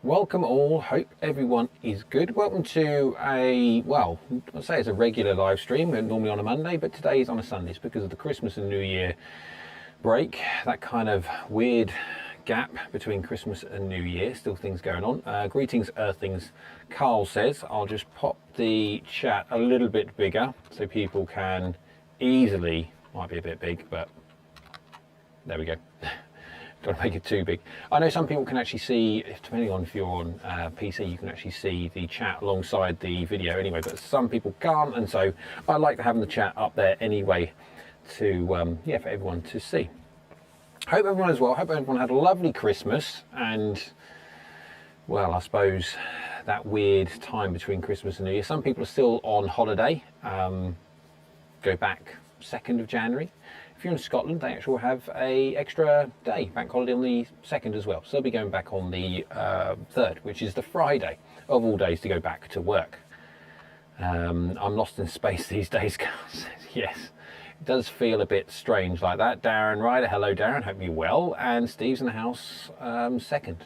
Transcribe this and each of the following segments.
Welcome all, hope everyone is good. Welcome to a, well, I'll say it's a regular live stream, normally on a Monday, but today is on a Sunday. It's because of the Christmas and New Year break, that kind of weird gap between Christmas and New Year, still things going on. Greetings Earthlings, Carl says. I'll just pop the chat a little bit bigger so people can easily, might be a bit big, but there we go. Don't make it too big. I know some people can actually see, depending on if you're on PC, you can actually see the chat alongside the video anyway, but some people can't, and so I like having the chat up there anyway to, yeah, for everyone to see. Hope everyone is well. Hope everyone had a lovely Christmas and, well, I suppose that weird time between Christmas and New Year. Some people are still on holiday, go back 2nd of January. If you're in Scotland, they actually have a extra day, bank holiday on the 2nd as well. So they'll be going back on the 3rd, which is the Friday of all days to go back to work. I'm lost in space these days, Carl says. Yes, it does feel a bit strange like that. Darren Ryder, hello Darren, hope you're well. And Steve's in the house, 2nd.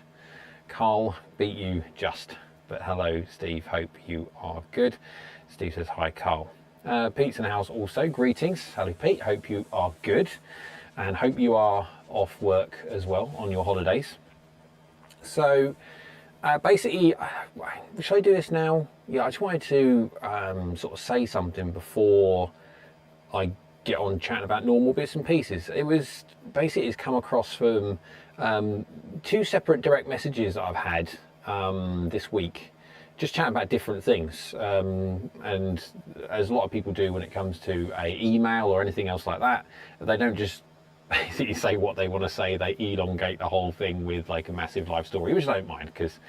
Carl beat you just, but hello Steve, hope you are good. Steve says hi Carl. Pete's in the house also, greetings. Hello Pete, hope you are good and hope you are off work as well on your holidays. So basically, shall I do this now? Yeah, I just wanted to sort of say something before I get on chatting about normal bits and pieces. It was basically, it's come across from 2 separate direct messages that I've had this week, just chatting about different things, and as a lot of people do when it comes to a email or anything else like that, they don't just basically say what they want to say, they elongate the whole thing with like a massive life story, which I don't mind, because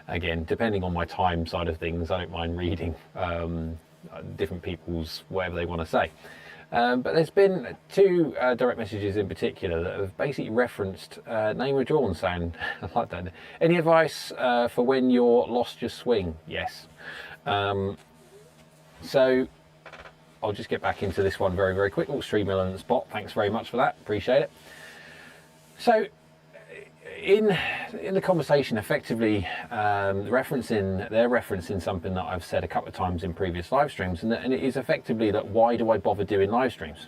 again, depending on my time side of things, I don't mind reading different people's whatever they want to say. But there's been 2 direct messages in particular that have basically referenced name withdrawn, saying, I like that. Any advice for when you're lost your swing? Yes. So I'll just get back into this one very, very quick. Oh, Stream Mill on the spot. Thanks very much for that. Appreciate it. So in the conversation, effectively they're referencing something that I've said a couple of times in previous live streams, and it is effectively that why do I bother doing live streams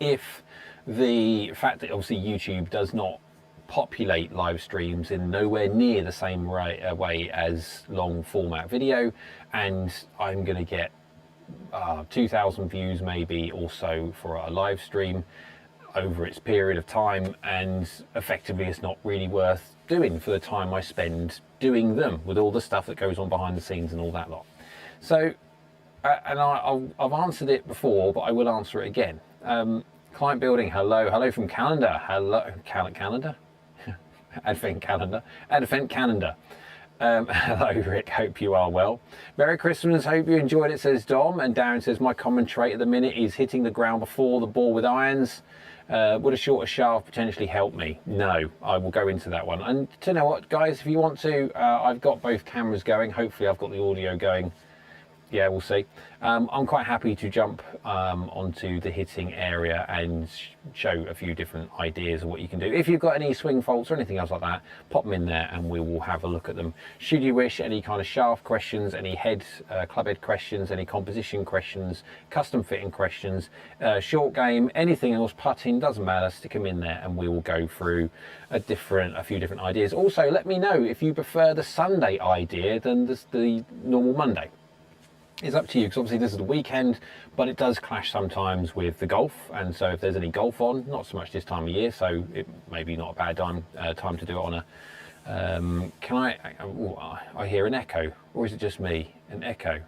if the fact that obviously YouTube does not populate live streams in nowhere near the same way as long format video, and I'm going to get 2,000 views maybe or so for a live stream over its period of time, and effectively it's not really worth doing for the time I spend doing them with all the stuff that goes on behind the scenes and all that lot. So and I've answered it before, but I will answer it again. Client building, hello from Canada, hello Canada Advent calendar. Hello Rick, hope you are well. Merry Christmas, hope you enjoyed it, says Dom. And Darren says, my common trait at the minute is hitting the ground before the ball with irons. Would a shorter shaft potentially help me? No, I will go into that one. And you know what, guys, if you want to, I've got both cameras going. Hopefully I've got the audio going. Yeah, we'll see. I'm quite happy to jump onto the hitting area and show a few different ideas of what you can do. If you've got any swing faults or anything else like that, pop them in there and we will have a look at them. Should you wish, any kind of shaft questions, any club head questions, any composition questions, custom fitting questions, short game, anything else, putting, doesn't matter, stick them in there and we will go through a few different ideas. Also, let me know if you prefer the Sunday idea than the normal Monday. It's up to you, because obviously this is the weekend, but it does clash sometimes with the golf, and so if there's any golf on, not so much this time of year, so it may be not a bad time to do it on a I hear an echo, or is it just me? An echo.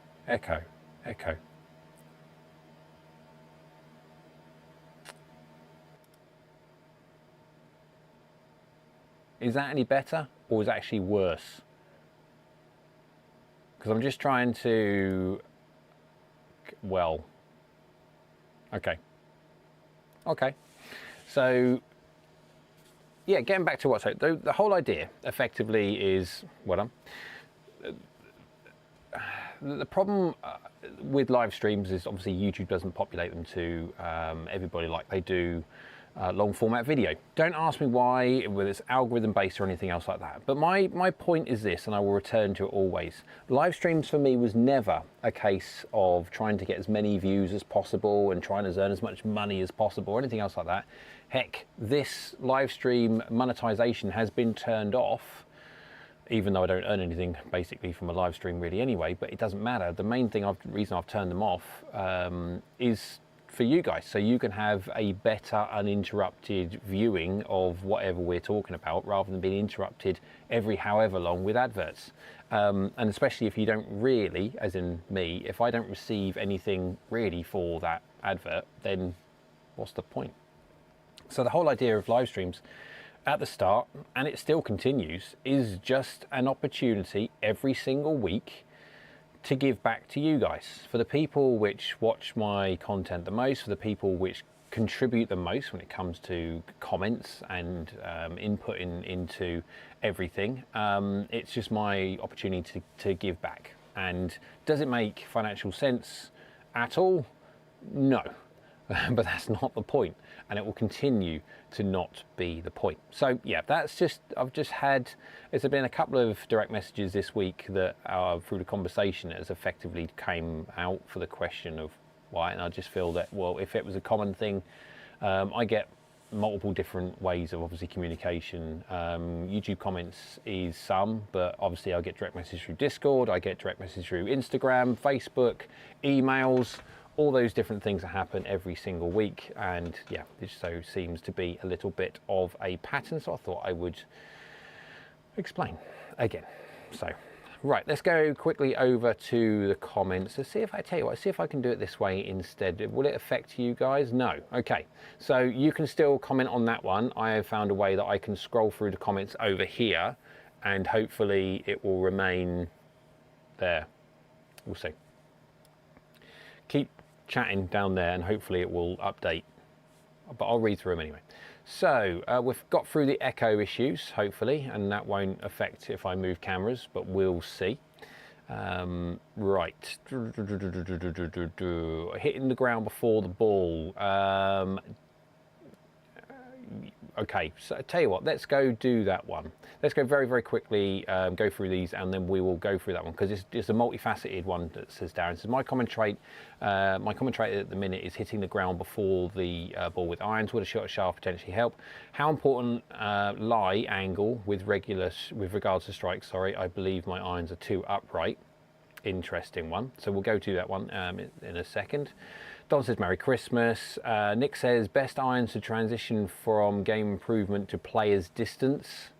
Is that any better, or is it actually worse? Because I'm just trying to, well, okay. So, yeah, getting back to the whole idea effectively is, the problem with live streams is obviously YouTube doesn't populate them to everybody like they do long format video. Don't ask me why, whether it's algorithm based or anything else like that. But my point is this, and I will return to it always. Live streams for me was never a case of trying to get as many views as possible and trying to earn as much money as possible or anything else like that. Heck, this live stream monetization has been turned off, even though I don't earn anything basically from a live stream really anyway, but it doesn't matter. The main reason I've turned them off is for you guys, so you can have a better uninterrupted viewing of whatever we're talking about rather than being interrupted every however long with adverts. And especially if you don't really, as in me, if I don't receive anything really for that advert, then what's the point? So the whole idea of live streams at the start, and it still continues, is just an opportunity every single week to give back to you guys. For the people which watch my content the most, for the people which contribute the most when it comes to comments and input into everything, it's just my opportunity to give back. And does it make financial sense at all? No. But that's not the point, and it will continue to not be the point. So yeah, that's just, there's been a couple of direct messages this week that through the conversation has effectively came out for the question of why, and I just feel that, well, if it was a common thing, I get multiple different ways of obviously communication. YouTube comments is some, but obviously I get direct message through Discord, I get direct message through Instagram, Facebook, emails, all those different things that happen every single week. And yeah, this so seems to be a little bit of a pattern, so I thought I would explain again. So right, let's go quickly over to the comments. Let's see if I tell you what, see if I can do it this way instead. Will it affect you guys? No. Okay, so you can still comment on that one. I have found a way that I can scroll through the comments over here and hopefully it will remain there. We'll see. Keep chatting down there and hopefully it will update, but I'll read through them anyway. So we've got through the echo issues hopefully, and that won't affect if I move cameras, but we'll see. Right, hitting the ground before the ball. Okay, so I tell you what, let's go do that one. Let's go very, very quickly, go through these, and then we will go through that one because it's a multifaceted one that says Darren. So my comment trait at the minute is hitting the ground before the ball with irons. Would a shot shaft potentially help? How important lie angle with regards to strikes? Sorry, I believe my irons are too upright. Interesting one. So we'll go to that one in a second. Don says Merry Christmas. Nick says best irons to transition from game improvement to player's distance.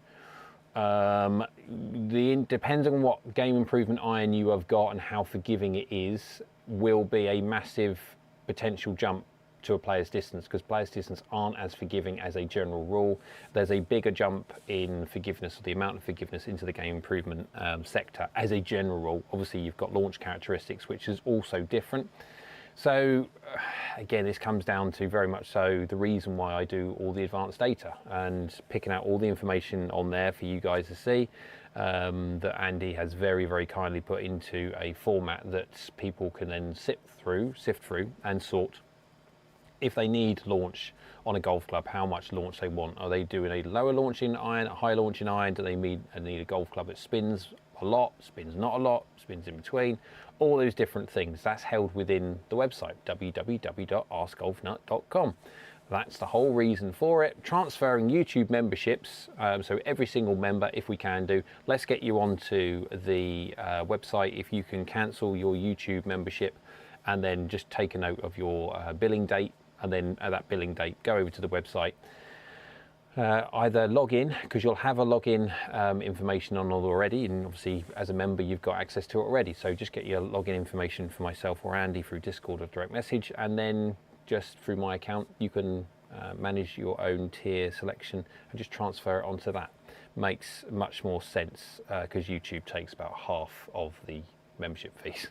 Depends on what game improvement iron you have got and how forgiving it is, will be a massive potential jump to a player's distance, because player's distance aren't as forgiving as a general rule. There's a bigger jump in forgiveness, or the amount of forgiveness into the game improvement sector as a general rule. Obviously you've got launch characteristics, which is also different. So again, this comes down to very much so the reason why I do all the advanced data and picking out all the information on there for you guys to see, that Andy has very, very kindly put into a format that people can then sift through and sort. If they need launch on a golf club, how much launch they want. Are they doing a lower launching iron, a high launching iron? Do they need a golf club that spins a lot, spins not a lot, spins in between? All those different things. That's held within the website, www.askgolfnut.com. That's the whole reason for it. Transferring YouTube memberships, so every single member, if we can do, let's get you onto the website. If you can cancel your YouTube membership and then just take a note of your billing date, and then at that billing date, go over to the website. Either log in, because you'll have a login information on already, and obviously as a member you've got access to it already, so just get your login information for myself or Andy through Discord or direct message, and then just through my account you can manage your own tier selection and just transfer it onto that. Makes much more sense because YouTube takes about half of the membership fees.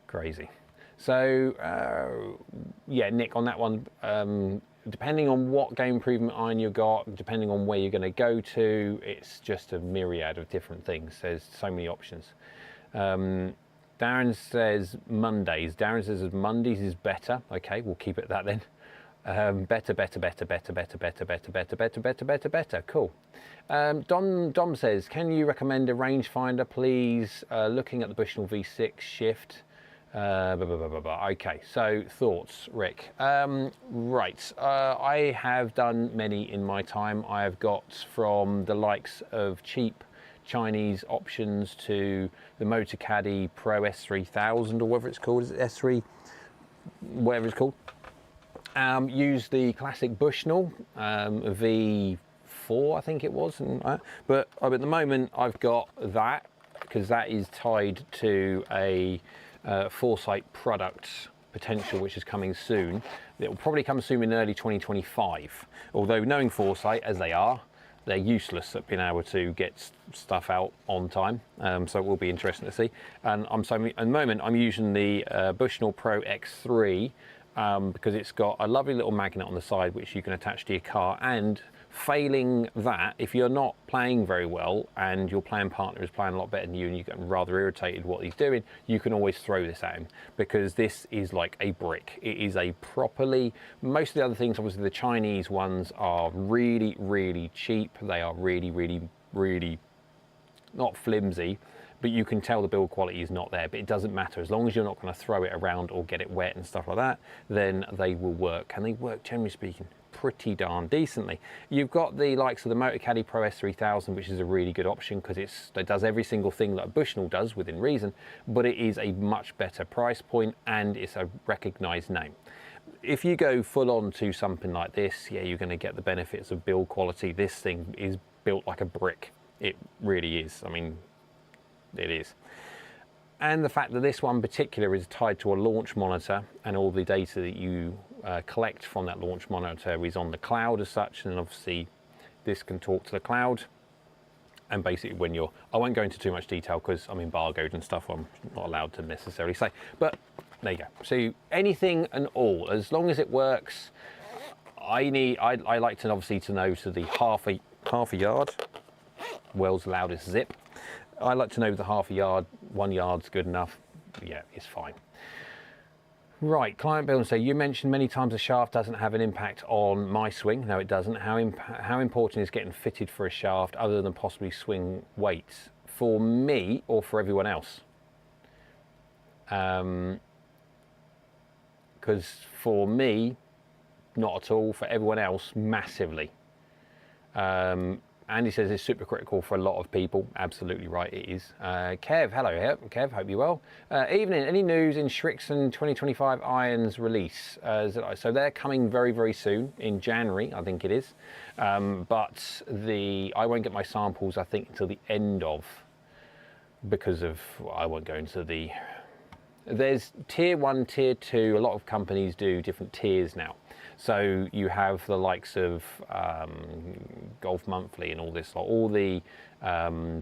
Crazy. So yeah, Nick, on that one, depending on what game improvement iron you got, depending on where you're going to go to, it's just a myriad of different things. There's so many options. Darren says Mondays. Darren says Mondays is better. Okay, we'll keep it that then. Better, better, better, better, better, better, better, better, better, better, better, better. Cool. Dom says, can you recommend a rangefinder, please? Looking at the Bushnell V6 shift. Okay, so thoughts, Rick. Right, I have done many in my time. I have got from the likes of cheap Chinese options to the Motor Caddy Pro S3000 or whatever it's called. Is it S3? Whatever it's called. Use the classic Bushnell V4, I think it was, but at the moment I've got that because that is tied to a Foresight product potential which is coming soon. It will probably come soon in early 2025, although knowing Foresight as they are, they're useless at being able to get stuff out on time, so it will be interesting to see. And at the moment I'm using the Bushnell Pro X3 because it's got a lovely little magnet on the side which you can attach to your car, and failing that, if you're not playing very well and your playing partner is playing a lot better than you and you get rather irritated what he's doing, you can always throw this at him because this is like a brick. It is a properly, most of the other things, obviously the Chinese ones are really, really cheap. They are really, really, really not flimsy, but you can tell the build quality is not there. But it doesn't matter, as long as you're not going to throw it around or get it wet and stuff like that, then they will work, and they work, generally speaking, pretty darn decently. You've got the likes of the Motor Caddy Pro S3000, which is a really good option because it does every single thing that a Bushnell does within reason, but it is a much better price point and it's a recognized name. If you go full on to something like this, yeah, you're going to get the benefits of build quality. This thing is built like a brick. It really is. I mean, it is. And the fact that this one in particular is tied to a launch monitor, and all the data that you collect from that launch monitor is on the cloud as such, and obviously this can talk to the cloud. And basically when you're, I won't go into too much detail because I'm embargoed and stuff, I'm not allowed to necessarily say, but there you go. So anything and all, as long as it works, I like to obviously to know to the half a yard, world's loudest zip. I like to know the half a yard, 1 yard's good enough. Yeah, it's fine. Right, client bill and say, you mentioned many times the shaft doesn't have an impact on my swing. No, it doesn't. How important is getting fitted for a shaft other than possibly swing weights? For me or for everyone else? Because for me, not at all. For everyone else, massively. Andy says it's super critical for a lot of people. Absolutely right, it is. Kev, hello Kev, hope you're well. Evening, any news in Shrixon 2025 irons release? So they're coming very, very soon, in January, I think it is. But I won't get my samples, I think, until the end of, because of, I won't go into the, there's tier 1, tier 2, a lot of companies do different tiers now. So you have the likes of Golf Monthly and all this, all the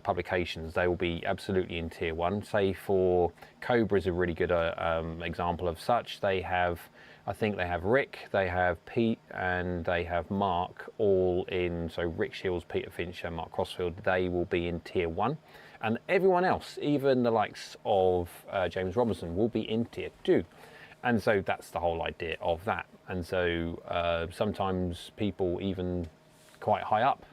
publications, they will be absolutely in tier 1. Say for Cobra is a really good example of such. They have, I think they have Rick, they have Pete, and they have Mark all in. So Rick Shields, Peter Fincher, Mark Crossfield, they will be in tier 1. And everyone else, even the likes of James Robinson, will be in tier 2. And so that's the whole idea of that. And so sometimes people even quite high up,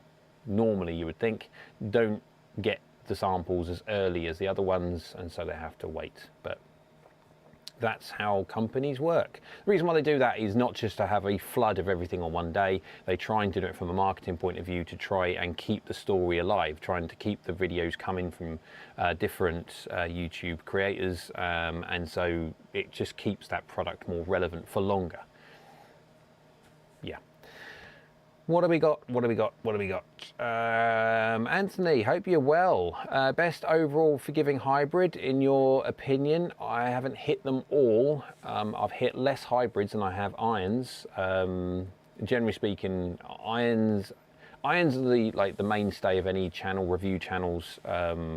normally you would think, don't get the samples as early as the other ones, and so they have to wait. But that's how companies work. The reason why they do that is not just to have a flood of everything on one day. They try and do it from a marketing point of view to try and keep the story alive, trying to keep the videos coming from different YouTube creators, and so it just keeps that product more relevant for longer. Yeah. What do we got? Anthony, hope you're well. Best overall forgiving hybrid, in your opinion? I haven't hit them all. I've hit less hybrids than I have irons. Generally speaking, irons are the mainstay of any channel, review channels,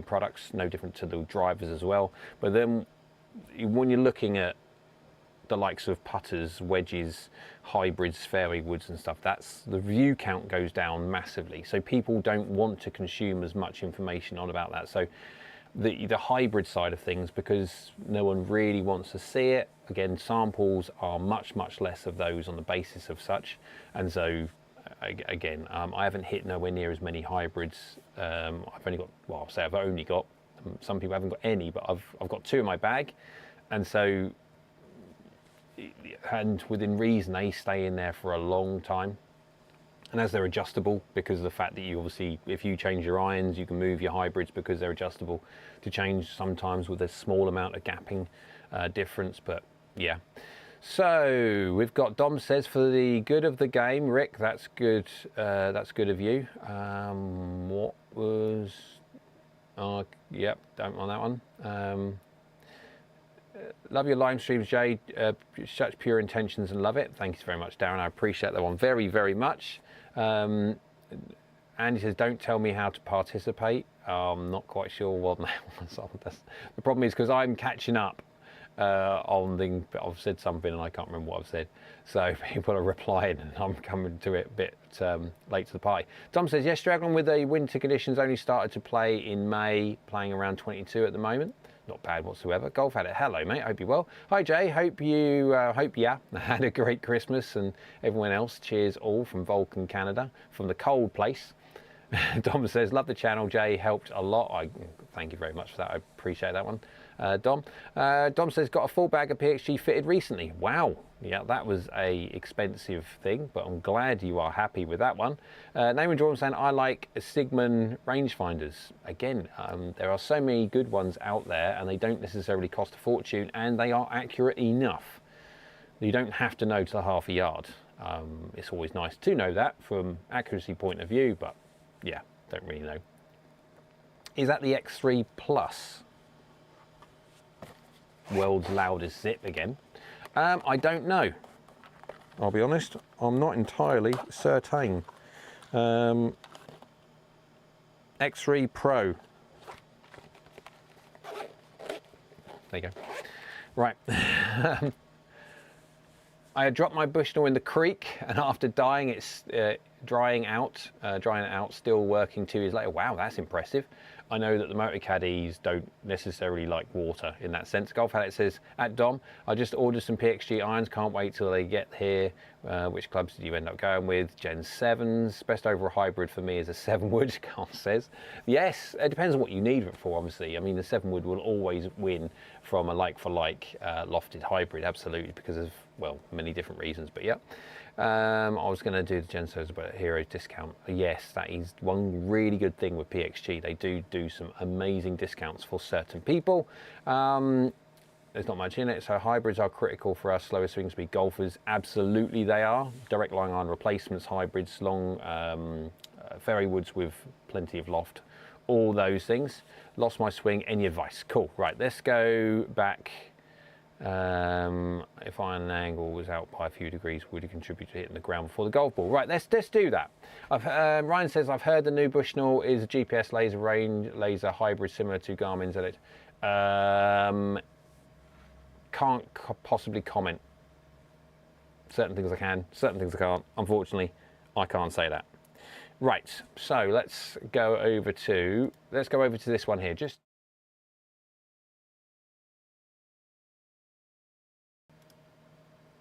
products, no different to the drivers as well. But then when you're looking at the likes of putters, wedges, hybrids, fairway woods and stuff, that's the view count goes down massively. So people don't want to consume as much information on about that. So the hybrid side of things, because no one really wants to see it, again, samples are much less of those on the basis of such, and so again, I haven't hit nowhere near as many hybrids. I've only got, well, I'll say I've only got, some people haven't got any, but I've got 2 in my bag, and so, and within reason, they stay in there for a long time. And as they're adjustable, because of the fact that you obviously, if you change your irons, you can move your hybrids because they're adjustable to change sometimes with a small amount of gapping difference, but yeah. So we've got Dom says, for the good of the game, Rick, that's good of you. What was, yep, don't want that one. Love your live streams, Jay. Such pure intentions and love it. Thank you very much, Darren. I appreciate that one very much. Andy says, don't tell me how to participate. I'm not quite sure what the problem is, because I'm catching up on the, I've said something and I can't remember what I've said. So people are replying and I'm coming to it a bit late to the party. Tom says, yes, struggling with the winter conditions, only started to play in May, playing around 22 at the moment. Not bad whatsoever. Golf Addict, hello mate, hope you're well. Hi Jay, hope you had a great Christmas, and everyone else, cheers all from Vulcan, Canada, from the cold place. Dom says, love the channel, Jay, helped a lot. I thank you very much for that, I appreciate that one. Dom says, got a full bag of PXG fitted recently. Wow, yeah, that was a expensive thing, but I'm glad you are happy with that one. Name and Jordan saying, I like Sigmund rangefinders. Again, there are so many good ones out there, and they don't necessarily cost a fortune, and they are accurate enough. You don't have to know to half a yard. It's always nice to know that from accuracy point of view, but yeah, don't really know. Is that the X3 Plus? World's loudest zip again. I don't know. I'll be honest, I'm not entirely certain. X3 Pro. There you go. Right. I had dropped my Bushnell in the creek, and after drying it out, still working 2 years later. Wow, that's impressive. I know that the motor caddies don't necessarily like water in that sense. Golf Addict says, at Dom, I just ordered some PXG irons, can't wait till they get here. Which clubs did you end up going with? Gen 7s. Best overall hybrid for me is a 7-wood, Carl says. Yes, it depends on what you need it for, obviously. I mean, the 7-wood will always win from a like-for-like lofted hybrid, absolutely, because of, well, many different reasons, but yeah. I was going to do the Gen 7s about Hero discount. Yes, that is one really good thing with PXG. They do some amazing discounts for certain people. There's not much in it, so hybrids are critical for us slower swing speed golfers. Absolutely they are. Direct line iron replacements, hybrids, long fairway woods with plenty of loft, all those things. Lost my swing, any advice? Cool, right, let's go back. If iron angle was out by a few degrees, would it contribute to hitting the ground before the golf ball? Right, let's do that. Ryan says, I've heard the new Bushnell is a GPS laser hybrid similar to Garmin's Elite. Can't possibly comment. Certain things I can, certain things I can't. Unfortunately, I can't say that. Right, so let's go over to this one here.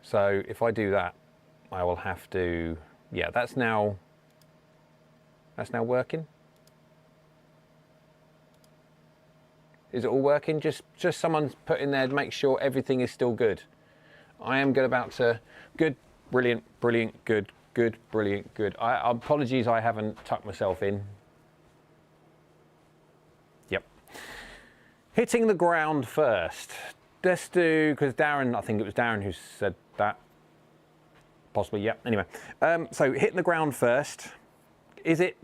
So if I do that, I will have to, yeah, that's now working. Is it all working? Just someone's put in there to make sure everything is still good. I am about to, good, brilliant, brilliant, good, good, brilliant, good. Apologies, I haven't tucked myself in. Yep. Hitting the ground first. Let's do, because Darren, I think it was Darren who said that. Possibly, yeah. Anyway, so hitting the ground first. Is it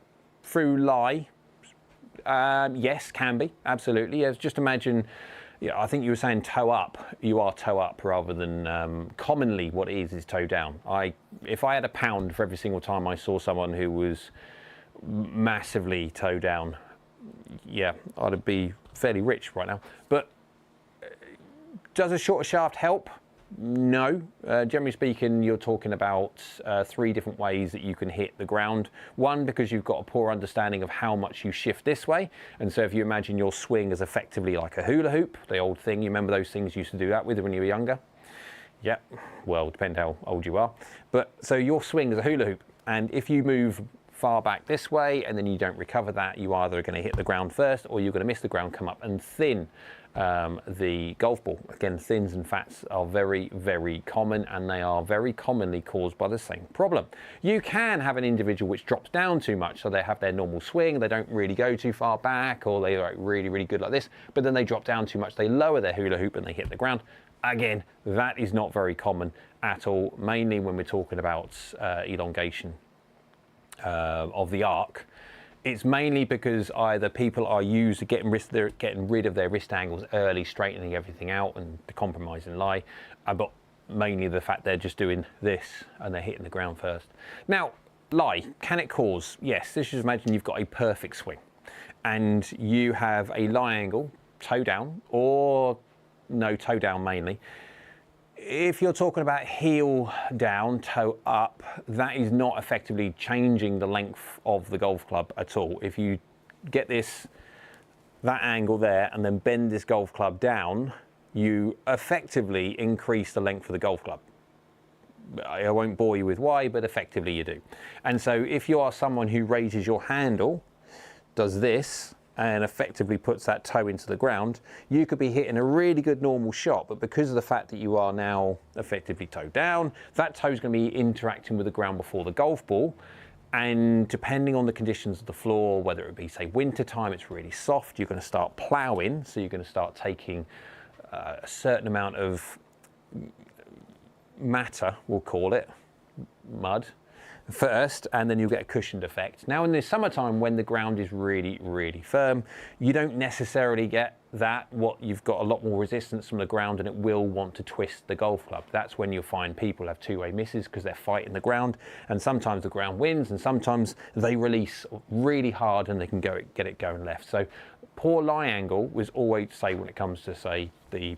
through lie? Yes, can be, absolutely. Yes, just imagine, yeah, I think you were saying toe up. You are toe up rather than commonly what it is toe down. If I had £1 for every single time I saw someone who was massively toe down, yeah, I'd be fairly rich right now. But does a shorter shaft help? No. Generally speaking, you're talking about 3 different ways that you can hit the ground. One, because you've got a poor understanding of how much you shift this way. And so if you imagine your swing as effectively like a hula hoop, the old thing, you remember those things you used to do that with when you were younger? Yep, well, depends how old you are. But so your swing is a hula hoop, and if you move far back this way and then you don't recover that, you either going to hit the ground first or you're going to miss the ground, come up and thin the golf ball. Again, thins and fats are very, very common, and they are very commonly caused by the same problem. You can have an individual which drops down too much, so they have their normal swing, they don't really go too far back, or they're like really, really good like this, but then they drop down too much, they lower their hula hoop and they hit the ground. Again, that is not very common at all, mainly when we're talking about elongation of the arc. It's mainly because either people are used to getting rid of their wrist angles early, straightening everything out and compromising lie, but mainly the fact they're just doing this and they're hitting the ground first. Now, lie, can it cause? Yes, let's just imagine you've got a perfect swing and you have a lie angle, toe down, or no, toe down mainly. If you're talking about heel down, toe up, that is not effectively changing the length of the golf club at all. If you get that angle there and then bend this golf club down, you effectively increase the length of the golf club. I won't bore you with why, but effectively you do. And so if you are someone who raises your handle, does this, and effectively puts that toe into the ground, you could be hitting a really good normal shot, but because of the fact that you are now effectively toe down, that toe is going to be interacting with the ground before the golf ball, and depending on the conditions of the floor, whether it be say winter time, it's really soft, you're going to start ploughing, so you're going to start taking a certain amount of matter, we'll call it, mud, first, and then you'll get a cushioned effect. Now in the summertime, when the ground is really, really firm, you don't necessarily get that. You've got a lot more resistance from the ground, and it will want to twist the golf club. That's when you'll find people have two-way misses because they're fighting the ground, and sometimes the ground wins and sometimes they release really hard and they can get it going left. So poor lie angle was always, say, when it comes to say the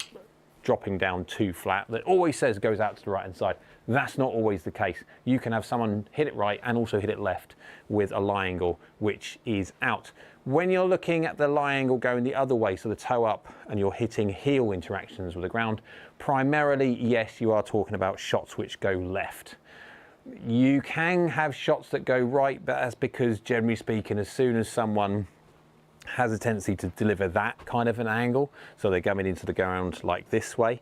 dropping down too flat, that always says goes out to the right hand side. That's not always the case. You can have someone hit it right and also hit it left with a lie angle which is out. When you're looking at the lie angle going the other way, so the toe up, and you're hitting heel interactions with the ground, primarily, yes, you are talking about shots which go left. You can have shots that go right, but that's because, generally speaking, as soon as someone has a tendency to deliver that kind of an angle, so they're coming into the ground like this way,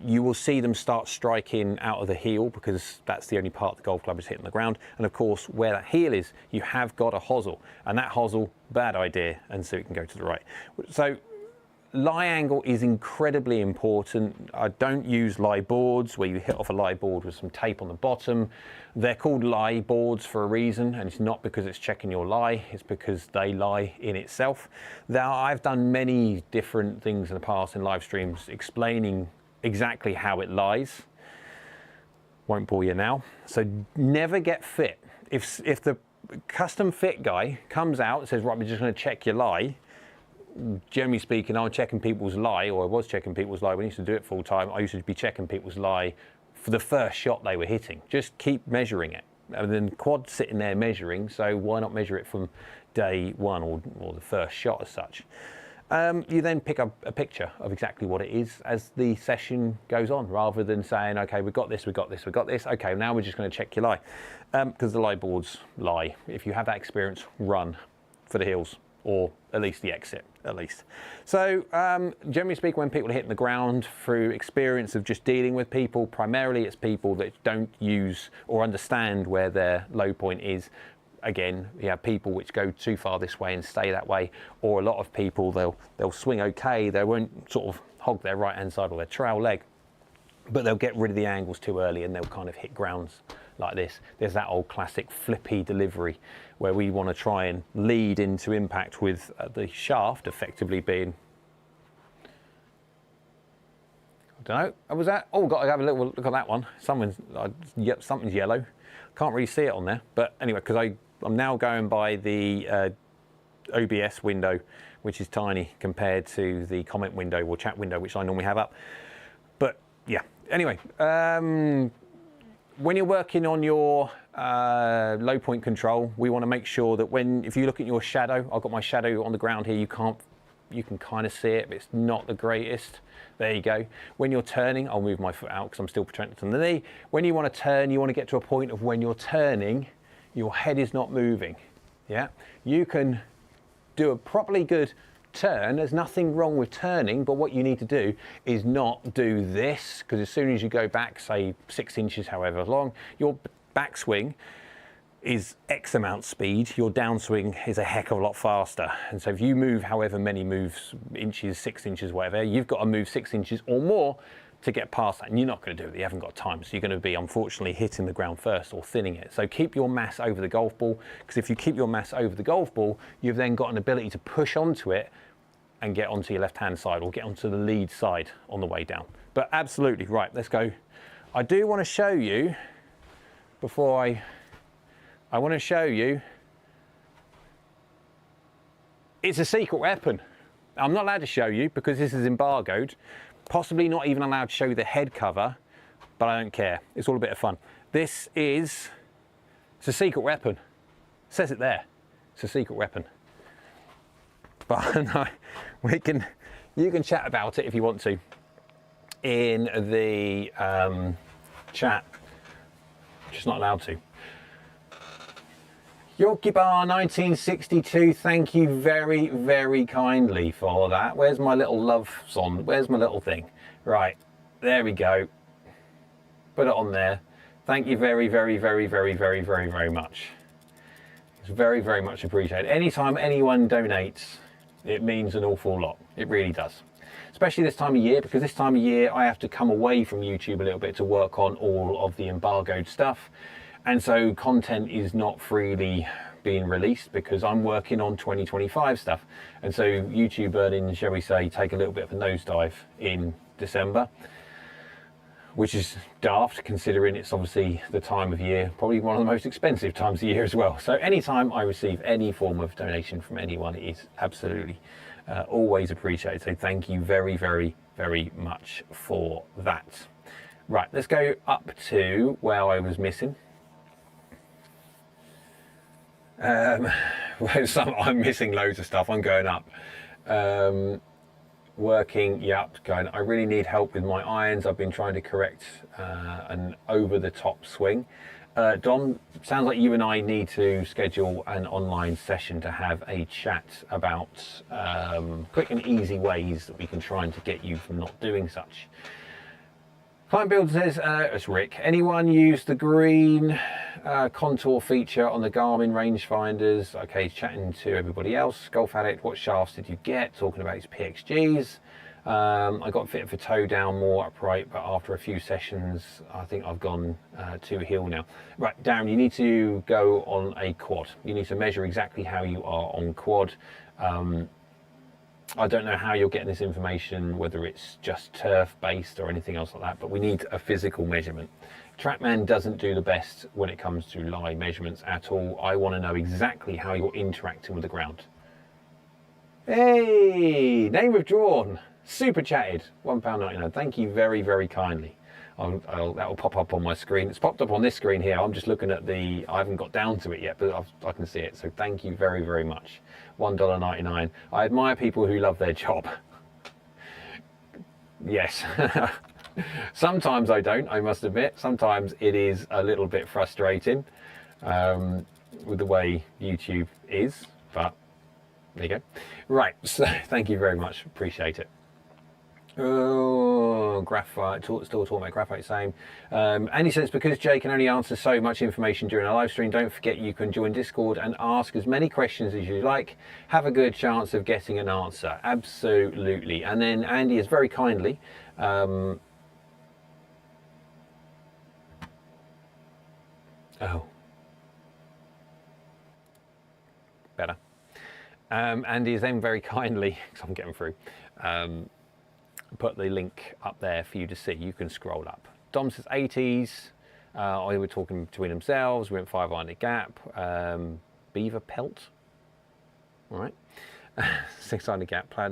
you will see them start striking out of the heel, because that's the only part the golf club is hitting the ground. And of course, where that heel is, you have got a hosel, and that hosel, bad idea, and so it can go to the right. So lie angle is incredibly important. I don't use lie boards where you hit off a lie board with some tape on the bottom. They're called lie boards for a reason, and it's not because it's checking your lie, it's because they lie in itself. Now, I've done many different things in the past in live streams explaining exactly how it lies. Won't bore you now. So never get fit. If the custom fit guy comes out and says, right, we're just going to check your lie, generally speaking, I'm checking people's lie, or I was checking people's lie when I used to do it full time. I used to be checking people's lie for the first shot they were hitting. Just keep measuring it. And then quad's sitting there measuring, so why not measure it from day one or the first shot as such. You then pick up a picture of exactly what it is as the session goes on, rather than saying, okay, we've got this, we've got this, we've got this. Okay, now we're just going to check your lie. Because the lie boards lie. If you have that experience, run for the hills, or at least the exit, at least. So generally speaking, when people are hitting the ground, through experience of just dealing with people, primarily it's people that don't use or understand where their low point is. Again, you have people which go too far this way and stay that way, or a lot of people, they'll swing okay, they won't sort of hog their right hand side or their trail leg, but they'll get rid of the angles too early and they'll kind of hit grounds like this. There's that old classic flippy delivery where we want to try and lead into impact with the shaft effectively being, I don't know, what was that? Oh, got to have a little look at that one. Something's yellow. Can't really see it on there, but anyway, because I'm now going by the OBS window, which is tiny compared to the comment window or chat window, which I normally have up. But yeah, anyway, when you're working on your low point control, we want to make sure that if you look at your shadow, I've got my shadow on the ground here, you can't you can kind of see it, but it's not the greatest. There you go. When you're turning, I'll move my foot out because I'm still protected from the knee. When you want to turn, you want to get to a point of when you're turning, your head is not moving. Yeah, you can do a properly good turn. There's nothing wrong with turning, but what you need to do is not do this, because as soon as you go back, say 6 inches, however long, your backswing is X amount speed, your downswing is a heck of a lot faster. And so if you move however many moves, inches, 6 inches, whatever, you've got to move 6 inches or more to get past that, and you're not going to do it. You haven't got time, so you're going to be unfortunately hitting the ground first or thinning it. So keep your mass over the golf ball, because if you keep your mass over the golf ball, you've then got an ability to push onto it and get onto your left hand side or get onto the lead side on the way down. But absolutely right, let's go. I do want to show you before I want to show you, it's a secret weapon. I'm not allowed to show you because this is embargoed, possibly not even allowed to show you the head cover, but I don't care. It's all a bit of fun. It's a secret weapon. It says it there. It's a secret weapon. But no, you can chat about it if you want to in the chat. Just not allowed to. Yokibar 1962, thank you very, very kindly for that. Where's my little love song? Where's my little thing? Right, there we go. Put it on there. Thank you very, very, very, very, very, very, very much. It's very, very much appreciated. Anytime anyone donates, it means an awful lot. It really does. Especially this time of year, because this time of year I have to come away from YouTube a little bit to work on all of the embargoed stuff. And so content is not freely being released because I'm working on 2025 stuff. And so YouTube earnings, shall we say, take a little bit of a nosedive in December, which is daft considering it's obviously the time of year, probably one of the most expensive times of year as well. So anytime I receive any form of donation from anyone, it is absolutely always appreciated. So thank you very, very, very much for that. Right, let's go up to where I was missing. I'm missing loads of stuff. I'm going up, working, yep, going. I really need help with my irons. I've been trying to correct an over-the-top swing. Dom, sounds like you and I need to schedule an online session to have a chat about quick and easy ways that we can try and to get you from not doing such. Client Builder says, it's Rick, anyone use the green contour feature on the Garmin rangefinders? Okay, he's chatting to everybody else. Golf Addict, what shafts did you get? Talking about his PXGs. I got fitted for toe down, more upright, but after a few sessions, I think I've gone to heel now. Right, Darren, you need to go on a quad. You need to measure exactly how you are on quad. I don't know how you're getting this information, whether it's just turf based or anything else like that, but we need a physical measurement. TrackMan doesn't do the best when it comes to live measurements at all. I want to know exactly how you're interacting with the ground. Hey, name withdrawn, super chatted, £1.99. Thank you very, very kindly. That will pop up on my screen. It's popped up on this screen here. I'm just looking at I haven't got down to it yet, but I can see it. So thank you very, very much. $1.99. I admire people who love their job. Yes. Sometimes I don't, I must admit. Sometimes it is a little bit frustrating with the way YouTube is, but there you go. Right, so thank you very much. Appreciate it. Oh, graphite, still talking about graphite, same. Andy says, because Jay can only answer so much information during a live stream, don't forget you can join Discord and ask as many questions as you like. Have a good chance of getting an answer. Absolutely. And then Andy is very kindly oh, better. Andy is then very kindly, because I'm getting through, put the link up there for you to see. You can scroll up. Dom says 80s. They were talking between themselves. We went 5-iron gap. Beaver pelt. All right. 6-iron gap. Right.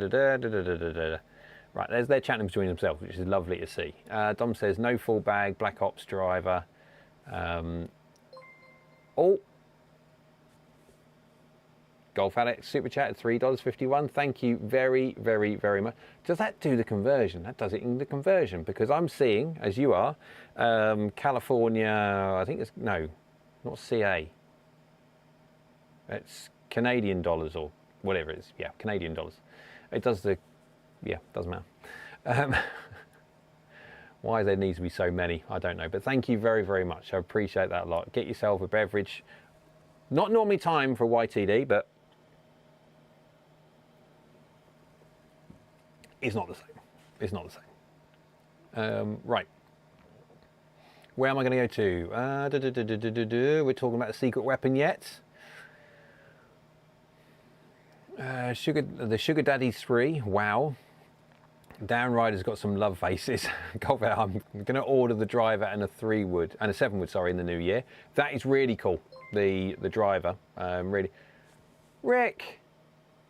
They're chatting between themselves, which is lovely to see. Dom says no full bag. Black Ops driver. Oh. Golf Alex super chat at $3.51. Thank you very, very, very much. Does that do the conversion? That does it in the conversion, because I'm seeing, as you are, California, I think it's, no, not CA. It's Canadian dollars or whatever it is. Yeah, Canadian dollars. It does the, yeah, doesn't matter. Why there needs to be so many, I don't know. But thank you very, very much. I appreciate that a lot. Get yourself a beverage. Not normally time for a YTD, but it's not the same. It's not the same. Right. Where am I going to go to? We're talking about a secret weapon yet. The Sugar Daddy 3. Wow. Dan Ryder's got some love faces. I'm going to order the driver and a 3-wood and a 7-wood, sorry, in the new year. That is really cool. The driver, really. Rick,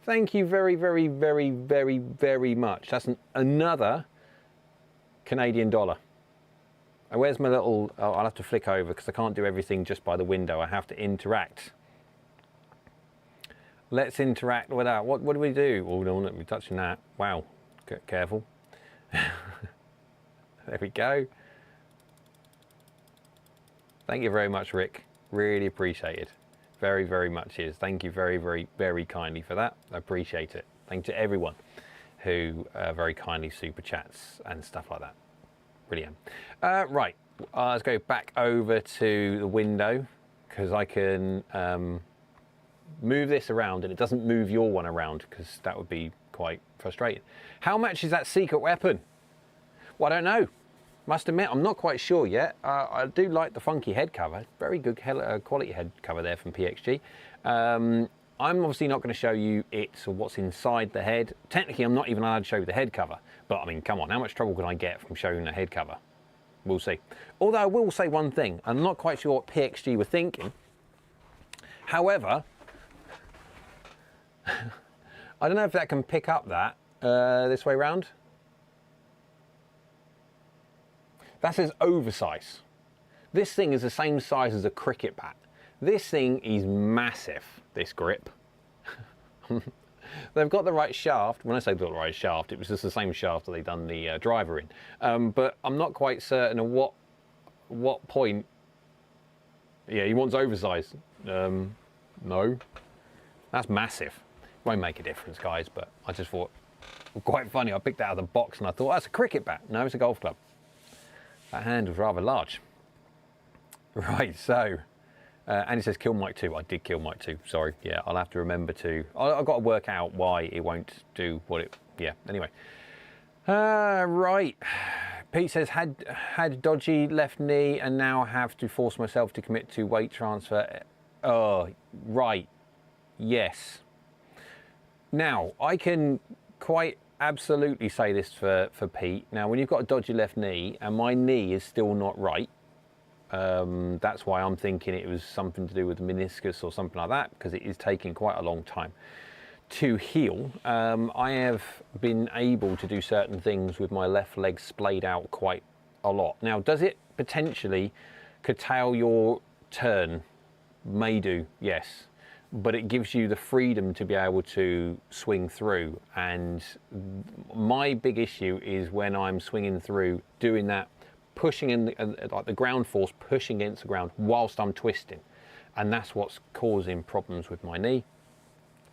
thank you very, very, very, very, very much. That's another Canadian dollar. And where's my little? Oh, I'll have to flick over because I can't do everything just by the window. I have to interact. Let's interact with that. What do we do? Oh, no, let me touching that. Wow. Careful. There we go. Thank you very much, Rick. Really appreciate it. Very, very much is. Thank you very, very, very kindly for that. I appreciate it. Thank you to everyone who very kindly super chats and stuff like that. Brilliant. Right, let's go back over to the window because I can move this around and it doesn't move your one around because that would be quite frustrating. How much is that secret weapon? Well, I don't know. Must admit, I'm not quite sure yet. I do like the funky head cover. Very good quality head cover there from PXG. I'm obviously not going to show you it or what's inside the head. Technically, I'm not even allowed to show you the head cover. But I mean, come on, how much trouble can I get from showing the head cover? We'll see. Although I will say one thing. I'm not quite sure what PXG were thinking. However, I don't know if that can pick up that this way round. That says oversize. This thing is the same size as a cricket bat. This thing is massive, this grip. They've got the right shaft. When I say the right shaft, it was just the same shaft that they've done the driver in. But I'm not quite certain at what point. Yeah, he wants oversized. No, that's massive. Won't make a difference, guys, but I just thought, quite funny. I picked it out of the box and I thought, that's a cricket bat. No, it's a golf club. That hand was rather large. Right, so, and it says kill Mike 2. I did kill Mike 2, sorry. Yeah, I'll have to remember to, I've got to work out why it won't do what it, yeah, anyway. Right, Pete says, had dodgy left knee and now have to force myself to commit to weight transfer. Oh, right, yes. Now, I can quite absolutely say this for Pete. Now, when you've got a dodgy left knee and my knee is still not right, that's why I'm thinking it was something to do with the meniscus or something like that, because it is taking quite a long time to heal. I have been able to do certain things with my left leg splayed out quite a lot. Now, does it potentially curtail your turn? May do, yes. But it gives you the freedom to be able to swing through. And my big issue is when I'm swinging through, doing that, pushing in, like the ground force, pushing against the ground whilst I'm twisting. And that's what's causing problems with my knee.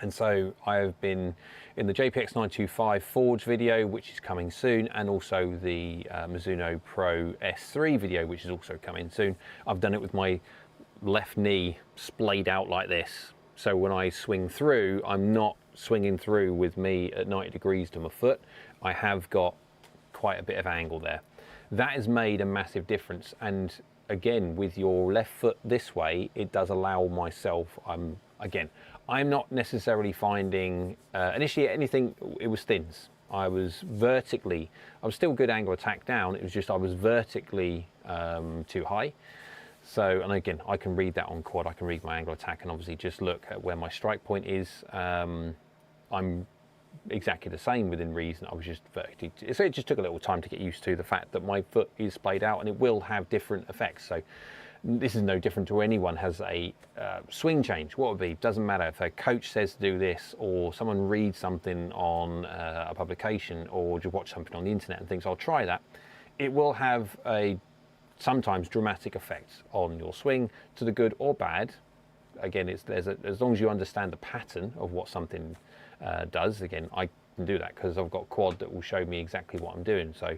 And so I have been in the JPX 925 Forge video, which is coming soon, and also the Mizuno Pro S3 video, which is also coming soon. I've done it with my left knee splayed out like this. So when I swing through, I'm not swinging through with me at 90 degrees to my foot. I have got quite a bit of angle there. That has made a massive difference. And again, with your left foot this way, it does allow myself, again, I'm not necessarily finding, initially anything, it was thins. I was still good angle attack down, it was just I was vertically too high. So, and again, I can read that on quad, I can read my angle attack and obviously just look at where my strike point is. I'm exactly the same within reason. I was just vertically, so it just took a little time to get used to the fact that my foot is splayed out and it will have different effects. So this is no different to anyone has a swing change. What would it be? Doesn't matter if a coach says to do this, or someone reads something on a publication, or just watch something on the internet and thinks, I'll try that. It will have a sometimes dramatic effect on your swing, to the good or bad. Again, as long as you understand the pattern of what something does. Again, I can do that because I've got a quad that will show me exactly what I'm doing. So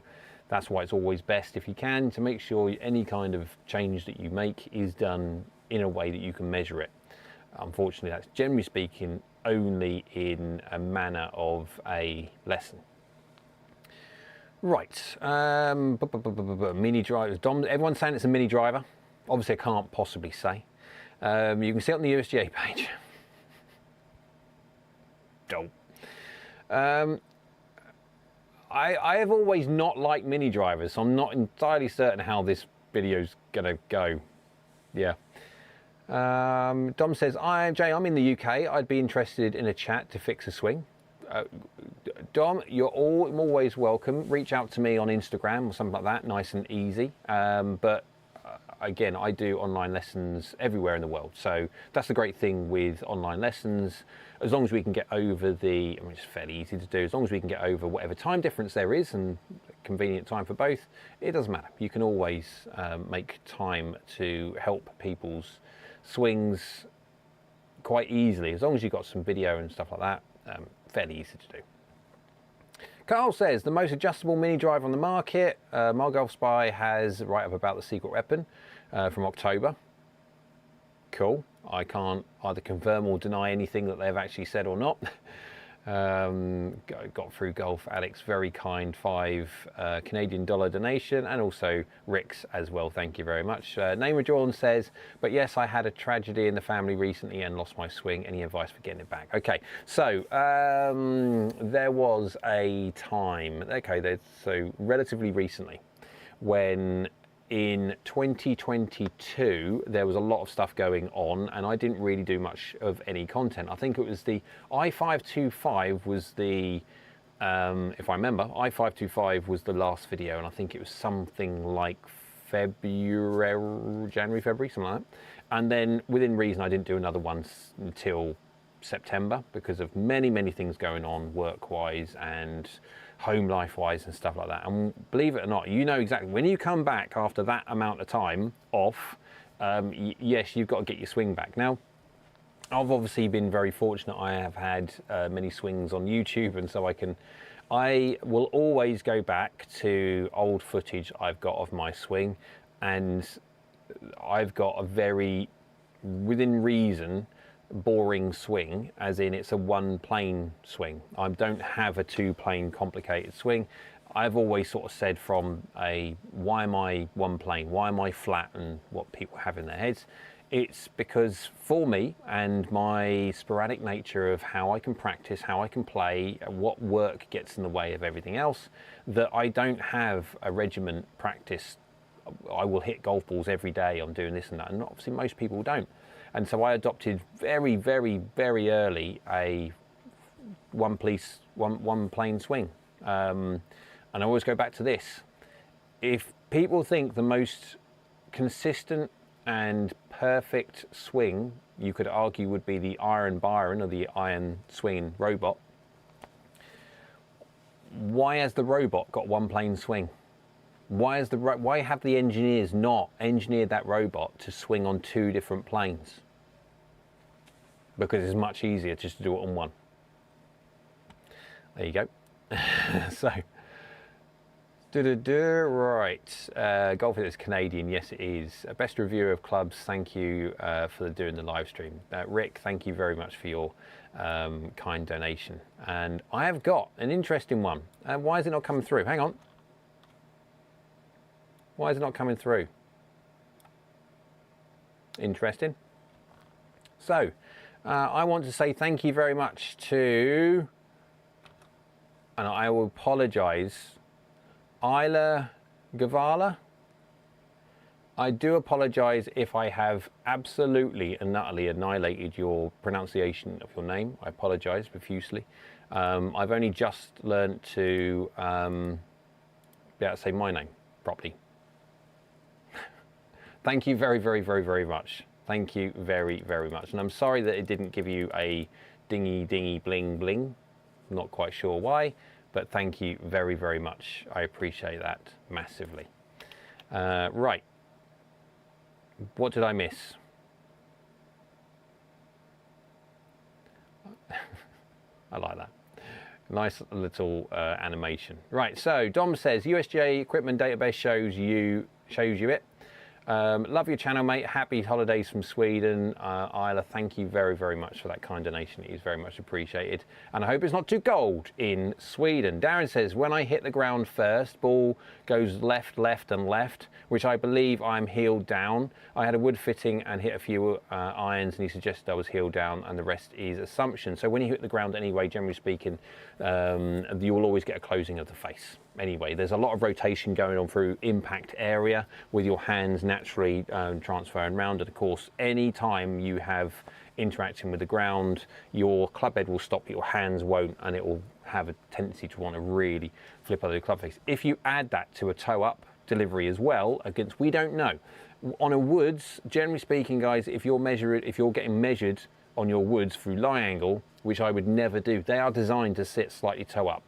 that's why it's always best, if you can, to make sure any kind of change that you make is done in a way that you can measure it. Unfortunately, that's generally speaking only in a manner of a lesson. Right, mini drivers. Dom, everyone's saying it's a mini driver. Obviously, I can't possibly say. You can see it on the USGA page. Dope. I have always not liked mini drivers, so I'm not entirely certain how this video's gonna go. Yeah. Dom says, I'm in the UK. I'd be interested in a chat to fix a swing. Dom, you're always welcome. Reach out to me on Instagram or something like that, nice and easy. But again, I do online lessons everywhere in the world. So that's the great thing with online lessons. As long as we can get over the, I mean, it's fairly easy to do, as long as we can get over whatever time difference there is and convenient time for both, it doesn't matter. You can always make time to help people's swings quite easily. As long as you've got some video and stuff like that, fairly easy to do. Carl says, the most adjustable mini driver on the market. My Golf Spy has right up about the secret weapon from October. Cool. I can't either confirm or deny anything that they've actually said or not. Got through Golf Alex, very kind $5 Canadian donation, and also Rick's as well, thank you very much. Name Withdrawn says, but yes, I had a tragedy in the family recently and lost my swing. Any advice for getting it back? Okay, so there was a time, so relatively recently, when in 2022 there was a lot of stuff going on and I didn't really do much of any content. I think it was the i525 was the if I remember, i525 was the last video, and I think it was something like January, February, something like that. And then within reason I didn't do another one until September because of many things going on work wise and home life wise and stuff like that. And believe it or not, you know exactly when you come back after that amount of time off, yes, you've got to get your swing back. Now, I've obviously been very fortunate. I have had many swings on YouTube, and so I will always go back to old footage I've got of my swing, and I've got a very, within reason, boring swing, as in it's a one plane swing. I don't have a two plane complicated swing. I've always sort of said from why am I one plane, why am I flat, and what people have in their heads, it's because for me and my sporadic nature of how I can practice, how I can play, what work gets in the way of everything else, that I don't have a regiment practice. I will hit golf balls every day, I'm doing this and that, and obviously most people don't. And so I adopted very early a one plane swing. And I always go back to this. If people think the most consistent and perfect swing, you could argue, would be the Iron Byron or the iron swinging robot, why has the robot got one plane swing? Why have the engineers not engineered that robot to swing on two different planes? Because it's much easier just to do it on one. There you go. So, right. Golf is Canadian, yes it is. Best reviewer of clubs, thank you for doing the live stream. Rick, thank you very much for your kind donation. And I have got an interesting one. Why is it not coming through? Hang on. Why is it not coming through? Interesting. So, I want to say thank you very much to, and I will apologise, Isla Gavala. I do apologise if I have absolutely and utterly annihilated your pronunciation of your name. I apologise profusely. I've only just learnt to be able to say my name properly. Thank you very, very, very, very much. Thank you very, very much. And I'm sorry that it didn't give you a dingy, dingy, bling, bling. Not quite sure why, but thank you very, very much. I appreciate that massively. Right. What did I miss? I like that. Nice little animation. Right, so Dom says USGA equipment database shows you it. Love your channel, mate. Happy holidays from Sweden. Isla, thank you very, very much for that kind donation. It is very much appreciated. And I hope it's not too cold in Sweden. Darren says, when I hit the ground first, ball goes left, left and left, which I believe I'm heeled down. I had a wood fitting and hit a few irons, and he suggested I was heeled down, and the rest is assumption. So when you hit the ground anyway, generally speaking, you will always get a closing of the face. Anyway, there's a lot of rotation going on through impact area with your hands naturally transferring around. And of course, any time you have interaction with the ground, your club head will stop, your hands won't, and it will have a tendency to want to really flip over the club face. If you add that to a toe up delivery as well, against, we don't know. On a woods, generally speaking, guys, if you're getting measured on your woods through lie angle, which I would never do, they are designed to sit slightly toe up.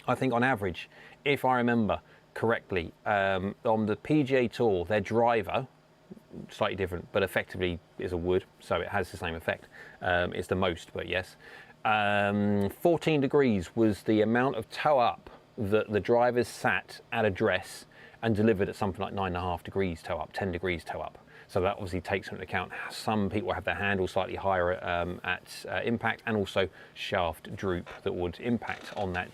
I think on average, if I remember correctly, on the PGA Tour, their driver, slightly different, but effectively is a wood, so it has the same effect. It's the most, but yes. 14 degrees was the amount of toe up that the drivers sat at address and delivered at something like 9.5 degrees toe up, 10 degrees toe up. So that obviously takes into account some people have their handle slightly higher at impact, and also shaft droop that would impact on that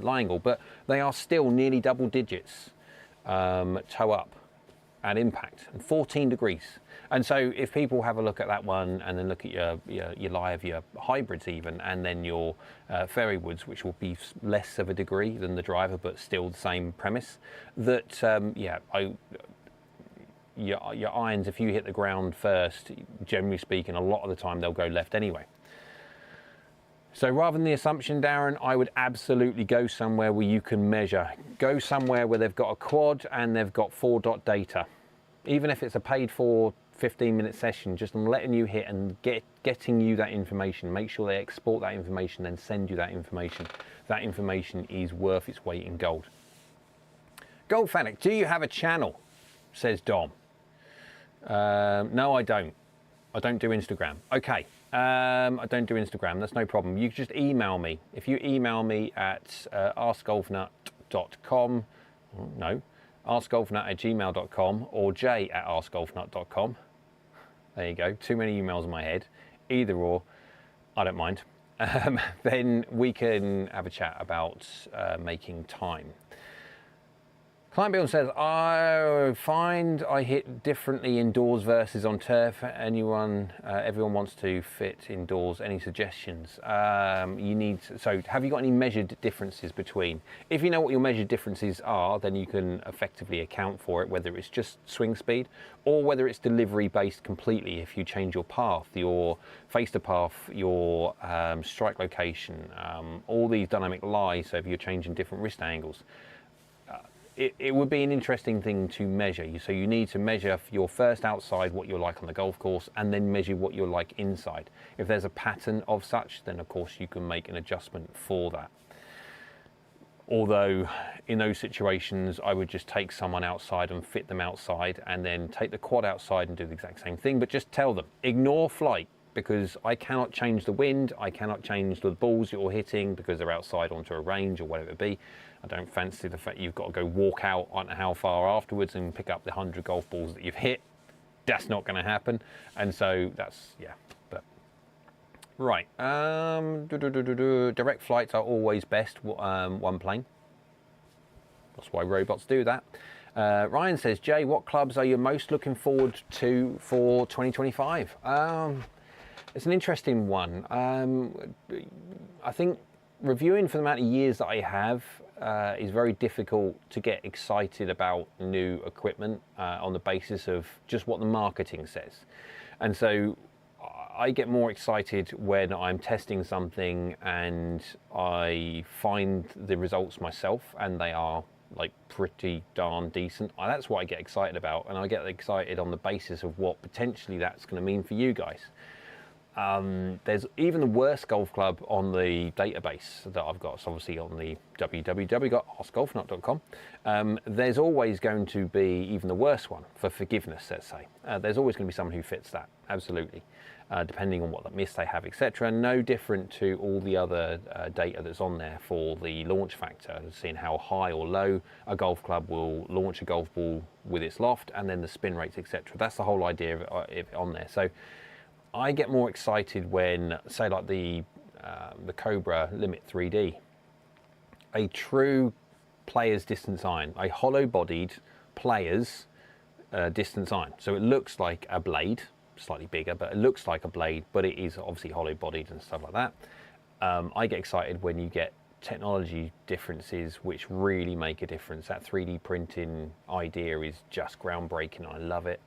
lie angle. But they are still nearly double digits toe up at impact, and 14 degrees. And so if people have a look at that one and then look at your live, your hybrids even, and then your fairy woods, which will be less of a degree than the driver, but still the same premise, that your irons, if you hit the ground first, generally speaking, a lot of the time they'll go left anyway. So rather than the assumption, Darren, I would absolutely go somewhere where you can measure. Go somewhere where they've got a quad and they've got 4-dot data. Even if it's a paid for 15-minute session, just letting you hit and getting you that information. Make sure they export that information, then send you that information. That information is worth its weight in gold. Gold Fanatic, do you have a channel? Says Dom. No, I don't. I don't do Instagram. Okay, I don't do Instagram. That's no problem. You can just email me. If you email me at askgolfnut.com, no, askgolfnut@gmail.com or j@askgolfnut.com. There you go. Too many emails in my head. Either or, I don't mind. Then we can have a chat about making time. Client Bill says, I find I hit differently indoors versus on turf. Everyone wants to fit indoors. Any suggestions? So have you got any measured differences between? If you know what your measured differences are, then you can effectively account for it, whether it's just swing speed or whether it's delivery based completely. If you change your path, your face to path, your strike location, all these dynamic lies. So if you're changing different wrist angles, it would be an interesting thing to measure. So you need to measure your first outside, what you're like on the golf course, and then measure what you're like inside. If there's a pattern of such, then of course you can make an adjustment for that. Although in those situations, I would just take someone outside and fit them outside, and then take the quad outside and do the exact same thing, but just tell them, ignore flight, because I cannot change the wind, I cannot change the balls you're hitting because they're outside onto a range or whatever it be. I don't fancy the fact you've got to go walk out, I don't know how far afterwards, and pick up the 100 golf balls that you've hit. That's not going to happen. And so that's, yeah, but right. Direct flights are always best, one plane. That's why robots do that. Ryan says, Jay, what clubs are you most looking forward to for 2025? It's an interesting one. I think reviewing for the amount of years that I have is very difficult to get excited about new equipment on the basis of just what the marketing says. And so I get more excited when I'm testing something and I find the results myself and they are like pretty darn decent. That's what I get excited about, and I get excited on the basis of what potentially that's going to mean for you guys. There's even the worst golf club on the database that I've got. It's obviously on the www.askgolfnut.com. There's always going to be even the worst one for forgiveness, let's say. There's always going to be someone who fits that, absolutely, depending on what miss they have, etc. No different to all the other data that's on there for the launch factor, seeing how high or low a golf club will launch a golf ball with its loft, and then the spin rates, etc. That's the whole idea of it on there. So I get more excited when, say, like the Cobra Limit 3D, a true player's distance iron, a hollow-bodied player's distance iron. So it looks like a blade, slightly bigger, but it looks like a blade, but it is obviously hollow-bodied and stuff like that. I get excited when you get technology differences which really make a difference. That 3D printing idea is just groundbreaking. I love it.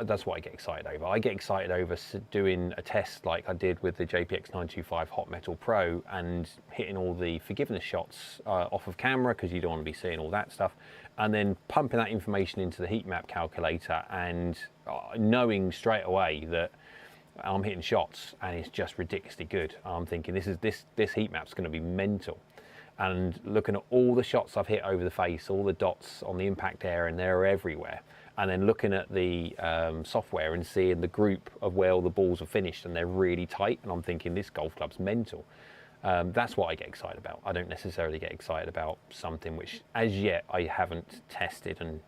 That's what I get excited over. I get excited over doing a test like I did with the JPX 925 Hot Metal Pro and hitting all the forgiveness shots off of camera, because you don't want to be seeing all that stuff, and then pumping that information into the heat map calculator and knowing straight away that I'm hitting shots and it's just ridiculously good. I'm thinking this heat map's going to be mental. And looking at all the shots I've hit over the face, all the dots on the impact area, and they're everywhere. And then looking at the software and seeing the group of where all the balls are finished and they're really tight, and I'm thinking this golf club's mental. That's what I get excited about. I don't necessarily get excited about something which as yet I haven't tested, and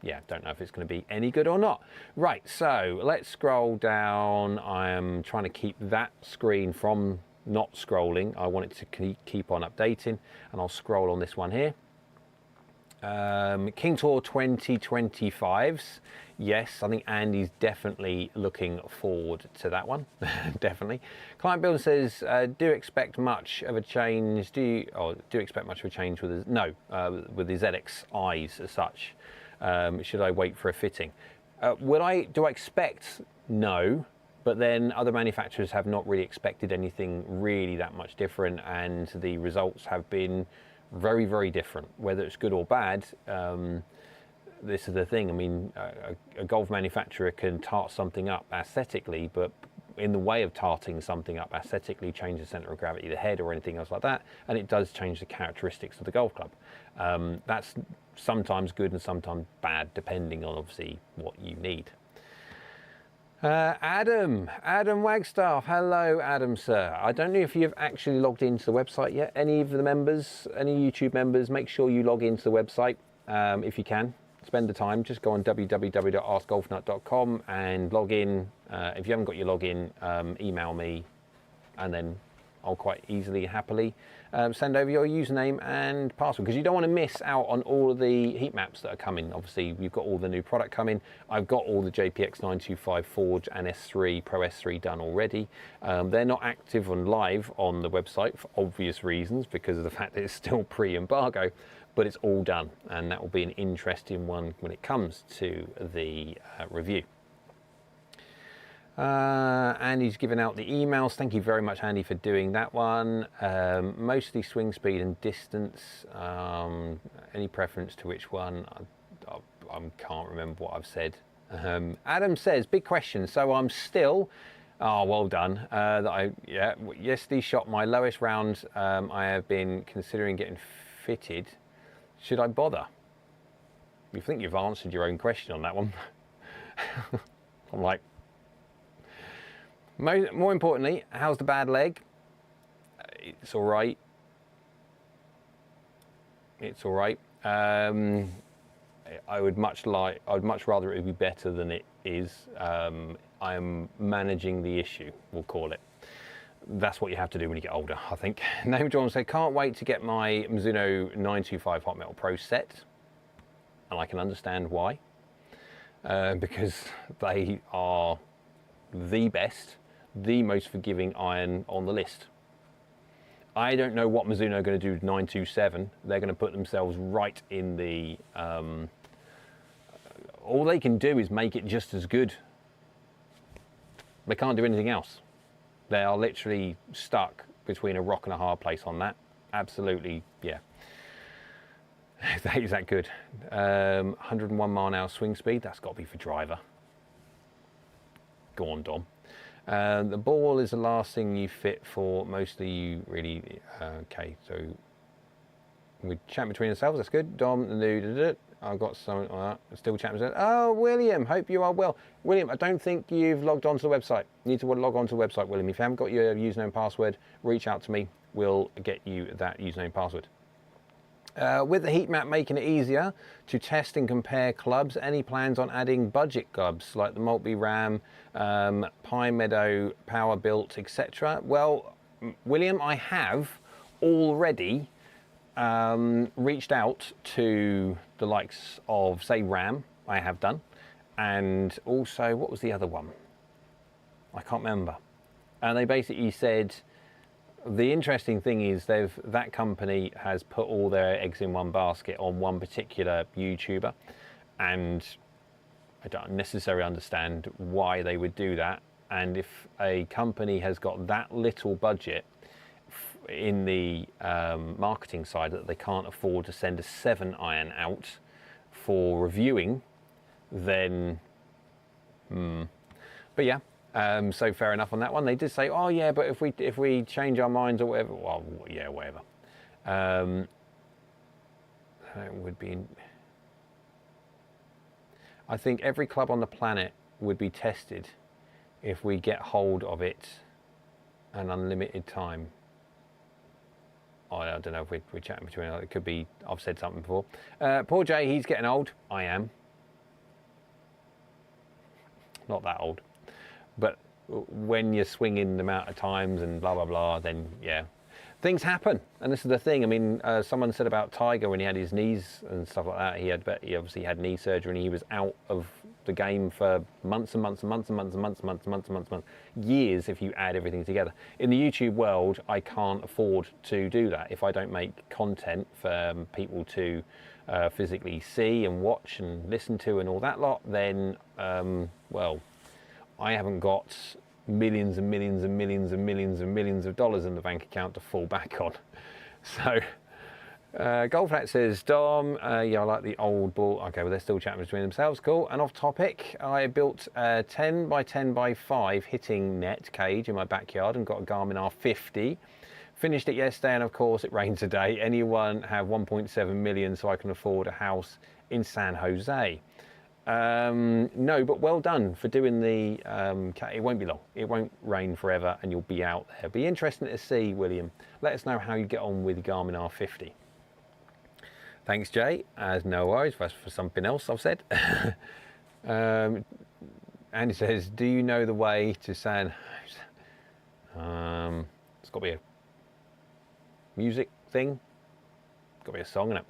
yeah, don't know if it's going to be any good or not. Right, so let's scroll down. I am trying to keep that screen from not scrolling. I want it to keep on updating, and I'll scroll on this one here. King Tour 2025s. Yes, I think Andy's definitely looking forward to that one. Definitely. Client Builder says, do expect much of a change? Do expect much of a change with the, with the ZXIs as such? Should I wait for a fitting? Do I expect? No. But then other manufacturers have not really expected anything really that much different, and the results have been very, very different. Whether it's good or bad, this is the thing. I mean, a golf manufacturer can tart something up aesthetically, but in the way of tarting something up aesthetically, change the center of gravity of the head or anything else like that, and it does change the characteristics of the golf club. That's sometimes good and sometimes bad, depending on obviously what you need. Adam Wagstaff, hello Adam sir. I don't know if you've actually logged into the website yet. Any of the members, any YouTube members, make sure you log into the website if you can. Spend the time, just go on www.askgolfnut.com and log in. If you haven't got your login, email me, and then I'll quite easily, happily send over your username and password, because you don't want to miss out on all of the heat maps that are coming. Obviously, we've got all the new product coming. I've got all the JPX 925 Forge and S3 Pro S3 done already. They're not active and live on the website for obvious reasons, because of the fact that it's still pre-embargo, but it's all done, and that will be an interesting one when it comes to the review. Andy's given out the emails. Thank you very much, Andy, for doing that one. Mostly swing speed and distance. Any preference to which one? I can't remember what I've said. Adam says, big question. So I'm still, well done. Yesterday shot my lowest round. I have been considering getting fitted. Should I bother? You think you've answered your own question on that one. I'm like, more importantly, how's the bad leg? It's all right. It's all right. I would much rather it would be better than it is. I'm managing the issue, we'll call it. That's what you have to do when you get older, I think. Name John say, can't wait to get my Mizuno 925 Hot Metal Pro set, and I can understand why, because they are the best, the most forgiving iron on the list. I don't know what Mizuno are going to do with 927. They're going to put themselves right in the... all they can do is make it just as good. They can't do anything else. They are literally stuck between a rock and a hard place on that. Absolutely, yeah. Is that good? 101 mile an hour swing speed. That's got to be for driver. Go on, Dom. The ball is the last thing you fit for. Mostly you really. Okay, so we chat between ourselves. That's good. Dom, the new. I've got some. Still chatting. Oh, William. Hope you are well. William, I don't think you've logged on to the website. You need to log on to the website, William. If you haven't got your username and password, reach out to me. We'll get you that username and password. With the heat map making it easier to test and compare clubs, any plans on adding budget clubs like the multi-ram, Pine Meadow, Power Built, etc.? Well, William, I have already reached out to the likes of, say, Ram, I have done, and also, what was the other one? I can't remember. And they basically said, the interesting thing is that company has put all their eggs in one basket on one particular YouTuber, and I don't necessarily understand why they would do that. And if a company has got that little budget in the marketing side that they can't afford to send a 7-iron out for reviewing, then but yeah. So fair enough on that one. They did say, oh yeah, but if we change our minds or whatever, well, yeah, whatever. It would be. I think every club on the planet would be tested if we get hold of it an unlimited time. I don't know if we're chatting between. It could be. I've said something before. Poor Jay, he's getting old. I am. Not that old. But when you're swinging the amount of times and blah, blah, blah, then yeah, things happen. And this is the thing. I mean, someone said about Tiger when he had his knees and stuff like that, he obviously had knee surgery and he was out of the game for months and months and months and months and months and months and months and months and months, years if you add everything together. In the YouTube world, I can't afford to do that. If I don't make content for people to physically see and watch and listen to and all that lot, then, well, I haven't got millions and millions and millions and millions and millions of dollars in the bank account to fall back on. So, GolfNut says, Dom, yeah, I like the old ball. Okay, well, they're still chatting between themselves. Cool. And off topic, I built a 10 by 10 by 5 hitting net cage in my backyard and got a Garmin R50. Finished it yesterday, and of course, it rained today. Anyone have 1.7 million so I can afford a house in San Jose? No, but well done for doing the, it won't be long. It won't rain forever and you'll be out there. Be interesting to see, William. Let us know how you get on with Garmin R50. Thanks, Jay. As no worries, that's for something else I've said. Andy says, do you know the way to San Jose? It's got to be a music thing. Got to be a song in it.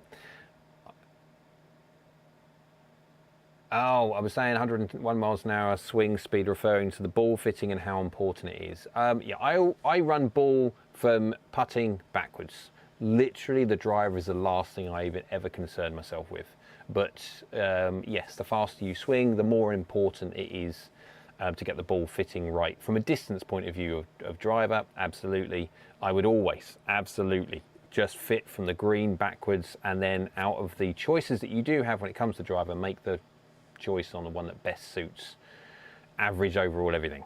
Oh, I was saying 101 miles an hour swing speed, referring to the ball fitting and how important it is. Yeah, I run ball from putting backwards. Literally, the driver is the last thing I even ever concern myself with. But yes, the faster you swing, the more important it is to get the ball fitting right. From a distance point of view of driver, absolutely. I would always, absolutely, just fit from the green backwards, and then out of the choices that you do have when it comes to driver, make the choice on the one that best suits average overall everything.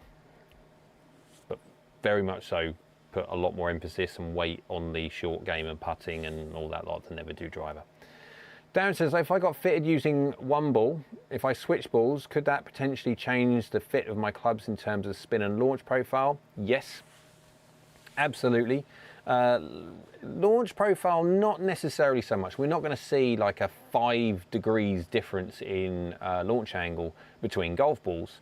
But very much so, put a lot more emphasis and weight on the short game and putting and all that lot to never do driver. Darren says, if I got fitted using one ball, if I switch balls, could that potentially change the fit of my clubs in terms of spin and launch profile? Yes, absolutely. Launch profile, not necessarily so much. We're not going to see like a 5 degrees difference in launch angle between golf balls.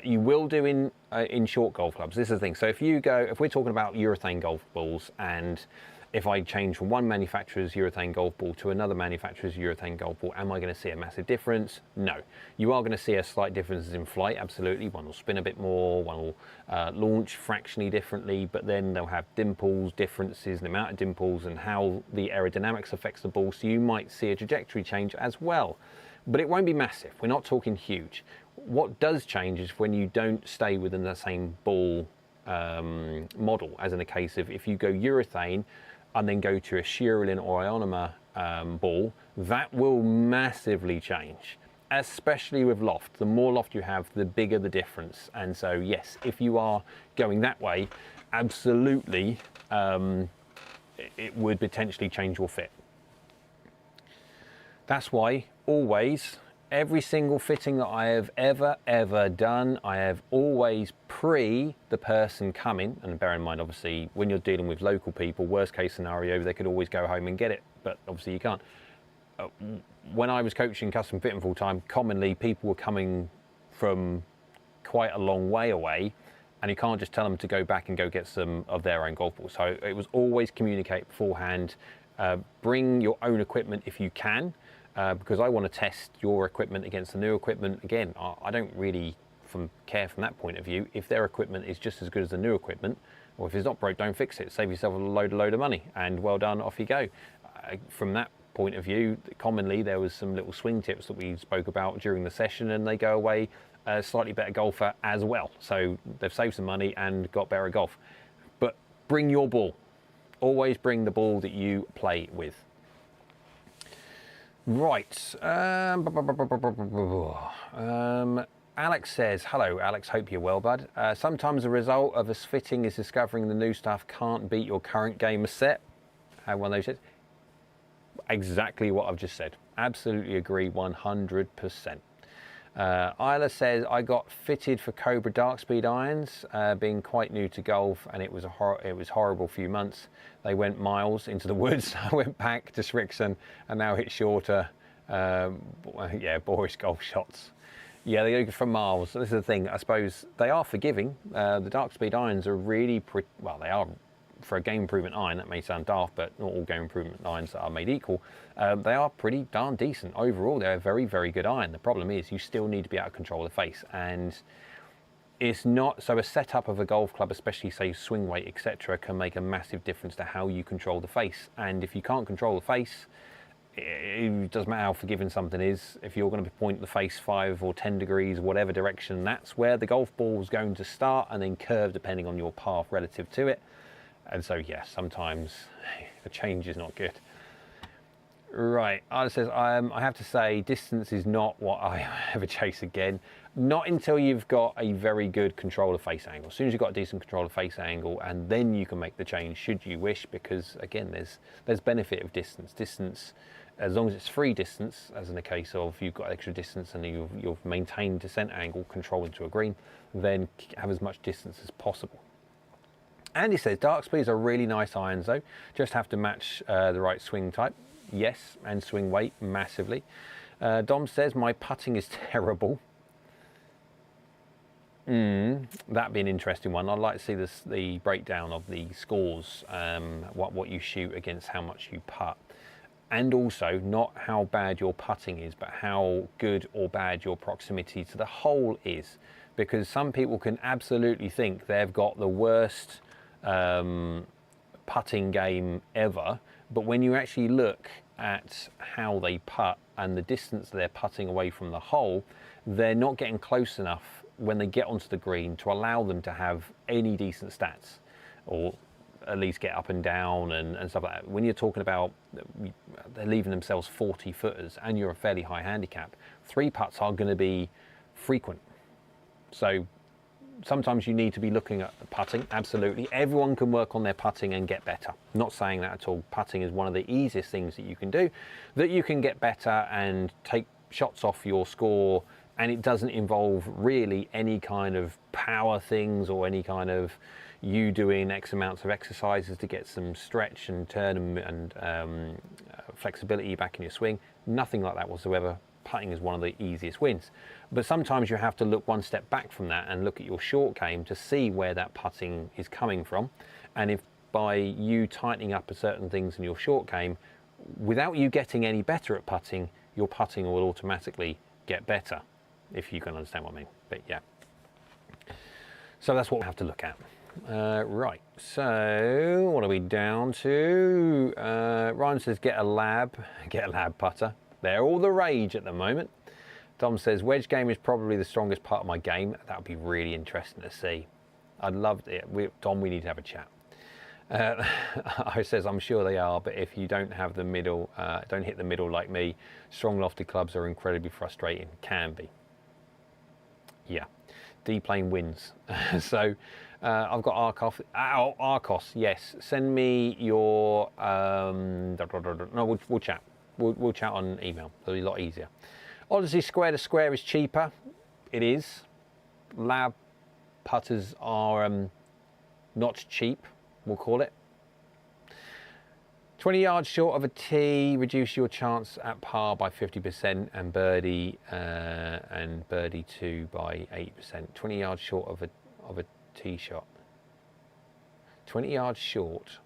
You will do in short golf clubs. This is the thing. So if we're talking about urethane golf balls, and if I change from one manufacturer's urethane golf ball to another manufacturer's urethane golf ball, am I going to see a massive difference? No. You are going to see a slight difference in flight, absolutely. One will spin a bit more, one will launch fractionally differently, but then they'll have dimples, differences in the amount of dimples and how the aerodynamics affects the ball, so you might see a trajectory change as well. But it won't be massive. We're not talking huge. What does change is when you don't stay within the same ball model, as in the case of if you go urethane and then go to a Shearlin or Ionomer ball, that will massively change, especially with loft. The more loft you have, the bigger the difference. And so yes, if you are going that way, absolutely it would potentially change your fit. That's why always, every single fitting that I have ever done, I have always the person coming, and bear in mind obviously when you're dealing with local people, worst case scenario, they could always go home and get it, but obviously you can't. When I was coaching custom fitting full time, commonly people were coming from quite a long way away, and you can't just tell them to go back and go get some of their own golf balls. So it was always communicate beforehand, bring your own equipment if you can, because I want to test your equipment against the new equipment. Again, I don't really care from that point of view. If their equipment is just as good as the new equipment, or if it's not broke, don't fix it. Save yourself a load of money, and well done, off you go. From that point of view, commonly there was some little swing tips that we spoke about during the session, and they go away a slightly better golfer as well. So they've saved some money and got better at golf. But bring your ball. Always bring the ball that you play with. Right. Alex says, hello Alex, hope you're well, bud. Sometimes the result of us fitting is discovering the new stuff can't beat your current gamer set. One of those sets. Exactly what I've just said. Absolutely agree, 100%. Isla says, I got fitted for Cobra Dark Speed irons, being quite new to golf, and it was horrible few months. They went miles into the woods. I went back to Srixon and now hit shorter, boorish golf shots. Yeah, they go for miles. This is the thing, I suppose they are forgiving. The Dark Speed irons are really well, they are for a game improvement iron. That may sound daft, but not all game improvement irons are made equal. They are pretty darn decent. Overall, they're a very, very good iron. The problem is you still need to be able to control the face, and it's not, so a setup of a golf club, especially say swing weight, etc., can make a massive difference to how you control the face. And if you can't control the face, it doesn't matter how forgiving something is. If you're going to point the face 5 or 10 degrees, whatever direction, that's where the golf ball is going to start and then curve depending on your path relative to it. And so, yeah, sometimes the change is not good. Right, Arda says, I have to say, distance is not what I ever chase again. Not until you've got a very good control of face angle. As soon as you've got a decent control of face angle, and then you can make the change should you wish, because again, there's benefit of distance. Distance, as long as it's free distance, as in the case of you've got extra distance and you've maintained descent angle control into a green, then have as much distance as possible. Andy says, dark speeds are really nice irons though, just have to match the right swing type. Yes, and swing weight massively. Dom says, my putting is terrible. That'd be an interesting one. I'd like to see the breakdown of the scores, what you shoot against how much you putt. And also not how bad your putting is, but how good or bad your proximity to the hole is. Because some people can absolutely think they've got the worst putting game ever, but when you actually look at how they putt and the distance they're putting away from the hole, they're not getting close enough when they get onto the green to allow them to have any decent stats, or at least get up and down and stuff like that. When you're talking about they're leaving themselves 40 footers and you're a fairly high handicap, 3 putts are going to be frequent. So sometimes you need to be looking at putting. Absolutely, everyone can work on their putting and get better. Not saying that at all. Putting is one of the easiest things that you can do, that you can get better and take shots off your score, and it doesn't involve really any kind of power things or any kind of you doing X amounts of exercises to get some stretch and turn and flexibility back in your swing. Nothing like that whatsoever. Putting is one of the easiest wins. But sometimes you have to look one step back from that and look at your short game to see where that putting is coming from. And if by you tightening up certain things in your short game, without you getting any better at putting, your putting will automatically get better, if you can understand what I mean. But yeah. So that's what we have to look at. Right, so what are we down to? Ryan says, get a lab putter. They're all the rage at the moment. Dom says, wedge game is probably the strongest part of my game. That would be really interesting to see. I'd love it. Dom, we need to have a chat. I says, I'm sure they are, but if you don't have the middle, don't hit the middle like me, strong lofted clubs are incredibly frustrating. Can be. Yeah. D-plane wins. So I've got Arcos, yes. Send me your, no, we'll chat. We'll chat on email. It'll be a lot easier. Obviously, square to square is cheaper. It is. Lab putters are not cheap, we'll call it. 20 yards short of a tee, reduce your chance at par by 50% and birdie 2 by 8%. 20 yards short of a tee shot. 20 yards short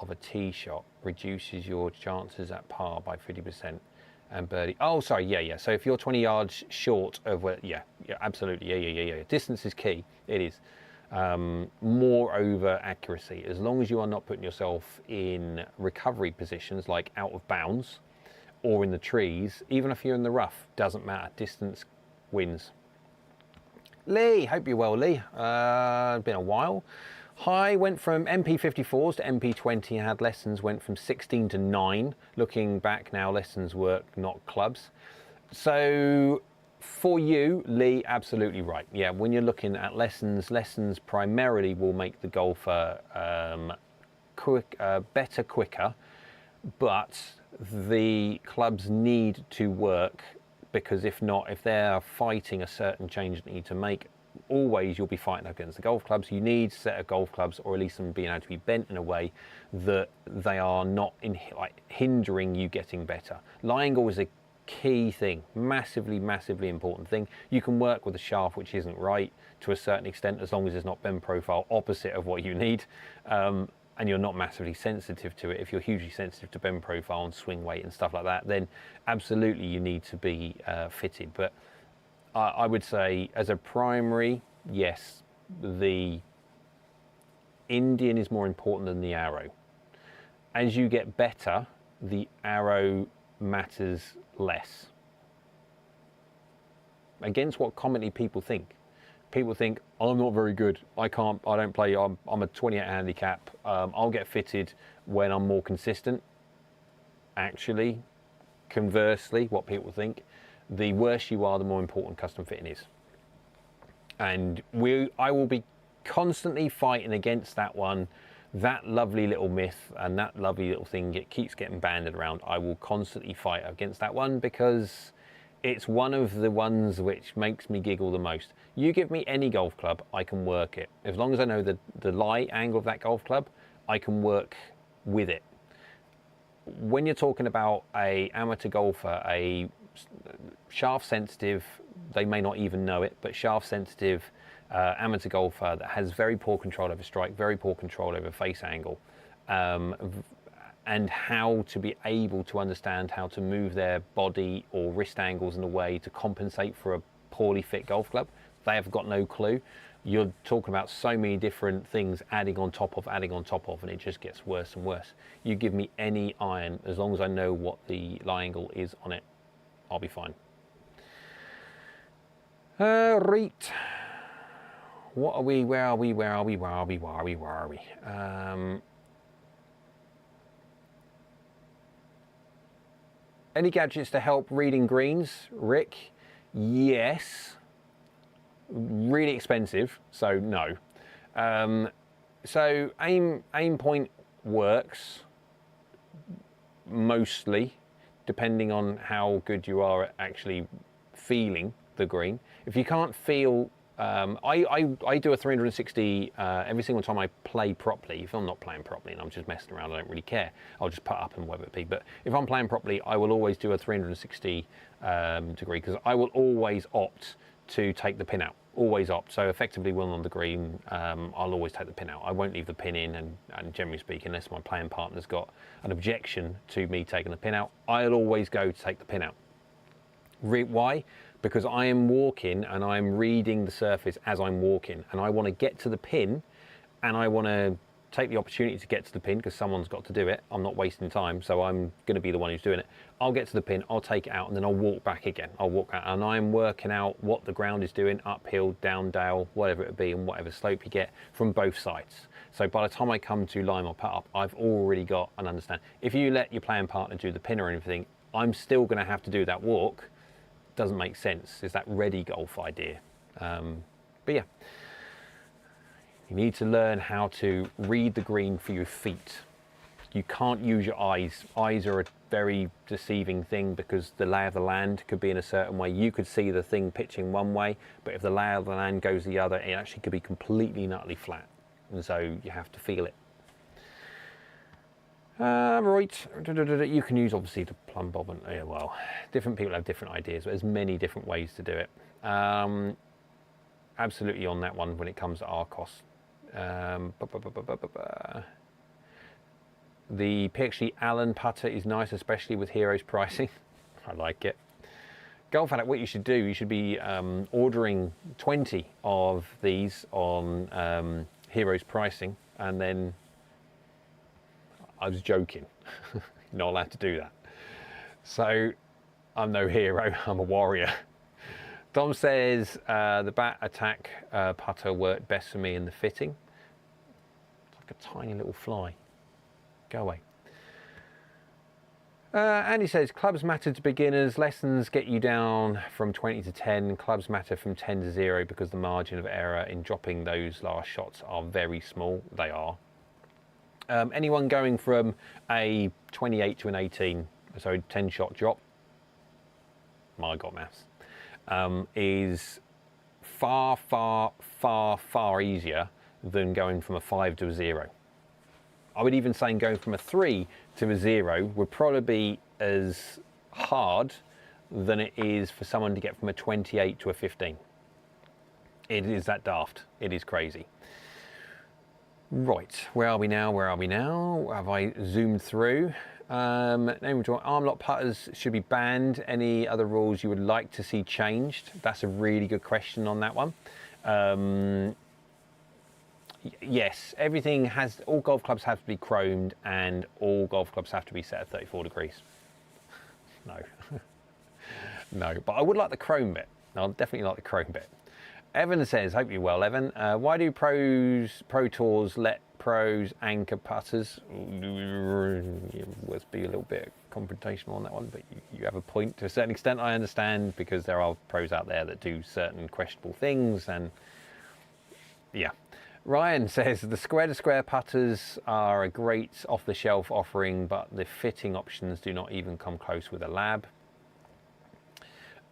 of a tee shot reduces your chances at par by 50% and birdie. Oh, sorry, yeah. So if you're 20 yards short of where, yeah, absolutely, yeah. Distance is key. It is. Moreover, accuracy. As long as you are not putting yourself in recovery positions like out of bounds or in the trees, even if you're in the rough, doesn't matter. Distance wins. Lee, hope you're well, Lee. Been a while. Hi, went from MP54s to MP20, had lessons, went from 16 to 9. Looking back now, lessons work, not clubs. So for you, Lee, absolutely right. Yeah, when you're looking at lessons primarily will make the golfer better, quicker, but the clubs need to work, because if not, if they're fighting a certain change that you need to make, always you'll be fighting against the golf clubs. You need a set of golf clubs, or at least them being able to be bent in a way that they are not hindering you getting better. Lie angle is a key thing, massively important thing. You can work with a shaft which isn't right to a certain extent, as long as it's not bend profile opposite of what you need, and you're not massively sensitive to it. If you're hugely sensitive to bend profile and swing weight and stuff like that, then absolutely you need to be fitted. But I would say as a primary, yes, the Indian is more important than the arrow. As you get better, the arrow matters less. Against what commonly people think. People think, I'm not very good, I don't play, I'm a 28 handicap, I'll get fitted when I'm more consistent. Actually, conversely, what people think, the worse you are, the more important custom fitting is. And I will be constantly fighting against that one. That lovely little myth and that lovely little thing, it keeps getting banded around. I will constantly fight against that one, because it's one of the ones which makes me giggle the most. You give me any golf club, I can work it. As long as I know the lie angle of that golf club, I can work with it. When you're talking about a amateur golfer, a shaft sensitive, they may not even know it, but shaft sensitive amateur golfer that has very poor control over strike, very poor control over face angle, and how to be able to understand how to move their body or wrist angles in a way to compensate for a poorly fit golf club, they have got no clue. You're talking about so many different things adding on top of, and it just gets worse and worse. You give me any iron, as long as I know what the lie angle is on it, I'll be fine. Right. What are we? Where are we? Any gadgets to help reading greens, Rick? Yes. Really expensive, so no. So aim point works mostly, depending on how good you are at actually feeling the green. If you can't feel, I do a 360 every single time I play properly. If I'm not playing properly and I'm just messing around, I don't really care. I'll just put up and whether it be. But if I'm playing properly, I will always do a 360 degree, because I will always opt to take the pin out. Always opt. So effectively, when on the green, I'll always take the pin out. I won't leave the pin in, and generally speaking, unless my playing partner's got an objection to me taking the pin out, I'll always go to take the pin out. Why? Because I am walking and I'm reading the surface as I'm walking, and I want to get to the pin and I want to take the opportunity to get to the pin because someone's got to do it. I'm not wasting time, so I'm going to be the one who's doing it. I'll get to the pin, I'll take it out, and then I'll walk back again. I'll walk out, and I'm working out what the ground is doing, uphill, down dale, whatever it be, and whatever slope you get from both sides. So by the time I come to line or putt up, I've already got an understanding. If you let your playing partner do the pin or anything, I'm still going to have to do that walk. Doesn't make sense. It's that ready golf idea. But yeah. You need to learn how to read the green for your feet. You can't use your eyes. Eyes are a very deceiving thing because the lay of the land could be in a certain way. You could see the thing pitching one way, but if the lay of the land goes the other, it actually could be completely and utterly flat. And so you have to feel it. Right, you can use obviously the plumb bob and yeah, well, different people have different ideas, but there's many different ways to do it. Absolutely on that one when it comes to our costs. The PXG Allen putter is nice, especially with Heroes pricing. I like it. Golf Addict, what you should do, you should be ordering 20 of these on Heroes pricing, and then I was joking. You're not allowed to do that. So I'm no hero, I'm a warrior. Dom says the bat attack putter worked best for me in the fitting. It's like a tiny little fly. Go away. Andy says clubs matter to beginners. Lessons get you down from 20 to 10. Clubs matter from 10 to 0 because the margin of error in dropping those last shots are very small. They are. Anyone going from a 28 to an 18, so 10 shot drop, my God, maths, is far, far, far, far easier than going from a 5 to a 0. I would even say going from a 3 to a 0 would probably be as hard than it is for someone to get from a 28 to a 15. It is that daft. It is crazy. Right, where are we now? Where are we now? Have I zoomed through? Arm lock putters should be banned. Any other rules you would like to see changed? That's a really good question on that one. Yes, everything has, all golf clubs have to be chromed and all golf clubs have to be set at 34 degrees. No, no, but I would like the chrome bit. I'll definitely like the chrome bit. Evan says, hope you're well, Evan. Why do pro tours let pros anchor putters? Let's be a little bit confrontational on that one, but you have a point to a certain extent. I understand because there are pros out there that do certain questionable things, and yeah. Ryan says the square-to-square putters are a great off-the-shelf offering, but the fitting options do not even come close with a lab.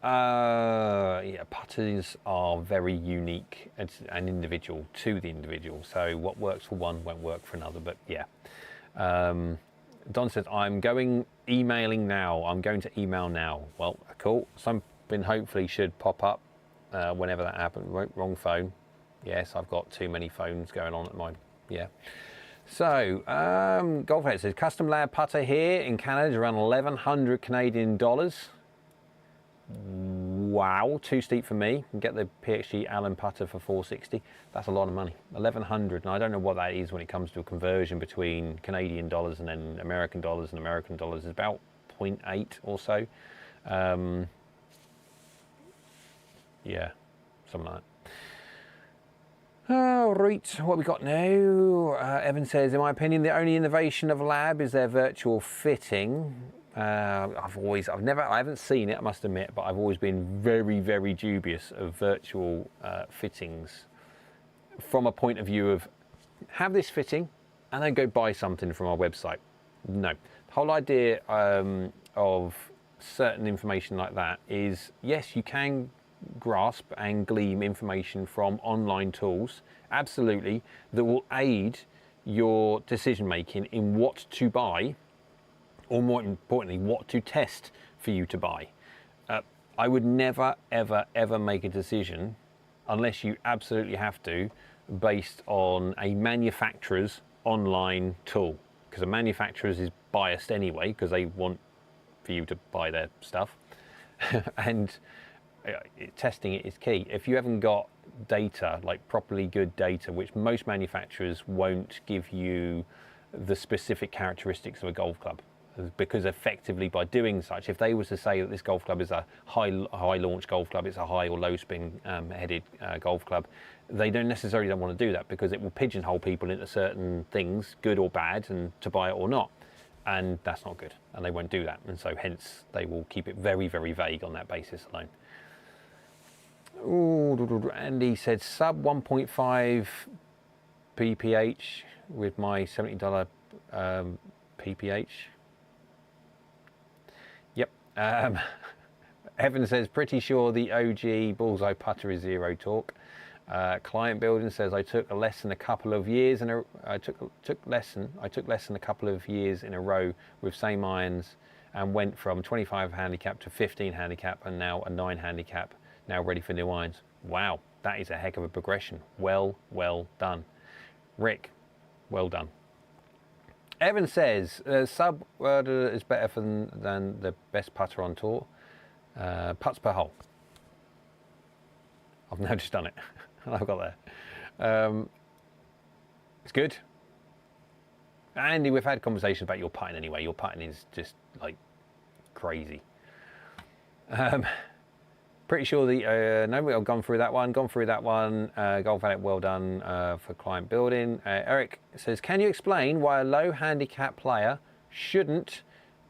Yeah, putters are very unique and individual to the individual. So what works for one won't work for another. But yeah, Don says I'm emailing now. I'm going to email now. Well, cool. Something hopefully should pop up whenever that happens. Wrong phone. Yes, I've got too many phones going on at mine. Yeah. So, GolfNut says custom lab putter here in Canada is around 1,100 Canadian dollars. Wow, too steep for me. You can get the PXG Allen putter for 460. That's a lot of money. 1,100, and I don't know what that is when it comes to a conversion between Canadian dollars and then American dollars, and American dollars is about 0.8 or so. Yeah, something like that. Oh, right, what we got now? Evan says, in my opinion, the only innovation of lab is their virtual fitting. I haven't seen it, I must admit, but I've always been very, very dubious of virtual fittings from a point of view of have this fitting and then go buy something from our website. No, the whole idea of certain information like that is, yes, you can grasp and glean information from online tools, absolutely, that will aid your decision making in what to buy, or more importantly, what to test for you to buy. I would never, ever, ever make a decision unless you absolutely have to, based on a manufacturer's online tool, because a manufacturer's is biased anyway, because they want for you to buy their stuff. And testing it is key. If you haven't got data, like properly good data, which most manufacturers won't give you the specific characteristics of a golf club, because effectively by doing such, if they were to say that this golf club is a high launch golf club, it's a high or low spin headed golf club, they don't necessarily want to do that, because it will pigeonhole people into certain things, good or bad, and to buy it or not, and that's not good, and they won't do that, and so hence they will keep it very, very vague on that basis alone. Ooh, Andy said sub 1.5 pph with my $70 pph. Yep. Evan says pretty sure the OG bullseye putter is zero torque. Client building says I took less than a couple of years in a less than a couple of years in a row with same irons, and went from 25 handicap to 15 handicap and now a 9 handicap, now ready for new irons. Wow, that is a heck of a progression. Well done, Rick. Well done. Evan says sub is better than the best putter on tour. Putts per hole. I've now just done it. I've got there. It's good. Andy, we've had conversations about your putting anyway. Your putting is just like crazy. Pretty sure the no, I've gone through that one. Golf Addict, well done for client building. Eric says, can you explain why a low handicap player shouldn't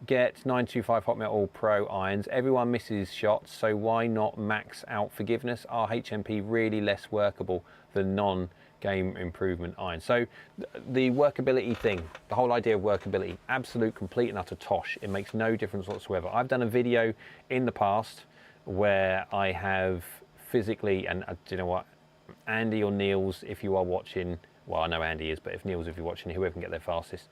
get 925 hot metal pro irons? Everyone misses shots, so why not max out forgiveness? Are HMP really less workable than non-game improvement irons? So the workability thing, the whole idea of workability, absolute, complete and utter tosh. It makes no difference whatsoever. I've done a video in the past where I have physically, and do you know what, Andy or Niels, if you are watching, well, I know Andy is, but if Niels, if you're watching, whoever can get there fastest,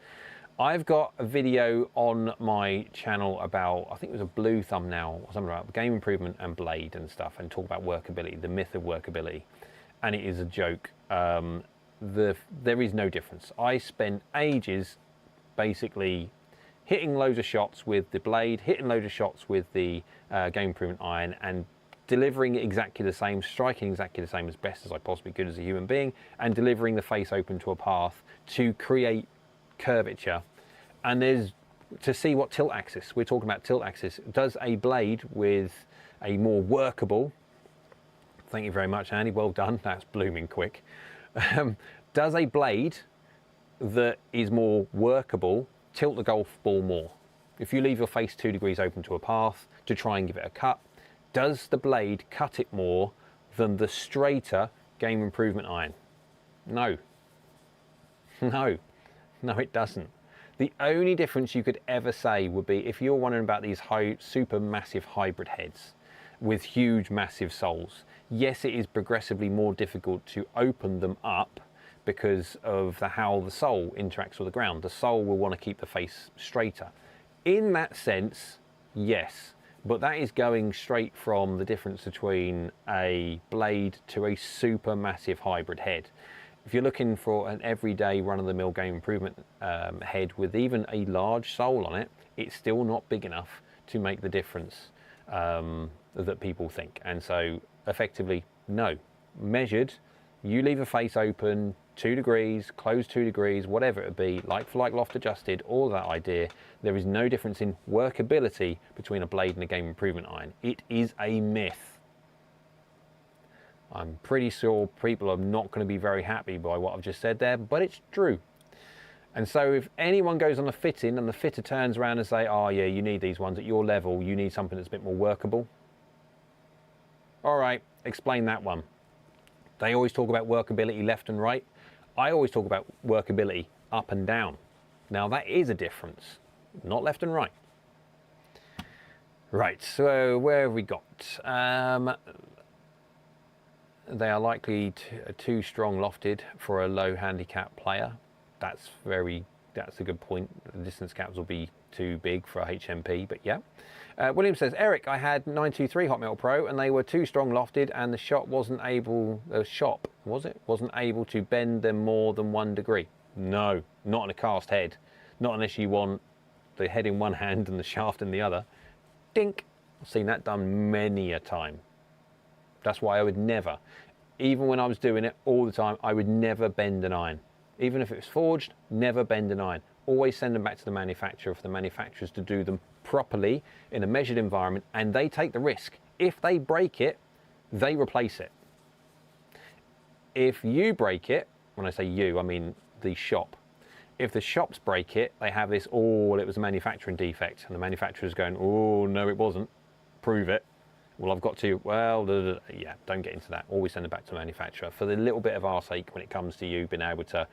I've got a video on my channel about, I think it was a blue thumbnail or something about game improvement and blade and stuff, and talk about workability, the myth of workability, and it is a joke. There is no difference. I spent ages basically hitting loads of shots with the blade, hitting loads of shots with the game improvement iron, and delivering exactly the same, striking exactly the same as best as I possibly could as a human being, and delivering the face open to a path to create curvature. And there's, to see what tilt axis, we're talking about tilt axis, does a blade with a more workable, thank you very much Andy, well done, that's blooming quick, does a blade that is more workable tilt the golf ball more? If you leave your face 2 degrees open to a path to try and give it a cut, does the blade cut it more than the straighter game improvement iron? No. No, it doesn't. The only difference you could ever say would be if you're wondering about these super massive hybrid heads with huge massive soles. Yes, it is progressively more difficult to open them up because of how the sole interacts with the ground. The sole will want to keep the face straighter. In that sense, yes, but that is going straight from the difference between a blade to a super massive hybrid head. If you're looking for an everyday run-of-the-mill game improvement head with even a large sole on it, it's still not big enough to make the difference that people think. And so effectively, no. Measured, you leave a face open 2 degrees, close 2 degrees, whatever it would be, like for like, loft adjusted, all that idea, there is no difference in workability between a blade and a game improvement iron. It is a myth. I'm pretty sure people are not going to be very happy by what I've just said there, but it's true. And so if anyone goes on a fitting and the fitter turns around and say, oh yeah, you need these ones at your level, you need something that's a bit more workable. All right, explain that one. They always talk about workability left and right. I always talk about workability up and down. Now that is a difference, not left and right. Right, so where have we got? They are likely too strong lofted for a low handicap player. That's a good point. The distance caps will be too big for a HMP, but yeah. William says, Eric, I had 923 Hot Metal Pro and they were too strong lofted and the shop wasn't able to bend them more than 1 degree. No, not on a cast head. Not unless you want the head in one hand and the shaft in the other. Dink. I've seen that done many a time. That's why I would never, even when I was doing it all the time, I would never bend an iron. Even if it was forged, never bend an iron. Always send them back to the manufacturer for the manufacturers to do them properly in a measured environment, and they take the risk. If they break it, they replace it. If you break it, when I say you, I mean the shop. If the shops break it, they have this, oh, well, it was a manufacturing defect, and the manufacturer's going, oh, no, it wasn't. Prove it. Well, I've got to, well, yeah, don't get into that. Always send it back to the manufacturer. For the little bit of our sake when it comes to you being able to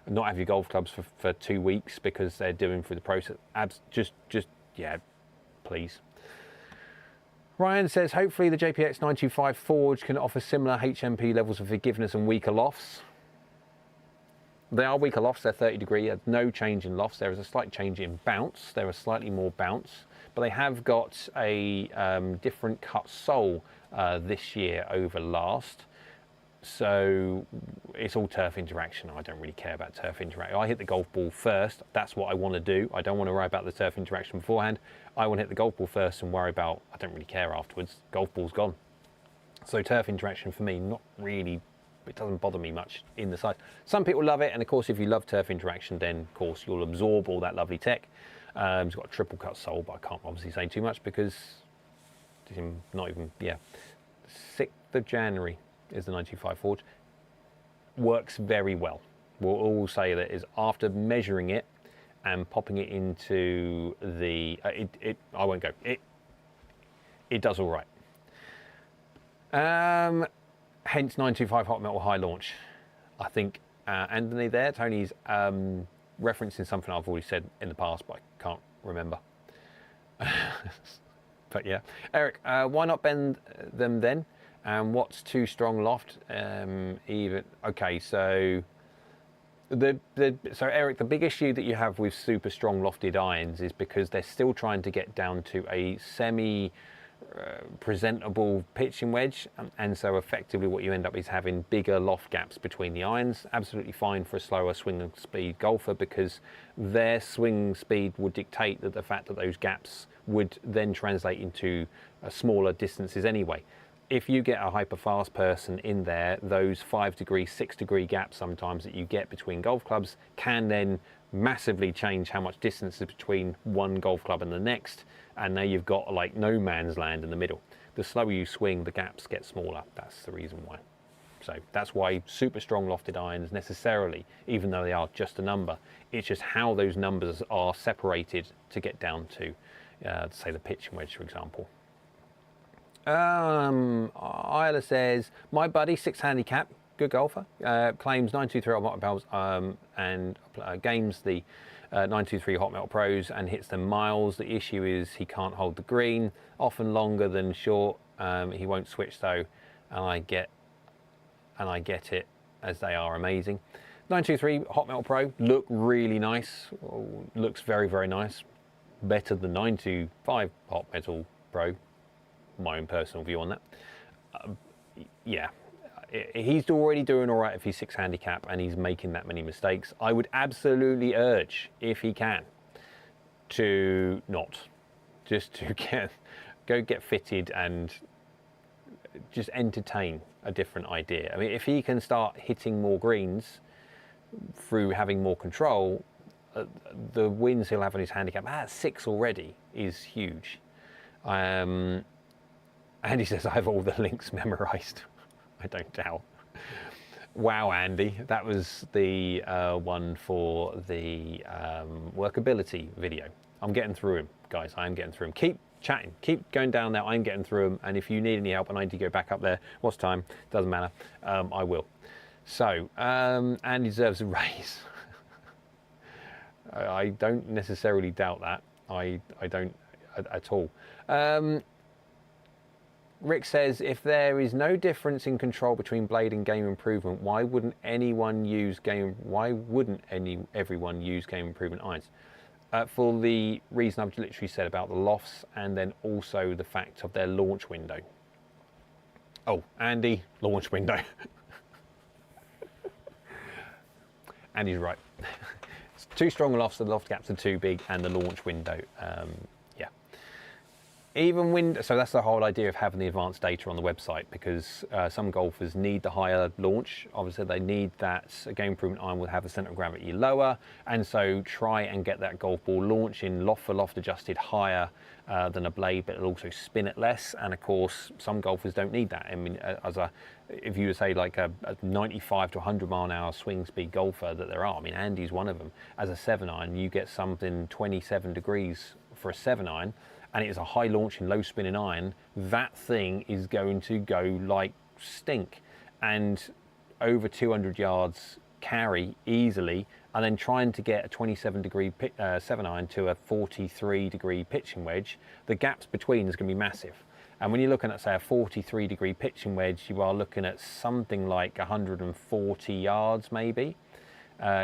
not have your golf clubs for 2 weeks because they're doing through the process, just, yeah, please. Ryan says, hopefully the JPX 925 Forge can offer similar HMP levels of forgiveness and weaker lofts. They are weaker lofts, they're 30 degree, there's no change in lofts. There is a slight change in bounce, there is slightly more bounce, but they have got a different cut sole this year over last. So it's all turf interaction. I don't really care about turf interaction. I hit the golf ball first. That's what I want to do. I don't want to worry about the turf interaction beforehand. I want to hit the golf ball first and worry about, I don't really care afterwards. Golf ball's gone. So turf interaction for me, not really, it doesn't bother me much in the size. Some people love it, and of course if you love turf interaction, then of course you'll absorb all that lovely tech. It's got a triple cut sole, but I can't obviously say too much because not even, yeah. 6th of January is the 925 Forge. Works very well. We'll all say that is after measuring it and popping it into the, I won't go, it does all right. Hence 925 hot metal high launch. I think Anthony there, Tony's referencing something I've already said in the past, but I can't remember. But yeah, Eric, why not bend them then? And what's too strong loft? Even okay, so so Eric, the big issue that you have with super strong lofted irons is because they're still trying to get down to a semi presentable pitching wedge, and so effectively what you end up is having bigger loft gaps between the irons. Absolutely fine for a slower swing speed golfer because their swing speed would dictate that the fact that those gaps would then translate into smaller distances anyway. If you get a hyper fast person in there, those 5 degree, 6 degree gaps sometimes that you get between golf clubs can then massively change how much distance is between one golf club and the next, and now you've got like no man's land in the middle. The slower you swing, the gaps get smaller. That's the reason why. So that's why super strong lofted irons necessarily, even though they are just a number, it's just how those numbers are separated to get down to, say, the pitching wedge, for example. Isla says, my buddy, 6 handicap, good golfer, claims 923 hot metal bells and games the 923 hot metal pros and hits them miles. The issue is he can't hold the green, often longer than short. He won't switch though, and I get it, as they are amazing. 923 hot metal pro look really nice, looks very, very nice, better than 925 hot metal pro. My own personal view on that. Yeah, he's already doing all right if he's 6 handicap and he's making that many mistakes. I would absolutely urge, if he can, to not, just to go get fitted and just entertain a different idea. I mean, if he can start hitting more greens through having more control, the wins he'll have on his handicap at 6 already is huge. Andy says, I have all the links memorized. I don't doubt. Wow, Andy. That was the one for the workability video. I'm getting through them, guys. I am getting through them. Keep chatting. Keep going down there. I'm getting through them. And if you need any help and I need to go back up there, what's time? Doesn't matter. I will. So, Andy deserves a raise. I don't necessarily doubt that. I don't at all. Rick says, if there is no difference in control between blade and game improvement, why wouldn't everyone use game improvement irons? For the reason I've literally said about the lofts, and then also the fact of their launch window. Oh, Andy, launch window. Andy's right. It's too strong lofts, the loft gaps are too big, and the launch window, yeah. Even wind, so that's the whole idea of having the advanced data on the website, because some golfers need the higher launch. Obviously they need that. A game improvement iron will have the center of gravity lower, and so try and get that golf ball launching loft for loft adjusted higher than a blade, but it'll also spin it less. And of course some golfers don't need that. I mean, if you say like a 95 to 100 mile an hour swing speed golfer that there are, I mean Andy's one of them, as a 7-iron you get something 27 degrees for a 7-iron, and it is a high launching, low spinning iron, that thing is going to go like stink. And over 200 yards carry easily, and then trying to get a 27 degree 7-iron to a 43 degree pitching wedge, the gaps between is going to be massive. And when you're looking at say a 43 degree pitching wedge, you are looking at something like 140 yards maybe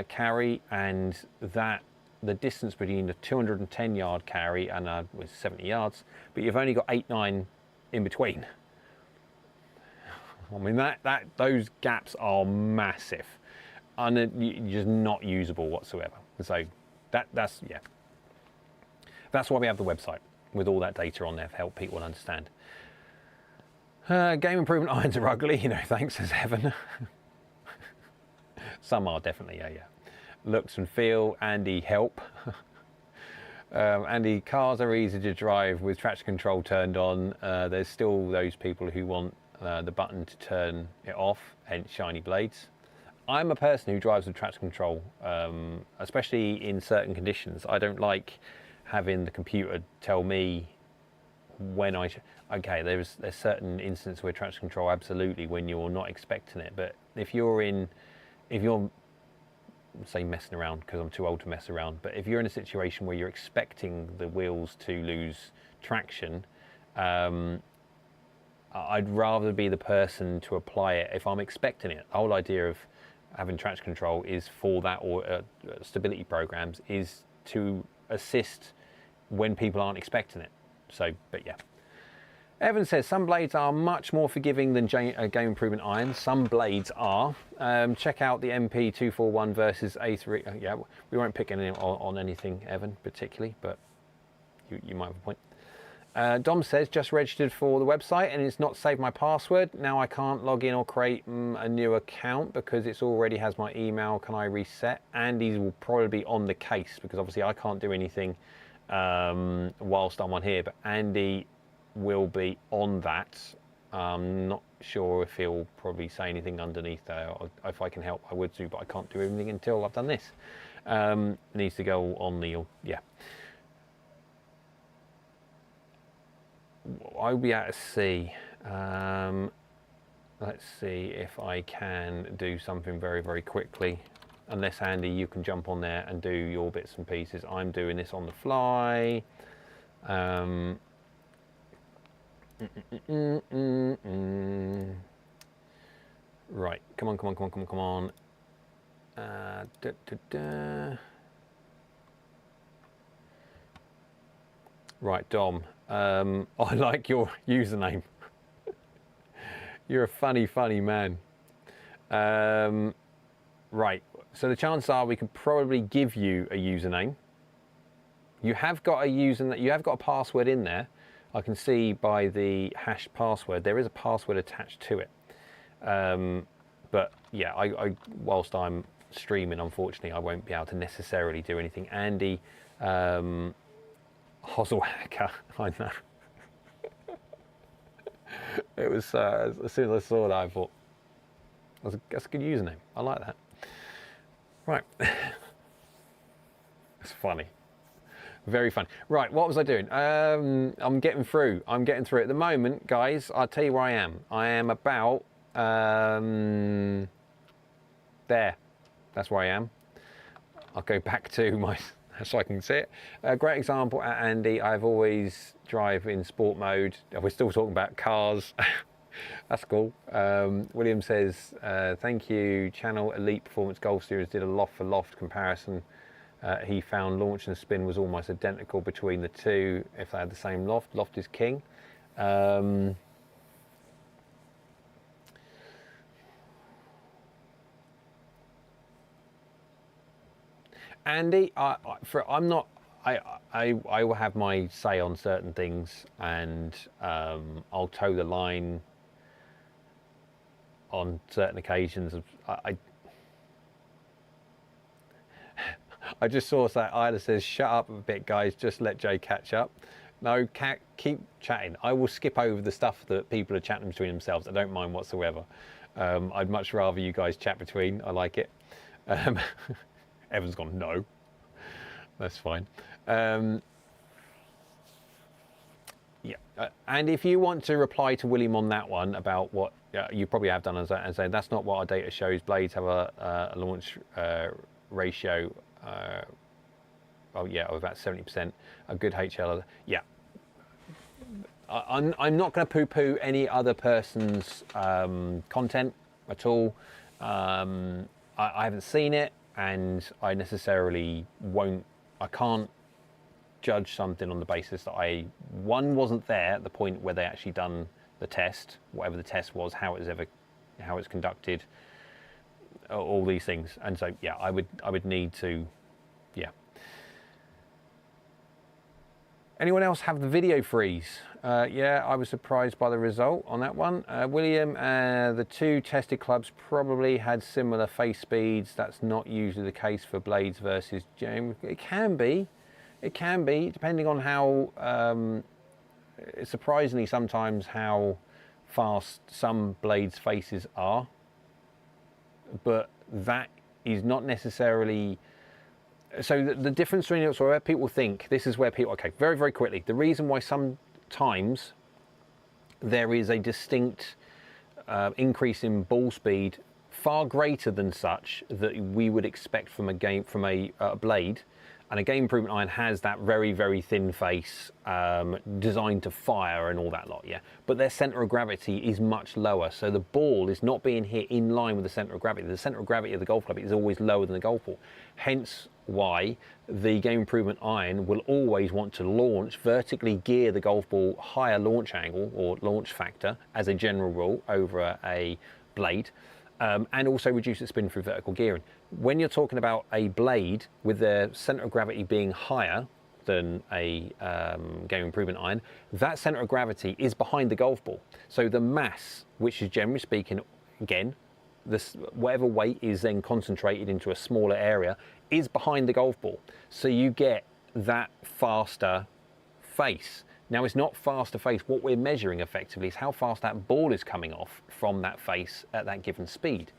carry, and that the distance between the 210 yard carry and was 70 yards, but you've only got 8-9 in between. I mean those gaps are massive, and just not usable whatsoever. So that's why we have the website with all that data on there to help people understand. Game improvement irons are ugly, you know, thanks, says Evan. Some are definitely, yeah. Looks and feel, Andy, help. Andy, cars are easy to drive with traction control turned on. There's still those people who want the button to turn it off, hence shiny blades. I'm a person who drives with traction control, especially in certain conditions. I don't like having the computer tell me when okay, there's certain instances where traction control absolutely when you're not expecting it, but if you're say messing around, because I'm too old to mess around, but if you're in a situation where you're expecting the wheels to lose traction, I'd rather be the person to apply it if I'm expecting it. The whole idea of having traction control is for that, or stability programs is to assist when people aren't expecting it. So, but yeah. Evan says some blades are much more forgiving than game improvement irons. Some blades are. Check out the MP241 versus A3. Yeah, we won't pick any on anything, Evan, particularly, but you might have a point. Dom says just registered for the website and it's not saved my password. Now I can't log in or create a new account because it's already has my email. Can I reset? Andy's will probably be on the case because obviously I can't do anything whilst I'm on here, but Andy will be on that. I'm not sure if he'll probably say anything underneath there. If I can help, I would do, but I can't do anything until I've done this. Needs to go on the, yeah. I'll be able to see. Let's see if I can do something very, very quickly. Unless, Andy, you can jump on there and do your bits and pieces. I'm doing this on the fly. Right, come on. Right, Dom, I like your username. You're a funny man. Right, so the chances are we can probably give you a username. You have got a username, you have got a password in there. I can see by the hash password, there is a password attached to it. But yeah, whilst I'm streaming, unfortunately, I won't be able to necessarily do anything. Andy, Hosselhacker, I know. It was, as soon as I saw that, I thought, that's a good username. I like that. Right. It's funny. Very fun. Right, what was I doing? I'm getting through. At the moment, guys, I'll tell you where I am. I am about there. That's where I am. I'll go back to my, so I can see it. A great example at Andy. I've always drive in sport mode. We're still talking about cars. That's cool. William says, thank you, channel Elite Performance Golf Series did a loft for loft comparison. He found launch and spin was almost identical between the two if they had the same loft. Loft is king. Andy, I'm not I will have my say on certain things, and I'll toe the line on certain occasions. I just saw that Isla says, "Shut up a bit, guys. Just let Jay catch up." No, keep chatting. I will skip over the stuff that people are chatting between themselves. I don't mind whatsoever. I'd much rather you guys chat between. I like it. Evan's gone, no. That's fine. Yeah, and if you want to reply to William on that one about what you probably have done, and say that's not what our data shows. Blades have a launch ratio. Oh yeah, of about 70%. A good HL. Yeah. I'm not going to poo-poo any other person's content at all. I haven't seen it, and I necessarily won't. I can't judge something on the basis that one wasn't there at the point where they actually done the test, whatever the test was, how it's conducted, all these things. And so yeah, I would need to, yeah. Anyone else have the video freeze? Yeah, I was surprised by the result on that one. William, the two tested clubs probably had similar face speeds. That's not usually the case for blades versus James. It can be, depending on how, surprisingly sometimes how fast some blades' faces are. But that is not necessarily... So the difference between it, so where people think, this is where people, okay, very, very quickly, the reason why sometimes there is a distinct increase in ball speed far greater than such that we would expect from a blade, and a game improvement iron has that very, very thin face designed to fire and all that lot, yeah. But their center of gravity is much lower, so the ball is not being hit in line with the center of gravity. The center of gravity of the golf club is always lower than the golf ball. Hence why the game improvement iron will always want to launch, vertically gear the golf ball higher launch angle or launch factor as a general rule over a blade. And also reduce its spin through vertical gearing. When you're talking about a blade with the center of gravity being higher than a game improvement iron, that center of gravity is behind the golf ball. So the mass, which is generally speaking, again, whatever weight is then concentrated into a smaller area, is behind the golf ball. So you get that faster face. Now, it's not faster face. What we're measuring effectively is how fast that ball is coming off from that face at that given speed.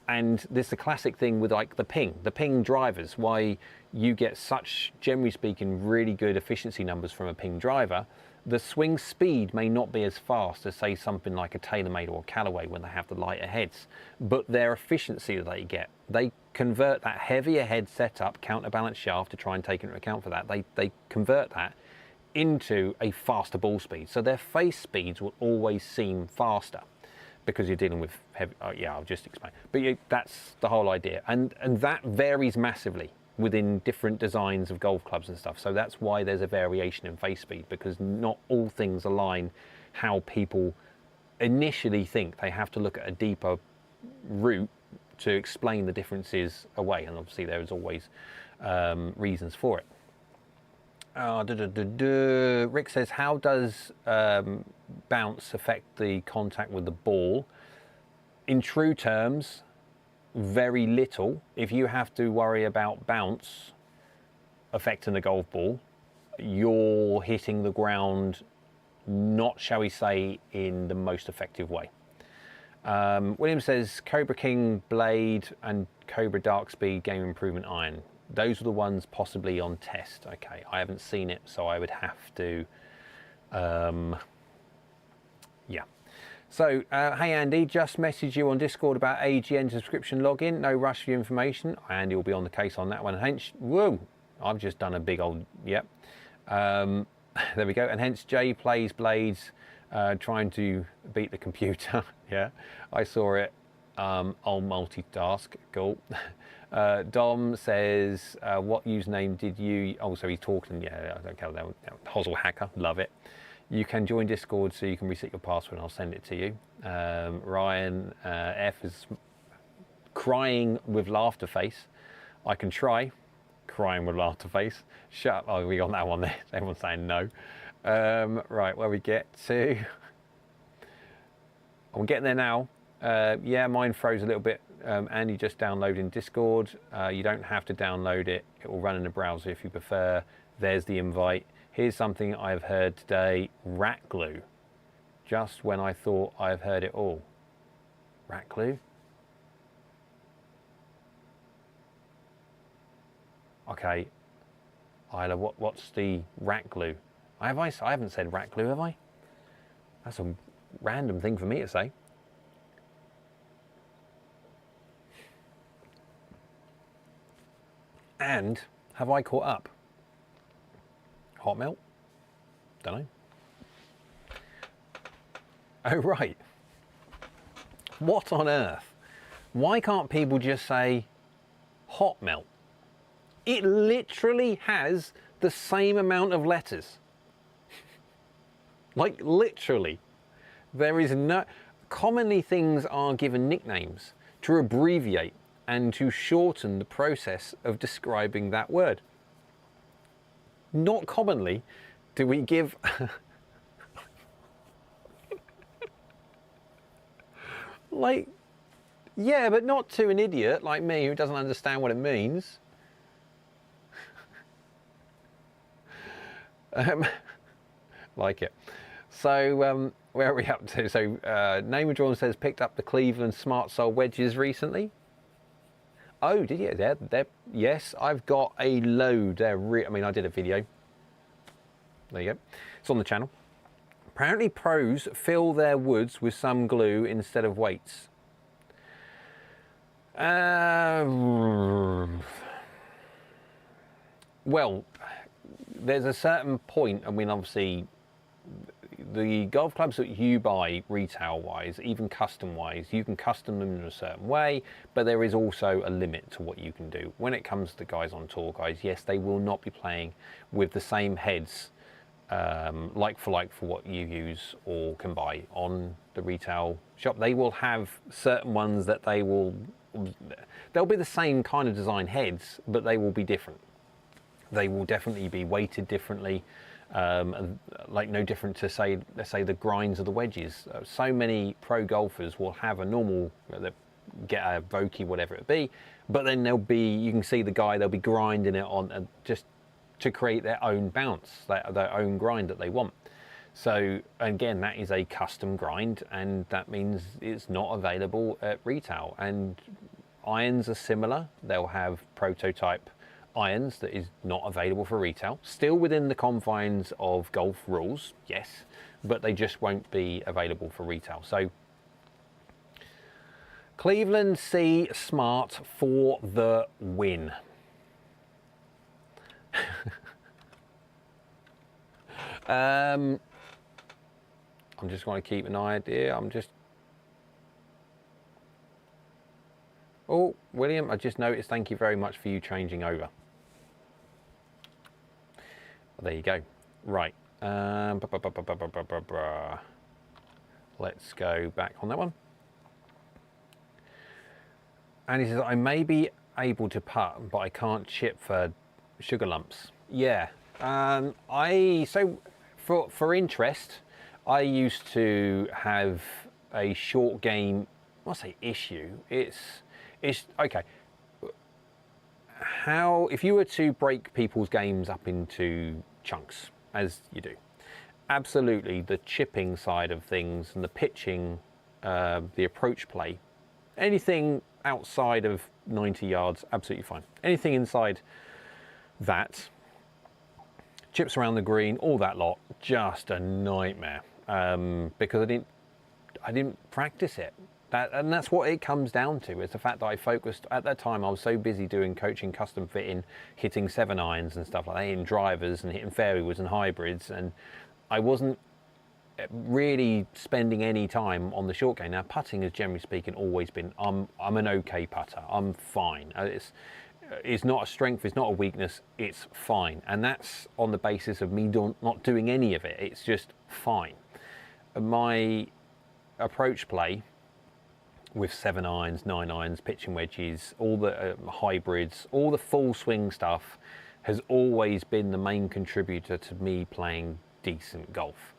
And this is the classic thing with like the ping drivers, why you get such, generally speaking, really good efficiency numbers from a ping driver. The swing speed may not be as fast as, say, something like a TaylorMade or a Callaway when they have the lighter heads, but their efficiency that they get, they convert that heavier head setup, counterbalance shaft, to try and take into account for that. They convert that into a faster ball speed, so their face speeds will always seem faster because you're dealing with heavy. Yeah, I'll just explain. But that's the whole idea, and that varies massively within different designs of golf clubs and stuff. So that's why there's a variation in face speed, because not all things align how people initially think. They have to look at a deeper route to explain the differences away, and obviously there is always reasons for it. Rick says, how does bounce affect the contact with the ball? In true terms, very little. If you have to worry about bounce affecting the golf ball, you're hitting the ground not, shall we say, in the most effective way. William says, Cobra King blade and Cobra Dark Speed game improvement iron. Those are the ones possibly on test. Okay, I haven't seen it, so I would have to, yeah. So, hey Andy, just messaged you on Discord about AGN subscription login. No rush for your information. Andy will be on the case on that one. Hence, whoa, I've just done a big old, yep. There we go. And hence, Jay plays blades, trying to beat the computer. Yeah, I saw it. I'll multitask. Cool. Dom says, what username did you... Oh, so he's talking. Yeah, I don't care. Hosel Hacker. Love it. You can join Discord so you can reset your password and I'll send it to you. Ryan F is crying with laughter face. I can try. crying with laughter face. Shut up. Oh, we got that one there. Everyone's saying no. Right, where we get to. I'm getting there now. Yeah, mine froze a little bit. Andy just downloading Discord. You don't have to download it. It will run in the browser if you prefer. There's the invite. Here's something I've heard today. Rat glue. Just when I thought I've heard it all. Rat glue? Okay. Isla, what's the rat glue? I haven't said rat glue, have I? That's a random thing for me to say. And have I caught up? Hot melt? Don't know. Oh, right. What on earth? Why can't people just say hot melt? It literally has the same amount of letters. Like literally. There is no... Commonly things are given nicknames to abbreviate and to shorten the process of describing that word. Not commonly do we give... Like, yeah, but not to an idiot like me who doesn't understand what it means. Like it. So, where are we up to? So, Name of Drawn says picked up the Cleveland Smart Sole wedges recently. Oh, did you? Yes, I've got a load. I mean, I did a video. There you go. It's on the channel. Apparently pros fill their woods with some glue instead of weights. Well, there's a certain point, I mean, obviously, the golf clubs that you buy retail-wise, even custom-wise, you can custom them in a certain way, but there is also a limit to what you can do. When it comes to guys on tour, guys, yes, they will not be playing with the same heads like for what you use or can buy on the retail shop. They will have certain ones that they'll be the same kind of design heads, but they will be different. They will definitely be weighted differently, like no different to say, let's say the grinds of the wedges. So many pro golfers will have a normal, get a Vokey, whatever it be, but then you can see the guy, they'll be grinding it on just to create their own bounce, their own grind that they want. So again, that is a custom grind, and that means it's not available at retail. And irons are similar. They'll have prototype irons that is not available for retail, still within the confines of golf rules, yes, but they just won't be available for retail. So Cleveland C Smart for the win. I'm just going to keep an eye here. Oh, William, I just noticed, thank you very much for you changing over. There you go. Right. Let's go back on that one. And he says, I may be able to putt, but I can't chip for sugar lumps. Yeah. So for interest, I used to have a short game, I say issue, it's okay. If you were to break people's games up into chunks, as you do, absolutely the chipping side of things and the pitching, the approach play, anything outside of 90 yards, absolutely fine. Anything inside that, chips around the green, all that lot, just a nightmare, because I didn't practice it. And that's what it comes down to, is the fact that I focused, at that time I was so busy doing coaching, custom fitting, hitting 7-irons and stuff like that, hitting drivers and hitting fairways and hybrids, and I wasn't really spending any time on the short game. Now putting has generally speaking always been, I'm an okay putter, I'm fine. It's not a strength, it's not a weakness, it's fine. And that's on the basis of me not doing any of it, it's just fine. My approach play with 7 irons, 9 irons, pitching wedges, all the hybrids, all the full swing stuff has always been the main contributor to me playing decent golf,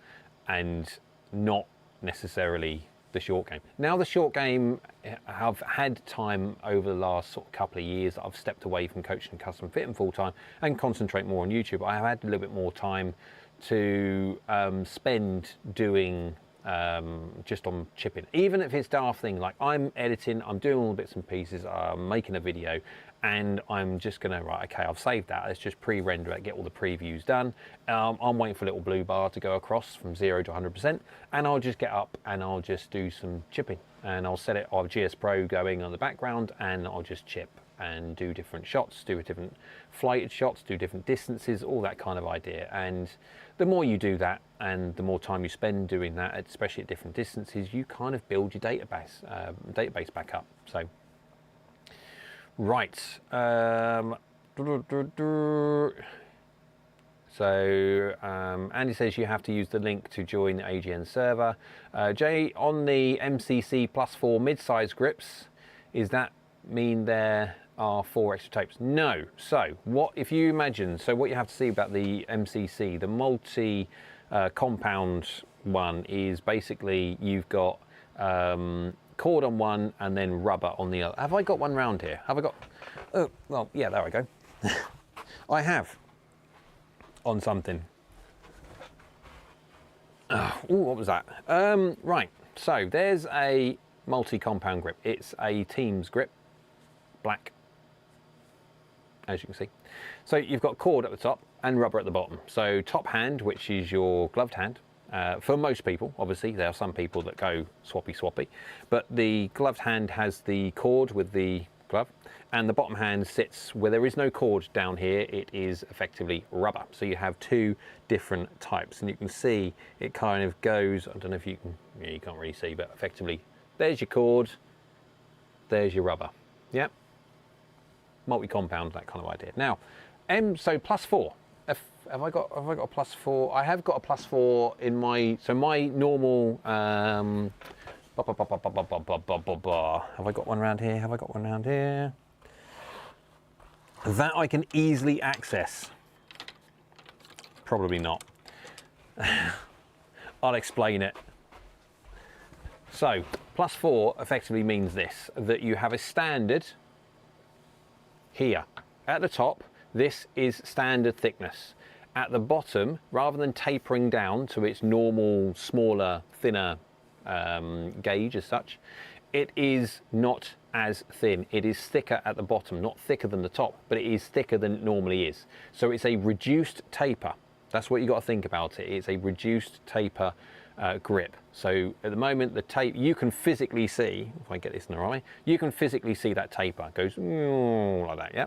and not necessarily the short game. Now the short game, I've had time over the last sort of couple of years that I've stepped away from coaching custom fitting full time and concentrate more on YouTube. I have had a little bit more time to spend doing just on chipping, even if it's daft thing like I'm editing, I'm doing all the bits and pieces, I'm making a video, and I'm just gonna, right, okay, I've saved that, let's just pre-render it, get all the previews done. I'm waiting for a little blue bar to go across from 0 to 100%, and I'll just get up and I'll just do some chipping, and I'll set it, I'll have GS Pro going on the background, and I'll just chip and do different shots, do different flighted shots, do different distances, all that kind of idea. And the more you do that and the more time you spend doing that, especially at different distances, you kind of build your database back up. So right, Andy says you have to use the link to join the AGN server. Jay, on the MCC +4 mid-size grips, is that mean there are 4 extra tapes? No. So what if you imagine, so what you have to see about the MCC, the multi compound one, is basically you've got cord on one and then rubber on the other. Have I got one round here? Have I got, oh well, yeah, there I go. I have on something. Ooh, what was that? Right, so there's a multi-compound grip. It's a Teams grip, black, as you can see. So you've got cord at the top and rubber at the bottom. So top hand, which is your gloved hand, for most people, obviously there are some people that go swappy, but the gloved hand has the cord with the glove, and the bottom hand sits where there is no cord down here. It is effectively rubber. So you have 2 different types, and you can see it kind of goes, I don't know if you can, yeah, you can't really see, but effectively there's your cord, there's your rubber. Yep, multi-compound, that kind of idea. Now, so +4. Have I got a +4? I have got a +4 in my, so my normal. Have I got one around here? Have I got one around here? That I can easily access. Probably not. I'll explain it. So +4 effectively means this, that you have a standard here at the top. This is standard thickness. At the bottom, rather than tapering down to its normal smaller, thinner gauge as such, it is not as thin. It is thicker at the bottom, not thicker than the top, but it is thicker than it normally is. So it's a reduced taper. That's what you got to think about it. It's a reduced taper grip. So at the moment, the tape, you can physically see, if I get this in the right, you can physically see that taper goes like that, yeah?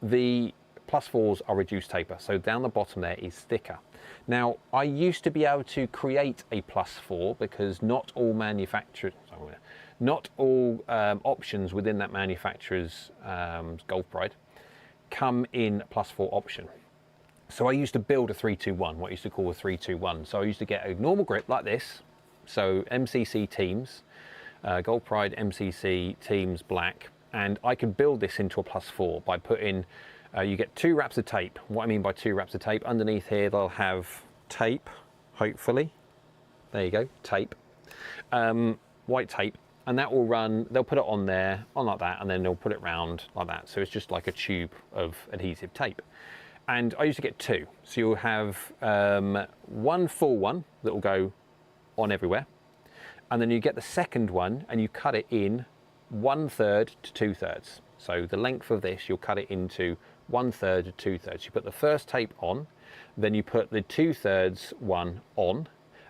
The +4s are reduced taper, so down the bottom there is thicker. Now, I used to be able to create a +4 because not all manufacturers, not all options within that manufacturer's Golf Pride come in +4 option. So I used to build a 321, what I used to call a 321. So I used to get a normal grip like this, so MCC Teams, Golf Pride MCC Teams black, and I could build this into a +4 by putting, you get 2 wraps of tape. What I mean by 2 wraps of tape, underneath here they'll have tape, hopefully. There you go, tape, white tape, and that will run, they'll put it on there, on like that, and then they'll put it round like that. So it's just like a tube of adhesive tape. And I used to get 2. So you'll have one full one that will go on everywhere. And then you get the second one and you cut it in 1/3 to 2/3. So the length of this, you'll cut it into 1/3 to 2/3. You put the first tape on, then you put the 2/3 one on,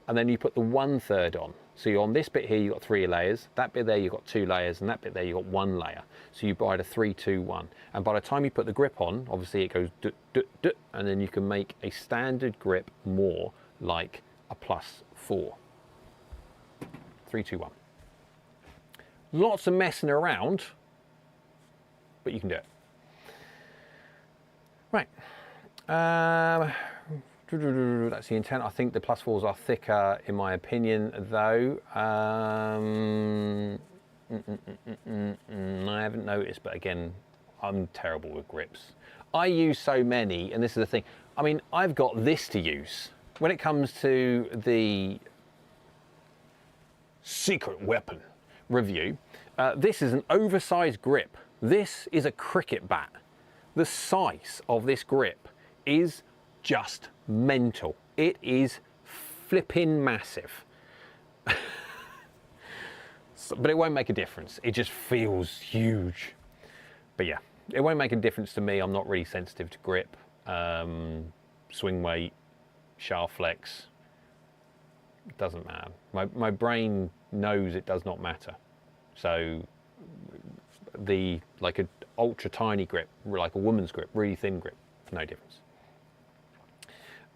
and then you put the 1/3 on. So you're on this bit here, you've got 3 layers, that bit there you've got 2 layers, and that bit there you've got 1 layer. So you buy a 3, 2, 1. And by the time you put the grip on, obviously it goes dut, dut, dut, and then you can make a standard grip more like a +4. 3, 2, 1. Lots of messing around, but you can do it. Right. That's the intent. I think the +4s are thicker in my opinion though. I haven't noticed, but again, I'm terrible with grips. I use so many, and this is the thing. I mean, I've got this to use. When it comes to the secret weapon review, this is an oversized grip. This is a cricket bat. The size of this grip is just mental. It is flipping massive. But it won't make a difference. It just feels huge. But yeah, it won't make a difference to me. I'm not really sensitive to grip, swing weight, shaft flex. It doesn't matter. My brain knows it does not matter. So like an ultra tiny grip, like a woman's grip, really thin grip, no difference.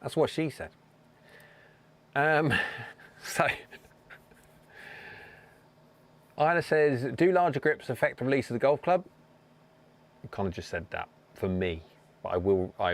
That's what she said. So Ida says, do larger grips affect the release of the golf club? I kind of just said that for me, but I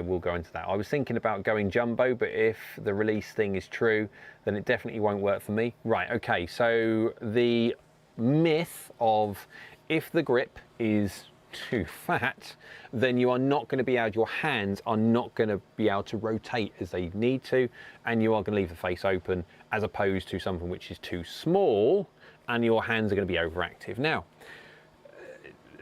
will go into that. I was thinking about going jumbo, but if the release thing is true, then it definitely won't work for me. Right, okay, so the myth of if the grip is too fat, then you are not going to be able, your hands are not going to be able to rotate as they need to, and you are going to leave the face open, as opposed to something which is too small and your hands are going to be overactive. Now,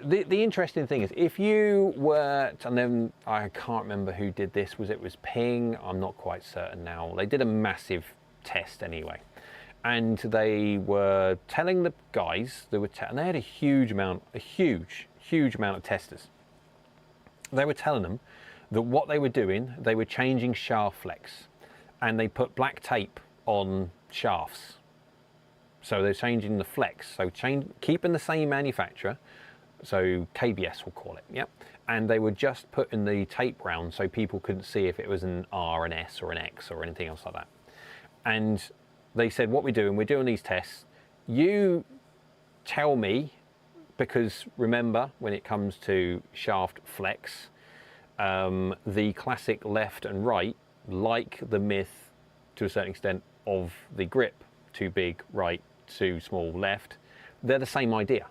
the interesting thing is, if you were, and then I can't remember who did this, it was Ping, I'm not quite certain now. They did a massive test anyway, and they were telling the guys, and they had a huge amount of testers. They were telling them that what they were doing, they were changing shaft flex, and they put black tape on shafts. So they're changing the flex, so keeping the same manufacturer, so KBS we'll call it, yep. And they were just putting the tape round so people couldn't see if it was an R, an S, or an X, or anything else like that. And they said, what we're doing these tests, you tell me, because remember, when it comes to shaft flex, the classic left and right, like the myth to a certain extent of the grip, too big right, too small left, they're the same idea.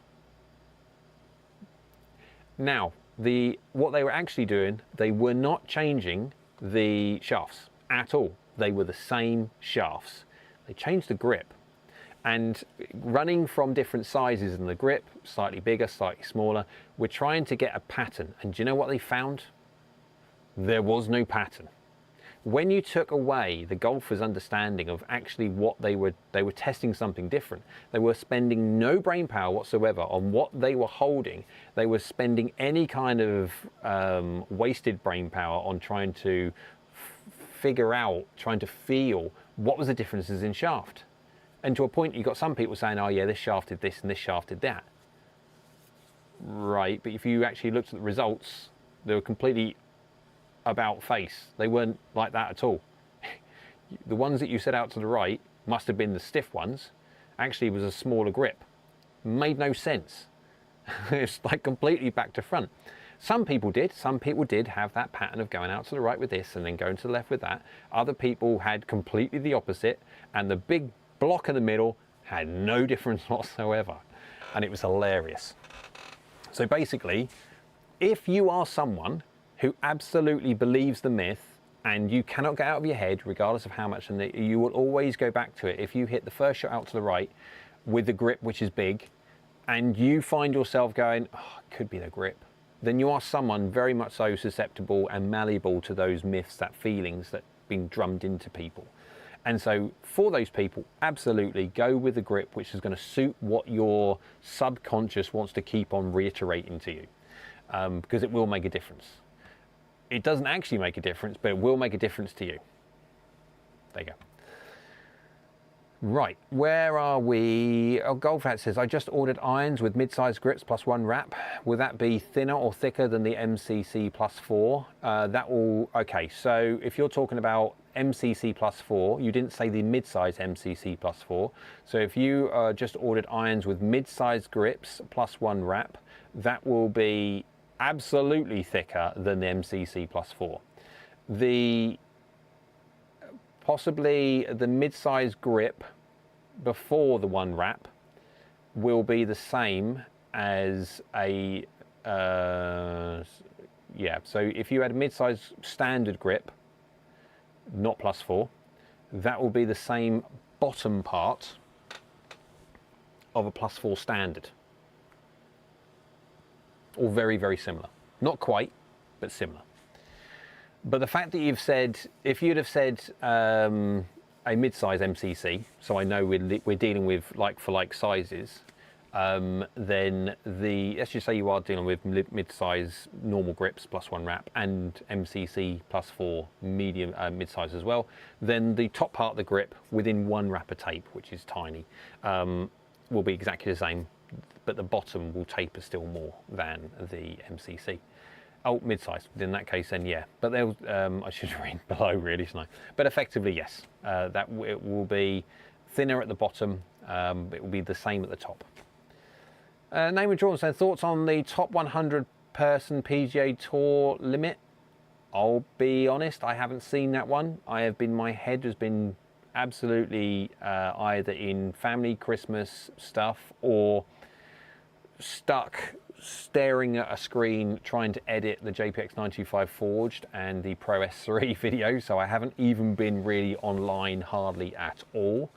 Now, what they were actually doing, they were not changing the shafts at all. They were the same shafts. They changed the grip, and running from different sizes in the grip, slightly bigger, slightly smaller, we're trying to get a pattern. And do you know what they found? There was no pattern. When you took away the golfer's understanding of actually what they were testing something different. They were spending no brain power whatsoever on what they were holding. They were spending any kind of wasted brain power on trying to figure out, trying to feel what was the differences in shaft. And to a point, you got some people saying, oh yeah, this shaft did this and this shaft did that. Right, but if you actually looked at the results, they were completely about face. They weren't like that at all. The ones that you set out to the right must have been the stiff ones. Actually, it was a smaller grip. Made no sense. It's like completely back to front. Some people did have that pattern of going out to the right with this and then going to the left with that. Other people had completely the opposite, and the big block in the middle had no difference whatsoever. And it was hilarious. So basically, if you are someone who absolutely believes the myth and you cannot get out of your head, regardless of how much, and you will always go back to it. If you hit the first shot out to the right with the grip, which is big, and you find yourself going, oh, it could be the grip, then you are someone very much so susceptible and malleable to those myths, that feelings that have been drummed into people. And so for those people, absolutely go with the grip, which is going to suit what your subconscious wants to keep on reiterating to you, because it will make a difference. It doesn't actually make a difference, but it will make a difference to you. There you go. Right, where are we? Oh, GolfNut says, I just ordered irons with mid-sized grips plus one wrap. Will that be thinner or thicker than the MCC plus 4? Okay, so if you're talking about MCC plus 4, you didn't say the mid-size MCC plus 4. So if you just ordered irons with mid-sized grips plus one wrap, that will be absolutely thicker than the MCC plus 4. Possibly the mid-size grip before the one wrap will be the same as a, yeah, so if you had a mid-size standard grip, not +4, that will be the same bottom part of a +4 standard. Or very, very similar. Not quite, but similar. But the fact that you've said, if you'd have said a mid-size MCC, so I know we're dealing with like-for-like sizes, then let's just say you are dealing with mid-size normal grips +1 wrap and MCC +4 medium mid-size as well, then the top part of the grip within 1 wrap of tape, which is tiny, will be exactly the same, but the bottom will taper still more than the MCC. Oh, mid-size. In that case, then yeah. But they'll. I should read below, really, shouldn't I? But effectively, yes. It will be thinner at the bottom. It will be the same at the top. Name and Jordan said, thoughts on the top 100-person PGA Tour limit? I'll be honest, I haven't seen that one. My head has been absolutely either in family Christmas stuff or stuck staring at a screen trying to edit the JPX 925 Forged and the Pro S3 video, so I haven't even been really online hardly at all.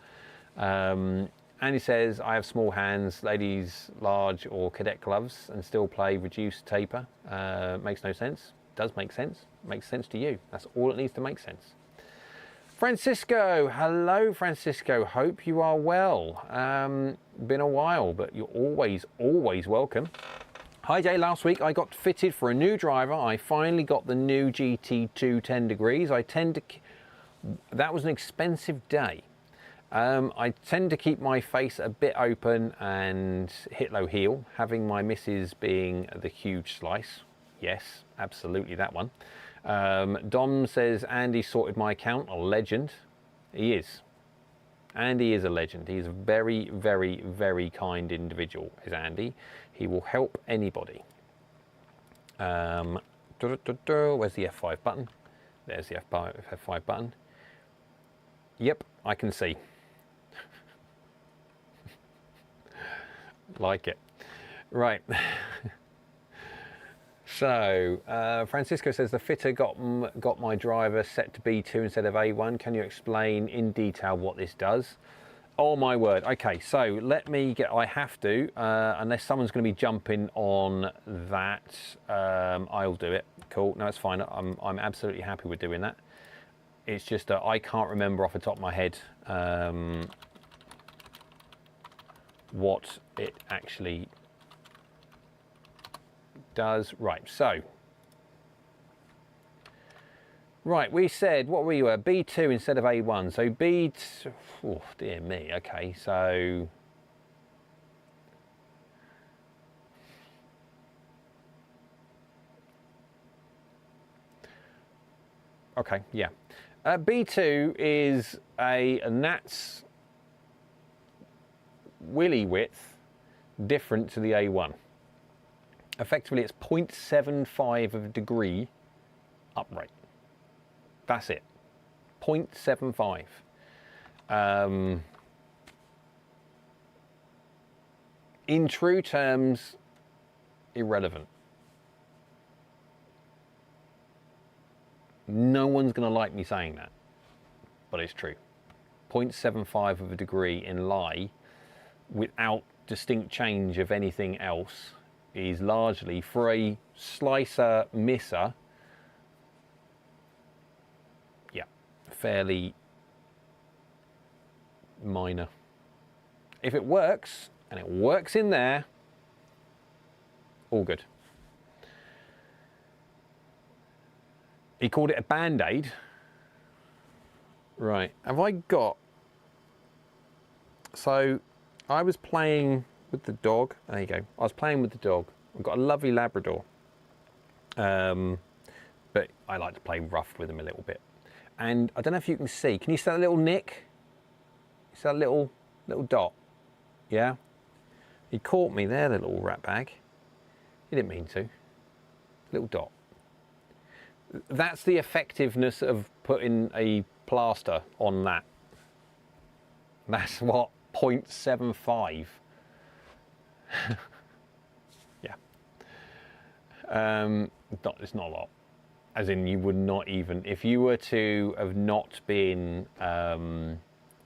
And he says, I have small hands, ladies large or cadet gloves and still play reduced taper. Makes no sense. Does make sense. Makes sense to you. That's all it needs to make sense. Francisco, hello Francisco, hope you are well. Been a while, but you're always welcome. Hi Jay, last week I got fitted for a new driver. I finally got the new GT2 10 degrees. That was an expensive day. I tend to keep my face a bit open and hit low heel, having my missus being the huge slice. Yes, absolutely that one. Dom says, Andy sorted my account, a legend. He is. Andy is a legend. He's a very, very, very kind individual, is Andy. He will help anybody. Where's the F5 button? There's the F5 button. Yep, I can see. Like it. Right. So, Francisco says the fitter got my driver set to B2 instead of A1. Can you explain in detail what this does? Oh my word. Okay, so I have to, unless someone's going to be jumping on that, I'll do it. Cool, no, it's fine. I'm absolutely happy with doing that. It's just that I can't remember off the top of my head what it actually does. Right, so we said, what were you at? B2 instead of A1. So B2, oh dear me. Okay, so okay, yeah. B2 is a Nat's willy width different to the A1. Effectively, it's 0.75 of a degree upright. That's it. 0.75. In true terms, irrelevant. No one's going to like me saying that, but it's true. 0.75 of a degree in lie without distinct change of anything else is largely, for a slicer misser, yeah, fairly minor. If it works, and it works in there, all good. He called it a band-aid. Right, have I got... So, I was playing with the dog. There you go. I was playing with the dog. I've got a lovely Labrador. But I like to play rough with him a little bit. And I don't know if you can see. Can you see that little nick? You see that little dot? Yeah? He caught me there, the little rat bag. He didn't mean to. Little dot. That's the effectiveness of putting a plaster on that. That's what 0.75 Yeah. It's not a lot. As in, you would not even, if you were to have not been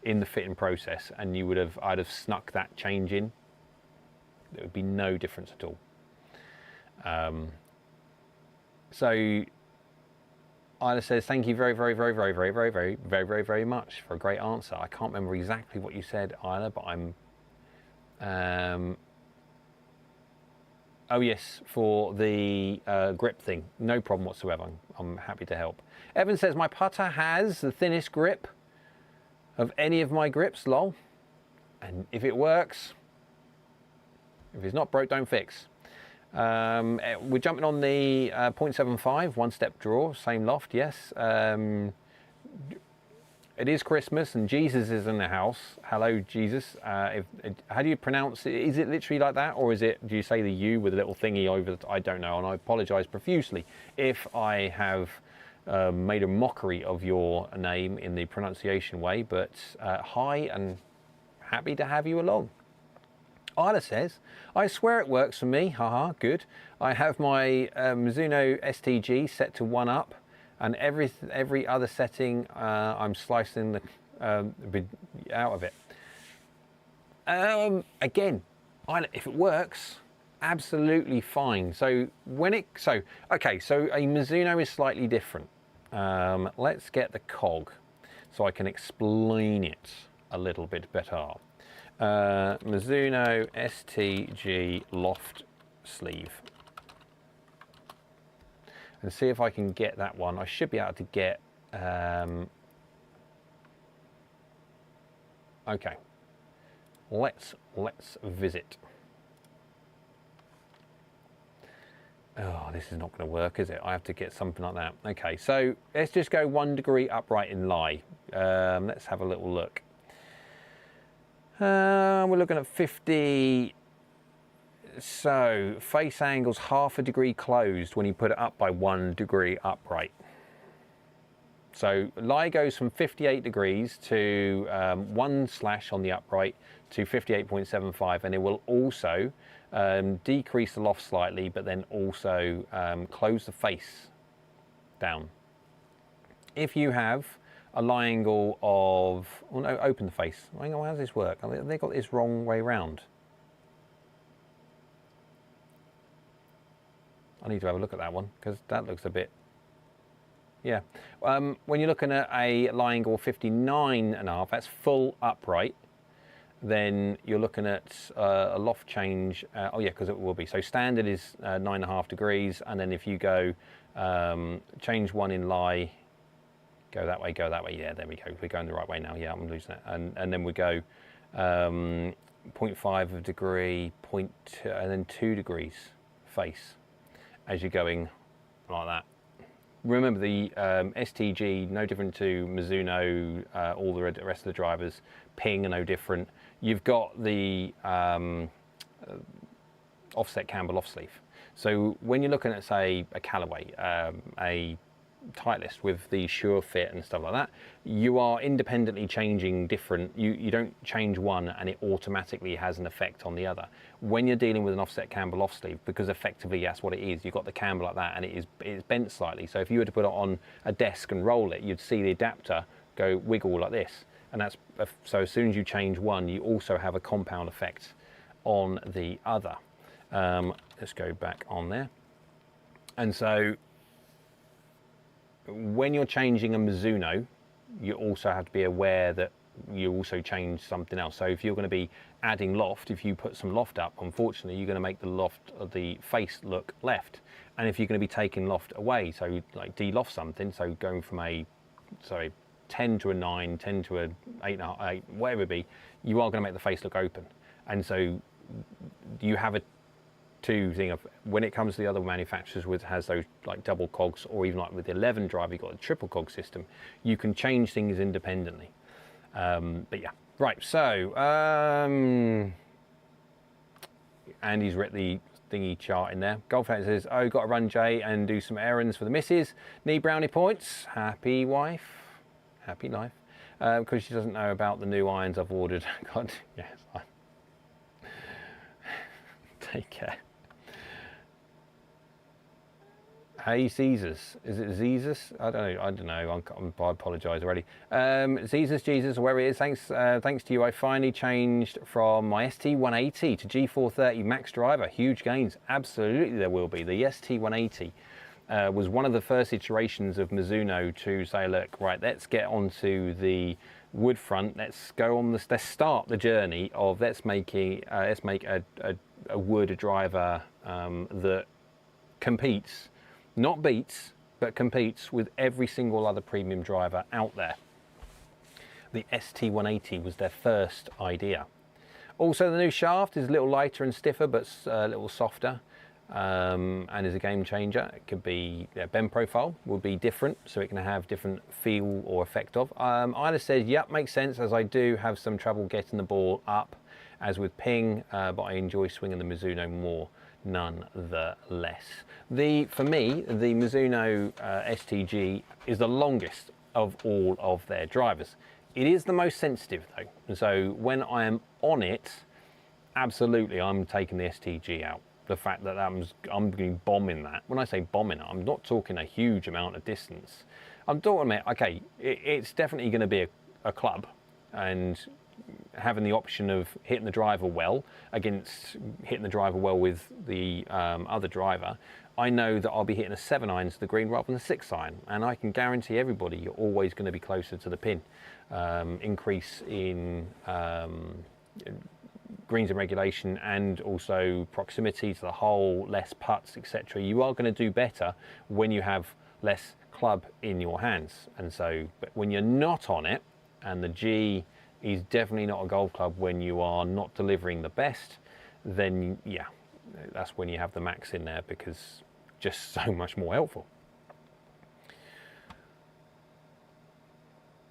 in the fitting process and I'd have snuck that change in, there would be no difference at all. So Isla says, thank you very, very, very, very, very, very, very, very, very, very much for a great answer. I can't remember exactly what you said, Isla, but I'm oh yes, for the grip thing, no problem whatsoever. I'm happy to help. Evan says, my putter has the thinnest grip of any of my grips, lol. And if it works, if it's not broke, don't fix. We're jumping on the 0.75 one-step draw, same loft, yes. It is Christmas and Jesus is in the house. Hello, Jesus. How do you pronounce it? Is it literally like that, or do you say the U with a little thingy over I don't know, and I apologise profusely if I have made a mockery of your name in the pronunciation way, but hi and happy to have you along. Isla says, I swear it works for me, haha, good. I have my Mizuno STG set to 1 up, and every other setting I'm slicing the out of it. Again, if it works, absolutely fine. So okay, so a Mizuno is slightly different. Let's get the cog so I can explain it a little bit better. Mizuno STG loft sleeve, and see if I can get that one. I should be able to get okay, let's visit. Oh, this is not going to work, is it? I have to get something like that. Okay, so let's just go 1 degree upright in lie. Let's have a little look. We're looking at 50, so face angle's ½ degree closed when you put it up by 1 degree upright. So lie goes from 58 degrees to 1 slash on the upright to 58.75, and it will also decrease the loft slightly, but then also close the face down. If you have a lie angle of, oh no, open the face. Hang on, how does this work? I mean, they got this wrong way round. I need to have a look at that one because that looks a bit, yeah. When you're looking at a lie angle 59.5, that's full upright, then you're looking at a loft change, oh yeah, because it will be. So standard is 9.5 degrees, and then if you go change 1 in lie, go that way, yeah, there we go. We're going the right way now, yeah, I'm losing it. And then we go 0.5 of a degree, and then 2 degrees face as you're going like that. Remember the STG, no different to Mizuno, all the rest of the drivers, Ping are no different. You've got the offset camber loft sleeve. So when you're looking at, say, a Callaway, a Titleist with the Sure Fit and stuff like that, you are independently changing different, you don't change one and it automatically has an effect on the other. When you're dealing with an offset camber loft sleeve, because effectively that's what it is, you've got the camber like that and it's bent slightly, so if you were to put it on a desk and roll it, you'd see the adapter go wiggle like this, and that's, so as soon as you change one, you also have a compound effect on the other. Let's go back on there. And so when you're changing a Mizuno, you also have to be aware that you also change something else. So if you're going to be adding loft, if you put some loft up, unfortunately you're going to make the loft of the face look left. And if you're going to be taking loft away, so like de-loft something, so going from a 10 to a 9, 10 to a 8.5, whatever it be, you are going to make the face look open. And so you have a thing of, when it comes to the other manufacturers with has those like double cogs, or even like with the 11 drive, you've got a triple cog system, you can change things independently. But yeah, right, so Andy's written the thingy chart in there. GolfNut says, oh, got to run Jay and do some errands for the missus, need brownie points, happy wife, happy life, because she doesn't know about the new irons I've ordered. God, yes, Take care. Hey Caesars, is it Zezus? I don't know. I apologise already. Zezus, Jesus, where it is. Thanks to you. I finally changed from my ST180 to G430 Max Driver. Huge gains. Absolutely, there will be. The ST180 was one of the first iterations of Mizuno to say, look, right, let's get onto the wood front. Let's go on this. Let's start the journey of let's make a wood driver that competes. Not beats, but competes with every single other premium driver out there. The ST180 was their first idea. Also, the new shaft is a little lighter and stiffer, but a little softer, and is a game changer. It could be, bend profile will be different, so it can have different feel or effect of. Ida said, yep, makes sense, as I do have some trouble getting the ball up, as with ping, but I enjoy swinging the Mizuno more nonetheless. For me, the Mizuno STG is the longest of all of their drivers. It is the most sensitive though, and so when I am on it, absolutely I'm taking the STG out. The fact that I'm going to be bombing that. When I say bombing it, I'm not talking a huge amount of distance. I'm talking about, okay, it's definitely going to be a club, and having the option of hitting the driver well against hitting the driver well with the other driver, I know that I'll be hitting a 7-iron to the green rather than a 6-iron, and I can guarantee everybody you're always going to be closer to the pin. Increase in greens in regulation and also proximity to the hole, less putts, etc. You are going to do better when you have less club in your hands, and so but when you're not on it, and the G is definitely not a golf club when you are not delivering the best, then yeah, that's when you have the Max in there, because just so much more helpful.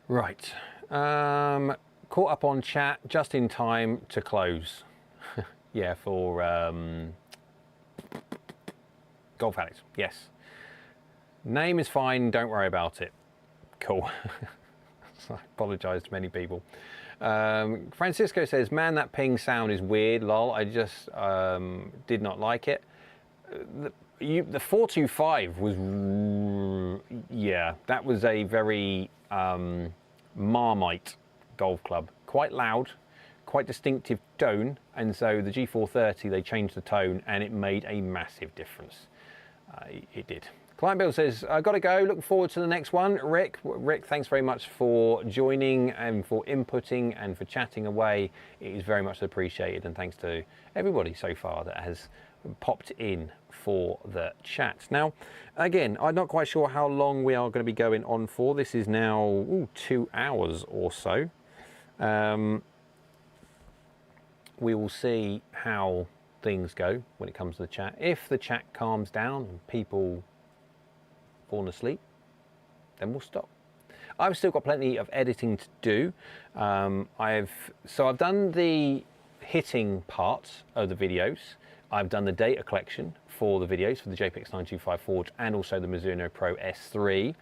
Right, caught up on chat just in time to close. Yeah, for Golf Alex, yes. Name is fine, don't worry about it. Cool. I apologise to many people. Francisco says, man, that ping sound is weird, lol. I just did not like it. The 425 was, yeah, that was a very Marmite golf club. Quite loud, quite distinctive tone, and so the G430, they changed the tone and it made a massive difference. It did. Client Bill says, I gotta go, looking forward to the next one. Rick, thanks very much for joining and for inputting and for chatting away. It is very much appreciated, and thanks to everybody so far that has popped in for the chat. Now, again, I'm not quite sure how long we are going to be going on for. This is now 2 hours or so. We will see how things go when it comes to the chat. If the chat calms down and people falling asleep, then we'll stop. I've still got plenty of editing to do. I've done the hitting part of the videos. I've done the data collection for the videos for the JPX 925 Forge and also the Mizuno Pro S3.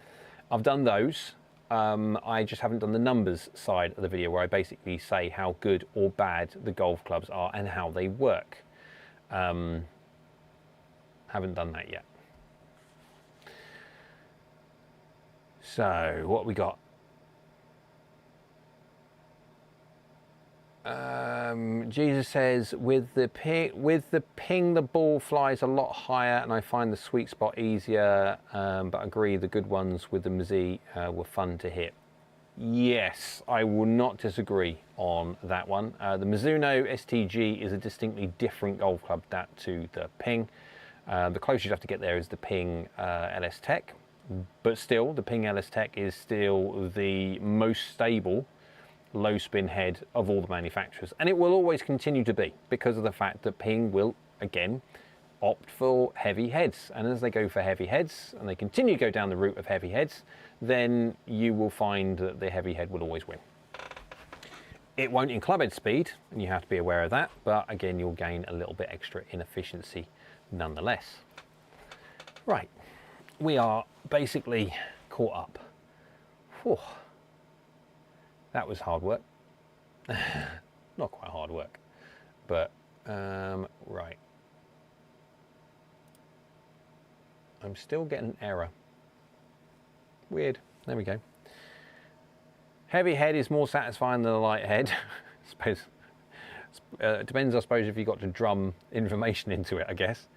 I've done those. I just haven't done the numbers side of the video, where I basically say how good or bad the golf clubs are and how they work. Haven't done that yet. So what we got? Jesus says, with the ping, the ball flies a lot higher, and I find the sweet spot easier. But I agree, the good ones with the Mizi were fun to hit. Yes, I will not disagree on that one. The Mizuno STG is a distinctly different golf club to the ping. The closest you have to get there is the ping LS Tech. But still, the ping LS Tech is still the most stable low spin head of all the manufacturers, and it will always continue to be, because of the fact that ping will again opt for heavy heads, and as they go for heavy heads and they continue to go down the route of heavy heads, then you will find that the heavy head will always win. It won't in club head speed, and you have to be aware of that, but again, you'll gain a little bit extra in efficiency nonetheless. Right, we are basically caught up. Whew. That was hard work. Not quite hard work, but right. I'm still getting an error. Weird. There we go. Heavy head is more satisfying than a light head. I suppose. It depends, I suppose, if you got to drum information into it, I guess.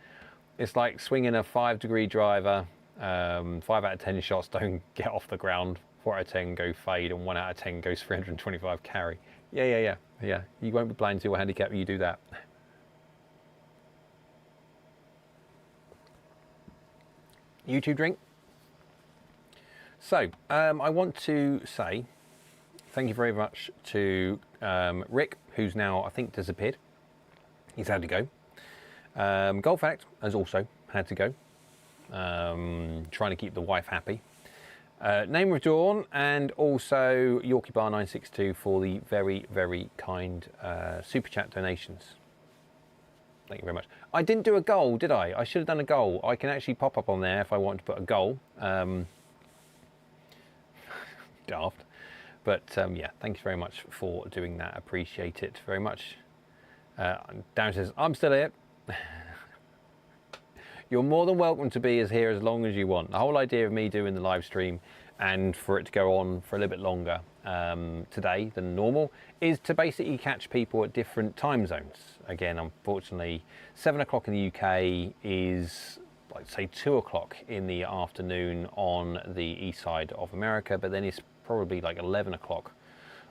It's like swinging a 5-degree driver. 5 out of 10 shots don't get off the ground. 4 out of 10 go fade, and 1 out of 10 goes 325 carry. Yeah. You won't be playing to a handicap when you do that. YouTube drink. So, I want to say thank you very much to Rick, who's now, I think, disappeared. He's had to go. Golf Addict has also had to go. Trying to keep the wife happy. Name of Dawn, and also Yorkie Bar 962 for the very, very kind super chat donations. Thank you very much. I didn't do a goal, did I? I should have done a goal. I can actually pop up on there if I want to put a goal. Daft. But yeah, thank you very much for doing that. Appreciate it very much. Darren says, I'm still here. You're more than welcome to be here as long as you want. The whole idea of me doing the live stream and for it to go on for a little bit longer today than normal is to basically catch people at different time zones. Again, unfortunately, 7 o'clock in the UK is, like, say, 2 o'clock in the afternoon on the east side of America, but then it's probably like 11 o'clock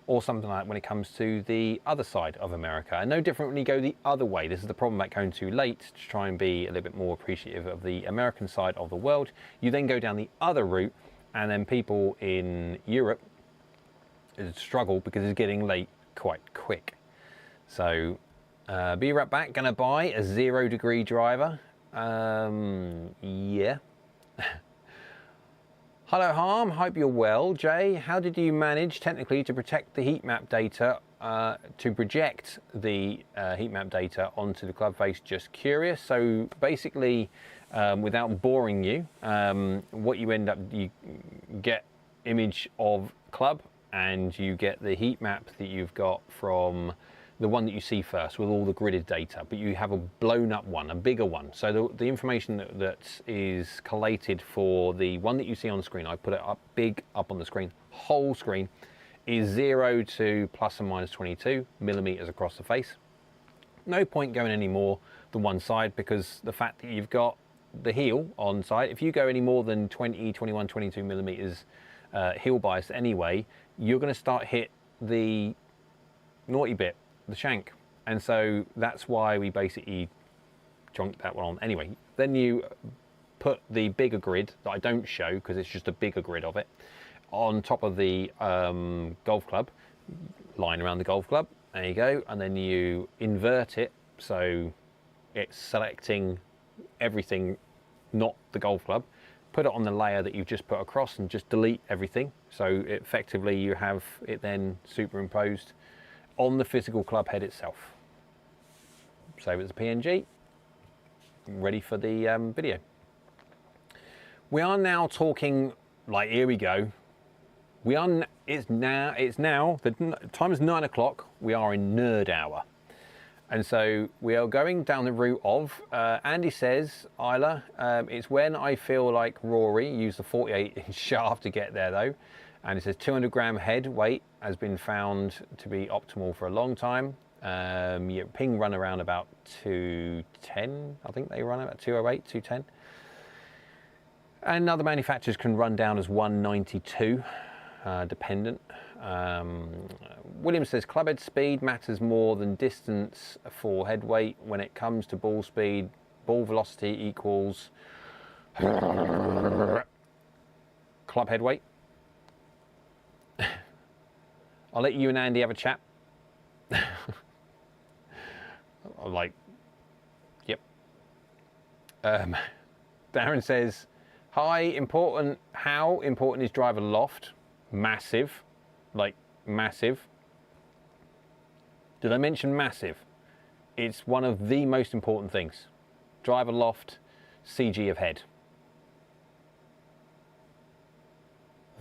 or something like that when it comes to the other side of America. And no different when you go the other way. This is the problem about going too late, to try and be a little bit more appreciative of the American side of the world. You then go down the other route, and then people in Europe struggle because it's getting late quite quick. So be right back. Gonna buy a 0-degree driver. Yeah. Hello Harm, hope you're well. Jay, how did you manage technically to protect the heat map data, to project the heat map data onto the club face? Just curious. So basically, without boring you, what you end up, you get image of club and you get the heat map that you've got from the one that you see first with all the gridded data, but you have a blown up one, a bigger one. So the information that is collated for the one that you see on the screen, I put it up big up on the screen, whole screen, is 0 to plus and minus 22 millimeters across the face. No point going any more than one side, because the fact that you've got the heel on side, if you go any more than 20, 21, 22 millimeters heel bias anyway, you're going to start hit the naughty bit, the shank, and so that's why we basically junked that one on. Anyway, then you put the bigger grid that I don't show because it's just a bigger grid of it on top of the golf club, line around the golf club. There you go, and then you invert it so it's selecting everything, not the golf club. Put it on the layer that you've just put across and just delete everything. So effectively you have it then superimposed on the physical club head itself. Save it as a PNG, ready for the video. We are now talking, like, here we go. It's now, the time is 9 o'clock, we are in nerd hour. And so we are going down the route of, Andy says, Isla, it's when I feel like Rory, use the 48-inch shaft to get there though. And it says 200-gram head weight has been found to be optimal for a long time. Yeah, ping run around about 210, I think they run about 208, 210. And other manufacturers can run down as 192, dependent. William says clubhead speed matters more than distance for head weight. When it comes to ball speed, ball velocity equals club head weight. I'll let you and Andy have a chat. I'm like, yep. Darren says, hi, how important is driver loft? Massive, like massive. Did I mention massive? It's one of the most important things. Driver loft, CG of head.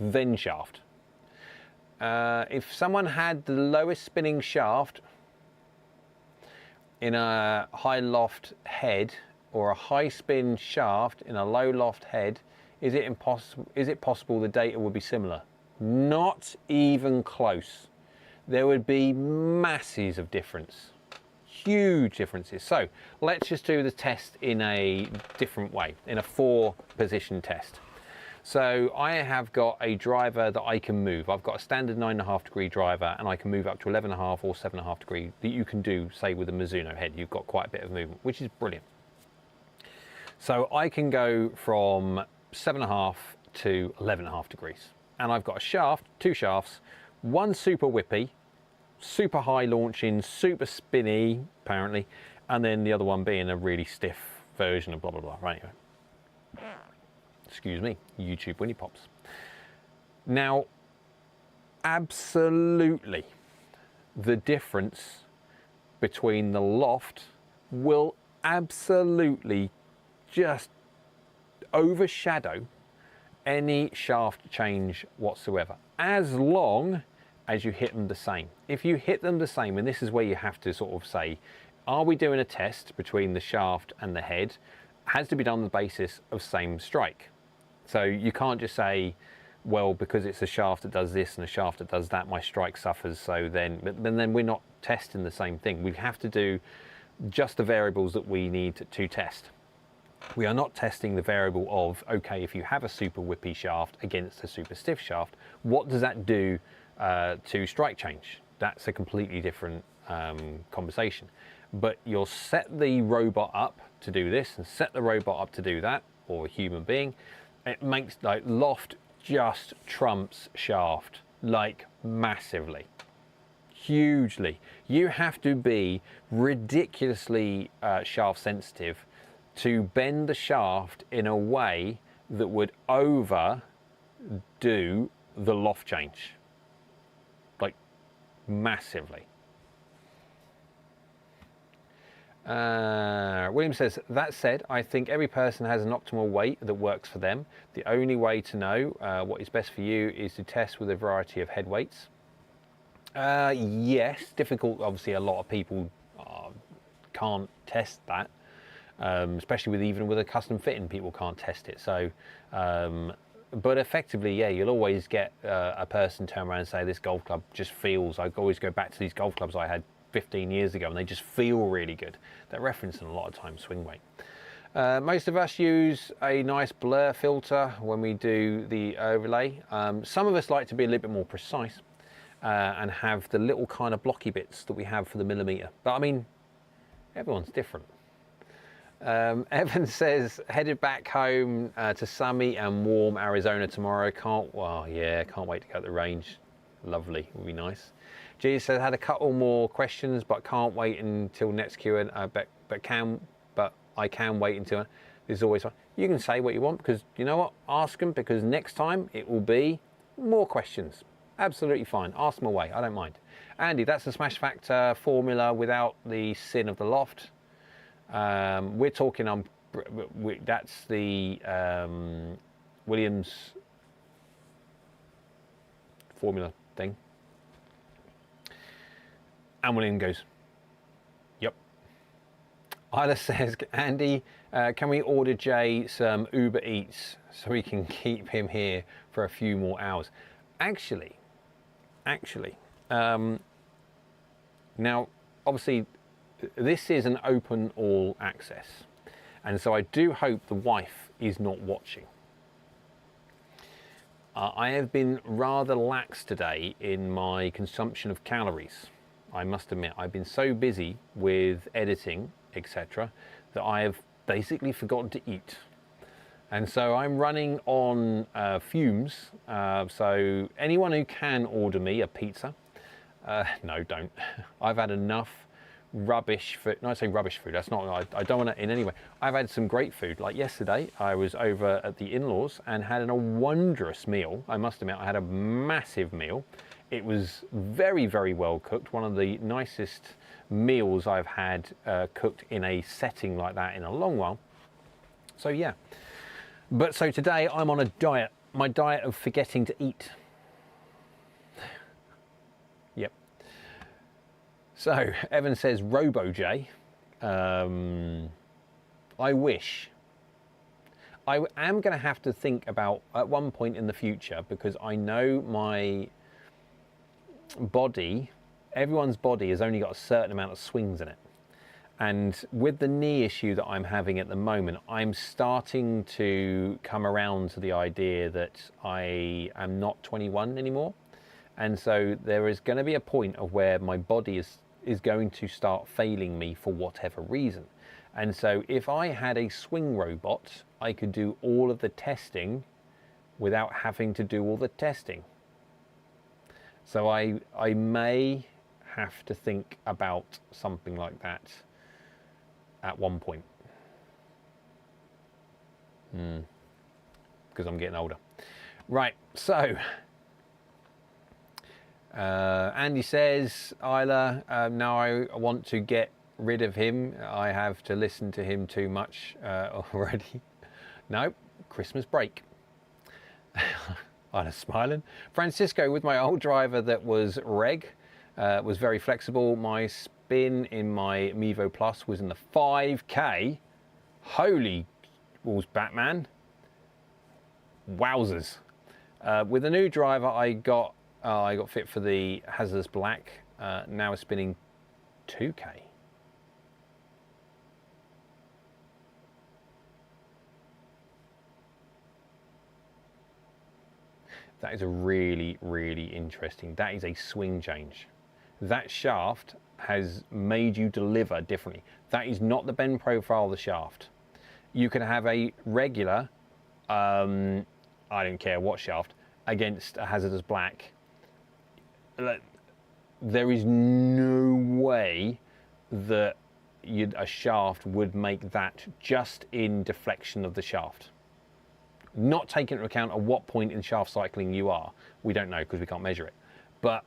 Then shaft. If someone had the lowest spinning shaft in a high loft head or a high spin shaft in a low loft head, is it possible the data would be similar? Not even close. There would be masses of difference, huge differences. So let's just do the test in a different way, in a 4-position test. So I have got a driver that I can move. I've got a standard 9.5 degree driver, and I can move up to 11.5 or 7.5 degree that you can do, say, with a Mizuno head. You've got quite a bit of movement, which is brilliant. So I can go from 7.5 to 11.5 degrees. And I've got a shaft, 2 shafts, one super whippy, super high launching, super spinny, apparently, and then the other one being a really stiff version of blah, blah, blah. Right, anyway. Excuse me, YouTube Winnie Pops. Now, absolutely, the difference between the loft will absolutely just overshadow any shaft change whatsoever, as long as you hit them the same. If you hit them the same, and this is where you have to sort of say, are we doing a test between the shaft and the head? It has to be done on the basis of same strike. So you can't just say, well, because it's a shaft that does this and a shaft that does that, my strike suffers, so then, but then we're not testing the same thing. We have to do just the variables that we need to test. We are not testing the variable of, okay, if you have a super whippy shaft against a super stiff shaft, what does that do to strike change? That's a completely different conversation. But you'll set the robot up to do this and set the robot up to do that, or a human being. It makes, like, loft just trumps shaft, like, massively, hugely. You have to be ridiculously shaft sensitive to bend the shaft in a way that would overdo the loft change, like, massively. William says, that said, I think every person has an optimal weight that works for them. The only way to know what is best for you is to test with a variety of head weights. Yes, difficult. Obviously, a lot of people can't test that, especially even with a custom fitting, people can't test it. So, but effectively, yeah, you'll always get a person turn around and say, this golf club just feels, I always go back to these golf clubs I had 15 years ago and they just feel really good. They're referencing a lot of times swing weight. Most of us use a nice blur filter when we do the overlay. Some of us like to be a little bit more precise and have the little kind of blocky bits that we have for the millimeter. But I mean, everyone's different. Evan says, headed back home to sunny and warm Arizona tomorrow. Can't wait to go to the range. Lovely, will be nice. G says, had a couple more questions, but can't wait until next Q&A. But I can wait until. There's always one. You can say what you want, because you know what? Ask them, because next time it will be more questions. Absolutely fine. Ask them away. I don't mind. Andy, that's the smash factor formula without the sin of the loft. We're talking on. That's the Williams formula thing. And William goes, yep. Isla says, Andy, can we order Jay some Uber Eats so we can keep him here for a few more hours? Actually, now, obviously, this is an open all access. And so I do hope the wife is not watching. I have been rather lax today in my consumption of calories. I must admit, I've been so busy with editing, etc., that I have basically forgotten to eat. And so I'm running on fumes. So anyone who can order me a pizza, no, don't. I've had enough rubbish food. No, I say rubbish food. That's not, I don't want to in any way. I've had some great food. Like yesterday, I was over at the in-laws and had a wondrous meal. I must admit, I had a massive meal. It was very, very well cooked. One of the nicest meals I've had cooked in a setting like that in a long while. So yeah. But so today I'm on a diet. My diet of forgetting to eat. Yep. So Evan says RoboJ. I wish. I am going to have to think about at one point in the future, because I know my body, everyone's body has only got a certain amount of swings in it. And with the knee issue that I'm having at the moment, I'm starting to come around to the idea that I am not 21 anymore. And so there is going to be a point of where my body is going to start failing me for whatever reason. And so if I had a swing robot, I could do all of the testing without having to do all the testing. So I may have to think about something like that at one point. Because I'm getting older. Right, so Andy says, Isla, now I want to get rid of him. I have to listen to him too much already. No, Christmas break. Isla's smiling. Francisco, with my old driver that was reg, was very flexible. My spin in my Mevo Plus was in the 5K. Holy balls, Batman. Wowzers. With the new driver, I got fit for the Hazardous Black. Now it's spinning 2K. That is a really, really interesting. That is a swing change. That shaft has made you deliver differently. That is not the bend profile of the shaft. You can have a regular, I don't care what shaft, against a Hazardous Black. There is no way that a shaft would make that just in deflection of the shaft. Not taking into account at what point in shaft cycling you are. We don't know because we can't measure it. But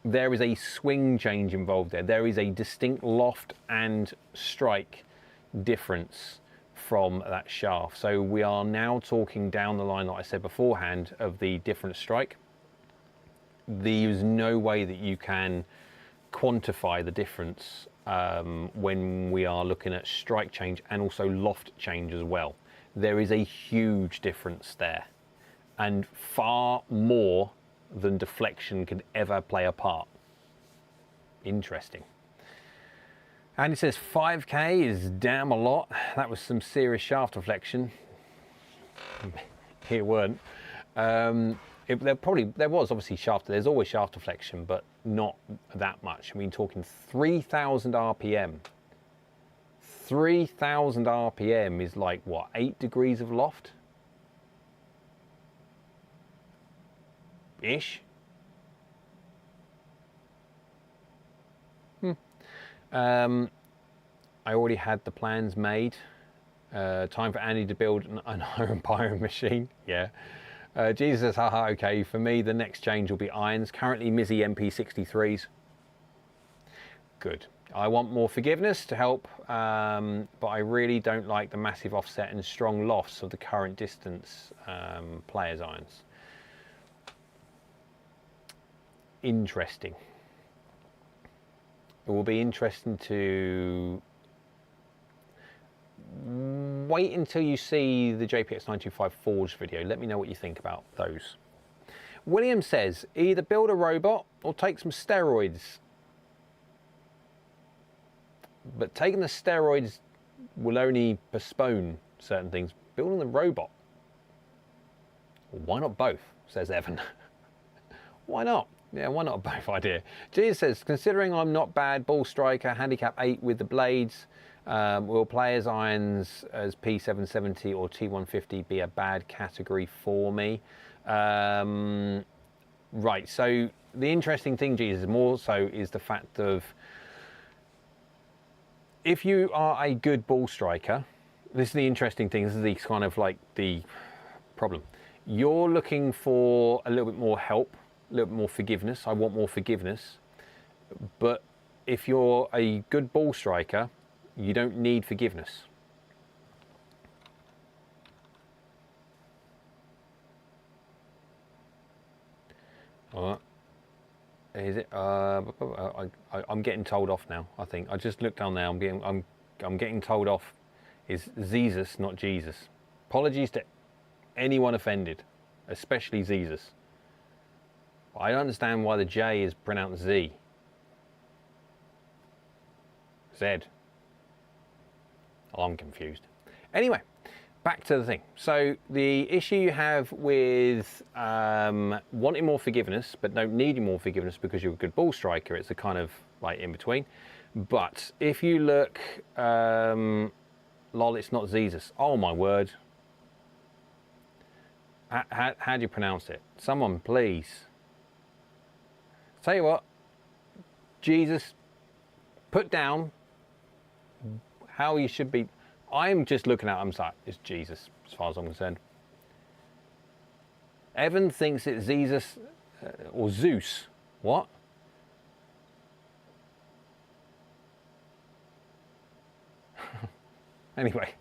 there is a swing change involved there. There is a distinct loft and strike difference from that shaft. So we are now talking down the line, like I said beforehand, of the different strike. There's no way that you can quantify the difference when we are looking at strike change and also loft change as well. There is a huge difference there, and far more than deflection could ever play a part. Interesting. And it says 5K is damn a lot. That was some serious shaft deflection. It weren't. There was obviously shaft. There's always shaft deflection, but not that much. I mean, talking 3,000 RPM. 3,000 RPM is like what, 8 degrees of loft? Ish. I already had the plans made. Time for Andy to build an iron pyro machine. Yeah. Jesus says, haha, okay. For me, the next change will be irons. Currently, Mizzy MP63s. Good. I want more forgiveness to help, but I really don't like the massive offset and strong lofts of the current distance players' irons. Interesting. It will be interesting to wait until you see the JPX 925 Forge video. Let me know what you think about those. William says, either build a robot or take some steroids. But taking the steroids will only postpone certain things. Building the robot, why not both, says Evan. Why not? Yeah, why not both idea? Jesus says, considering I'm not bad ball striker, handicap 8 with the blades, will players' irons as P770 or T150 be a bad category for me? Right, so the interesting thing, Jesus, more so is the fact of, if you are a good ball striker, this is the interesting thing, this is the kind of like the problem. You're looking for a little bit more help, a little bit more forgiveness. I want more forgiveness. But if you're a good ball striker, you don't need forgiveness. All right. Is it? I'm getting told off now. I think I just looked down there. I'm I'm getting told off is Jesus, not Jesus. Apologies to anyone offended, especially Jesus. I don't understand why the J is pronounced Z. Z. Oh, I'm confused. Anyway, back to the thing. So the issue you have with wanting more forgiveness, but don't needing more forgiveness because you're a good ball striker, it's a kind of like in between. But if you look, lol, it's not Jesus. Oh my word. How do you pronounce it? Someone, please. Tell you what, Jesus, put down how you should be. I'm just looking at it, I'm like, it's Jesus, as far as I'm concerned. Evan thinks it's Jesus or Zeus. What? Anyway.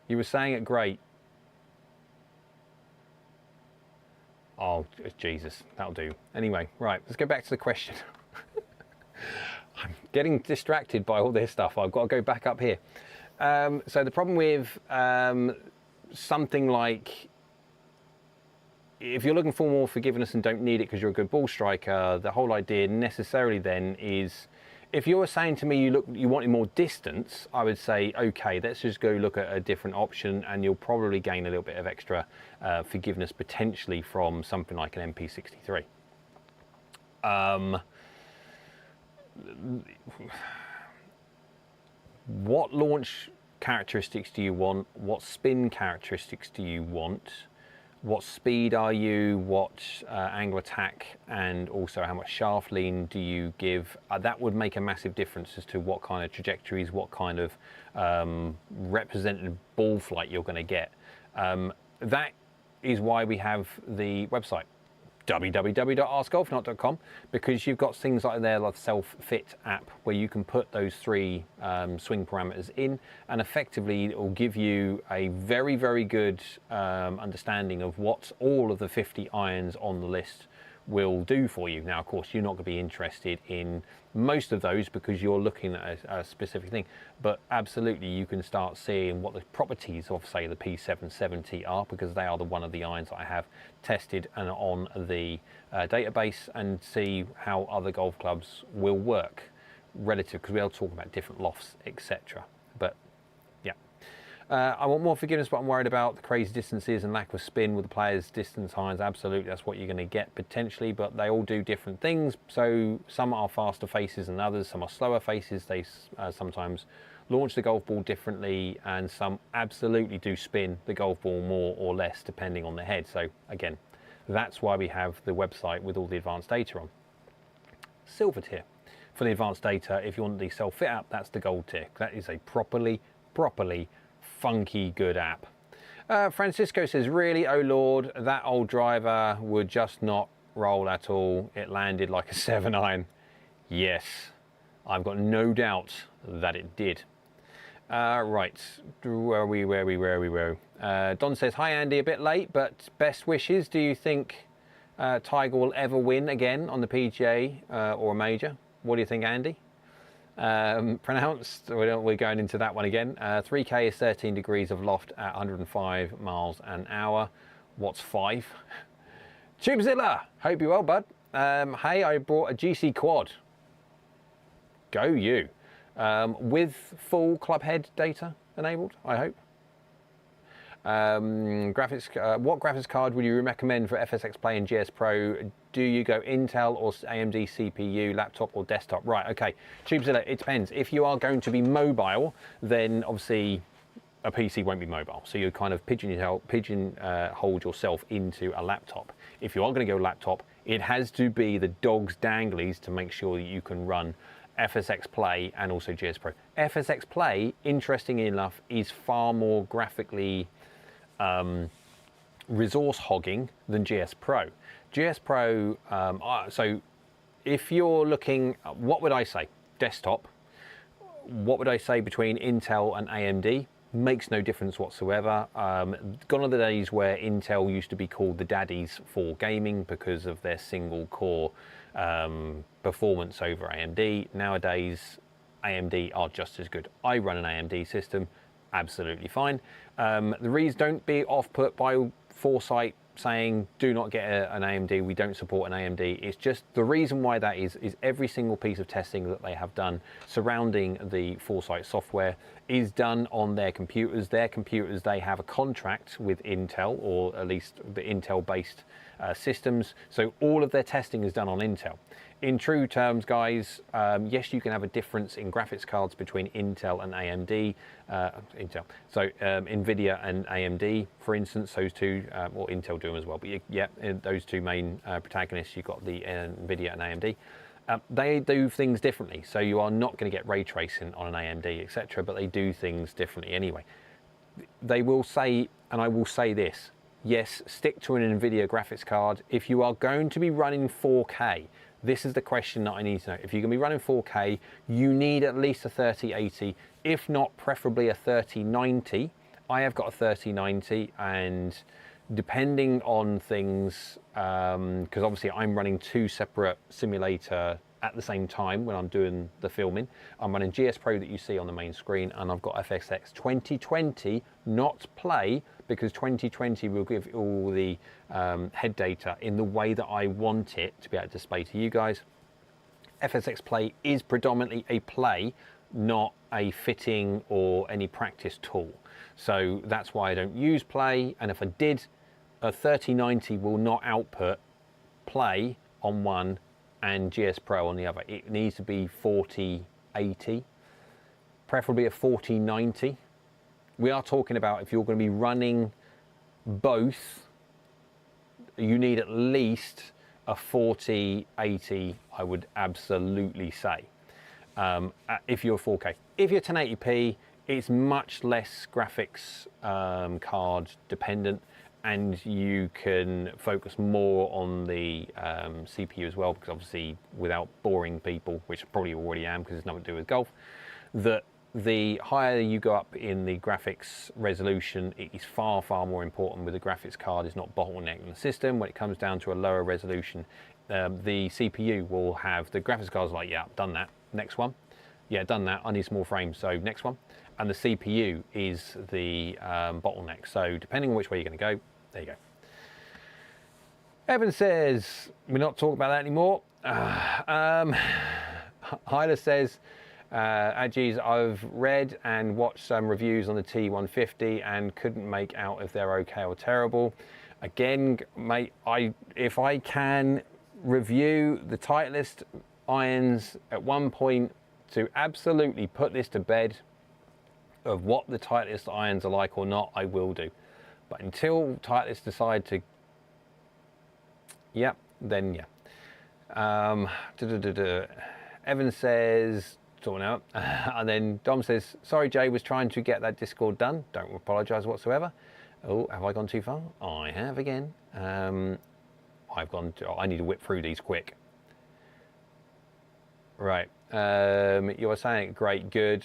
You were saying it great. Oh, it's Jesus. That'll do. Anyway, right, let's go back to the question. I'm getting distracted by all this stuff. I've got to go back up here. So the problem with something like, if you're looking for more forgiveness and don't need it because you're a good ball striker, the whole idea necessarily then is, if you're saying to me you wanted more distance, I would say, okay, let's just go look at a different option, and you'll probably gain a little bit of extra forgiveness potentially from something like an MP63. What launch characteristics do you want? What spin characteristics do you want? What speed are you? What angle attack, and also how much shaft lean do you give? That would make a massive difference as to what kind of trajectories, what kind of representative ball flight you're going to get. That is why we have the website www.askgolfnut.com, because you've got things like there like the self-fit app where you can put those three swing parameters in, and effectively it will give you a very, very good understanding of what all of the 50 irons on the list will do for you. Now, of course, you're not going to be interested in most of those because you're looking at a specific thing, but absolutely you can start seeing what the properties of, say, the P770 are, because they are one of the irons that I have tested and on the database, and see how other golf clubs will work relative, because we'll talk about different lofts, etc. But yeah, I want more forgiveness, but I'm worried about the crazy distances and lack of spin with the players' distance irons. Absolutely, that's what you're going to get potentially, but they all do different things. So some are faster faces than others, some are slower faces. They sometimes launch the golf ball differently, and some absolutely do spin the golf ball more or less depending on the head. So again, that's why we have the website with all the advanced data on. Silver tier. For the advanced data, if you want the self-fit app, that's the gold tier. That is a properly funky good app. Francisco says, really, oh lord, that old driver would just not roll at all. It landed like a 7-iron. Yes, I've got no doubt that it did. Right, where are we? Don says, hi Andy, a bit late, but best wishes. Do you think Tiger will ever win again on the PGA or a major? What do you think, Andy? Pronounced, we're going into that one again. 3K is 13 degrees of loft at 105 miles an hour. What's 5? Tubezilla, hope you're well, bud. Hey, I brought a GC quad. Go you. With full club head data enabled, I hope. Graphics. What graphics card would you recommend for FSX Play and GS Pro? Do you go Intel or AMD CPU, laptop or desktop? Right, okay. Tubezilla, it depends. If you are going to be mobile, then obviously a PC won't be mobile. So you kind of pigeonhole yourself into a laptop. If you are going to go laptop, it has to be the dog's danglies to make sure that you can run FSX Play and also GS Pro. FSX Play, interestingly enough, is far more graphically resource hogging than GS Pro. GS Pro, so if you're looking, what would I say? Desktop. What would I say between Intel and AMD? makes no difference whatsoever. Gone are the days where Intel used to be called the daddies for gaming because of their single core performance over AMD. Nowadays, AMD are just as good. I run an AMD system, absolutely fine. The reason, don't be off-put by Foresight saying do not get an AMD, we don't support an AMD. It's just the reason why that is every single piece of testing that they have done surrounding the Foresight software is done on their computers. Their computers, they have a contract with Intel, or at least the Intel based systems, so all of their testing is done on Intel. In true terms, guys, yes, you can have a difference in graphics cards between Intel and AMD. NVIDIA and AMD, for instance, those two, or Intel do them as well, but yeah, those two main protagonists, you've got the NVIDIA and AMD. They do things differently, so you are not going to get ray tracing on an AMD, etc., but they do things differently anyway. They will say, and I will say this, yes, stick to an NVIDIA graphics card. If you are going to be running 4K, this is the question that I need to know. If you're going to be running 4K, you need at least a 3080, if not preferably a 3090. I have got a 3090, and depending on things, because obviously I'm running two separate simulator at the same time when I'm doing the filming. I'm running GS Pro that you see on the main screen, and I've got FSX 2020, not Play, because 2020 will give all the head data in the way that I want it to be able to display to you guys. FSX Play is predominantly a play, not a fitting or any practice tool. So that's why I don't use Play, and if I did, a 3090 will not output Play on one and GS Pro on the other. It needs to be 4080, preferably a 4090. We are talking about, if you're going to be running both, you need at least a 4080, I would absolutely say, if you're 4K. If you're 1080p, it's much less graphics card dependent, and you can focus more on the CPU as well, because obviously, without boring people, which I probably already am because it's nothing to do with golf, that the higher you go up in the graphics resolution, it is far, far more important with the graphics card is not bottlenecking the system. When it comes down to a lower resolution, the CPU will have, the graphics card's like, yeah, done that, next one. Yeah, done that, I need some more frames, so next one. And the CPU is the bottleneck. So depending on which way you're going to go, there you go. Evan says, we're not talking about that anymore. Hyla says, geez, I've read and watched some reviews on the T150 and couldn't make out if they're okay or terrible. Again, mate, if I can review the Titleist irons at one point to absolutely put this to bed of what the Titleist irons are like or not, I will do. But until Titleist decide to, yeah, then yeah. Evan says, and then Dom says, sorry Jay, was trying to get that Discord done. Don't apologise whatsoever. Oh, have I gone too far? I have again. I need to whip through these quick. Right, you were saying great, good.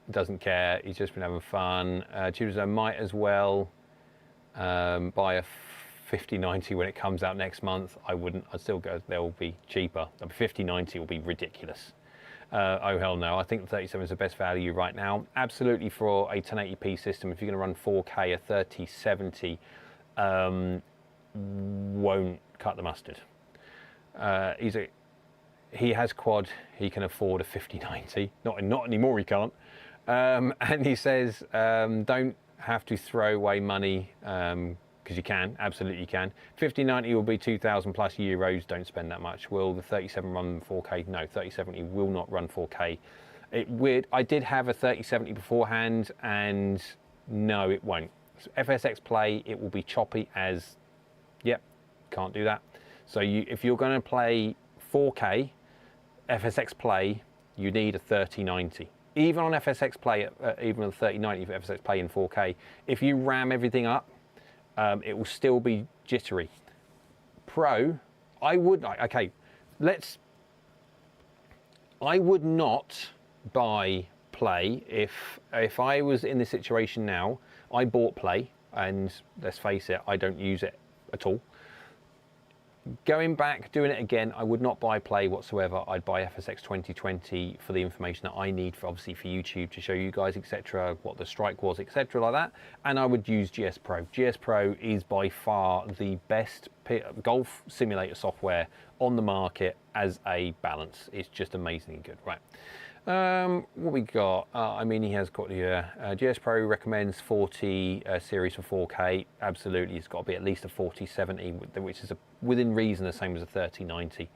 Doesn't care, he's just been having fun. Tutors, I might as well buy a 5090 when it comes out next month. I wouldn't, I'd still go, they'll be cheaper. The 5090 will be ridiculous. Oh hell no, I think the 37 is the best value right now. Absolutely, for a 1080p system, if you're going to run 4K, a 3070 won't cut the mustard. He has quad, he can afford a 5090. Not anymore, he can't. And he says, don't have to throw away money, because you can, absolutely you can. 5090 will be 2,000 plus euros, don't spend that much. Will the 37 run 4K? No, 3070 will not run 4K. I did have a 3070 beforehand, and no, it won't. FSX Play, it will be choppy as, yep, can't do that. So if you're going to play 4K, FSX Play, you need a 3090. Even on FSX Play, even on the 3090 for FSX Play in 4K, if you ram everything up, it will still be jittery. Pro, I would not buy play, if I was in this situation now, I bought play, and let's face it, I don't use it at all. Going back, doing it again, I would not buy play whatsoever. I'd buy FSX 2020 for the information that I need for, obviously, for YouTube to show you guys, etc., what the strike was, etc., like that. And I would use GS Pro. GS Pro is by far the best golf simulator software on the market as a balance. It's just amazingly good, right? What we got? I mean, he has got the GS Pro recommends 40 series for 4K. Absolutely, it's got to be at least a 4070, which is within reason the same as a 3090,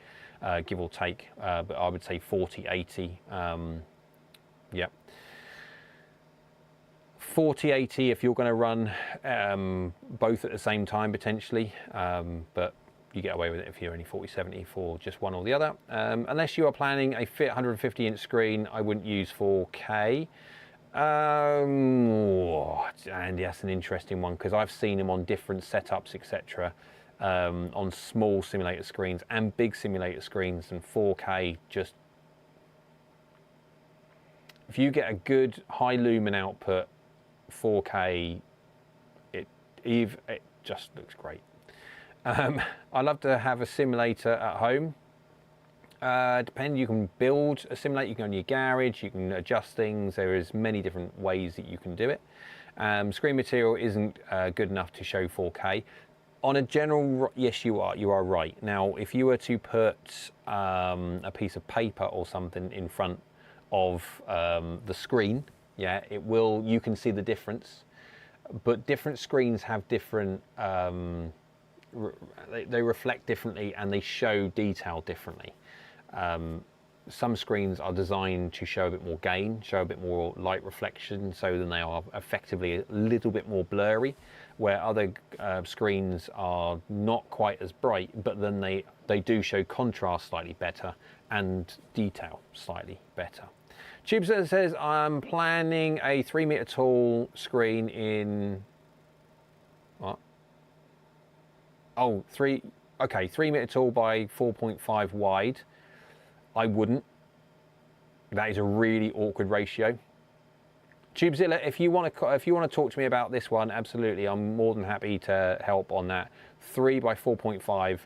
give or take. But I would say 4080. Yep. 4080 if you're going to run both at the same time potentially, but you get away with it if you're only 4070 for just one or the other. Unless you are planning a 150-inch screen, I wouldn't use 4K. And that's an interesting one, because I've seen them on different setups, etc., on small simulator screens and big simulator screens, and 4K just... If you get a good high lumen output, 4K, it just looks great. I love to have a simulator at home. You can build a simulator, you can go in your garage, you can adjust things. There is many different ways that you can do it. Screen material isn't good enough to show 4K. On a general, yes, you are right. Now, if you were to put a piece of paper or something in front of the screen, yeah, you can see the difference. But different screens have different, they reflect differently and they show detail differently. Some screens are designed to show a bit more gain, show a bit more light reflection, so then they are effectively a little bit more blurry, where other screens are not quite as bright, but then they do show contrast slightly better and detail slightly better. Tubeser says, I'm planning a 3-meter tall screen in... What? Oh, 3-meter tall by 4.5 wide. I wouldn't. That is a really awkward ratio. Tubezilla, if you want to talk to me about this one, absolutely, I'm more than happy to help on that. 3 by 4.5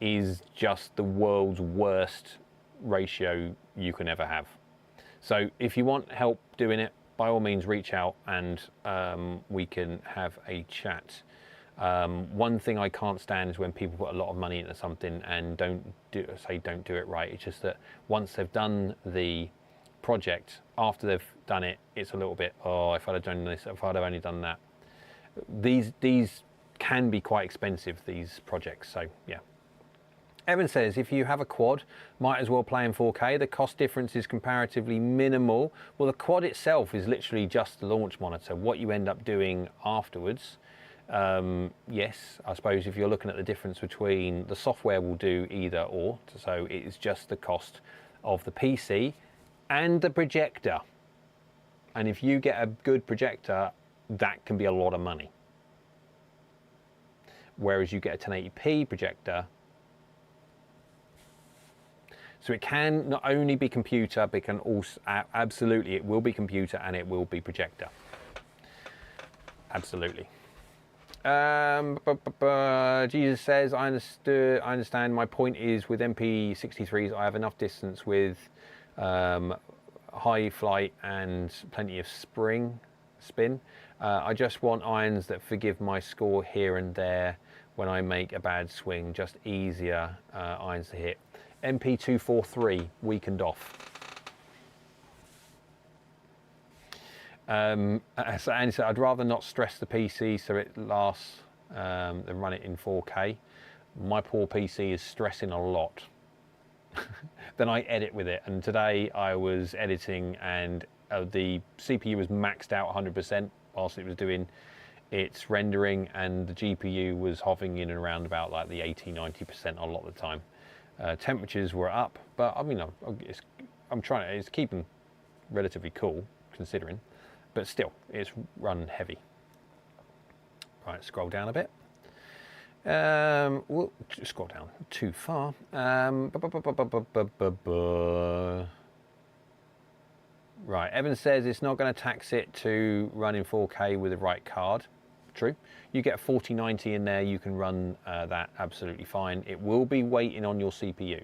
is just the world's worst ratio you can ever have. So if you want help doing it, by all means reach out and we can have a chat. One thing I can't stand is when people put a lot of money into something and don't do it right. It's just that once they've done the project, after they've done it, it's a little bit, oh, if I'd have done this, if I'd have only done that. These can be quite expensive, these projects, so yeah. Evan says, if you have a quad, might as well play in 4K. The cost difference is comparatively minimal. Well, the quad itself is literally just the launch monitor. What you end up doing afterwards, yes, I suppose if you're looking at the difference between the software will do either or, so it is just the cost of the PC and the projector. And if you get a good projector, that can be a lot of money. Whereas you get a 1080p projector, so it can not only be computer, but it can also, absolutely, it will be computer and it will be projector. Absolutely. Jesus says, I understand. My point is with MP63s, I have enough distance with high flight and plenty of spin. I just want irons that forgive my score here and there when I make a bad swing, just easier irons to hit. MP243 weakened off. And so I'd rather not stress the PC so it lasts than run it in 4K. My poor PC is stressing a lot. Then I edit with it, and today I was editing and the CPU was maxed out 100% whilst it was doing its rendering, and the GPU was hovering in and around about like the 80-90% a lot of the time. Temperatures were up, but I mean, it's keeping relatively cool considering, but still, it's run heavy. Right, scroll down a bit. We'll scroll down too far. Right, Evan says it's not going to tax it to run in 4K with the right card. True. You get a 4090 in there, you can run that absolutely fine. It will be waiting on your CPU.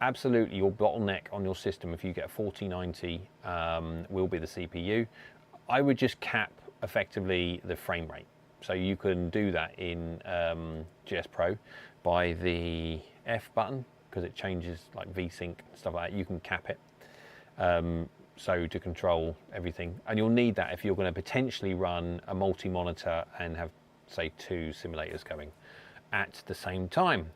Absolutely, your bottleneck on your system, if you get a 4090, will be the CPU. I would just cap effectively the frame rate. So you can do that in GS Pro by the F button, because it changes like VSync and stuff like that. You can cap it. So to control everything, and you'll need that if you're going to potentially run a multi-monitor and have, say, 2 simulators going at the same time.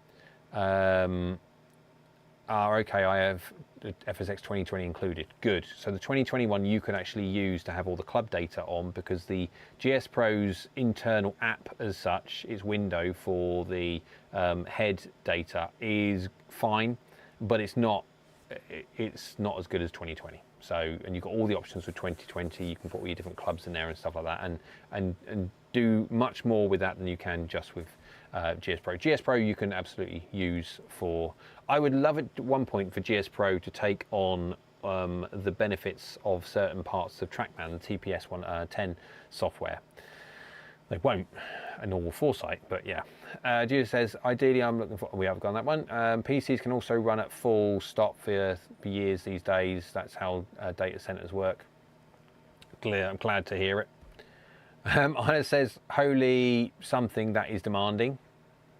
Okay, I have the FSX 2020 included. Good. So the 2021 you can actually use to have all the club data on, because the GS Pro's internal app as such, its window for the head data is fine, but it's not as good as 2020. So, and you've got all the options with 2020. You can put all your different clubs in there and stuff like that, and do much more with that than you can just with GS Pro. GS Pro you can absolutely use for. I would love it at one point for GS Pro to take on the benefits of certain parts of TrackMan, the TPS 110 software. They won't, a normal Foresight, but yeah. Judah says, ideally I'm looking for, we haven't gone that one. PCs can also run at full stop for years these days. That's how data centers work. Clear, I'm glad to hear it. Ina says, holy something that is demanding.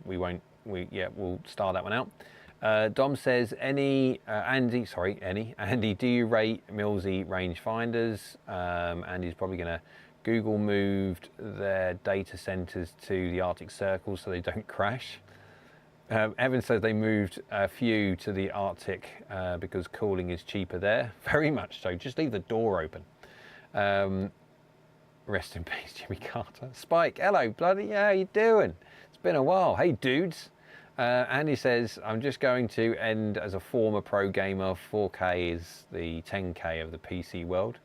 We'll star that one out. Dom says, Andy, do you rate Millsy rangefinders? Andy's probably going to, Google moved their data centers to the Arctic Circle so they don't crash. Evan says they moved a few to the Arctic because cooling is cheaper there. Very much so, just leave the door open. Rest in peace, Jimmy Carter. Spike, hello, bloody, how you doing? It's been a while. Hey, dudes. Andy says, I'm just going to end as a former pro gamer. 4K is the 10K of the PC world.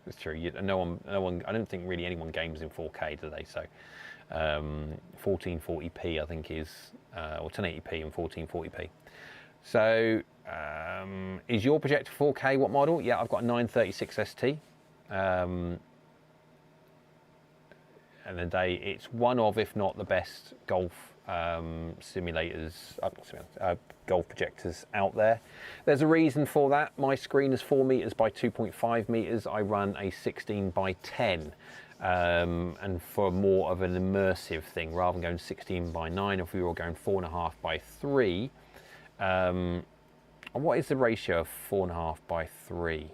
It's true. No one. I don't think really anyone games in 4K today. So, 1440p I think is, or 1080p and 1440p. So, is your projector 4K? What model? Yeah, I've got a 936 ST. And the day, it's one of, if not the best golf simulators, golf projectors out there. There's a reason for that. My screen is 4 meters by 2.5 meters. I run a 16 by 10, and for more of an immersive thing, rather than going 16 by 9, if we were going 4.5 by 3. What is the ratio of 4.5 by 3?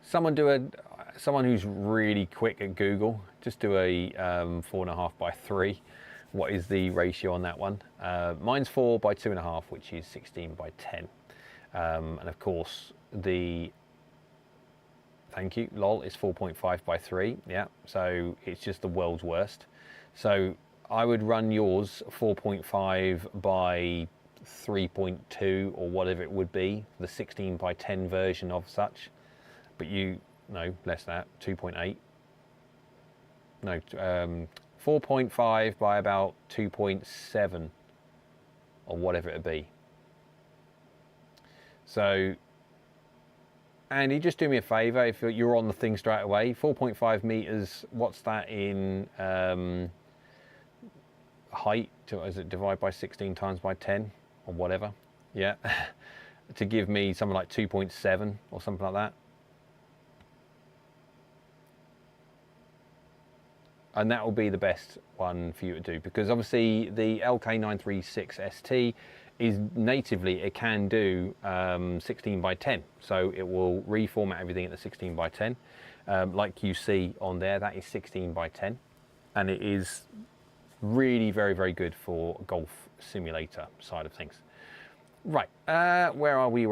Someone who's really quick at Google, just do a 4.5 by 3. What is the ratio on that one? Mine's 4 by 2.5, which is 16 by 10. And of course, thank you, lol, is 4.5 by 3. Yeah, so it's just the world's worst. So I would run yours 4.5 by 3.2 or whatever it would be, the 16 by 10 version of such. But no, less than that, 2.8. No, 4.5 by about 2.7 or whatever it be. So, Andy, just do me a favour if you're on the thing straight away. 4.5 meters, what's that in height? Is it divided by 16 times by 10 or whatever? Yeah, to give me something like 2.7 or something like that. And that will be the best one for you to do, because obviously the LK936 ST is natively, it can do 16 by 10. So it will reformat everything at the 16 by 10. Like you see on there, that is 16 by 10. And it is really very, very good for golf simulator side of things. Right, where are we?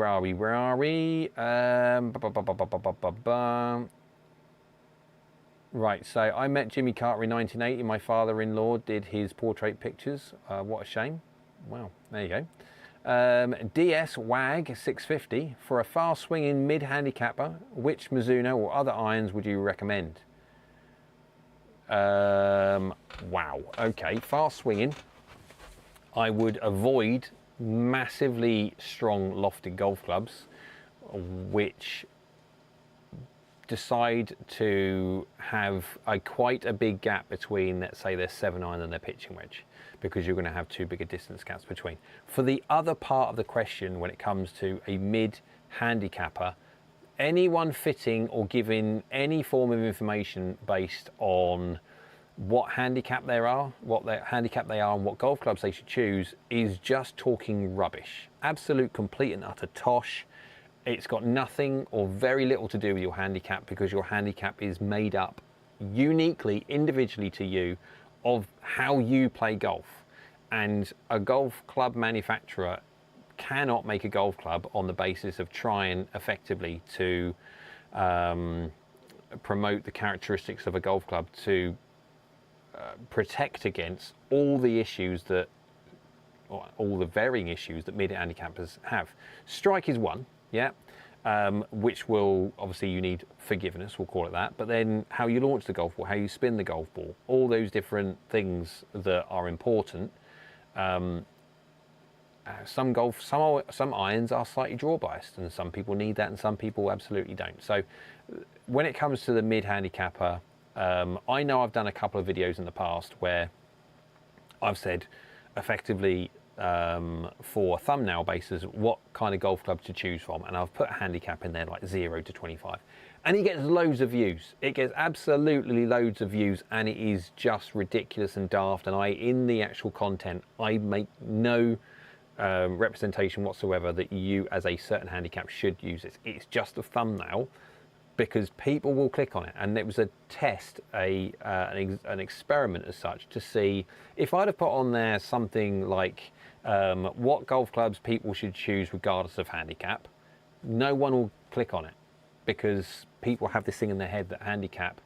Right, so I met Jimmy Carter in 1980. My father-in-law did his portrait pictures. What a shame. Wow, there you go. DS WAG 650 for a fast swinging mid-handicapper. Which Mizuno or other irons would you recommend? Wow, okay, fast swinging. I would avoid massively strong lofted golf clubs which decide to have quite a big gap between, let's say, their 7-iron and their pitching wedge, because you're going to have too big a distance gaps between. For the other part of the question, when it comes to a mid handicapper, anyone fitting or giving any form of information based on what handicap they are, and what golf clubs they should choose is just talking rubbish. Absolute, complete and utter tosh. It's got nothing or very little to do with your handicap, because your handicap is made up uniquely, individually to you, of how you play golf. And a golf club manufacturer cannot make a golf club on the basis of trying effectively to promote the characteristics of a golf club to protect against all the issues that, or all the varying issues that mid-handicappers have. Strike is one, yeah, which will, obviously you need forgiveness, we'll call it that, but then how you launch the golf ball, how you spin the golf ball, all those different things that are important. Some irons are slightly draw biased, and some people need that and some people absolutely don't. So when it comes to the mid-handicapper, I know I've done a couple of videos in the past where I've said effectively for thumbnail basis what kind of golf club to choose from, and I've put a handicap in there like 0 to 25, and it gets loads of views. It gets absolutely loads of views, and it is just ridiculous and daft. And in the actual content, I make no representation whatsoever that you as a certain handicap should use it. It's just a thumbnail, because people will click on it. And it was a test, an experiment as such, to see if I'd have put on there something like what golf clubs people should choose regardless of handicap, no one will click on it, because people have this thing in their head that handicap,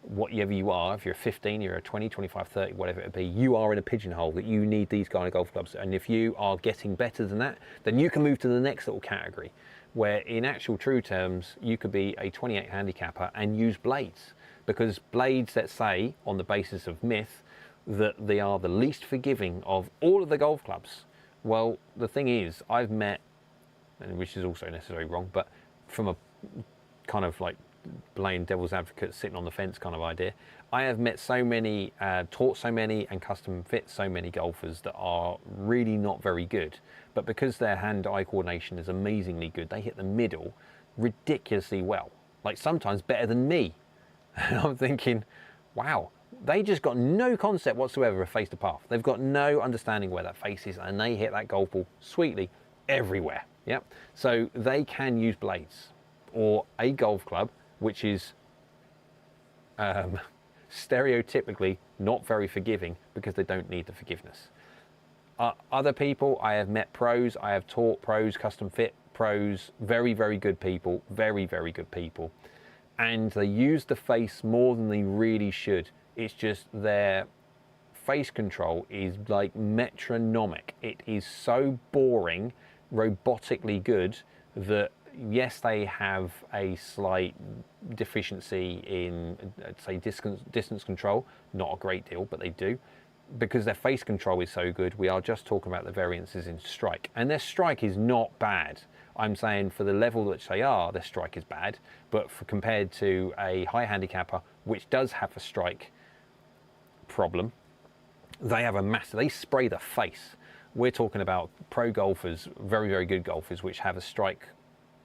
whatever you are, if you're a 15, you're a 20, 25, 30, whatever it be, you are in a pigeonhole that you need these kind of golf clubs. And if you are getting better than that, then you can move to the next little category, where in actual true terms, you could be a 28 handicapper and use blades. Because blades, let's say, on the basis of myth, that they are the least forgiving of all of the golf clubs. Well, the thing is, I've met, and which is also necessarily wrong, but from a kind of like playing devil's advocate, sitting on the fence kind of idea, I have met so many, taught so many, and custom fit so many golfers that are really not very good, but because their hand-eye coordination is amazingly good, they hit the middle ridiculously well, like sometimes better than me. And I'm thinking, wow, they just got no concept whatsoever of face to path. They've got no understanding where that face is, and they hit that golf ball sweetly everywhere. Yep. So they can use blades, or a golf club which is stereotypically not very forgiving, because they don't need the forgiveness. Other people, I have met pros, I have taught pros, custom fit pros, very, very good people, very, very good people. And they use the face more than they really should. It's just their face control is like metronomic. It is so boring, robotically good, that yes, they have a slight deficiency in, say, distance control, not a great deal, but they do. Because their face control is so good, we are just talking about the variances in strike. And their strike is not bad. I'm saying for the level that they are, their strike is bad. But for compared to a high handicapper, which does have a strike problem, they have a massive, they spray the face. We're talking about pro golfers, very, very good golfers, which have a strike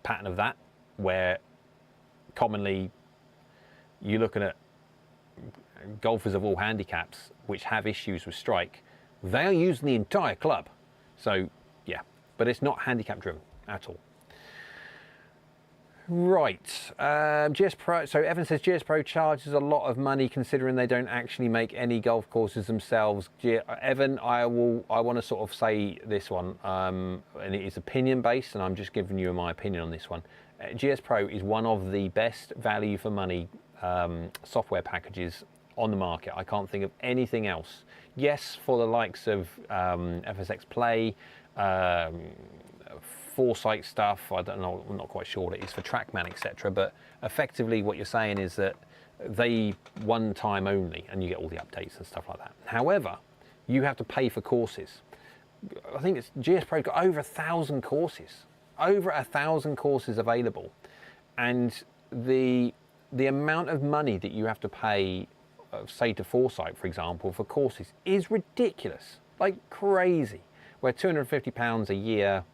pattern of that, where commonly you're looking at golfers of all handicaps which have issues with strike, they are using the entire club. So yeah, but it's not handicap driven at all. Right, GS Pro, so Evan says GS Pro charges a lot of money considering they don't actually make any golf courses themselves. Evan, I want to sort of say this one, and it is opinion based, and I'm just giving you my opinion on this one. GS Pro is one of the best value for money software packages on the market. I can't think of anything else. Yes, for the likes of FSX Play, Foresight stuff, I don't know, I'm not quite sure what it is for TrackMan, etc. But effectively what you're saying is that they one time only, and you get all the updates and stuff like that. However, you have to pay for courses. I think it's GS Pro's got over 1,000 courses, over 1,000 courses available, and the amount of money that you have to pay, say to Foresight, for example, for courses is ridiculous, like crazy. Where £250 a year,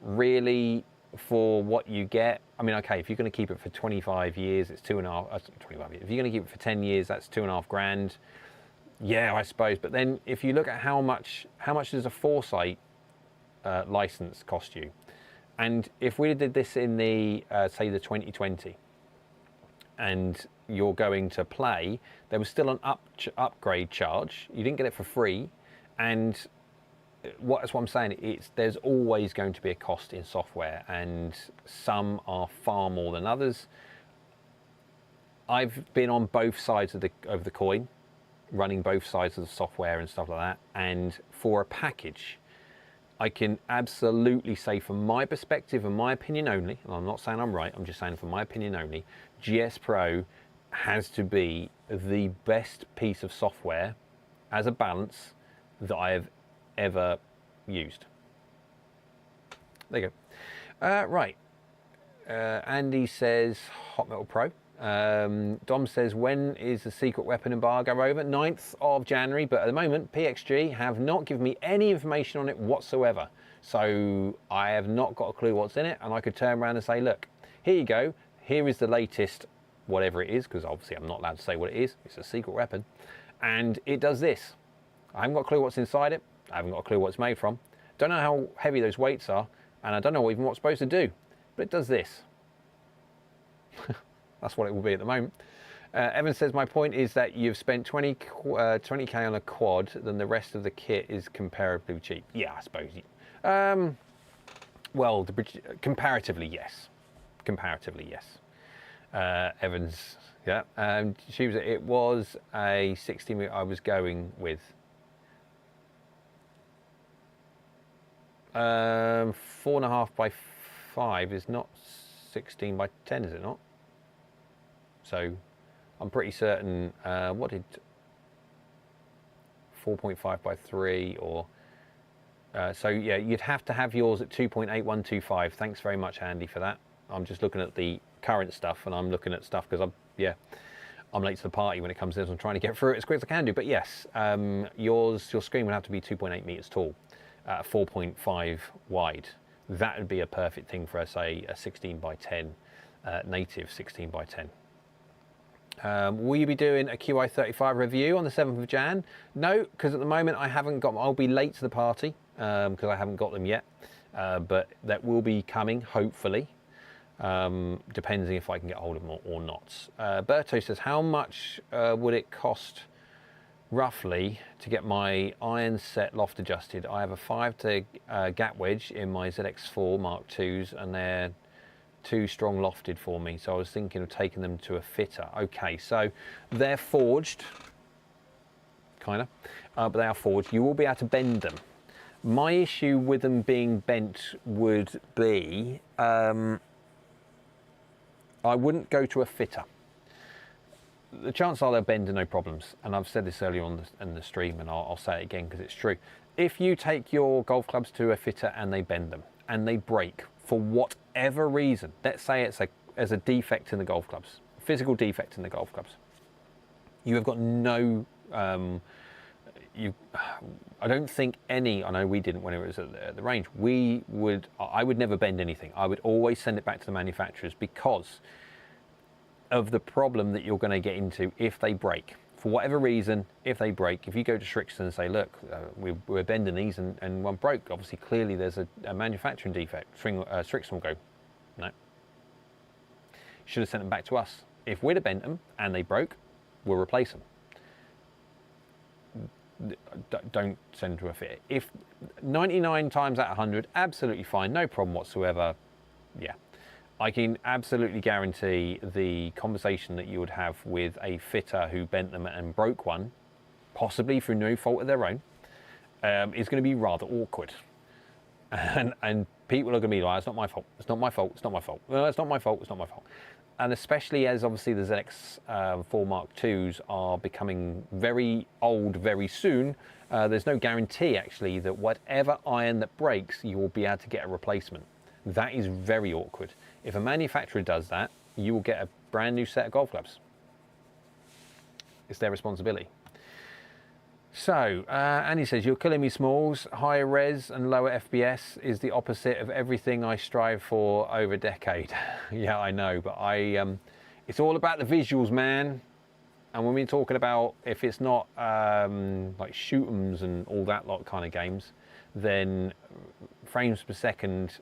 really, for what you get. I mean, okay, if you're going to keep it for 25 years, it's 25 years. If you're going to keep it for 10 years, that's £2,500. Yeah, I suppose. But then if you look at how much does a Foresight license cost you? And if we did this in the, say, the 2020, and you're going to play, there was still an upgrade charge. You didn't get it for free. And that's what I'm saying. There's always going to be a cost in software, and some are far more than others. I've been on both sides of the coin, running both sides of the software and stuff like that. And for a package, I can absolutely say, from my perspective and my opinion only, and I'm not saying I'm right, I'm just saying from my opinion only, GS Pro has to be the best piece of software as a balance that I have ever used. There you go. Right. Andy says Hot Metal Pro. Dom says, when is the secret weapon embargo over? 9th of January, but at the moment PXG have not given me any information on it whatsoever, so I have not got a clue what's in it. And I could turn around and say, look, here you go, here is the latest whatever it is, because obviously I'm not allowed to say what it is, it's a secret weapon, and it does this. I haven't got a clue what's inside it, I haven't got a clue what it's made from, don't know how heavy those weights are, and I don't know even what it's supposed to do, but it does this. That's what it will be at the moment. Evan says, my point is that you've spent 20k on a quad, then the rest of the kit is comparably cheap. Yeah, I suppose. Well, comparatively, yes. Comparatively, yes. Evans, yeah. It was a 60 I was going with. 4.5 by 5 is not 16 by 10, is it not? So I'm pretty certain, what did 4.5 by 3 or, so yeah, you'd have to have yours at 2.8125. Thanks very much, Andy, for that. I'm just looking at the current stuff, and I'm looking at stuff because I'm late to the party when it comes to this. I'm trying to get through it as quick as I can do. But yes, your screen would have to be 2.8 meters tall, 4.5 wide. That would be a perfect thing for, say, a 16 by 10, native 16 by 10. Will you be doing a QI35 review on the 7th of Jan? No, because at the moment I haven't got, I'll be late to the party because I haven't got them yet, but that will be coming, hopefully, depending if I can get hold of them or not. Berto says, how much would it cost roughly to get my iron set loft adjusted? I have a 5 to gap wedge in my ZX4 Mark IIs, and they're too strong lofted for me, so I was thinking of taking them to a fitter. Okay, so they're forged, kind of, but they are forged. You will be able to bend them. My issue with them being bent would be, I wouldn't go to a fitter. The chances are they'll bend, no problems, and I've said this earlier on in the stream, and I'll say it again because it's true. If you take your golf clubs to a fitter and they bend them and they break for whatever reason, let's say it's as a defect in the golf clubs, physical defect in the golf clubs, you have got no, I don't think any, I know we didn't when it was at the range, I would never bend anything. I would always send it back to the manufacturers because of the problem that you're going to get into if they break. For whatever reason, if they break, if you go to Shrixton and say, look, we're bending these and one broke, obviously clearly there's a manufacturing defect, Shrixton will go, no. Should have sent them back to us. If we'd have bent them and they broke, we'll replace them. Don't send them to a fit. If 99 times out of 100, absolutely fine, no problem whatsoever, yeah. I can absolutely guarantee the conversation that you would have with a fitter who bent them and broke one, possibly through no fault of their own, is going to be rather awkward. And people are going to be like, it's not my fault, it's not my fault, it's not my fault. Well, it's not my fault, it's not my fault. And especially as obviously the ZX4 Mark IIs are becoming very old very soon, there's no guarantee actually that whatever iron that breaks, you will be able to get a replacement. That is very awkward. If a manufacturer does that, you will get a brand new set of golf clubs. It's their responsibility. So, Andy says, you're killing me, Smalls. Higher res and lower FPS is the opposite of everything I strive for over a decade. Yeah, I know, but it's all about the visuals, man. And when we're talking about, if it's not like shoot 'ems and all that lot kind of games, then frames per second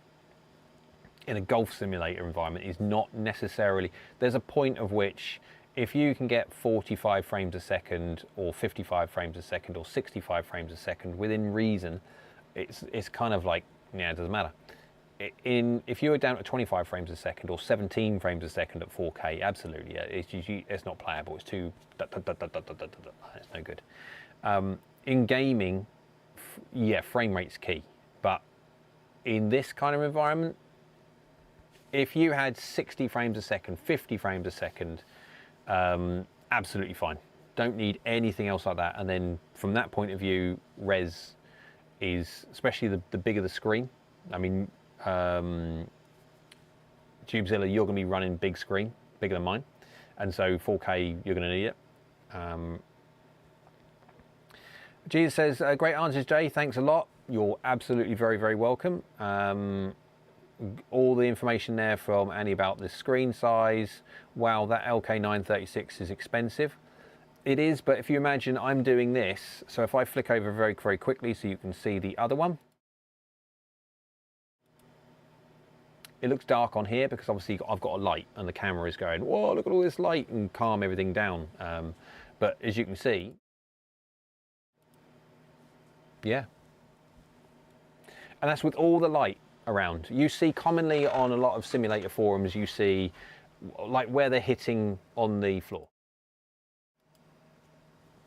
in a golf simulator environment is not necessarily, there's a point of which if you can get 45 frames a second or 55 frames a second or 65 frames a second within reason, it's kind of like, yeah, it doesn't matter. If you were down at 25 frames a second or 17 frames a second at 4K, absolutely, yeah, it's not playable. It's too, it's no good. In gaming, yeah, frame rate's key, but in this kind of environment, if you had 60 frames a second, 50 frames a second, absolutely fine. Don't need anything else like that. And then from that point of view, res is, especially the bigger the screen. I mean, TubeZilla, you're going to be running big screen, bigger than mine, and so 4K, you're going to need it. Jesus says, great answers, Jay. Thanks a lot. You're absolutely very, very welcome. All the information there from Annie about the screen size. Wow, that LK936 is expensive. It is, but if you imagine I'm doing this, so if I flick over very, very quickly so you can see the other one, it looks dark on here because obviously I've got a light and the camera is going, whoa, look at all this light, and calm everything down. But as you can see, yeah. And that's with all the light around. You see commonly on a lot of simulator forums, you see like where they're hitting on the floor.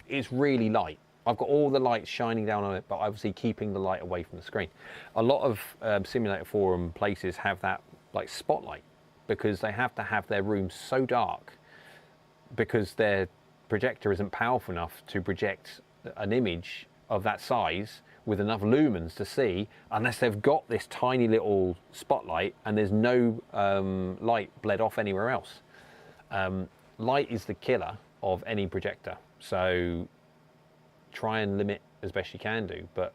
It's really light. I've got all the lights shining down on it, but obviously keeping the light away from the screen. A lot of simulator forum places have that like spotlight because they have to have their rooms so dark because their projector isn't powerful enough to project an image of that size with enough lumens to see, unless they've got this tiny little spotlight and there's no light bled off anywhere else. Light is the killer of any projector, so try and limit as best you can do. But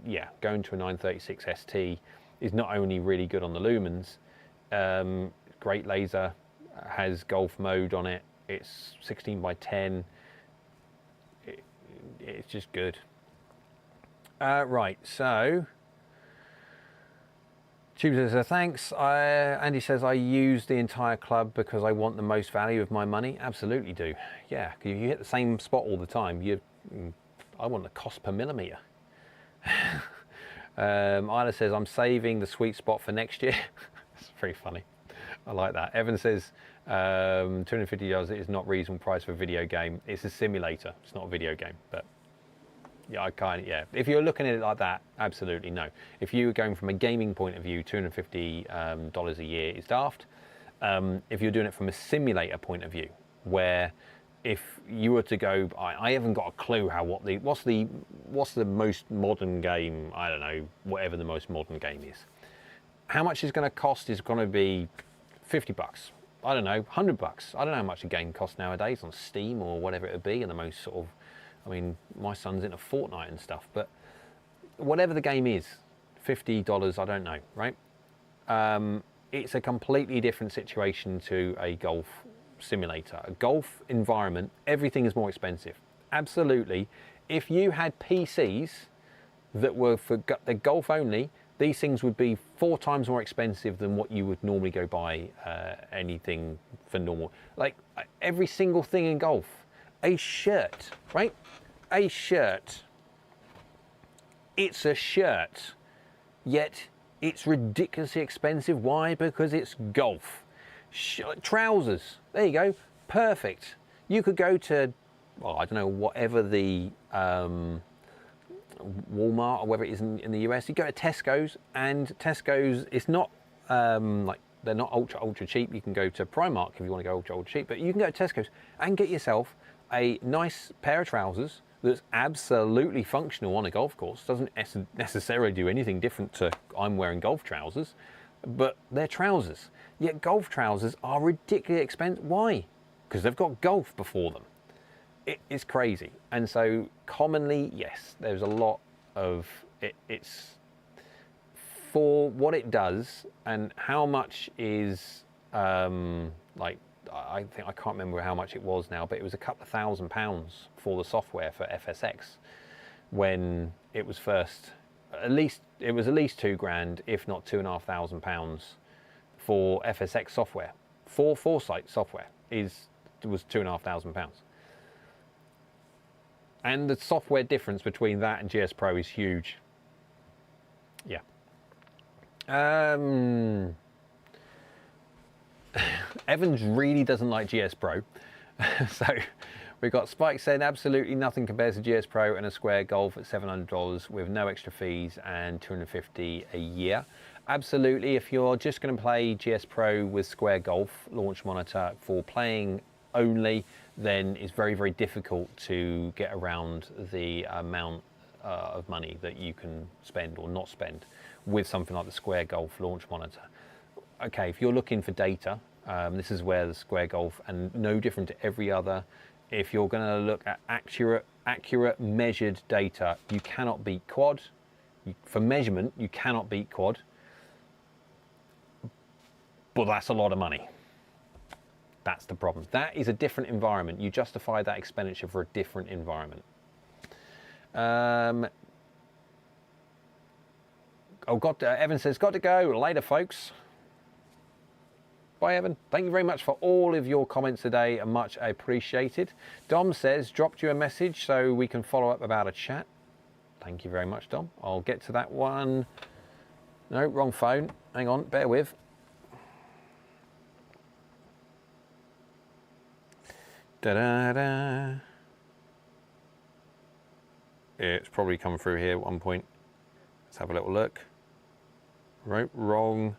yeah, going to a 936 ST is not only really good on the lumens, great laser, has golf mode on it, it's 16 by 10, it's just good. Right, so Tube says, thanks. Andy says, I use the entire club because I want the most value of my money. Absolutely do. Yeah, you hit the same spot all the time. I want the cost per millimeter. Isla says, I'm saving the sweet spot for next year. It's very funny. I like that. Evan says, $250 is not reasonable price for a video game. It's a simulator. It's not a video game, but yeah, yeah. If you're looking at it like that, absolutely no. If you're going from a gaming point of view, $250 a year is daft. If you're doing it from a simulator point of view, where if you were to go, I haven't got a clue what's the most modern game, I don't know, whatever the most modern game is. How much it's going to cost is going to be $50. I don't know, $100. I don't know how much a game costs nowadays on Steam or whatever it would be, and the most sort of, I mean, my son's into Fortnite and stuff, but whatever the game is, $50, I don't know, right? It's a completely different situation to a golf simulator. A golf environment, everything is more expensive. Absolutely. If you had PCs that were for the golf only, these things would be 4 times more expensive than what you would normally go buy anything for normal. Like every single thing in golf. A shirt, right? A shirt. It's a shirt, yet it's ridiculously expensive. Why? Because it's golf. Trousers, there you go, perfect. You could go to, well, I don't know, whatever the Walmart or whatever it is in the US. You go to Tesco's, and Tesco's, it's not like they're not ultra cheap. You can go to Primark if you want to go ultra cheap, but you can go to Tesco's and get yourself a nice pair of trousers that's absolutely functional on a golf course. Doesn't necessarily do anything different to I'm wearing golf trousers, but they're trousers. Yet golf trousers are ridiculously expensive. Why? Because they've got golf before them. It's crazy. And so commonly, yes, there's a lot of it's for what it does and how much is like, I think I can't remember how much it was now, but it was a couple of £1,000 for the software for FSX when it was first. It was at least £2,000, if not £2,500 for FSX software. For Foresight software was £2,500. And the software difference between that and GS Pro is huge. Yeah. Evans really doesn't like GS Pro. So we've got Spike saying absolutely nothing compares to GS Pro and a square golf at $700 with no extra fees and $250 a year. Absolutely, if you're just going to play GS Pro with square golf launch monitor for playing only, then it's very, very difficult to get around the amount of money that you can spend or not spend with something like the square golf launch monitor. Okay, if you're looking for data, this is where the square golf, and no different to every other, if you're going to look at accurate measured data, you cannot beat quad. For measurement, you cannot beat quad, but that's a lot of money. That's the problem. That is a different environment. You justify that expenditure for a different environment. Evan says, got to go. Later, folks. Bye, Evan. Thank you very much for all of your comments today. Much appreciated. Dom says, dropped you a message so we can follow up about a chat. Thank you very much, Dom. I'll get to that one. No, wrong phone. Hang on, bear with. Da-da-da. It's probably come through here at one point. Let's have a little look. Right, wrong.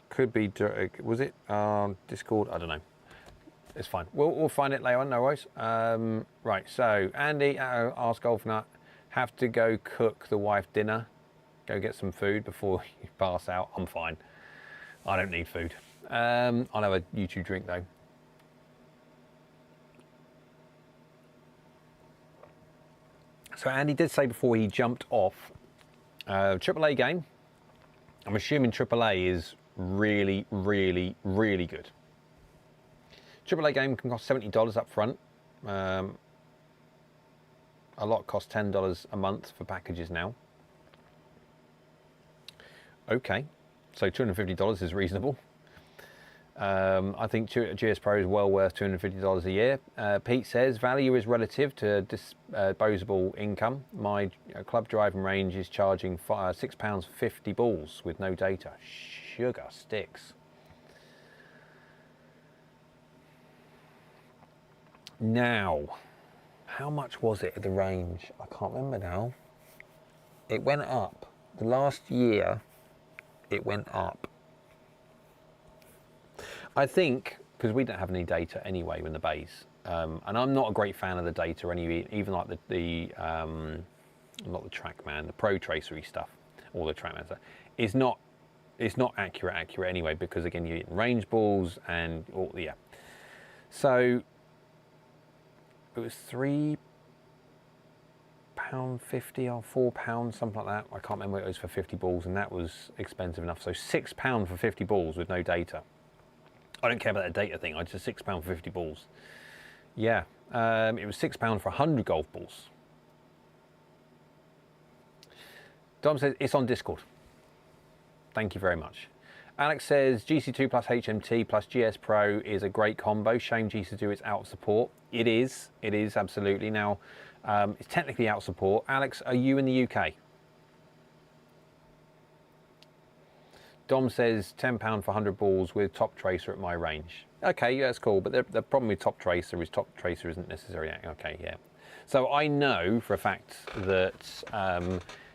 Could be, was it Discord? I don't know. It's fine. We'll find it later on, no worries. Right, so Andy, AskGolfNut, have to go cook the wife dinner. Go get some food before you pass out. I'm fine. I don't need food. I'll have a YouTube drink though. So Andy did say before he jumped off, AAA game. I'm assuming AAA is really, really, really good. AAA game can cost $70 up front. A lot costs $10 a month for packages now. Okay, so $250 is reasonable. I think GS Pro is well worth $250 a year. Pete says, value is relative to disposable income. My club driving range is charging £6 for 50 balls with no data. Sugar sticks. Now, how much was it at the range? I can't remember now. It went up. The last year, it went up. I think, because we don't have any data anyway in the bays, and I'm not a great fan of the data anyway, even like not the TrackMan, the Pro Tracery stuff, or the TrackMan stuff, it's not accurate anyway, because again, you're getting range balls and all, yeah. So it was £3.50 or £4, something like that. I can't remember what it was for 50 balls, and that was expensive enough. So £6 for 50 balls with no data. I don't care about that data thing. I just £6 for 50 balls. Yeah, it was £6 for 100 golf balls. Dom says it's on Discord. Thank you very much. Alex says GC2 plus HMT plus GS Pro is a great combo. Shame GC2 is out of support. It is absolutely. Now, it's technically out of support. Alex, are you in the UK? Dom says £10 for 100 balls with top tracer at my range. Okay, yeah, that's cool. But the problem with top tracer is top tracer isn't necessarily okay. Yeah. So I know for a fact that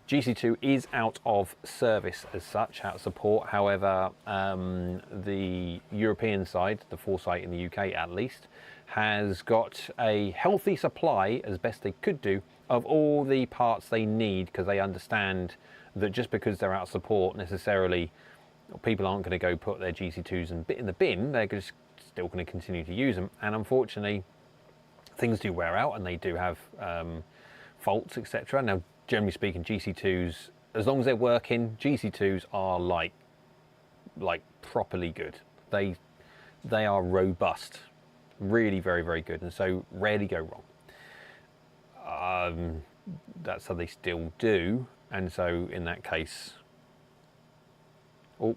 GC2 is out of service as such, out of support. However, the European side, the Foresight in the UK at least, has got a healthy supply, as best they could do, of all the parts they need, because they understand that just because they're out of support, necessarily people aren't going to go put their GC2s in the bin. They're just still going to continue to use them. And unfortunately, things do wear out and they do have faults, etc. Now, generally speaking, GC2s, as long as they're working, GC2s are like properly good. They are robust, really very, very good, and so rarely go wrong. That's how they still do, and so in that case, oh,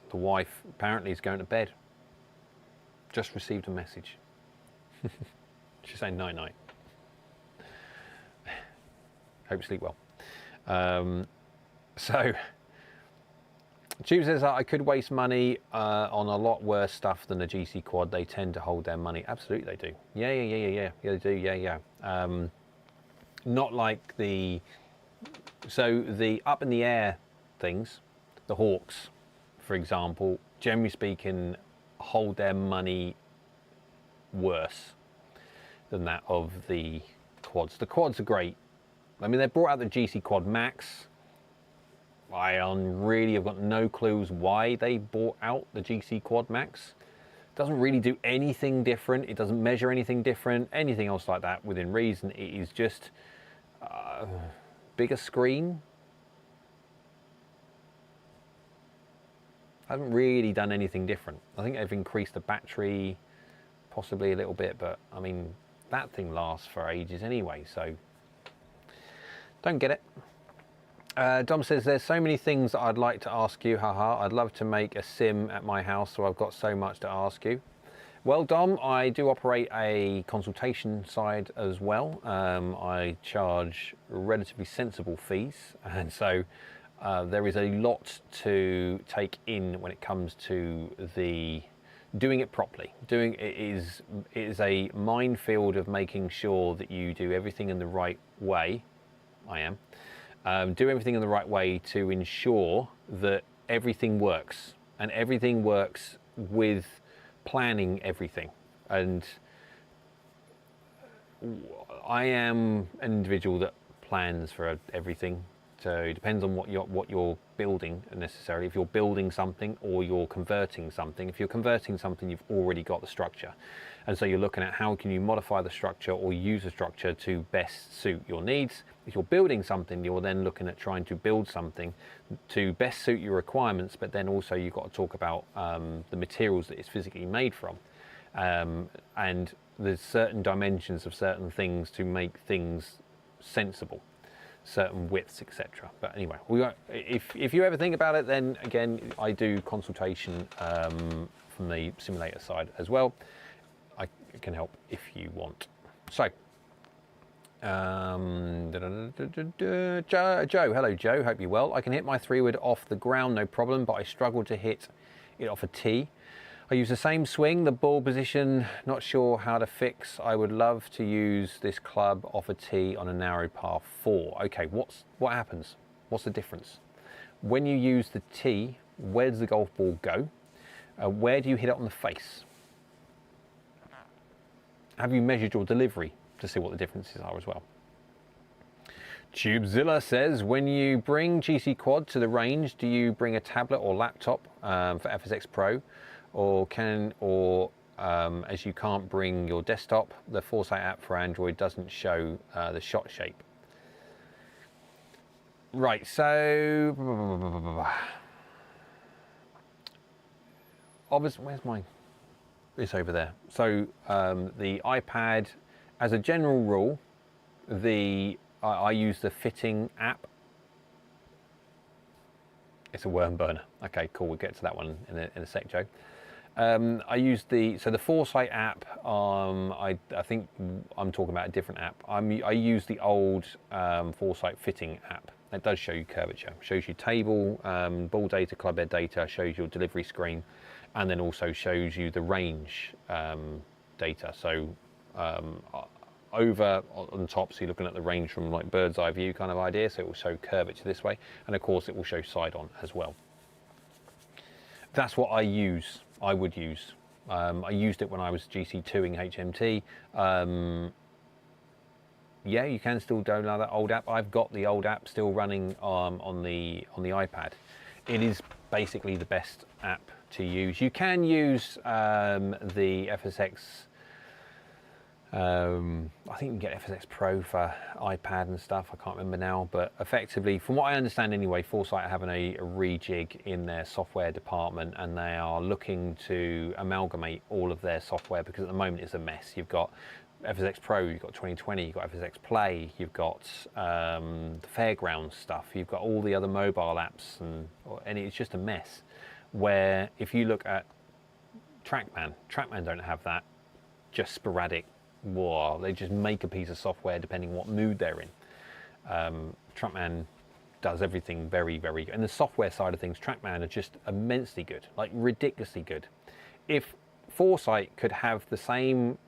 the wife apparently is going to bed. Just received a message. She's saying night night. Hope you sleep well. So Tube says that I could waste money on a lot worse stuff than a GC quad. They tend to hold their money. Absolutely they do. Yeah, they do. Yeah. Not like the up in the air things, the Hawks, for example, generally speaking, hold their money worse than that of the quads. The quads are great. I mean, they brought out the GC Quad Max. I really have got no clues why they brought out the GC Quad Max. It doesn't really do anything different. It doesn't measure anything different, anything else like that within reason. It is just bigger screen. Hasn't really done anything different. I think they've increased the battery possibly a little bit, but I mean, that thing lasts for ages anyway, so don't get it. Dom says, there's so many things that I'd like to ask you, haha. I'd love to make a sim at my house, so I've got so much to ask you. Well, Dom, I do operate a consultation side as well. I charge relatively sensible fees, and so there is a lot to take in when it comes to the doing it properly. Doing it is a minefield of making sure that you do everything in the right way. Do everything in the right way to ensure that everything works, and everything works with planning everything. And I am an individual that plans for everything. So it depends on what you're building necessarily. If you're building something or you're converting something. If you're converting something, you've already got the structure. And so you're looking at how can you modify the structure or use the structure to best suit your needs. If you're building something, you're then looking at trying to build something to best suit your requirements, but then also you've got to talk about the materials that it's physically made from. And there's certain dimensions of certain things to make things sensible, certain widths, etc. But anyway, if you ever think about it, then again, I do consultation from the simulator side as well. I can help if you want. So, Joe, hello Joe, hope you're well. I can hit my 3-wood off the ground, no problem, but I struggle to hit it off a tee. I use the same swing, the ball position, not sure how to fix. I would love to use this club off a tee on a narrow par 4. Okay, what happens? What's the difference? When you use the tee, where does the golf ball go? Where do you hit it on the face? Have you measured your delivery to see what the differences are as well? Tubezilla says, when you bring GC Quad to the range, do you bring a tablet or laptop for FSX Pro? As you can't bring your desktop, the Foresight app for Android doesn't show the shot shape. Right, so obviously, where's mine? It's over there. So the iPad, as a general rule, I use the fitting app. It's a worm burner. Okay, cool. We'll get to that one in a sec, Joe. I use the Foresight app. I think I'm talking about a different app. I use the old Foresight fitting app. It does show you curvature, shows you table, ball data, club head data, shows your delivery screen, and then also shows you the range data. So over on the top, so you're looking at the range from like bird's eye view kind of idea, so it will show curvature this way, and of course it will show side on as well. That's what I would use. I used it when I was GC2ing HMT. Yeah, you can still download that old app. I've got the old app still running on the iPad. It is basically the best app to use. You can use the FSX. I think you can get FSX Pro for iPad and stuff. I can't remember now, but effectively, from what I understand anyway, Foresight are having a rejig in their software department, and they are looking to amalgamate all of their software, because at the moment it's a mess. You've got FSX Pro, you've got 2020, you've got FSX Play, you've got the Fairgrounds stuff, you've got all the other mobile apps, and it's just a mess. Where if you look at TrackMan don't have that, just sporadic. Whoa, they just make a piece of software depending what mood they're in. TrackMan does everything very, very good. And the software side of things, TrackMan are just immensely good, like ridiculously good. If Foresight could have the same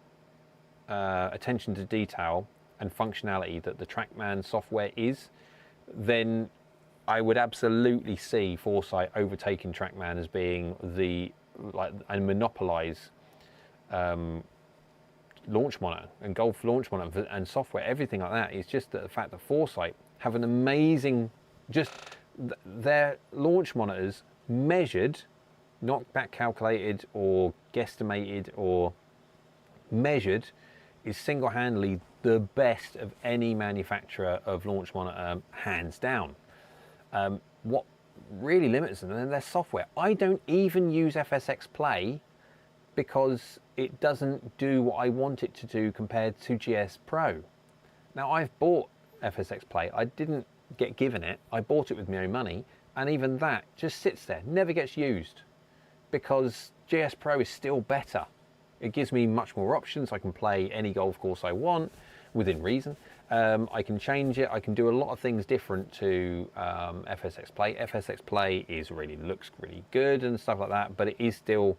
attention to detail and functionality that the TrackMan software is, then I would absolutely see Foresight overtaking TrackMan as being and monopolize launch monitor and golf launch monitor and software, everything like that. It's just the fact that Foresight have an amazing, just their launch monitors measured, not back calculated or guesstimated or measured, is single-handedly the best of any manufacturer of launch monitor, hands down. What really limits them is their software. I don't even use FSX Play because it doesn't do what I want it to do compared to GS Pro. Now, I've bought FSX Play. I didn't get given it. I bought it with my own money, and even that just sits there, never gets used, because GS Pro is still better. It gives me much more options. I can play any golf course I want, within reason. I can change it. I can do a lot of things different to FSX Play. FSX Play looks really good and stuff like that, but it is still,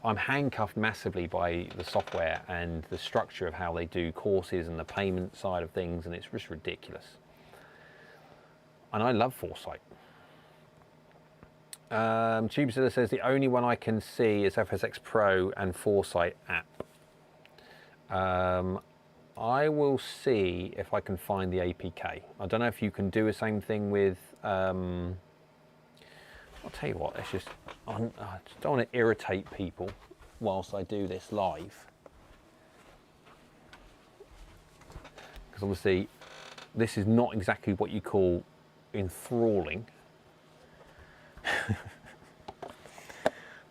I'm handcuffed massively by the software and the structure of how they do courses and the payment side of things, and it's just ridiculous. And I love Foresight. Tubezilla says the only one I can see is FSX Pro and Foresight app. I will see if I can find the APK. I don't know if you can do the same thing with, I'll tell you what, let's just, I just don't want to irritate people whilst I do this live. Because obviously this is not exactly what you call enthralling.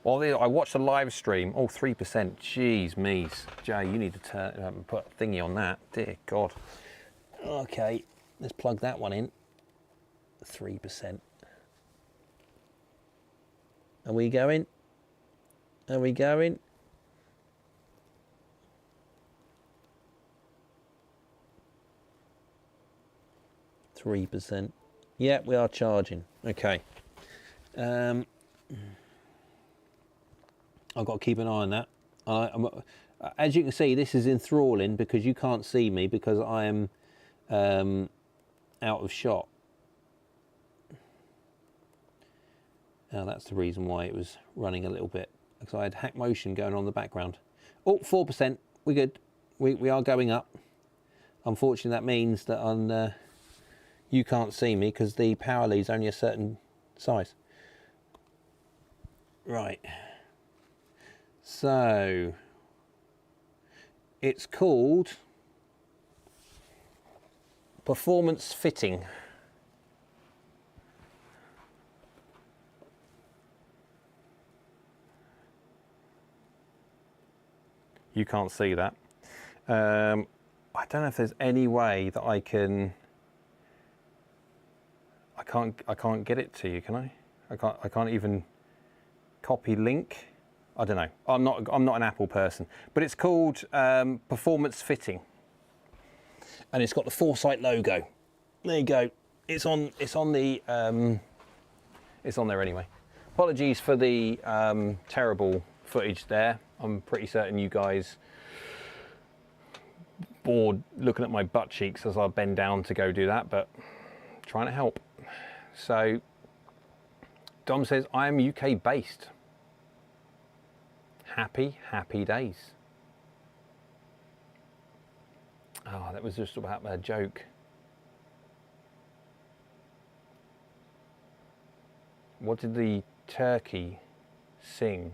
Well, I watched a live stream. Oh, 3%. Jeez, me's. Jay, you need to put a thingy on that. Dear God. Okay, let's plug that one in. 3%. Are we going? Are we going? %. Yeah, we are charging. Okay. I've got to keep an eye on that. As you can see, this is enthralling because you can't see me because I am out of shot. Now that's the reason why it was running a little bit, because I had hack motion going on in the background. Oh, 4%. We're good. We are going up. Unfortunately, that means that you can't see me because the power lead's only a certain size. Right. So it's called performance fitting. You can't see that. I don't know if there's any way that I can. I can't get it to you, can I? I can't even copy link. I don't know. I'm not an Apple person, but it's called performance fitting, and it's got the Foresight logo. There you go. It's on the it's on there anyway. Apologies for the terrible footage there. I'm pretty certain you guys bored looking at my butt cheeks as I bend down to go do that, but trying to help. So Dom says, I am UK based. Happy days. Oh, that was just about a joke. What did the turkey sing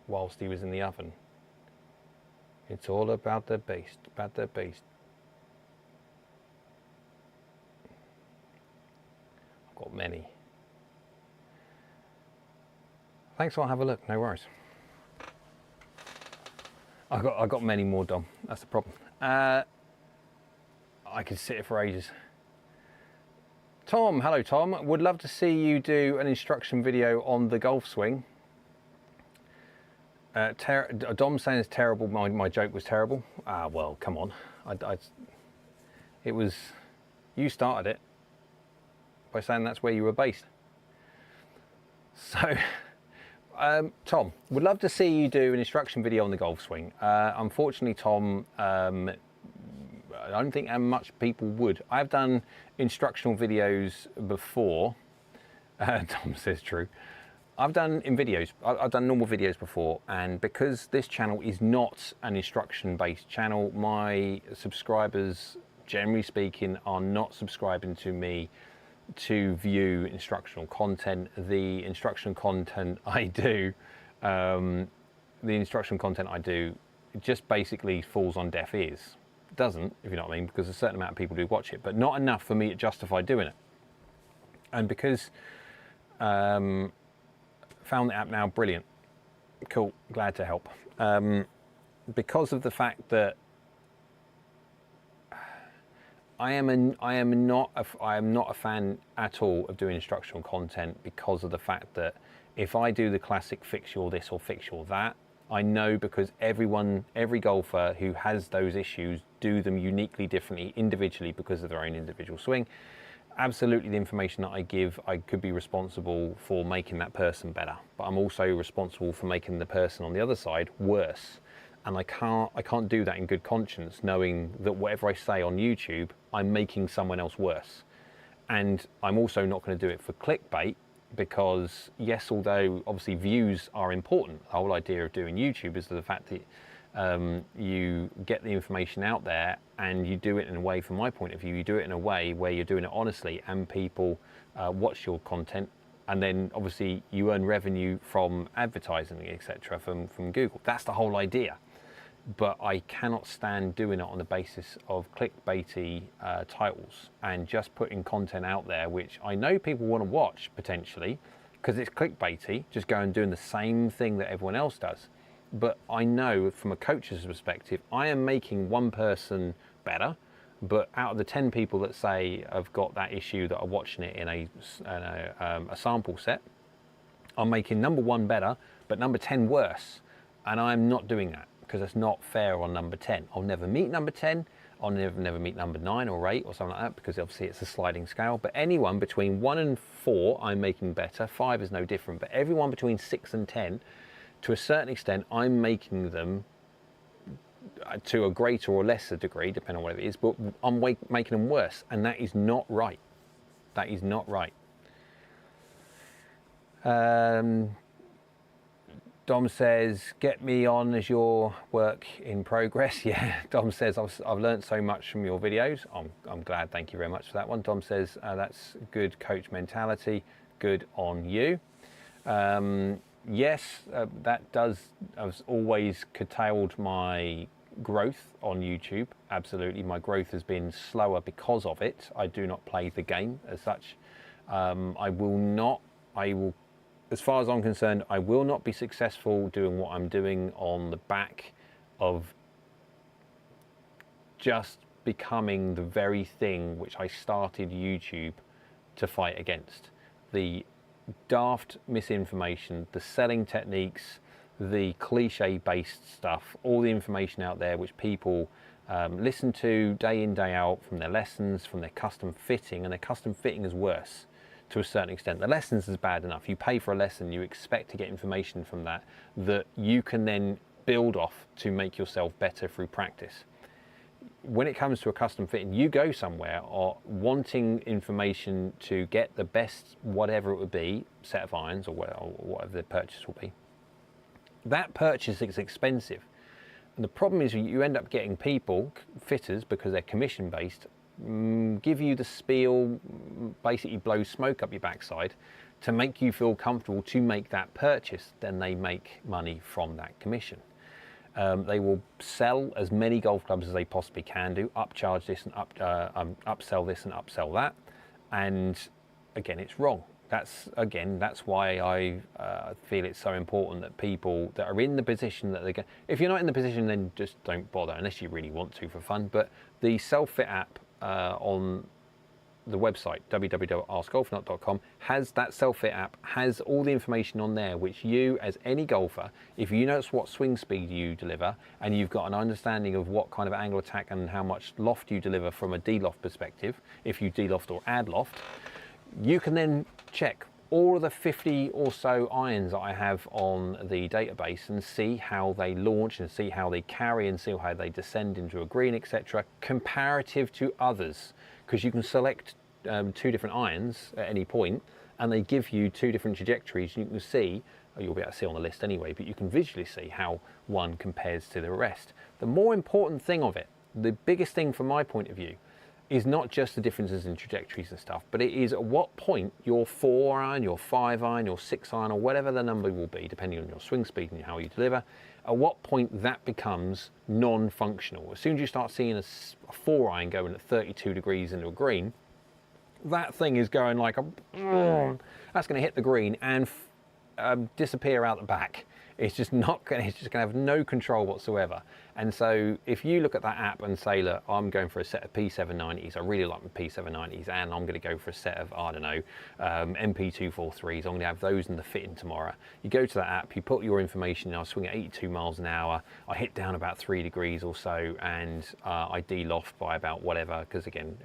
whilst he was in the oven? It's all about the beast, about the beast. I've got many. Thanks, I'll have a look, no worries. I got many more, Dom, that's the problem. I could sit here for ages. Tom, hello Tom, would love to see you do an instruction video on the golf swing. Dom saying it's terrible, my joke was terrible. Well, come on. It was, you started it by saying that's where you were based. So, Tom, would love to see you do an instruction video on the golf swing. Unfortunately, Tom, I don't think much people would. I've done instructional videos before. Tom says true. I've done normal videos before, and because this channel is not an instruction-based channel, my subscribers, generally speaking, are not subscribing to me to view instructional content. The instructional content I do, it just basically falls on deaf ears. It doesn't, if you know what I mean, because a certain amount of people do watch it, but not enough for me to justify doing it. And because found the app now, brilliant, cool, glad to help. Because of the fact that I am not a fan at all of doing instructional content, because of the fact that if I do the classic fix your this or fix your that, I know, because every golfer who has those issues do them uniquely differently, individually, because of their own individual swing. Absolutely, the information that I give, I could be responsible for making that person better, but I'm also responsible for making the person on the other side worse. And I can't do that in good conscience, knowing that whatever I say on YouTube, I'm making someone else worse. And I'm also not going to do it for clickbait, because yes, although obviously views are important, the whole idea of doing YouTube is the fact that you get the information out there, and you do it in a way, from my point of view, you do it in a way where you're doing it honestly, and people watch your content, and then obviously you earn revenue from advertising, etc., from Google. That's the whole idea. But I cannot stand doing it on the basis of clickbaity titles and just putting content out there which I know people want to watch potentially because it's clickbaity, just go and doing the same thing that everyone else does. But I know from a coach's perspective, I am making one person better, but out of the 10 people that say I've got that issue that are watching it in a sample set, I'm making number 1 better, but number 10 worse. And I'm not doing that, because that's not fair on number 10. I'll never meet number 10. I'll never meet number 9 or 8 or something like that, because obviously it's a sliding scale. But anyone between 1 and 4, I'm making better. 5 is no different. But everyone between 6 and 10, to a certain extent, I'm making them to a greater or lesser degree, depending on what it is, but I'm making them worse. And that is not right. That is not right. Dom says, get me on as your work in progress. Yeah, Dom says, I've learned so much from your videos. I'm glad, thank you very much for that one. Dom says, that's good coach mentality, good on you. Yes, that has always curtailed my growth on YouTube. Absolutely, my growth has been slower because of it. I do not play the game as such. As far as I'm concerned, I will not be successful doing what I'm doing on the back of just becoming the very thing which I started YouTube to fight against. The daft misinformation, the selling techniques, the cliche-based stuff, all the information out there which people listen to day in, day out, from their lessons, from their custom fitting, and their custom fitting is worse. To a certain extent, the lessons is bad enough. You pay for a lesson, you expect to get information from that you can then build off to make yourself better through practice. when it comes to a custom fitting, you go somewhere or wanting information to get the best, whatever it would be, set of irons or whatever the purchase will be. That purchase is expensive. And the problem is you end up getting people, fitters, because they're commission based, give you the spiel, basically blow smoke up your backside to make you feel comfortable to make that purchase. Then they make money from that commission. They will sell as many golf clubs as they possibly can do, upcharge this and upsell this and upsell that. And again, it's wrong. That's why I feel it's so important that people that are in the position that they get. If you're not in the position, then just don't bother unless you really want to for fun. But the self-fit app on the website www.askgolfnut.com has that self-fit app, has all the information on there which you, as any golfer, if you know what swing speed you deliver and you've got an understanding of what kind of angle attack and how much loft you deliver from a de-loft perspective, if you de-loft or add loft, you can then check all of the 50 or so irons that I have on the database and see how they launch and see how they carry and see how they descend into a green, etc., comparative to others, because you can select 2 different irons at any point and they give you 2 different trajectories. You can see, you'll be able to see on the list anyway, but you can visually see how one compares to the rest. The more important thing of it, the biggest thing from my point of view, is not just the differences in trajectories and stuff, but it is at what point your 4 iron, your 5 iron, your 6 iron, or whatever the number will be, depending on your swing speed and how you deliver, at what point that becomes non-functional. As soon as you start seeing a 4 iron going at 32 degrees into a green, that thing is going like that's going to hit the green and disappear out the back. It's just not going. It's just going to have no control whatsoever. And so, if you look at that app and say, "Look, I'm going for a set of P790s. I really like my P790s, and I'm going to go for a set of MP243s. I'm going to have those in the fitting tomorrow." You go to that app, you put your information in. I swing at 82 miles an hour. I hit down about 3 degrees or so, and I de-loft by about whatever. Because again,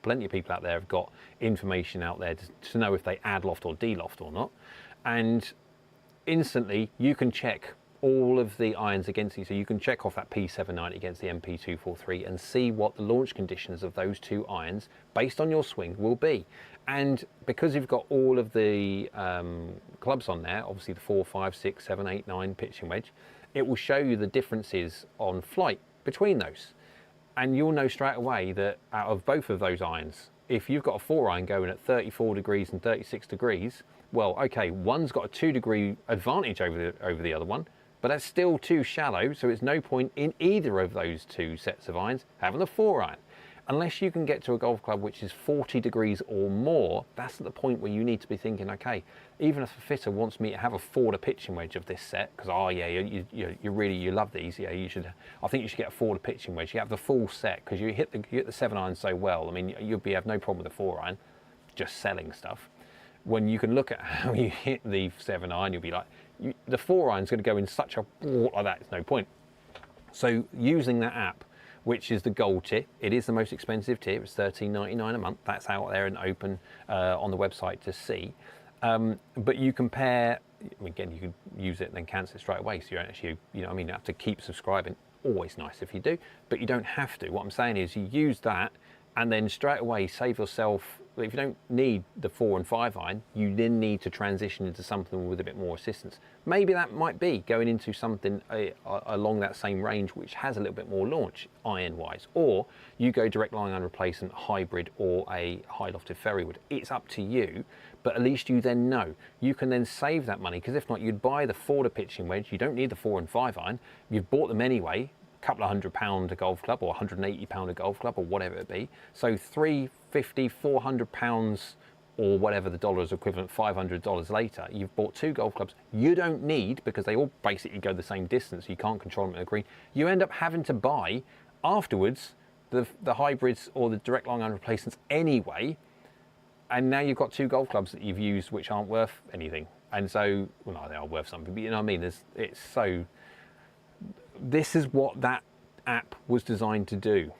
plenty of people out there have got information out there to know if they add loft or de-loft or not, and instantly you can check all of the irons against you. So you can check off that P790 against the MP243 and see what the launch conditions of those 2 irons based on your swing will be. And because you've got all of the clubs on there, obviously the 4, 5, 6, 7, 8, 9 pitching wedge, it will show you the differences on flight between those. And you'll know straight away that out of both of those irons, if you've got a 4 iron going at 34 degrees and 36 degrees, well, okay, one's got a 2 degree advantage over the other one, but that's still too shallow, so it's no point in either of those 2 sets of irons having a 4 iron. Unless you can get to a golf club which is 40 degrees or more, that's at the point where you need to be thinking, okay, even if a fitter wants me to have a forwarder pitching wedge of this set, because you love these, yeah, I think you should get a forwarder pitching wedge. You have the full set because you hit the 7 iron so well. I mean, you'll have no problem with the 4 iron, just selling stuff. When you can look at how you hit the 7 iron, you'll be like, the 4 iron's going to go in such a like that. It's no point. So using that app, which is the gold tier, it is the most expensive tier. It's $13.99 a month. That's out there and open on the website to see. But you compare. Again, you can use it and then cancel it straight away. So you don't actually, you have to keep subscribing. Always nice if you do, but you don't have to. What I'm saying is, you use that and then straight away save yourself. If you don't need the 4 and 5 iron, you then need to transition into something with a bit more assistance. Maybe that might be going into something along that same range which has a little bit more launch iron wise, or you go direct line iron replacement, hybrid, or a high lofted ferrywood. It's up to you, but at least you then know. You can then save that money, because if not, you'd buy the forwarder pitching wedge. You don't need the 4 and 5 iron. You've bought them anyway. Couple of £100 a golf club, or £180 a golf club, or whatever it be. So £350, £400, or whatever the dollar is equivalent, $500 later, you've bought 2 golf clubs you don't need, because they all basically go the same distance. So you can't control them in the green. You end up having to buy afterwards the hybrids or the direct line iron replacements anyway, and now you've got 2 golf clubs that you've used which aren't worth anything. And so, well, no, they are worth something, but you know what I mean. It's so. This is what that app was designed to do.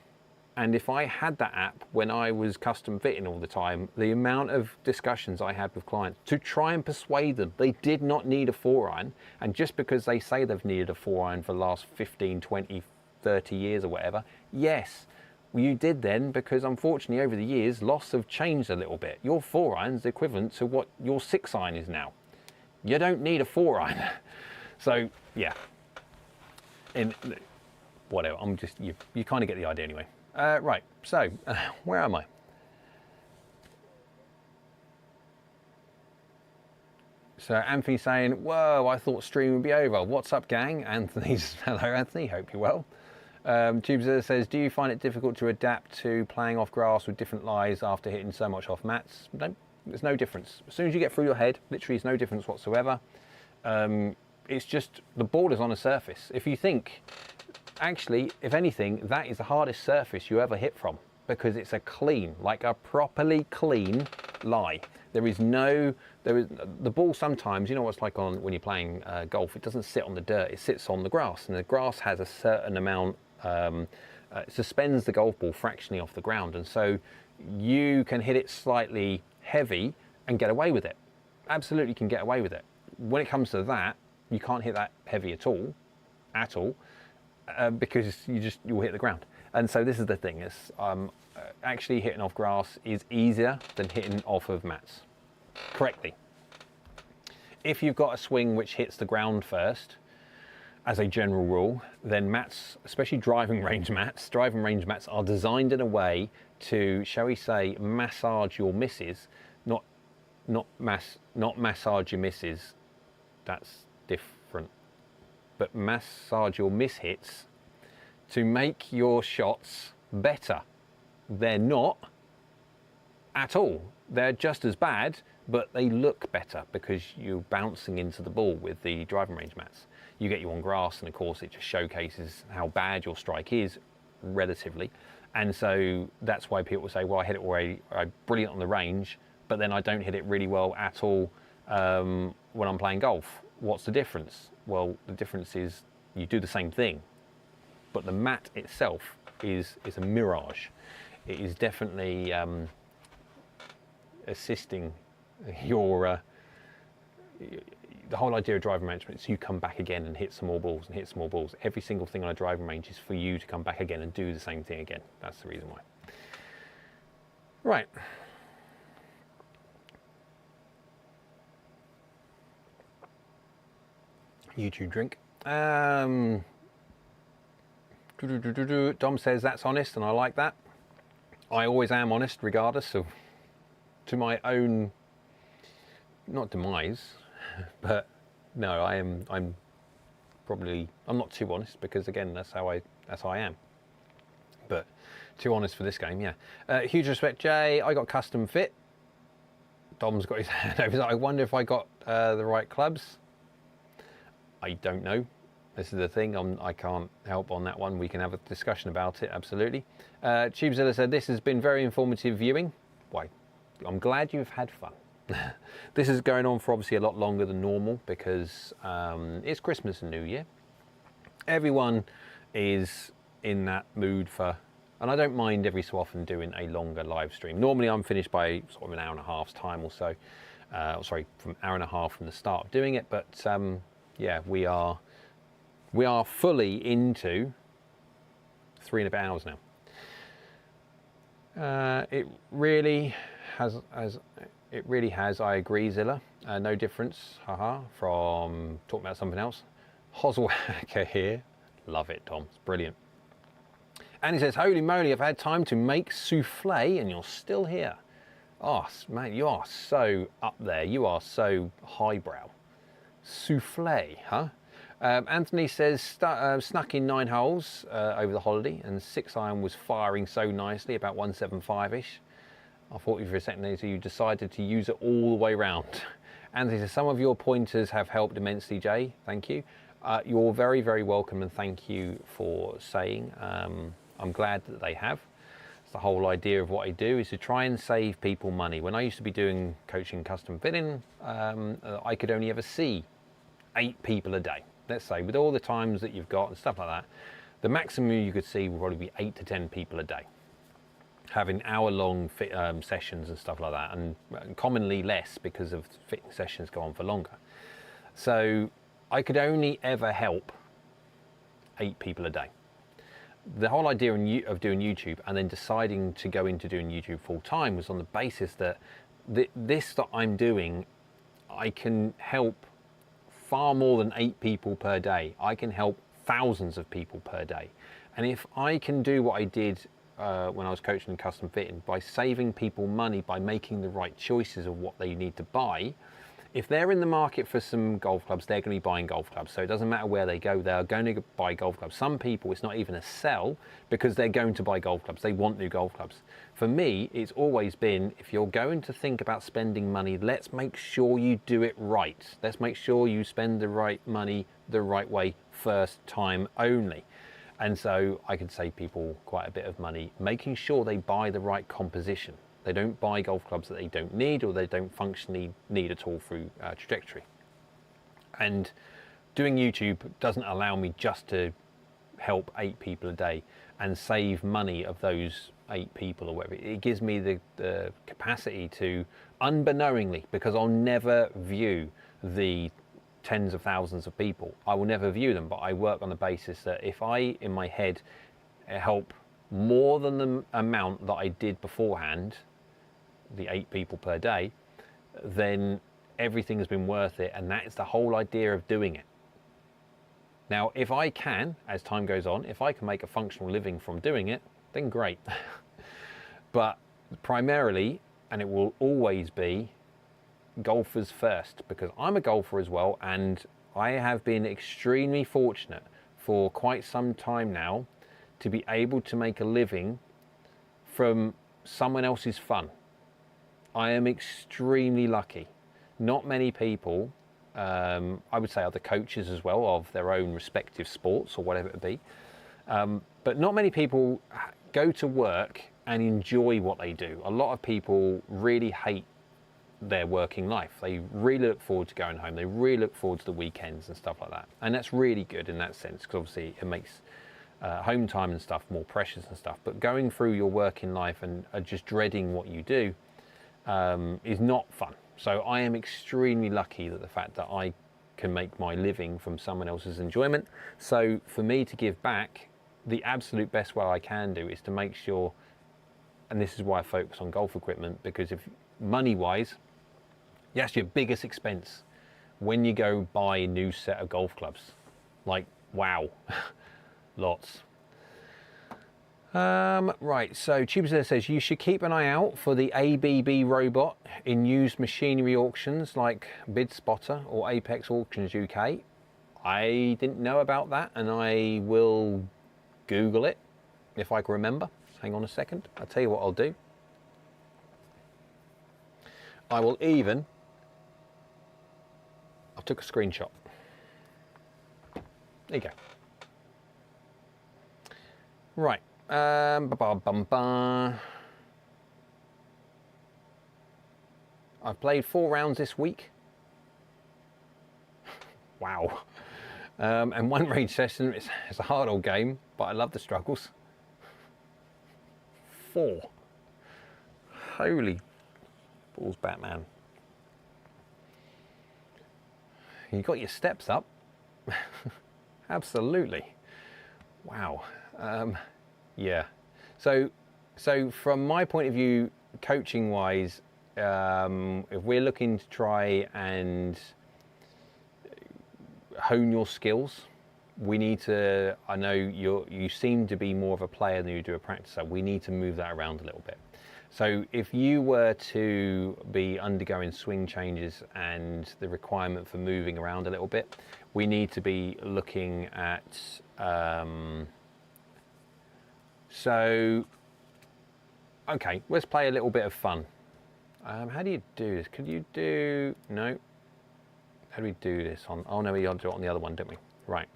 And if I had that app when I was custom fitting all the time, the amount of discussions I had with clients to try and persuade them they did not need a 4 iron, and just because they say they've needed a 4 iron for the last 15, 20, 30 years or whatever. Yes, you did then, because unfortunately over the years, loss have changed a little bit. Your 4-iron is equivalent to what your 6-iron is now. You don't need a 4-iron. So yeah, whatever, I'm just, you kind of get the idea anyway. Right, so where am I? So Anthony's saying, whoa, I thought stream would be over. What's up, gang? Anthony's, hello Anthony, hope you're well. Tubes says, do you find it difficult to adapt to playing off grass with different lies after hitting so much off mats? No, there's no difference. As soon as you get through your head, literally there's no difference whatsoever. It's just the ball is on a surface. If you think, actually, if anything, that is the hardest surface you ever hit from, because it's a clean, like a properly clean lie. The ball sometimes, you know what it's like when you're playing golf, it doesn't sit on the dirt, it sits on the grass, and the grass has a certain amount, suspends the golf ball fractionally off the ground, and so you can hit it slightly heavy and get away with it. Absolutely can get away with it. When it comes to that, you can't hit that heavy at all, because you'll hit the ground. And so this is the thing, is actually hitting off grass is easier than hitting off of mats correctly. If you've got a swing which hits the ground first, as a general rule, then mats, especially driving range mats are designed in a way to, shall we say, massage your misses, not massage your misses, that's different, but massage your miss hits to make your shots better. They're not at all. They're just as bad, but they look better because you're bouncing into the ball with the driving range mats. You get you on grass, and of course it just showcases how bad your strike is relatively. And so that's why people say, well, I hit it already brilliant on the range, but then I don't hit it really well at all when I'm playing golf. What's the difference? Well, the difference is you do the same thing, but the mat itself is a mirage. It is definitely assisting your the whole idea of driving management is you come back again and hit some more balls and hit some more balls. Every single thing on a driving range is for you to come back again and do the same thing again. That's the reason why. Right. YouTube drink. Dom says that's honest, and I like that. I always am honest, regardless of, to my own, not demise, but no, I'm not too honest, because again, that's how I am. But too honest for this game, yeah. Huge respect, Jay. I got custom fit. Dom's got his hand over. I wonder if I got the right clubs. I don't know. This is the thing, I can't help on that one. We can have a discussion about it, absolutely. Tubezilla said, this has been very informative viewing. Why? I'm glad you've had fun. This is going on for obviously a lot longer than normal, because it's Christmas and New Year. Everyone is in that mood for, and I don't mind every so often doing a longer live stream. Normally I'm finished by sort of an hour and a half's time or so. Sorry, from an hour and a half from the start of doing it, but yeah, we are fully into 3.5 hours now. It really has, I agree, Zilla. No difference, haha, from talking about something else. Hoswalker here. Love it, Tom. It's brilliant. And he says, holy moly, I've had time to make souffle and you're still here. Oh, man, you are so up there. You are so highbrow. Souffle, huh? Anthony says, snuck in 9 holes over the holiday, and 6-iron was firing so nicely, about 175-ish. I thought you for a second there, so you decided to use it all the way round. Anthony says, some of your pointers have helped immensely, Jay. Thank you. You're very, very welcome, and thank you for saying. I'm glad that they have. It's the whole idea of what I do is to try and save people money. When I used to be doing coaching custom fitting, I could only ever see 8 people a day. Let's say, with all the times that you've got and stuff like that, the maximum you could see would probably be 8 to 10 people a day, having hour-long sessions and stuff like that, and commonly less because of fitting sessions go on for longer. So I could only ever help 8 people a day. the whole idea of doing YouTube and then deciding to go into doing YouTube full time was on the basis that this that I'm doing, I can help far more than 8 people per day. I can help thousands of people per day. And if I can do what I did when I was coaching in custom fitting, by saving people money, by making the right choices of what they need to buy, if they're in the market for some golf clubs, they're going to be buying golf clubs. So it doesn't matter where they go, they're going to buy golf clubs. Some people, it's not even a sell because they're going to buy golf clubs. They want new golf clubs. For me, it's always been, if you're going to think about spending money, let's make sure you do it right. Let's make sure you spend the right money the right way first time only. And so I could save people quite a bit of money, making sure they buy the right composition. They don't buy golf clubs that they don't need or they don't functionally need at all through trajectory. And doing YouTube doesn't allow me just to help 8 people a day and save money of those 8 people or whatever. It gives me the capacity to, unbeknowingly, because I'll never view the tens of thousands of people, I will never view them, but I work on the basis that if I, in my head, help more than the amount that I did beforehand, the 8 people per day, then everything has been worth it, and that is the whole idea of doing it. Now, if I can, as time goes on, if I can make a functional living from doing it, then great. But primarily, and it will always be, golfers first, because I'm a golfer as well, and I have been extremely fortunate for quite some time now to be able to make a living from someone else's fun. I am extremely lucky. Not many people, I would say other coaches as well of their own respective sports or whatever it be, but not many people go to work and enjoy what they do. A lot of people really hate their working life. They really look forward to going home. They really look forward to the weekends and stuff like that. And that's really good in that sense, because obviously it makes home time and stuff more precious and stuff. But going through your working life and just dreading what you do is not fun. So I am extremely lucky that the fact that I can make my living from someone else's enjoyment. So for me to give back, the absolute best way I can do is to make sure, and this is why I focus on golf equipment, because if money-wise, that's your biggest expense when you go buy a new set of golf clubs. Like, wow, lots. Right, so Tubezer says you should keep an eye out for the ABB robot in used machinery auctions like BidSpotter or Apex Auctions UK. I didn't know about that, and I will Google it if I can remember. Hang on a second, I'll tell you what I'll do. I will even, I took a screenshot. There you go. Right. I've played 4 rounds this week. Wow. And 1 range session. It's a hard old game, but I love the struggles. 4. Holy balls, Batman. You got your steps up. Absolutely. Wow. Yeah. So from my point of view, coaching wise, if we're looking to try and hone your skills, we need to, I know you seem to be more of a player than you do a practicer. We need to move that around a little bit. So if you were to be undergoing swing changes and the requirement for moving around a little bit, we need to be looking at, so, okay, let's play a little bit of fun. How do you do this? Could you do, no. How do we do this on, oh no, we got to do it on the other one, don't we? Right.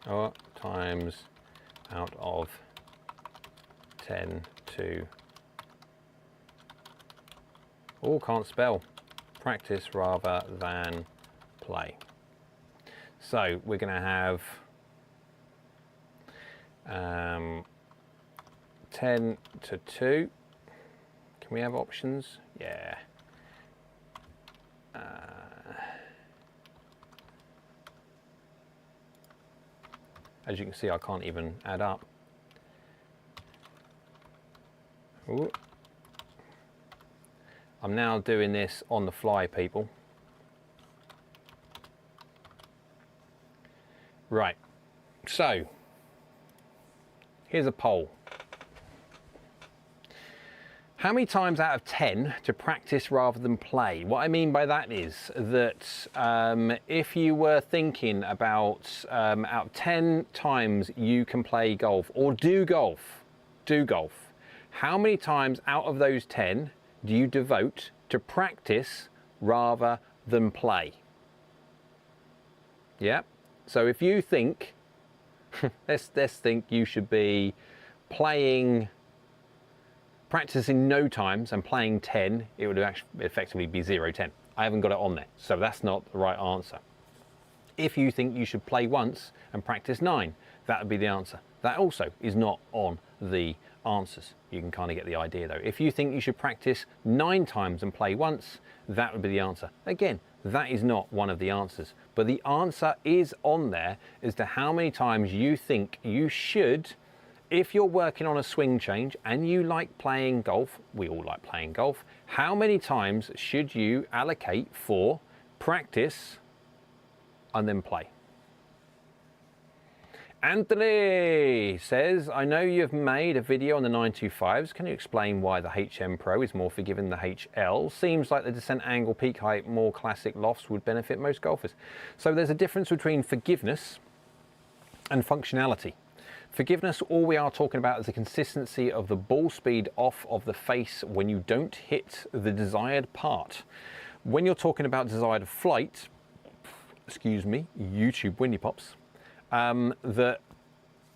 Oh, times out of 10 to, oh, can't spell, practice rather than play. So we're going to have 10 to 2. Can we have options? Yeah. As you can see, I can't even add up. Ooh. I'm now doing this on the fly, people. Right, so here's a poll. How many times out of 10 to practice rather than play? What I mean by that is that if you were thinking about out of 10 times you can play golf or do golf, how many times out of those 10 do you devote to practice rather than play? Yeah. So if you think, let's think you should be practicing no times and playing 10, it would actually effectively be 0-10. I haven't got it on there, so that's not the right answer. If you think you should play once and practice 9, that would be the answer. That also is not on the answers. You can kind of get the idea though. If you think you should practice 9 times and play once, that would be the answer. Again, that is not one of the answers, but the answer is on there as to how many times you think you should. If you're working on a swing change and you like playing golf, we all like playing golf, how many times should you allocate for practice and then play? Anthony says, I know you've made a video on the 925s. Can you explain why the HM Pro is more forgiving than the HL? Seems like the descent angle, peak height, more classic lofts would benefit most golfers. So there's a difference between forgiveness and functionality. Forgiveness, all we are talking about is the consistency of the ball speed off of the face when you don't hit the desired part. When you're talking about desired flight, excuse me, YouTube windy pops, that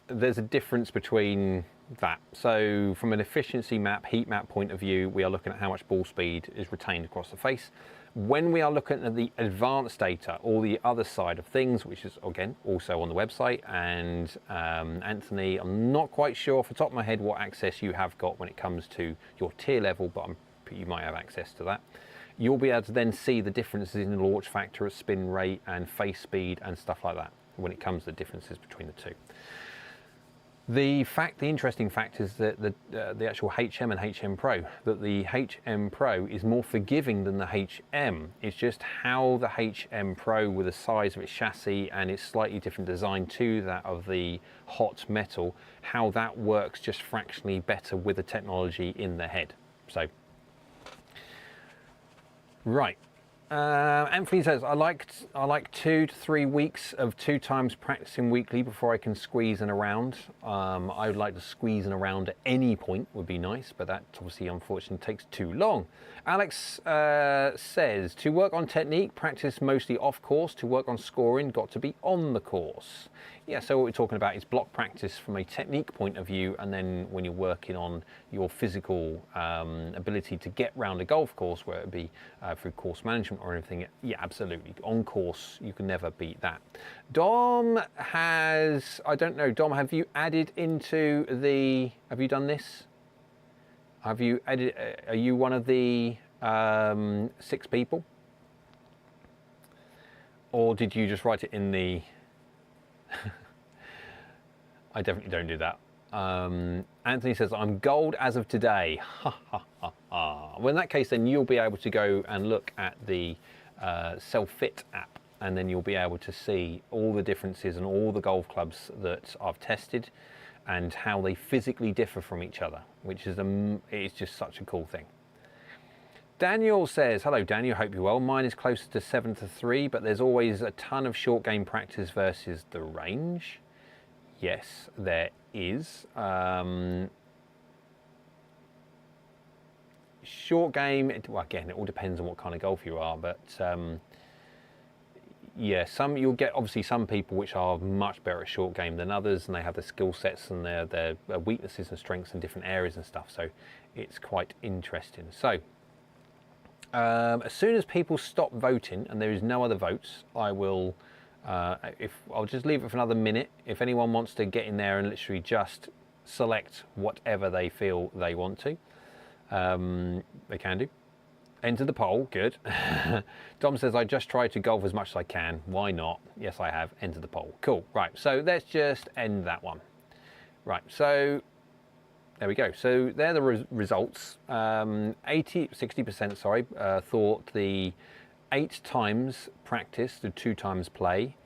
there's a difference between that. So from an efficiency map, heat map point of view, we are looking at how much ball speed is retained across the face. When we are looking at the advanced data, or the other side of things, which is again also on the website, and Anthony, I'm not quite sure off the top of my head what access you have got when it comes to your tier level, but you might have access to that. You'll be able to then see the differences in the launch factor, spin rate and face speed and stuff like that when it comes to the differences between the two. The interesting fact is that the actual HM and HM Pro, that the HM Pro is more forgiving than the HM. It's just how the HM Pro, with the size of its chassis and its slightly different design to that of the hot metal, how that works just fractionally better with the technology in the head. So, right. Anthony says, I like 2 to 3 weeks of 2 times practicing weekly before I can squeeze in around. I would like to squeeze in around at any point, would be nice, but that obviously unfortunately takes too long. Alex says, to work on technique, practice mostly off course. To work on scoring, got to be on the course. Yeah, so what we're talking about is block practice from a technique point of view, and then when you're working on your physical ability to get round a golf course, whether it be through course management or anything, yeah, absolutely. On course, you can never beat that. Dom has, I don't know, Dom, have you added into the, have you done this? Have you added, are you one of the 6 people? Or did you just write it in the, I definitely don't do that. Anthony says, I'm gold as of today. Ha ha ha ha. Well, in that case, then you'll be able to go and look at the Self-Fit app, and then you'll be able to see all the differences and all the golf clubs that I've tested and how they physically differ from each other, which is it's just such a cool thing. Daniel says, hello Daniel, hope you're well. Mine is closer to 7 to 3, but there's always a ton of short game practice versus the range. Yes, there is. Short game, well, again, it all depends on what kind of golf you are, but yeah, you'll get obviously some people which are much better at short game than others, and they have their skill sets and their weaknesses and strengths in different areas and stuff. So it's quite interesting. So as soon as people stop voting and there is no other votes, I will. I'll just leave it for another minute. If anyone wants to get in there and literally just select whatever they feel they want to, they can do. Enter the poll, good. Dom says, I just try to golf as much as I can. Why not? Yes, I have. Enter the poll. Cool. Right, so let's just end that one. Right, so there we go. So they're the results. 60%, sorry, thought the 8 times practice, the 2 times play.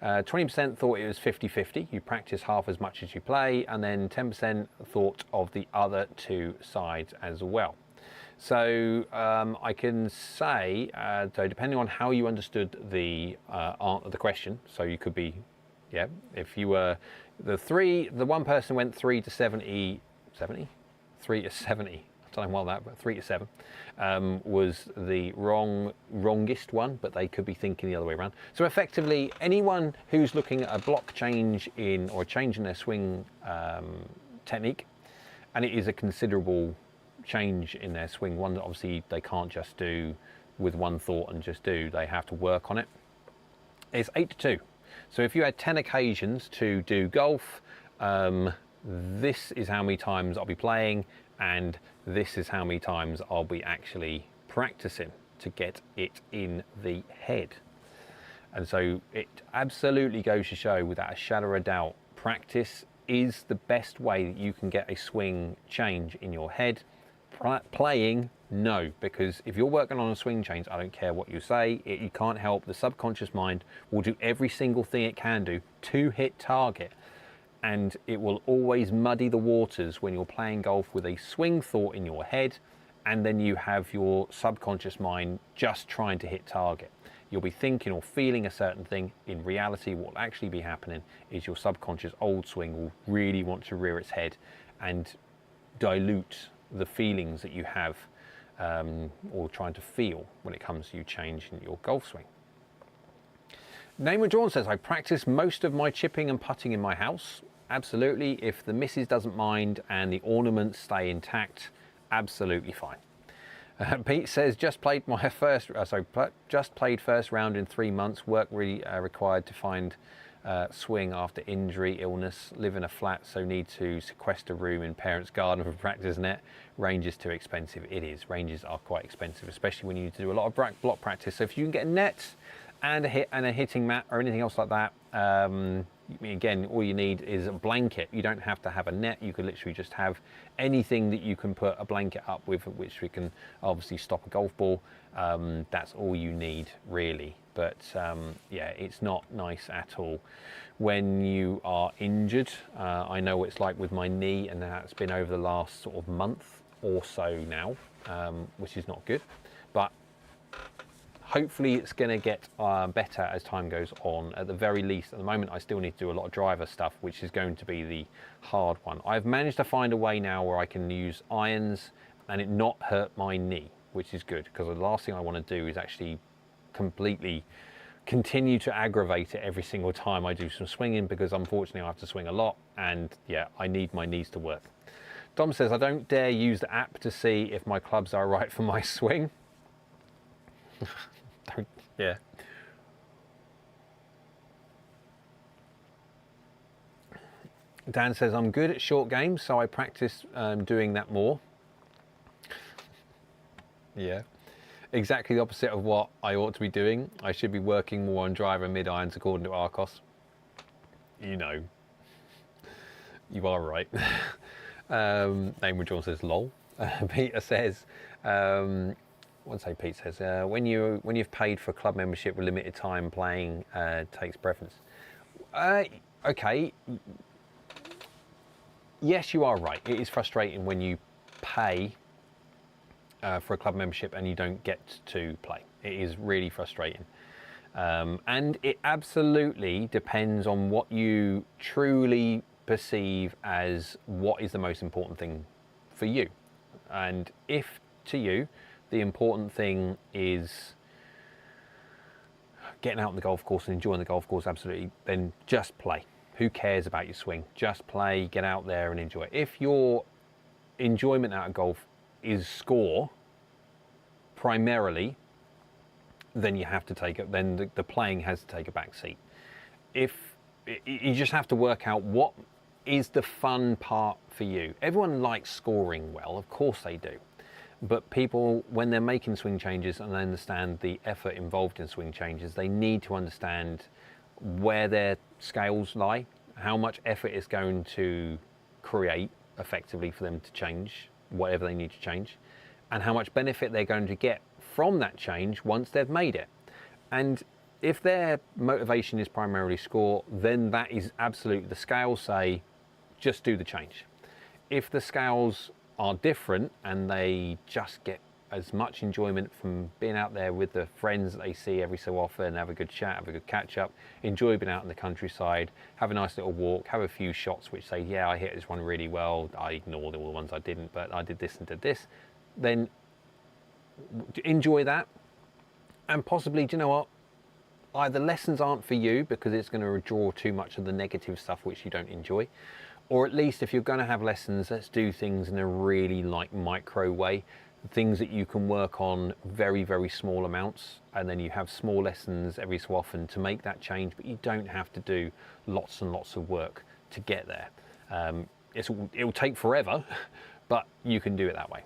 20% thought it was 50-50. You practice half as much as you play, and then 10% thought of the other 2 sides as well. So I can say, so depending on how you understood the question, so you could be, yeah, if you were the one person went 3 to 70, 3 to 70. I don't know why that, but 3 to 7 was the wrongest one, but they could be thinking the other way around. So effectively, anyone who's looking at a block change in or a change in their swing technique, and it is a considerable change in their swing, one that obviously they can't just do with one thought and just do, they have to work on it. It's 8 to 2. So if you had 10 occasions to do golf, this is how many times I'll be playing, and this is how many times I'll be actually practicing to get it in the head. And so it absolutely goes to show, without a shadow of a doubt, practice is the best way that you can get a swing change in your head. Playing, no, because if you're working on a swing change, I don't care what you say, you can't help, the subconscious mind will do every single thing it can do to hit target, and it will always muddy the waters when you're playing golf with a swing thought in your head, and then you have your subconscious mind just trying to hit target. You'll be thinking or feeling a certain thing. In reality, what will actually be happening is your subconscious old swing will really want to rear its head and dilute the feelings that you have or trying to feel when it comes to you changing your golf swing. Name Withdrawn says, I practice most of my chipping and putting in my house. Absolutely. If the missus doesn't mind and the ornaments stay intact, absolutely fine. Pete says, just played first round in 3 months. Work really required to find swing after injury, illness, live in a flat, so need to sequester room in parents' garden for practice net. Range is too expensive. It is. Ranges are quite expensive, especially when you need to do a lot of block practice. So if you can get a net and a hitting mat or anything else like that, again, all you need is a blanket. You don't have to have a net. You could literally just have anything that you can put a blanket up with, which we can obviously stop a golf ball. That's all you need, really. But yeah, it's not nice at all when you are injured. I know what it's like with my knee, and that's been over the last sort of month or so now, which is not good. But hopefully it's going to get better as time goes on. At the very least, at the moment, I still need to do a lot of driver stuff, which is going to be the hard one. I've managed to find a way now where I can use irons and it not hurt my knee, which is good, because the last thing I want to do is actually completely continue to aggravate it every single time I do some swinging, because unfortunately I have to swing a lot, and yeah, I need my knees to work. Dom says, I don't dare use the app to see if my clubs are right for my swing. Yeah. Dan says, I'm good at short games, so I practice doing that more. Yeah. Exactly the opposite of what I ought to be doing. I should be working more on driver and mid-irons according to Arcos. You know. You are right. Name Withdrawn says, lol. Peter says, what say Pete says, when you've paid for club membership with limited time playing takes preference. Okay. Yes, you are right. It is frustrating when you pay for a club membership and you don't get to play. It is really frustrating. And it absolutely depends on what you truly perceive as what is the most important thing for you. And if to you the important thing is getting out on the golf course and enjoying the golf course, absolutely, then just play. Who cares about your swing? Just play, get out there and enjoy. If your enjoyment out of golf is score primarily, then you have to take it, then the playing has to take a back seat. If you just have to work out what is the fun part for you. Everyone likes scoring well, of course they do. But people, when they're making swing changes and they understand the effort involved in swing changes, they need to understand where their scales lie, how much effort it's going to create effectively for them to change whatever they need to change, and how much benefit they're going to get from that change once they've made it. And if their motivation is primarily score, then that is absolutely, the scales say, just do the change. If the scales are different and they just get as much enjoyment from being out there with the friends that they see every so often, have a good chat, have a good catch up, enjoy being out in the countryside, have a nice little walk, have a few shots which say, yeah, I hit this one really well, I ignored all the ones I didn't, but I did this and did this, then enjoy that. And possibly, do you know what, either lessons aren't for you because it's going to draw too much of the negative stuff which you don't enjoy, or at least if you're going to have lessons, let's do things in a really like micro way, things that you can work on very, very small amounts, and then you have small lessons every so often to make that change, but you don't have to do lots and lots of work to get there. It'll take forever, but you can do it that way.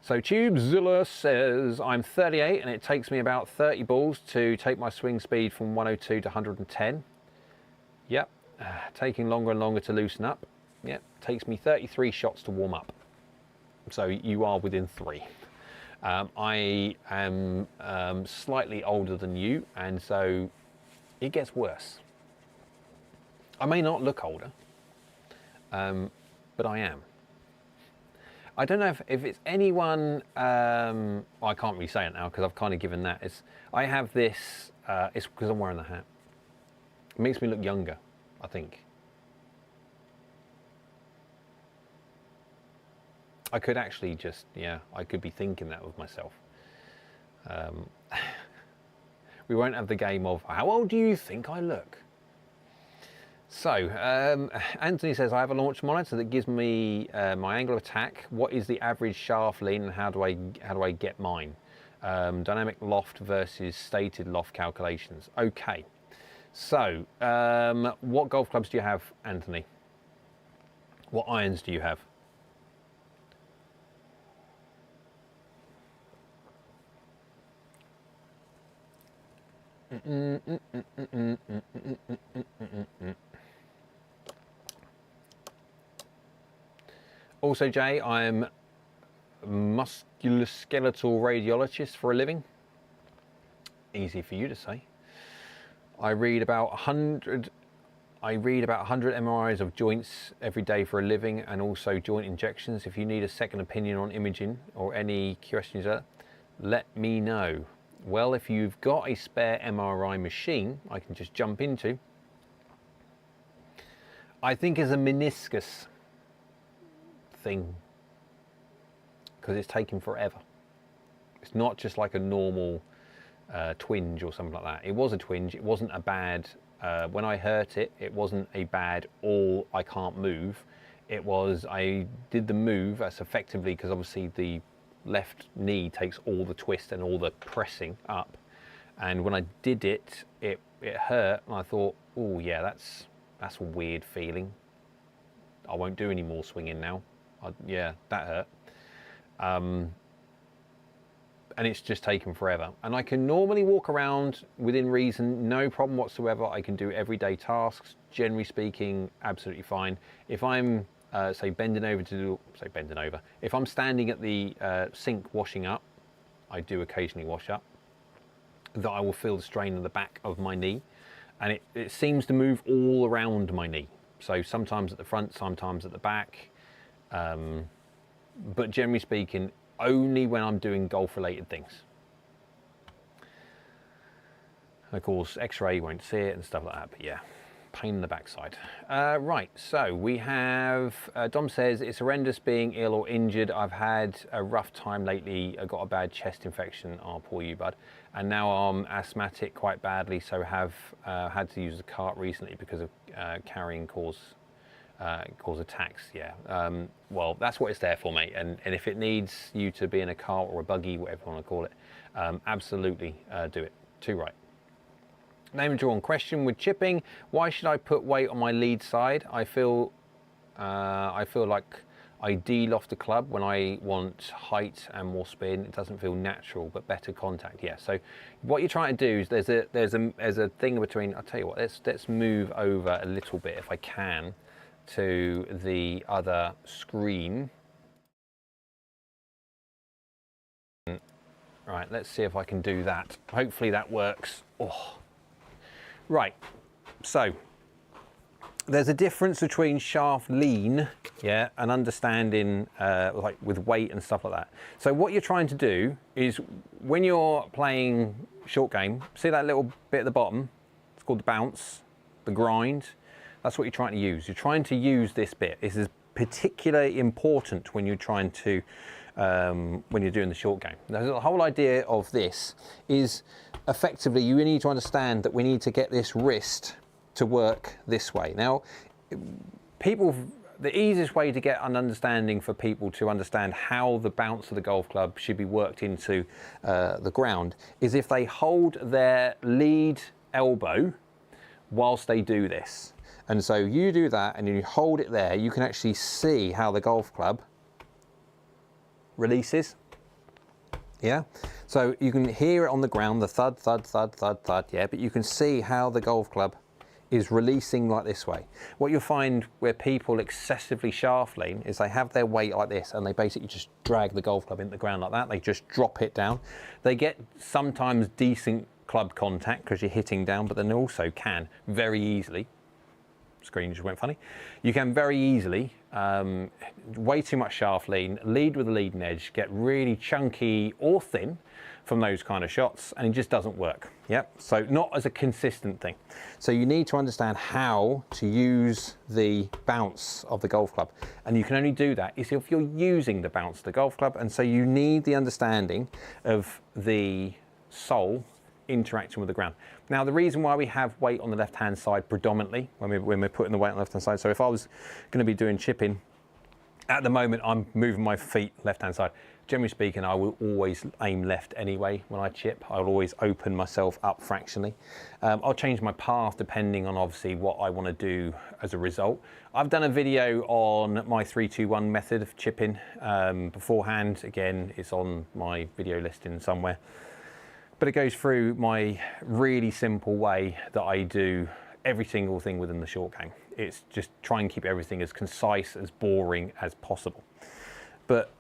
So Tubezilla says, I'm 38 and it takes me about 30 balls to take my swing speed from 102 to 110. Yep, taking longer and longer to loosen up. Yep, takes me 33 shots to warm up. So you are within 3. I am slightly older than you, and so it gets worse. I may not look older, but I am. I don't know if it's anyone, well, I can't really say it now because I've kind of given that. I have this, it's because I'm wearing the hat. It makes me look younger, I think. I could actually just, yeah, I could be thinking that with myself. We won't have the game of, how old do you think I look? So, Anthony says, I have a launch monitor that gives me my angle of attack. What is the average shaft lean and how do I get mine? Dynamic loft versus stated loft calculations. Okay, so what golf clubs do you have, Anthony? What irons do you have? Also, Jay, I'm a musculoskeletal radiologist for a living. Easy for you to say. I read about 100 MRIs of joints every day for a living, and also joint injections. If you need a second opinion on imaging or any questions, let me know. Well, if you've got a spare MRI machine I can just jump into, I think is a meniscus thing, because it's taking forever. It's not just like a normal twinge or something like that. It was a twinge. It wasn't a bad, when I hurt it, it wasn't a bad, all I can't move. It was, I did the move as effectively, because obviously the left knee takes all the twist and all the pressing up, and when I did it, it hurt, and I thought, oh yeah, that's a weird feeling. I won't do any more swinging now. Yeah, that hurt. And it's just taken forever. And I can normally walk around within reason, no problem whatsoever. I can do everyday tasks, generally speaking, absolutely fine. If I'm say bending over to do, if I'm standing at the sink washing up, I do occasionally wash up, that I will feel the strain in the back of my knee, and it seems to move all around my knee. So sometimes at the front, sometimes at the back, but generally speaking, only when I'm doing golf related things. And of course, X-ray, you won't see it and stuff like that, but yeah. Pain in the backside. Right, so we have, Dom says, it's horrendous being ill or injured. I've had a rough time lately. I got a bad chest infection. Oh, poor you, bud. And now I'm asthmatic quite badly, so have had to use the cart recently because of carrying cause attacks. Yeah, well, that's what it's there for, mate. And if it needs you to be in a cart or a buggy, whatever you want to call it, absolutely do it. Too right. Name drawn question with chipping. Why should I put weight on my lead side? I feel like I de-loft the club when I want height and more spin. It doesn't feel natural, but better contact. Yeah. So what you're trying to do is there's a thing between. I'll tell you what. Let's move over a little bit if I can to the other screen. Right. Let's see if I can do that. Hopefully that works. Oh. Right. So there's a difference between shaft lean, yeah, and understanding like with weight and stuff like that. So what you're trying to do is when you're playing short game, see that little bit at the bottom? It's called the bounce, the grind. That's what you're trying to use. You're trying to use this bit. This is particularly important when you're trying to, when you're doing the short game. Now, the whole idea of this is effectively you need to understand that we need to get this wrist to work this way. Now, the easiest way to get an understanding for people to understand how the bounce of the golf club should be worked into the ground is if they hold their lead elbow whilst they do this. And so you do that and you hold it there, you can actually see how the golf club releases. Yeah, so you can hear it on the ground, the thud, thud, thud, thud, thud, yeah, but you can see how the golf club is releasing like this way. What you'll find where people excessively shaft lean is they have their weight like this and they basically just drag the golf club into the ground like that. They just drop it down. They get sometimes decent club contact because you're hitting down, but then they also can very easily, screen just went funny, you can very easily, way too much shaft lean, lead with a leading edge, get really chunky or thin from those kind of shots, and it just doesn't work. Yep. So not as a consistent thing. So you need to understand how to use the bounce of the golf club, and you can only do that if you're using the bounce of the golf club. And so you need the understanding of the sole interacting with the ground. Now, the reason why we have weight on the left hand side predominantly when we're putting the weight on the left hand side, so if I was going to be doing chipping, at the moment I'm moving my feet left hand side. Generally speaking, I will always aim left anyway when I chip. I'll always open myself up fractionally. I'll change my path depending on obviously what I want to do as a result. I've done a video on my 3-2-1 method of chipping beforehand. Again, it's on my video listing somewhere. But it goes through my really simple way that I do every single thing within the short game. It's just try and keep everything as concise, as boring as possible. But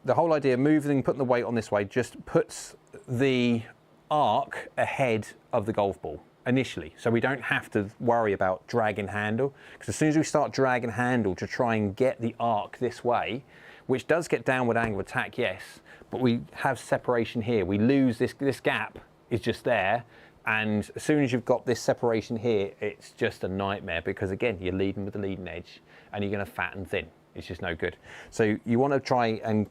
the whole idea of moving, putting the weight on this way, just puts the arc ahead of the golf ball initially. So we don't have to worry about drag and handle, because as soon as we start drag and handle to try and get the arc this way, which does get downward angle of attack, yes, but we have separation here. We lose this gap is just there. And as soon as you've got this separation here, it's just a nightmare, because again, you're leading with the leading edge and you're going to fatten thin. It's just no good. So you want to try and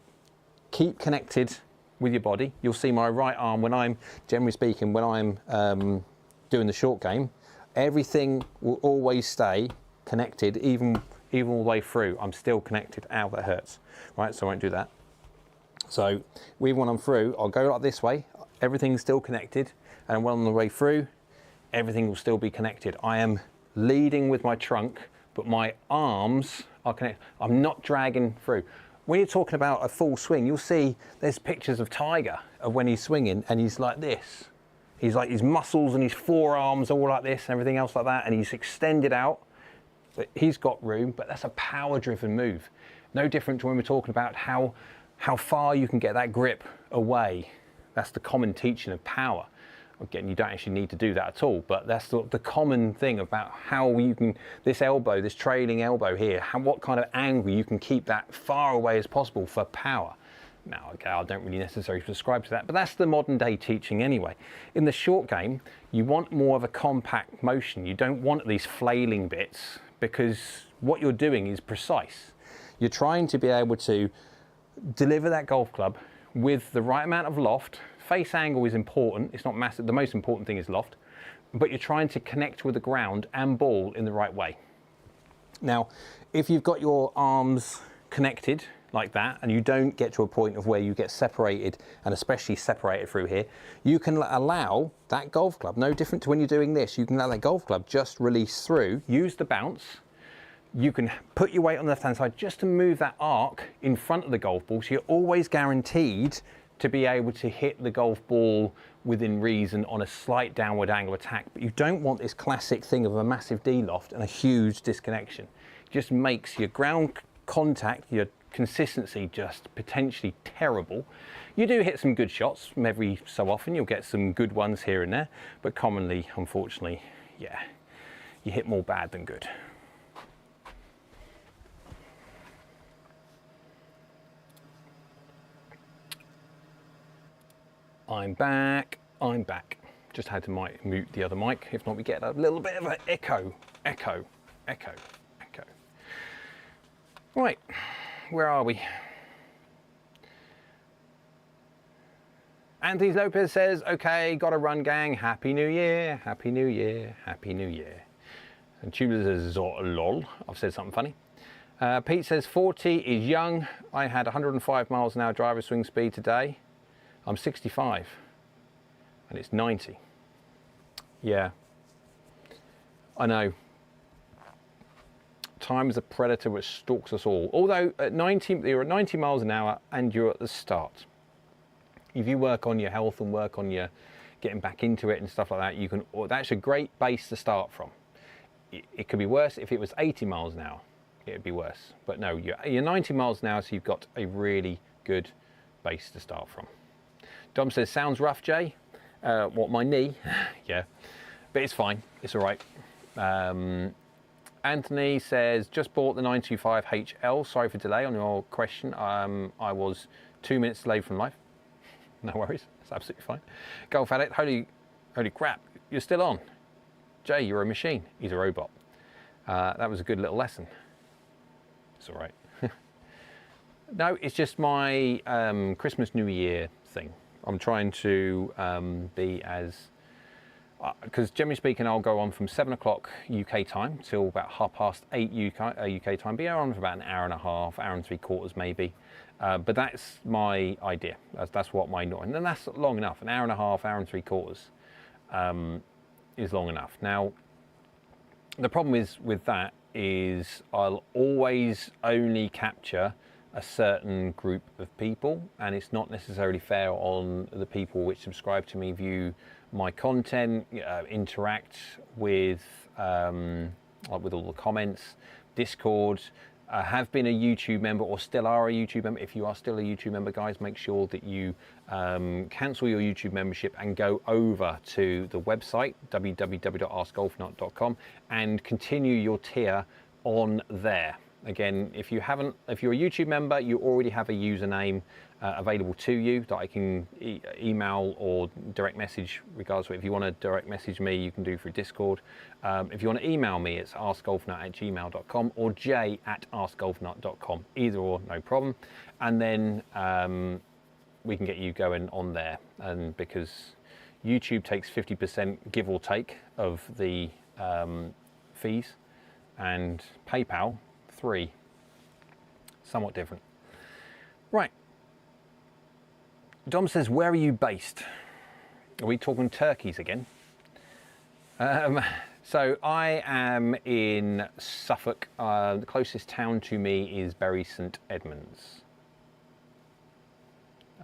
keep connected with your body. You'll see my right arm when I'm, generally speaking, when I'm doing the short game, everything will always stay connected, even all the way through. I'm still connected. Ow, that hurts. Right, so I won't do that. So even when I'm through, I'll go like this way. Everything's still connected. And when on the way through, everything will still be connected. I am leading with my trunk, but my arms are connected. I'm not dragging through. When you're talking about a full swing, you'll see there's pictures of Tiger of when he's swinging and he's like this. He's like his muscles and his forearms all like this and everything else like that, and he's extended out. But he's got room, but that's a power-driven move. No different to when we're talking about how far you can get that grip away. That's the common teaching of power. Again, you don't actually need to do that at all, but that's the common thing about how you can, this elbow, this trailing elbow here, what kind of angle you can keep that far away as possible for power. Now, okay, I don't really necessarily subscribe to that, but that's the modern day teaching anyway. In the short game, you want more of a compact motion. You don't want these flailing bits, because what you're doing is precise. You're trying to be able to deliver that golf club with the right amount of loft. Face angle is important, it's not massive, the most important thing is loft, but you're trying to connect with the ground and ball in the right way. Now, if you've got your arms connected like that and you don't get to a point of where you get separated, and especially separated through here, you can allow that golf club, no different to when you're doing this, you can allow that golf club just release through, use the bounce, you can put your weight on the left-hand side just to move that arc in front of the golf ball, so you're always guaranteed to be able to hit the golf ball within reason on a slight downward angle attack. But you don't want this classic thing of a massive D-loft and a huge disconnection. It just makes your ground contact, your consistency, just potentially terrible. You do hit some good shots from every so often, you'll get some good ones here and there, but commonly, unfortunately, yeah, you hit more bad than good. I'm back. Just had to mute the other mic, if not we get a little bit of an echo. Right, where are we? Anthony Lopez says, okay, got to run, gang. Happy New Year, Happy New Year, Happy New Year. And Tubular says, lol, I've said something funny. Pete says, 40 is young. I had 105 miles an hour driver swing speed today. I'm 65 and it's 90. Yeah, I know. Time is a predator which stalks us all. Although at 90, you're at 90 miles an hour and you're at the start. If you work on your health and work on your getting back into it and stuff like that, you can. That's a great base to start from. It could be worse if it was 80 miles an hour. It'd be worse. But no, you're 90 miles an hour, so you've got a really good base to start from. Dom says, sounds rough, Jay. What, my knee? Yeah, but it's fine. It's all right. Anthony says, just bought the 925HL. Sorry for delay on your question. I was 2 minutes delayed from life. No worries. It's absolutely fine. Golf Addict, holy crap. You're still on. Jay, you're a machine. He's a robot. That was a good little lesson. It's all right. No, it's just my Christmas New Year thing. I'm trying to be as, because generally speaking, I'll go on from 7 o'clock UK time till about 8:30 UK time. Be on for about an hour and a half, hour and 3/4 maybe. But that's my idea. That's what my norm, and that's long enough. An hour and a half, hour and 3/4 is long enough. Now, the problem is with that is I'll always only capture a certain group of people, and it's not necessarily fair on the people which subscribe to me, view my content, interact with all the comments, Discord, have been a YouTube member or still are a YouTube member. If you are still a YouTube member, guys, make sure that you cancel your YouTube membership and go over to the website www.askgolfnut.com and continue your tier on there. Again, if you're a YouTube member, you already have a username available to you that I can email or direct message, regardless of if you want to direct message me, you can do through Discord. If you want to email me, it's askgolfnut@gmail.com or j@askgolfnut.com. Either or, no problem. And then we can get you going on there. And because YouTube takes 50% give or take of the fees, and PayPal 3, somewhat different. Right. Dom says, where are you based? Are we talking turkeys again? So I am in Suffolk. The closest town to me is Bury St Edmunds.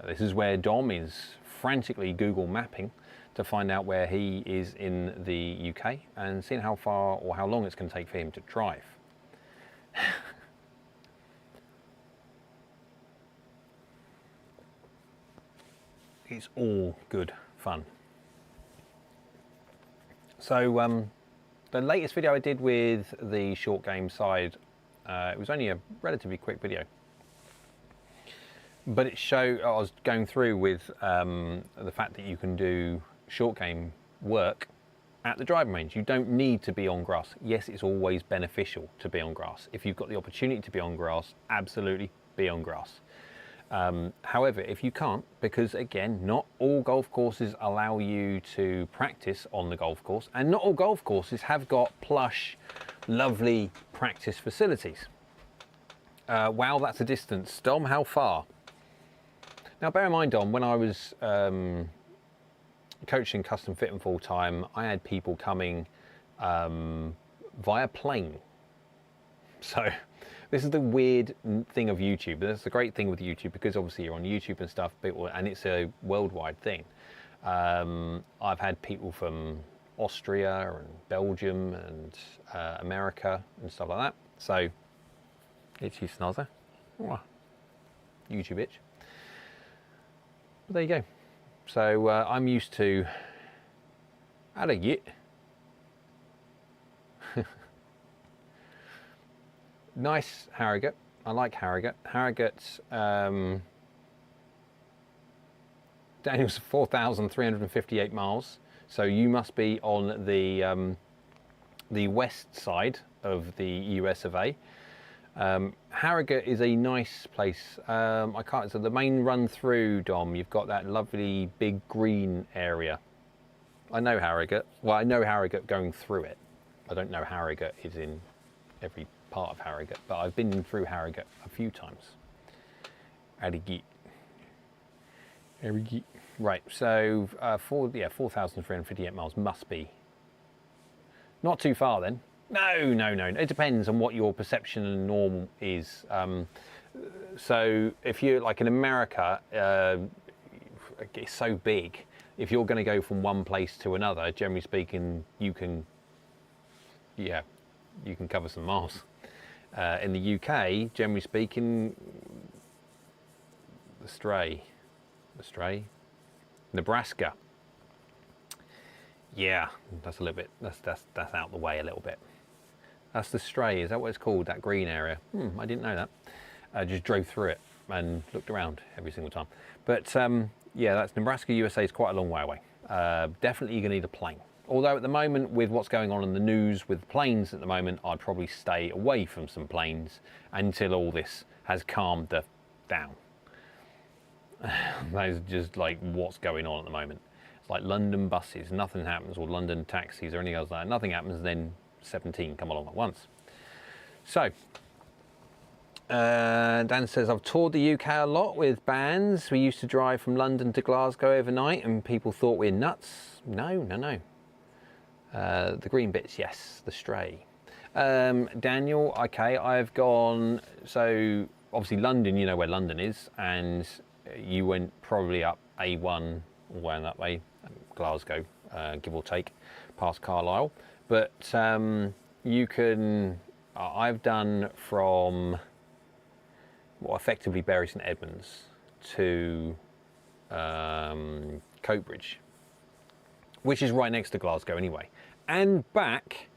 This is where Dom is frantically Google mapping to find out where he is in the UK and seeing how far or how long it's going to take for him to drive. It's all good fun. So the latest video I did with the short game side, it was only a relatively quick video, but it showed, I was going through with the fact that you can do short game work at the driving range. You don't need to be on grass. Yes, it's always beneficial to be on grass. If you've got the opportunity to be on grass, absolutely be on grass. However, if you can't, because again, not all golf courses allow you to practice on the golf course, and not all golf courses have got plush, lovely practice facilities. Wow, that's a distance. Dom, how far? Now, bear in mind, Dom, when I was coaching custom fit and full time, I had people coming via plane So this is the weird thing of YouTube. That's the great thing with YouTube, because obviously you're on YouTube and stuff, and it's a worldwide thing. I've had people from Austria and Belgium and America and stuff like that. So itchy snozzer. YouTube itch. But there you go. So I'm used to how to get nice Harrogate. I like Harrogate. Harrogate's Daniel's 4,358 miles. So you must be on the west side of the US of A. Harrogate is a nice place. I can't. So the main run through, Dom, you've got that lovely big green area. I know Harrogate. Well, I know Harrogate going through it. I don't know Harrogate is in every part of Harrogate, but I've been through Harrogate a few times. Harrogate. Right. So 4,358 miles must be not too far then. No. It depends on what your perception and norm is. So if you're like in America, it's so big. If you're going to go from one place to another, generally speaking, you can cover some miles. In the UK, generally speaking, Nebraska. Yeah, that's a little bit. That's out the way a little bit. That's the Stray. Is that what it's called? That green area? I didn't know that. I just drove through it and looked around every single time. But yeah, that's Nebraska, USA. Is quite a long way away. Definitely, you're gonna need a plane. Although at the moment, with what's going on in the news with planes at the moment, I'd probably stay away from some planes until all this has calmed down. That is just like what's going on at the moment. It's like London buses, nothing happens, or London taxis or anything else like that. Nothing happens, and then 17 come along at once. So, Dan says, I've toured the UK a lot with bands. We used to drive from London to Glasgow overnight, and people thought we're nuts. No. The green bits, yes, the Stray. Daniel, okay, I've gone, so obviously London, you know where London is, and you went probably up A1 all the way that way, Glasgow, give or take, past Carlisle. But you can, I've done from, well, effectively Bury St Edmunds to Coatbridge, which is right next to Glasgow anyway, and back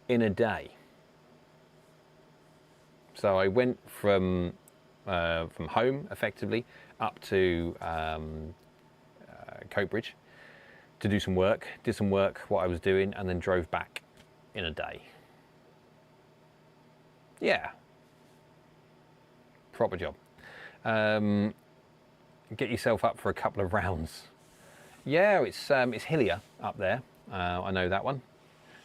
in a day. So I went from home effectively up to Coatbridge to do some work, did some work, what I was doing, and then drove back in a day. Yeah, proper job. Get yourself up for a couple of rounds. Yeah, it's hillier up there. I know that one.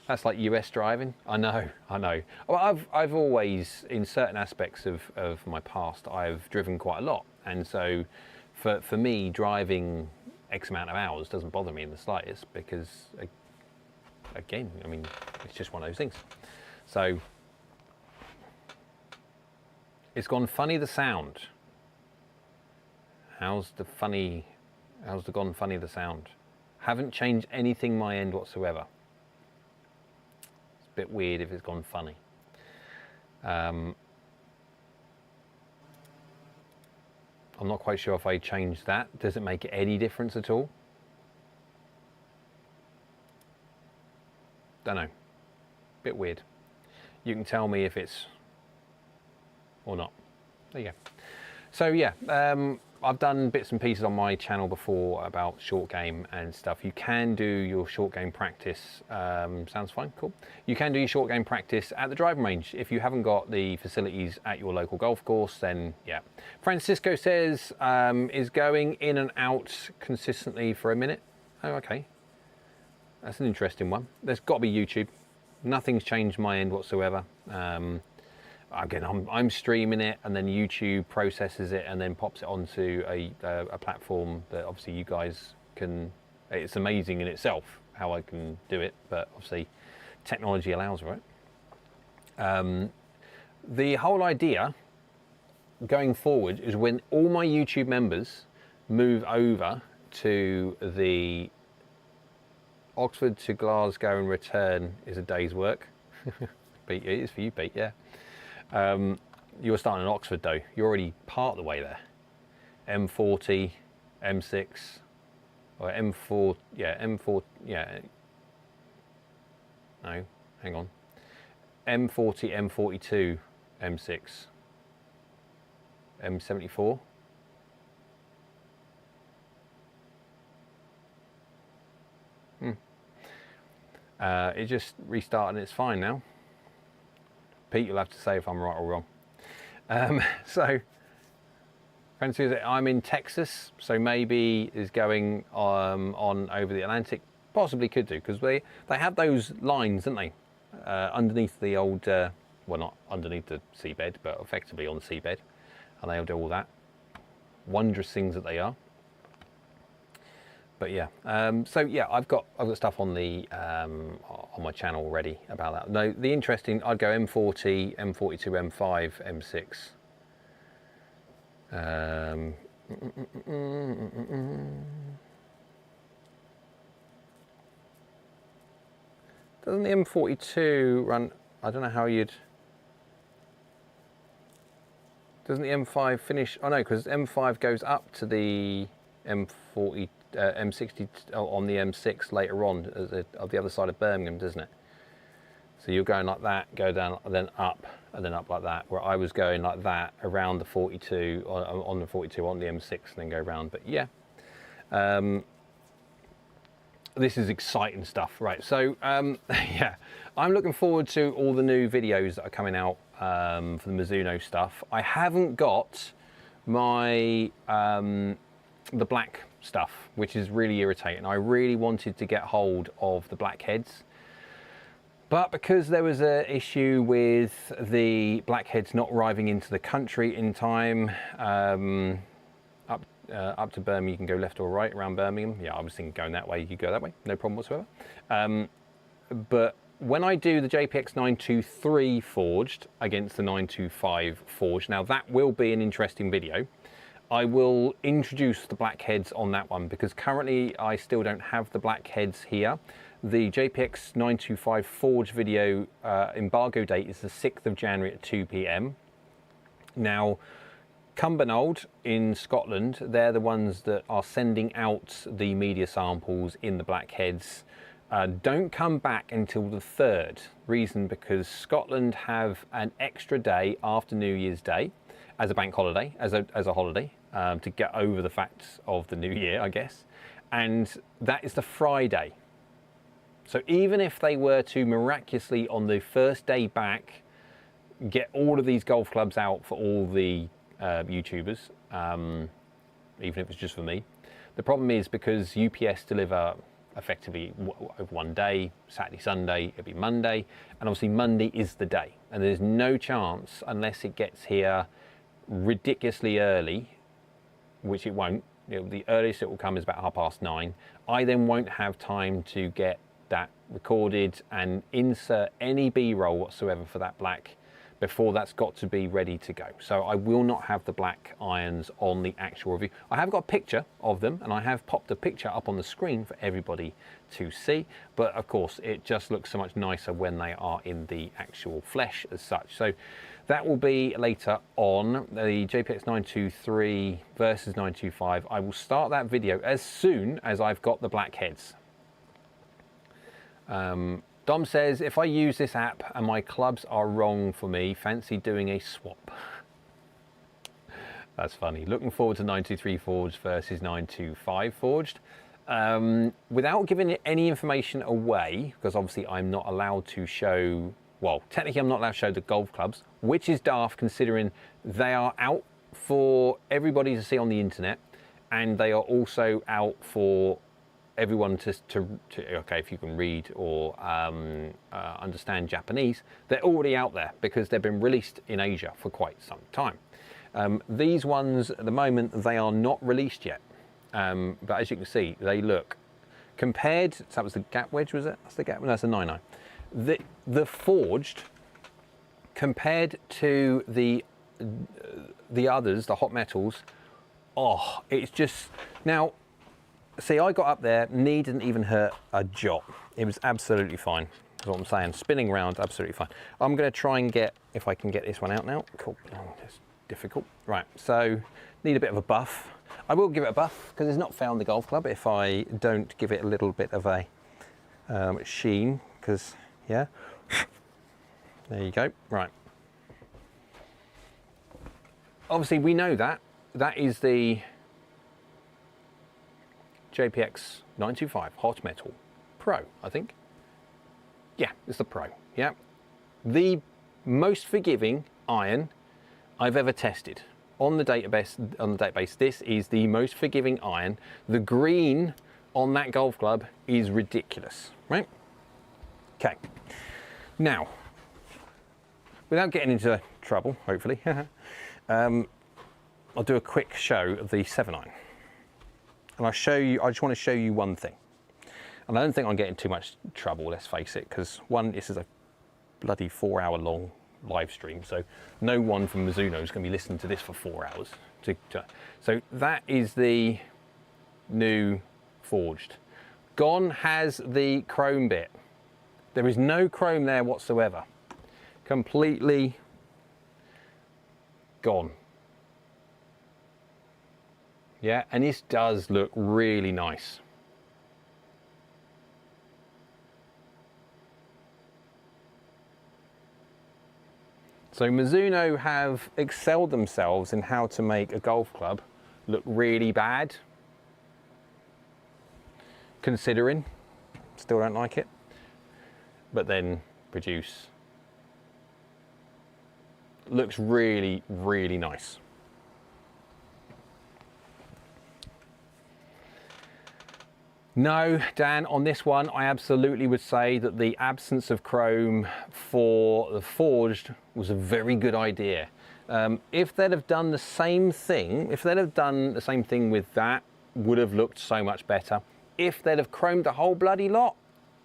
That's like US driving. I know. Well, I've always, in certain aspects of my past, I've driven quite a lot, and so for me, driving X amount of hours doesn't bother me in the slightest, because again, I mean, it's just one of those things. So it's gone funny, the sound. How's the gone funny, the sound? Haven't changed anything my end whatsoever. It's a bit weird if it's gone funny. I'm not quite sure if I changed that. Does it make any difference at all? Don't know. Bit weird. You can tell me if it's or not. There you go. So yeah, I've done bits and pieces on my channel before about short game and stuff. You can do your short game practice, sounds fine, cool. You can do your short game practice at the driving range. If you haven't got the facilities at your local golf course, then yeah. Francisco says, is going in and out consistently for a minute. Oh, okay. That's an interesting one. There's got to be YouTube. Nothing's changed my end whatsoever. Again, I'm streaming it, and then YouTube processes it and then pops it onto a platform that obviously you guys can. It's amazing in itself how I can do it, but obviously technology allows, right? the whole idea going forward is when all my YouTube members move over to the Oxford to Glasgow and return is a day's work. Pete, it is for you, Pete, yeah. You're starting in Oxford though. You're already part of the way there. M40, M6, or M4, yeah, M4, yeah. No, hang on. M40, M42, M6, M74. It just restarted and it's fine now. Pete, you'll have to say if I'm right or wrong. So, Francis, I'm in Texas, so maybe is going on over the Atlantic. Possibly could do, because they have those lines, don't they? Underneath the old, well, not underneath the seabed, but effectively on the seabed. And they'll do all that. Wondrous things that they are. But yeah, so yeah, I've got stuff on the on my channel already about that. No, the interesting, I'd go M40, M42, M5, M6. Doesn't the M42 run? I don't know how you'd. Doesn't the M5 finish? Oh no, because M5 goes up to the M40. M60 on the M6 later on of the other side of Birmingham, doesn't it? So you're going like that, go down, then up, and then up like that. Where I was going like that around the 42, on the 42 on the M6, and then go round. But yeah, this is exciting stuff, right? So yeah, I'm looking forward to all the new videos that are coming out for the Mizuno stuff. I haven't got my the black stuff, which is really irritating. I really wanted to get hold of the blackheads, but because there was an issue with the blackheads not arriving into the country in time, up to Birmingham, you can go left or right around Birmingham. Yeah, I was thinking going that way, you go that way, no problem whatsoever. But when I do the JPX 923 forged against the 925 forged, now that will be an interesting video. I will introduce the blackheads on that one because currently I still don't have the blackheads here. The JPX 925 Forge video embargo date is the 6th of January at 2 PM. Now, Cumbernauld in Scotland, they're the ones that are sending out the media samples in the blackheads. Don't come back until the 3rd. Reason because Scotland have an extra day after New Year's Day as a bank holiday, as a holiday. To get over the facts of the new year, I guess. And that is the Friday. So even if they were to miraculously on the first day back, get all of these golf clubs out for all the YouTubers, even if it's just for me. The problem is because UPS deliver effectively over one day, Saturday, Sunday, it'll be Monday. And obviously Monday is the day. And there's no chance unless it gets here ridiculously early, which it won't. The earliest it will come is about 9:30. I then won't have time to get that recorded and insert any B-roll whatsoever for that black before that's got to be ready to go. So I will not have the black irons on the actual review. I have got a picture of them and I have popped a picture up on the screen for everybody to see, but of course it just looks so much nicer when they are in the actual flesh as such. So that will be later on, the JPX 923 versus 925. I will start that video as soon as I've got the blackheads. Dom says, if I use this app and my clubs are wrong for me, fancy doing a swap. That's funny. Looking forward to 923 forged versus 925 forged. Without giving any information away, because obviously I'm not allowed to show, well, technically I'm not allowed to show the golf clubs, which is daft considering they are out for everybody to see on the internet, and they are also out for everyone to okay, if you can read or understand Japanese, they're already out there because they've been released in Asia for quite some time. These ones at the moment, they are not released yet, but as you can see, they look compared, so that was the gap wedge, was it? That's the gap, no, that's a 9-9. The forged compared to the others, the hot metals, oh, it's just, now, see, I got up there, knee didn't even hurt a jot. It was absolutely fine, is what I'm saying. Spinning around, absolutely fine. I'm gonna try and get, if I can get this one out now. Cool, oh, it's difficult. Right, so need a bit of a buff. I will give it a buff, because it's not found the golf club if I don't give it a little bit of a sheen, because, yeah. There you go, right. Obviously we know that is the JPX 925 Hot Metal Pro, I think. Yeah, it's the Pro, yeah. The most forgiving iron I've ever tested. On the database, this is the most forgiving iron. The green on that golf club is ridiculous, right? Okay, now, without getting into trouble, hopefully, I'll do a quick show of the 7-iron. And I just want to show you one thing. And I don't think I'm getting too much trouble, let's face it, because one, this is a bloody 4-hour long live stream, so no one from Mizuno is going to be listening to this for 4 hours. So that is the new forged. Gone has the chrome bit. There is no chrome there whatsoever. Completely gone. Yeah, and this does look really nice. So Mizuno have excelled themselves in how to make a golf club look really bad. Considering, still don't like it, but then produce. Looks really, really nice. No, Dan, on this one, I absolutely would say that the absence of chrome for the forged was a very good idea. If they'd have done the same thing, with that, would have looked so much better. If they'd have chromed the whole bloody lot,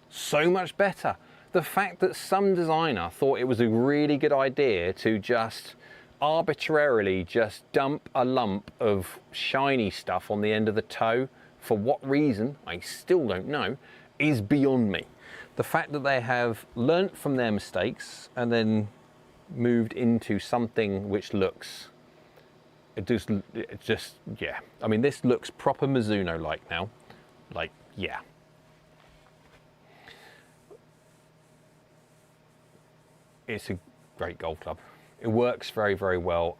so much better. The fact that some designer thought it was a really good idea to just arbitrarily just dump a lump of shiny stuff on the end of the toe, for what reason, I still don't know, is beyond me. The fact that they have learnt from their mistakes and then moved into something which looks, it just, yeah. I mean, this looks proper Mizuno-like now. Like, yeah. It's a great golf club. It works very, very well.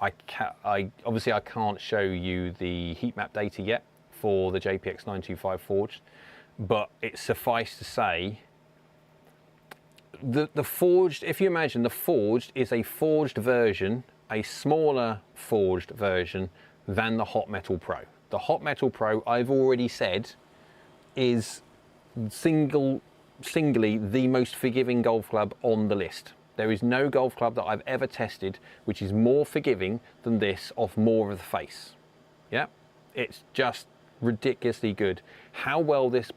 Obviously I can't show you the heat map data yet for the JPX 925 forged, but it's suffice to say the forged, if you imagine the forged is a forged version, a smaller forged version than the Hot Metal Pro. The Hot Metal Pro, I've already said, is singly the most forgiving golf club on the list. There is no golf club that I've ever tested which is more forgiving than this off more of the face. Yeah, it's just ridiculously good. How well this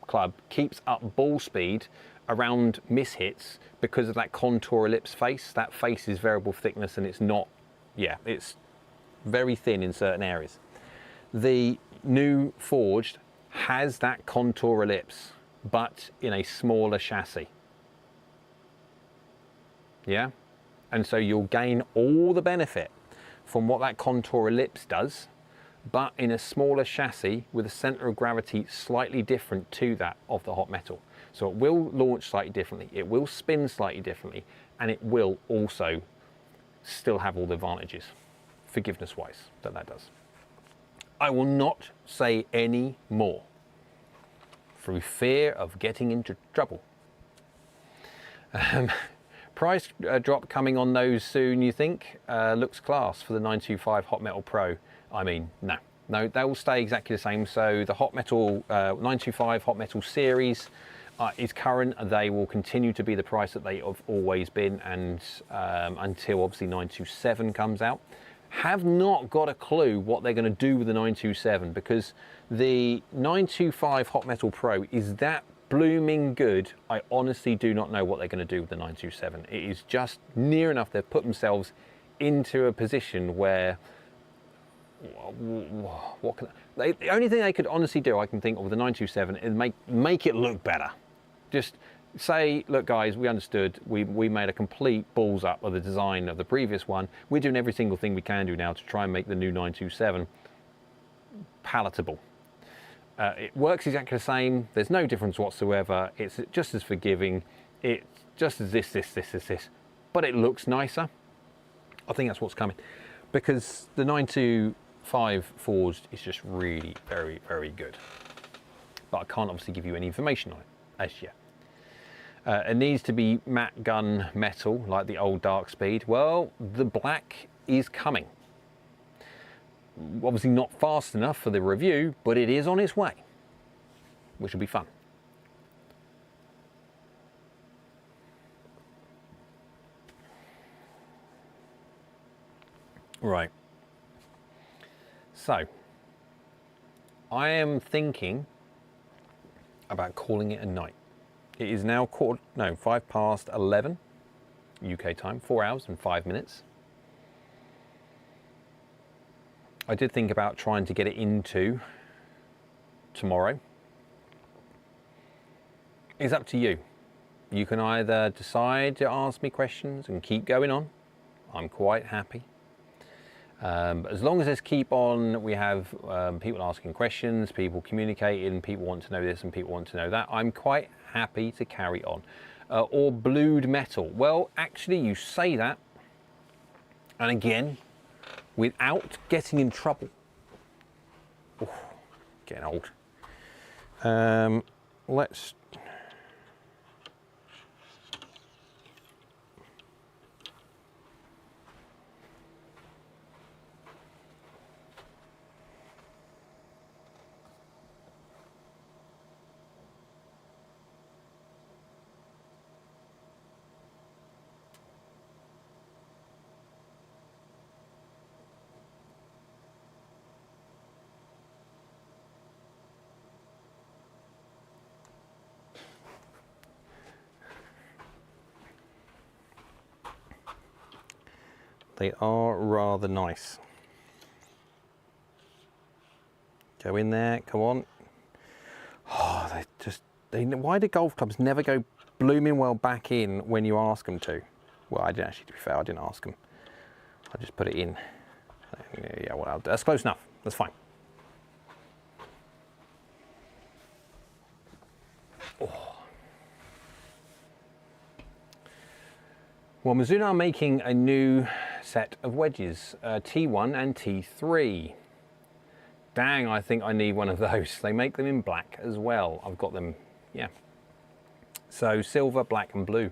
club keeps up ball speed around mishits because of that contour ellipse face. That face is variable thickness and it's not, yeah, it's very thin in certain areas. The new forged has that contour ellipse, but in a smaller chassis. Yeah, and so you'll gain all the benefit from what that contour ellipse does, but in a smaller chassis with a center of gravity slightly different to that of the Hot Metal. So it will launch slightly differently, it will spin slightly differently, and it will also still have all the advantages, forgiveness-wise, that does. I will not say any more through fear of getting into trouble. Price drop coming on those soon, you think? Looks class for the 925 Hot Metal Pro. I mean, no, they will stay exactly the same. So the Hot Metal 925 Hot Metal series is current. They will continue to be the price that they have always been, and until obviously 927 comes out. Have not got a clue what they're going to do with the 927, because the 925 Hot Metal Pro is that blooming good. I honestly do not know what they're going to do with the 927. It is just near enough. They've put themselves into a position where the only thing they could honestly do, I can think of, with the 927 is make it look better. Just say, look guys, we understood, we made a complete balls up of the design of the previous one. We're doing every single thing we can do now to try and make the new 927 palatable. It works exactly the same. There's no difference whatsoever. It's just as forgiving. It's just as this, but it looks nicer. I think that's what's coming, because the 925 forged is just really very, very good. But I can't obviously give you any information on it as yet. It needs to be matte gun metal like the old Dark Speed. Well, the black is coming. Obviously not fast enough for the review, but it is on its way, which will be fun. Right. So, I am thinking about calling it a night. It is now 11 UK time, 4 hours and 5 minutes. I did think about trying to get it into tomorrow. It's up to you. You can either decide to ask me questions and keep going on. I'm quite happy. But as long as there's keep on, we have people asking questions, people communicating, people want to know this and people want to know that, I'm quite happy to carry on. Or blued metal. Well, actually you say that, and again, without getting in trouble. Ooh, getting old. Let's... They are rather nice. Go in there, come on. Oh, why do golf clubs never go blooming well back in when you ask them to? Well, I didn't actually, to be fair, I didn't ask them. I just put it in. Yeah, well, that's close enough, that's fine. Oh. Well, Mizuno are making a new set of wedges, T1 and T3. Dang, I think I need one of those. They make them in black as well. I've got them, yeah. So silver, black and blue.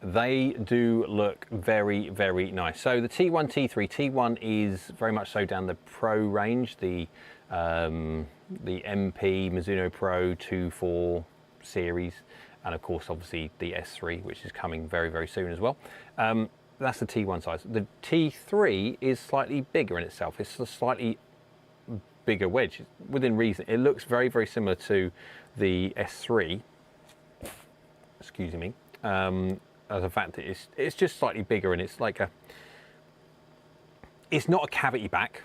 They do look very, very nice. So the T1, T3, T1 is very much so down the pro range, the MP Mizuno Pro 2.4 series. And of course, obviously the S3, which is coming very, very soon as well. That's the T1 size. The T3 is slightly bigger in itself. It's a slightly bigger wedge, within reason. It looks very, very similar to the S3, excuse me, as a fact that it's just slightly bigger, and it's like it's not a cavity back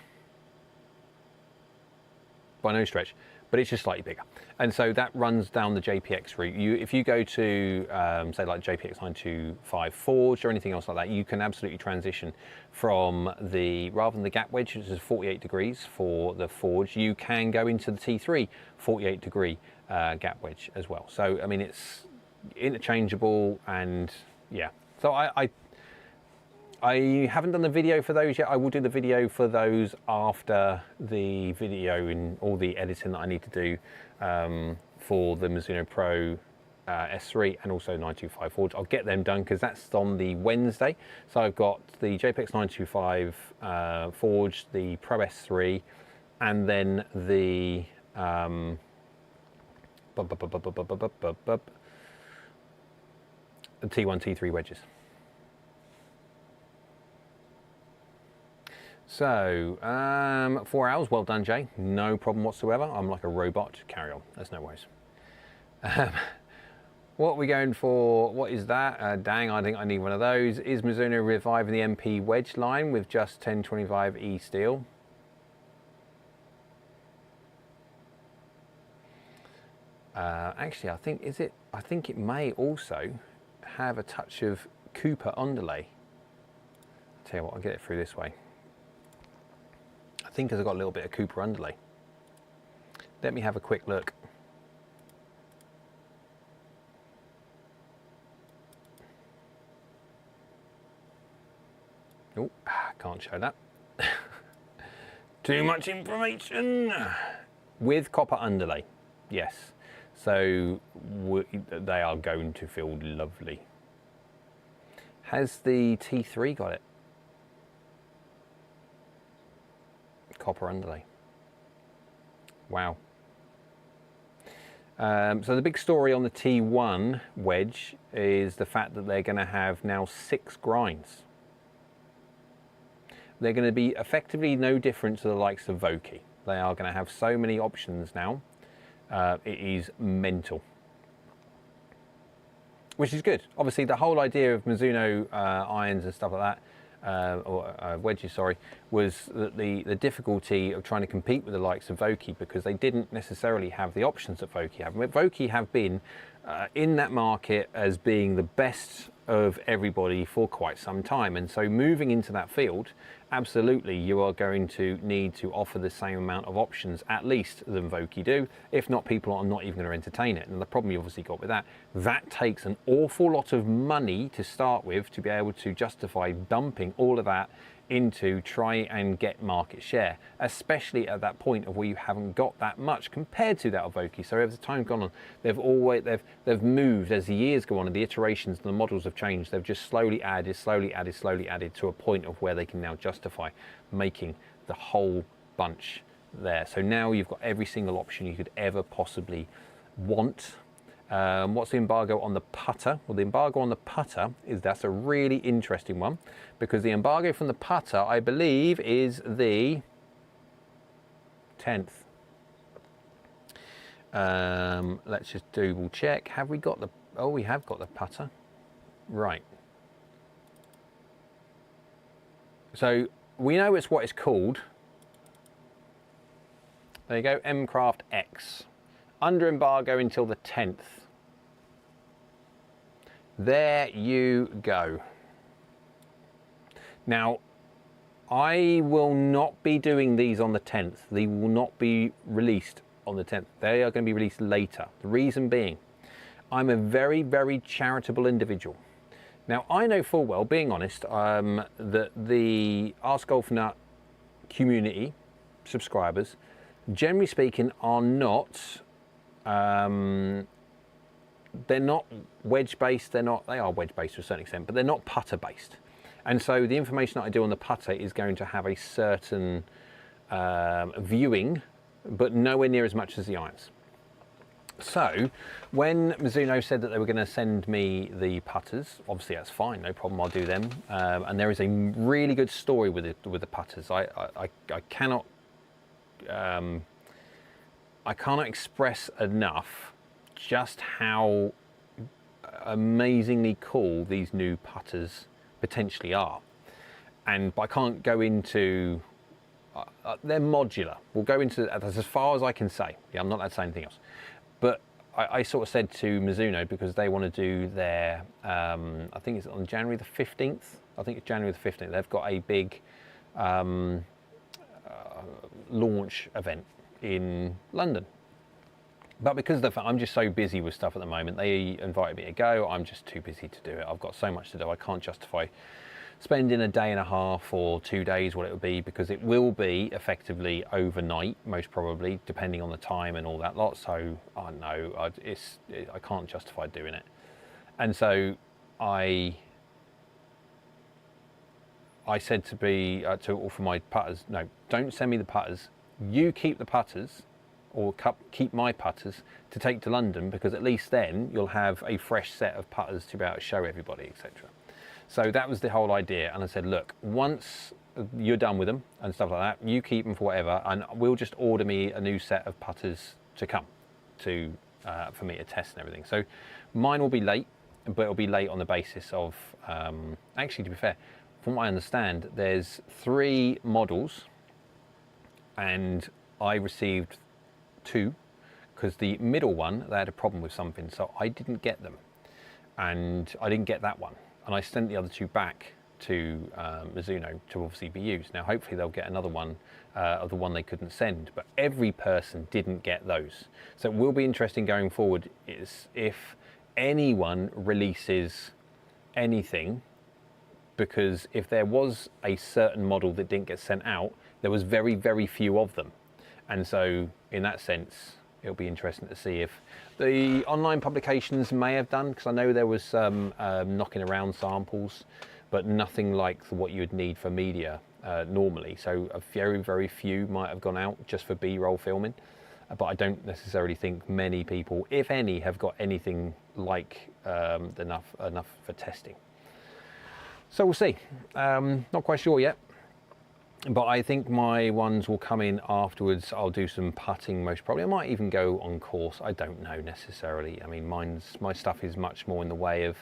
by no stretch, but it's just slightly bigger. And so that runs down the JPX route. If you go to, say like JPX 925 Forged or anything else like that, you can absolutely transition from rather than the gap wedge, which is 48 degrees for the Forge, you can go into the T3 48 degree gap wedge as well. So, I mean, it's interchangeable, and yeah. So I haven't done the video for those yet. I will do the video for those after the video and all the editing that I need to do for the Mizuno Pro S3 and also 925 Forge. I'll get them done because that's on the Wednesday. So I've got the JPX 925 Forge, the Pro S3, and then the T1, T3 wedges. So, 4 hours, well done, Jay. No problem whatsoever. I'm like a robot. Carry on, there's no worries. What are we going for? What is that? Dang, I think I need one of those. Is Mizuno reviving the MP wedge line with just 1025E steel? Actually, I think it may also have a touch of Cooper underlay. Tell you what, I'll get it through this way. I think it's got a little bit of Cooper underlay. Let me have a quick look. Oh, can't show that. Too much information. With copper underlay, yes. So they are going to feel lovely. Has the T3 got it? Copper underlay. Wow. So the big story on the T1 wedge is the fact that they're going to have now 6 grinds. They're going to be effectively no different to the likes of Vokey. They are going to have so many options now. It is mental. Which is good. Obviously, the whole idea of Mizuno irons and stuff like that, or wedges, sorry, was that the difficulty of trying to compete with the likes of Vokey, because they didn't necessarily have the options that Vokey have. Vokey have been in that market as being the best of everybody for quite some time, and so moving into that field, absolutely you are going to need to offer the same amount of options at least than Vokey do. If not, people are not even going to entertain it. And the problem you obviously got with that takes an awful lot of money to start with to be able to justify dumping all of that into try and get market share, especially at that point of where you haven't got that much compared to that of Vokey. So as the time's gone on, they've moved as the years go on and the iterations and the models have changed. They've just slowly added to a point of where they can now justify making the whole bunch there. So now you've got every single option you could ever possibly want. What's the embargo on the putter? Well, the embargo on the putter that's a really interesting one, because the embargo from the putter, I believe, is the 10th. Let's just double check. Have we got the? Oh, we have got the putter. Right. So we know it's what it's called. There you go, M-Craft X. Under embargo until the 10th. There you go. Now, I will not be doing these on the 10th. They will not be released on the 10th. They are going to be released later. The reason being, I'm a very, very charitable individual. Now, I know full well, being honest, that the AskGolfNut community, subscribers, generally speaking, are not they're not wedge based. They are wedge based to a certain extent, but they're not putter based. And so the information that I do on the putter is going to have a certain viewing, but nowhere near as much as the irons. So when Mizuno said that they were going to send me the putters, obviously that's fine, no problem, I'll do them. And there is a really good story with the putters. I cannot express enough just how amazingly cool these new putters potentially are. And I can't go into, they're modular. We'll go into, that's as far as I can say. Yeah, I'm not allowed to say anything else. But I sort of said to Mizuno, because they want to do their, I think it's on January the 15th. I think it's January the 15th. They've got a big launch event in London. But because of the fact I'm just so busy with stuff at the moment, they invited me to go. I'm just too busy to do it. I've got so much to do. I can't justify spending a day and a half or 2 days, what it will be, because it will be effectively overnight, most probably, depending on the time and all that lot. So I know I can't justify doing it. And so I said to offer my putters, no, don't send me the putters. You keep the putters, or keep my putters to take to London, because at least then you'll have a fresh set of putters to be able to show everybody, etc. So that was the whole idea. And I said, look, once you're done with them and stuff like that, you keep them for whatever, and we'll just order me a new set of putters to come to for me to test and everything. So Mine will be late, but it'll be late on the basis of, actually, to be fair, from what I understand, there's 3 models and I received 2 because the middle one, they had a problem with something, so I didn't get them. And I didn't get that one. And I sent the other 2 back to Mizuno to obviously be used. Now, hopefully they'll get another one of the one they couldn't send, but every person didn't get those. So it will be interesting going forward is if anyone releases anything, because if there was a certain model that didn't get sent out, there was very, very few of them. And so in that sense, it'll be interesting to see if the online publications may have done, because I know there was some knocking around samples, but nothing like what you would need for media normally. So a very, very few might have gone out just for B-roll filming, but I don't necessarily think many people, if any, have got anything like enough for testing. So we'll see. Not quite sure yet, but I think my ones will come in afterwards. I'll do some putting most probably. I might even go on course. I don't know necessarily. I mean, my stuff is much more in the way of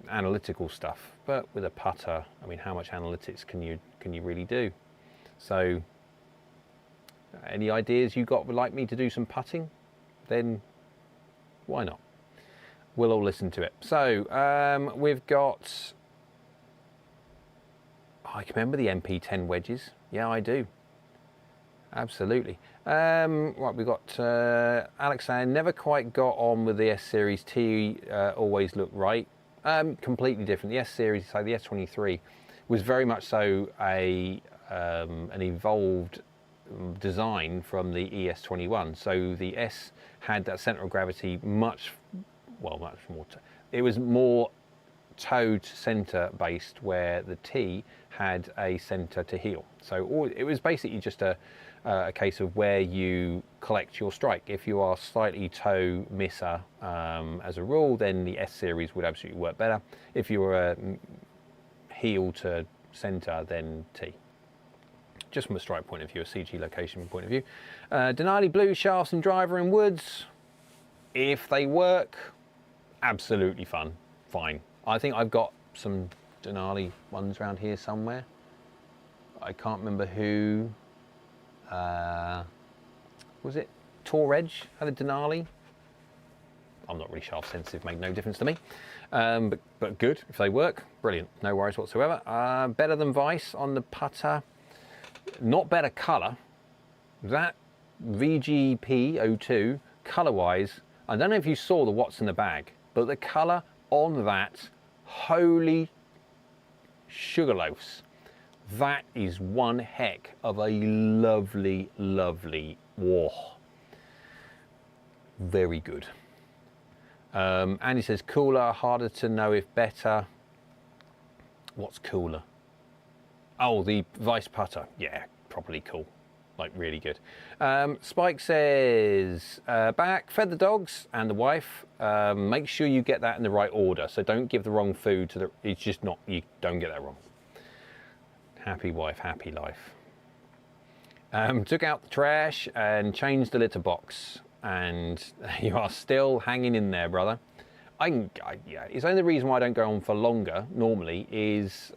analytical stuff, but with a putter, I mean, how much analytics can you really do? So any ideas you got would like me to do some putting, then why not? We'll all listen to it. So we've got, I can remember the MP10 wedges. Yeah, I do. Absolutely. Right, we've got Alex saying, never quite got on with the S Series T, always looked right. Completely different. The S Series, so the S23, was very much so an evolved design from the ES21. So the S had that center of gravity much more. It was more toe to center based, where the T had a center to heel. So it was basically just a case of where you collect your strike. If you are slightly toe misser as a rule, then the S series would absolutely work better. If you were a heel to center, then T. Just from a strike point of view, a CG location point of view. Denali blue shafts and driver in woods, if they work, absolutely fine. I think I've got some Denali ones around here somewhere. I can't remember who. Was it Tour Edge had a Denali? I'm not really shaft sensitive, make no difference to me. But good, if they work, brilliant, no worries whatsoever. Better than Vice on the putter. Not better colour. That VGP02, colour-wise, I don't know if you saw the what's in the bag, but the colour on that, holy sugarloafs. That is one heck of a lovely, lovely war. Very good. Andy says, cooler, harder to know if better. What's cooler? Oh, the Vice putter. Yeah, properly cool. Like, really good. Spike says, back, fed the dogs and the wife. Make sure you get that in the right order. So don't give the wrong food to the, it's just not, you don't get that wrong. Happy wife, happy life. Took out the trash and changed the litter box. And you are still hanging in there, brother. Yeah, it's only the reason why I don't go on for longer normally is,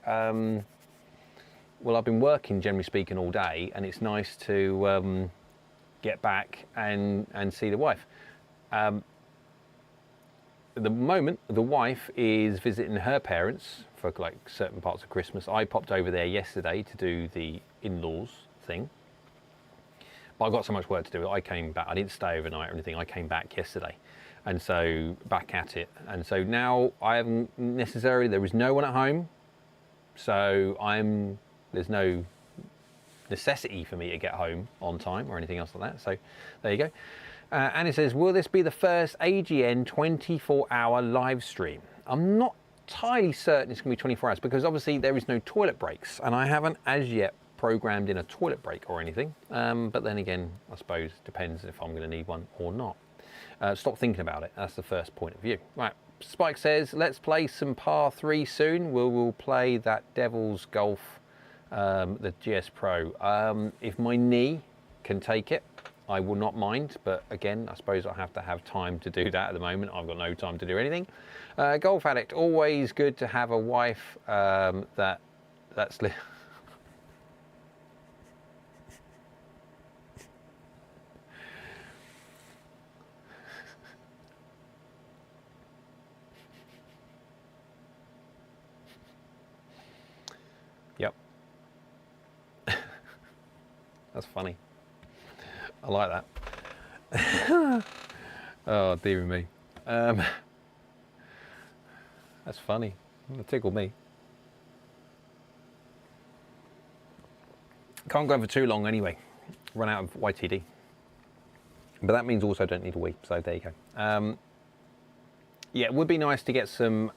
well, I've been working, generally speaking, all day, and it's nice to get back and see the wife. At the moment, the wife is visiting her parents for like certain parts of Christmas. I popped over there yesterday to do the in-laws thing, but I've got so much work to do. I came back, I didn't stay overnight or anything. I came back yesterday, and so back at it. And so now I haven't necessarily, there is no one at home, so there's no necessity for me to get home on time or anything else like that. So there you go. And it says, will this be the first AGN 24-hour live stream? I'm not entirely certain it's going to be 24 hours because obviously there is no toilet breaks and I haven't as yet programmed in a toilet break or anything. But then again, I suppose depends if I'm going to need one or not. Stop thinking about it. That's the first point of view. Right. Spike says, let's play some par 3 soon. We'll play that Devil's Golf, the GS Pro. If my knee can take it, I will not mind, but again, I suppose I have to have time to do that at the moment. I've got no time to do anything. Golf Addict, always good to have a wife that's Yep. That's funny. I like that. Oh, dear me. That's funny. It tickled me. Can't go for too long anyway. Run out of YTD. But that means also don't need a wee, so there you go. Yeah, it would be nice to get some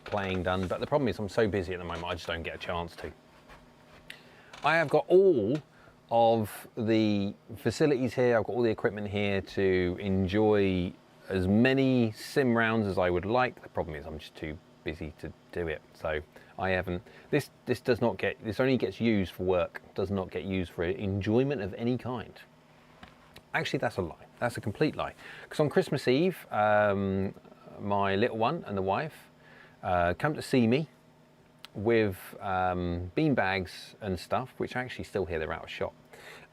playing done, but the problem is I'm so busy at the moment, I just don't get a chance to. I have got all of the facilities here, I've got all the equipment here to enjoy as many sim rounds as I would like. The problem is I'm just too busy to do it, so I haven't. This only gets used for work, does not get used for enjoyment of any kind. Actually, that's a lie. That's a complete lie. Because on Christmas Eve, my little one and the wife come to see me with bean bags and stuff, which I actually still hear they're out of shop.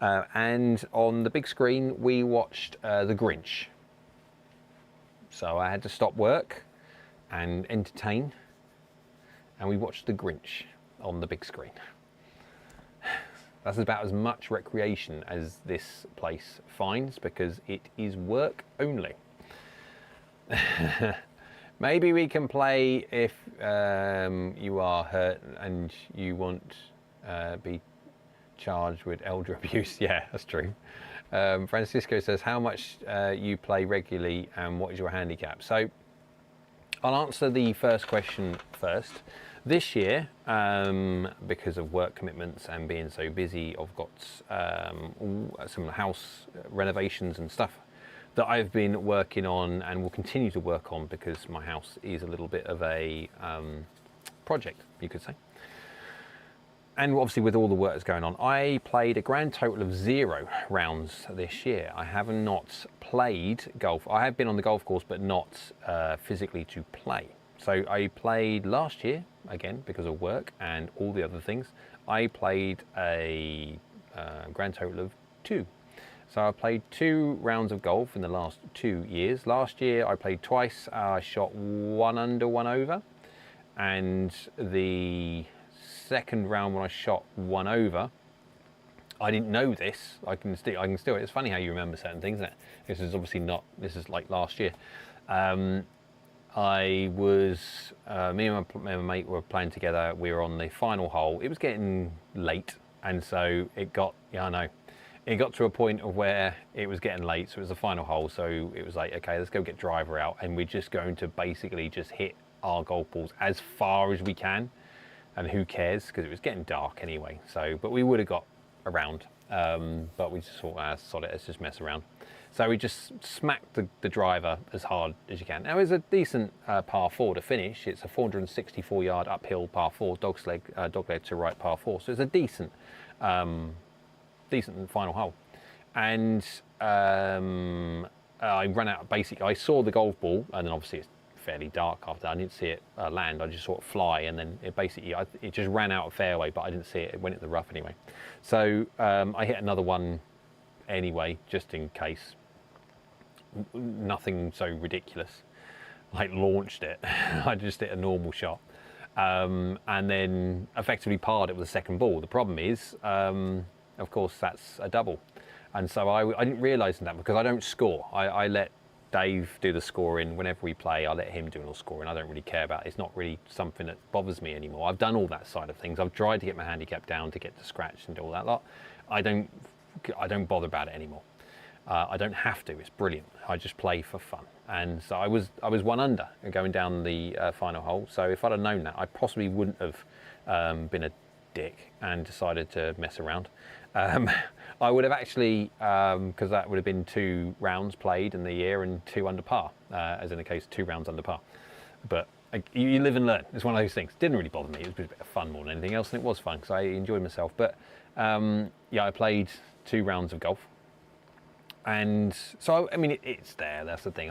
And on the big screen, we watched The Grinch. So I had to stop work and entertain, and we watched The Grinch on the big screen. That's about as much recreation as this place finds, because it is work only. Maybe we can play if you are hurt and you won't be charged with elder abuse. Yeah, that's true. Francisco says, how much you play regularly and what is your handicap? So I'll answer the first question first. This year, because of work commitments and being so busy, I've got some house renovations and stuff that I've been working on and will continue to work on, because my house is a little bit of a project, you could say. And obviously with all the work that's going on, I played a grand total of 0 rounds this year. I have not played golf. I have been on the golf course, but not physically to play. So I played last year, again, because of work and all the other things. I played a grand total of 2. So I played 2 rounds of golf in the last 2 years. Last year I played twice. I shot 1 under, 1 over. And the second round when I shot 1 over, I didn't know this. I can still. It's funny how you remember certain things, isn't it? This is obviously not. This is like last year. I was, me and my mate were playing together. We were on the final hole. It was getting late, and so it got, yeah, I know, it got to a point of where it was getting late. So it was the final hole. So it was like, okay, let's go get driver out, and we're just going to basically just hit our golf balls as far as we can, and who cares, because it was getting dark anyway. So, but we would have got around, but we just thought, sod it, let's just mess around. So we just smacked the driver as hard as you can. Now it's a decent par 4 to finish. It's a 464 yard uphill par 4, dogleg to right par 4. So it's a decent final hole. And I ran out of I saw the golf ball, and then obviously it's fairly dark after that. I didn't see it land. I just saw it fly, and then it basically, it just ran out of fairway, but I didn't see it. It went in the rough anyway. So I hit another one anyway, just in case. Nothing so ridiculous, like launched it. I just hit a normal shot, and then effectively parred it with a second ball. The problem is, of course, that's a double, and so I didn't realise that, because I don't score. I let Dave do the scoring. Whenever we play, I let him do all the scoring. I don't really care about it. It's not really something that bothers me anymore. I've done all that side of things. I've tried to get my handicap down to get to scratch and do all that lot. I don't bother about it anymore. I don't have to. It's brilliant. I just play for fun. And so I was 1 under going down the final hole. So if I'd have known that, I possibly wouldn't have been a dick and decided to mess around. I would have actually, because that would have been 2 rounds played in the year and 2 under par, as in the case 2 rounds under par. But you live and learn. It's one of those things. Didn't really bother me. It was a bit of fun more than anything else, and it was fun because I enjoyed myself. But yeah, I played 2 rounds of golf. And so, I mean, it's there, that's the thing.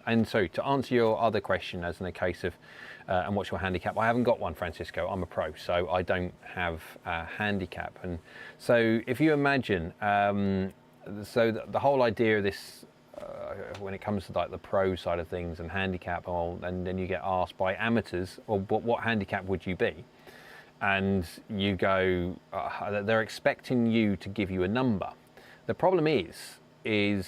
And so to answer your other question, as in the case of, and what's your handicap? I haven't got one, Francisco. I'm a pro, so I don't have a handicap. And so if you imagine, so the whole idea of this, when it comes to like the pro side of things and handicap, and then you get asked by amateurs, well, what handicap would you be? And you go, they're expecting you to give you a number. The problem is in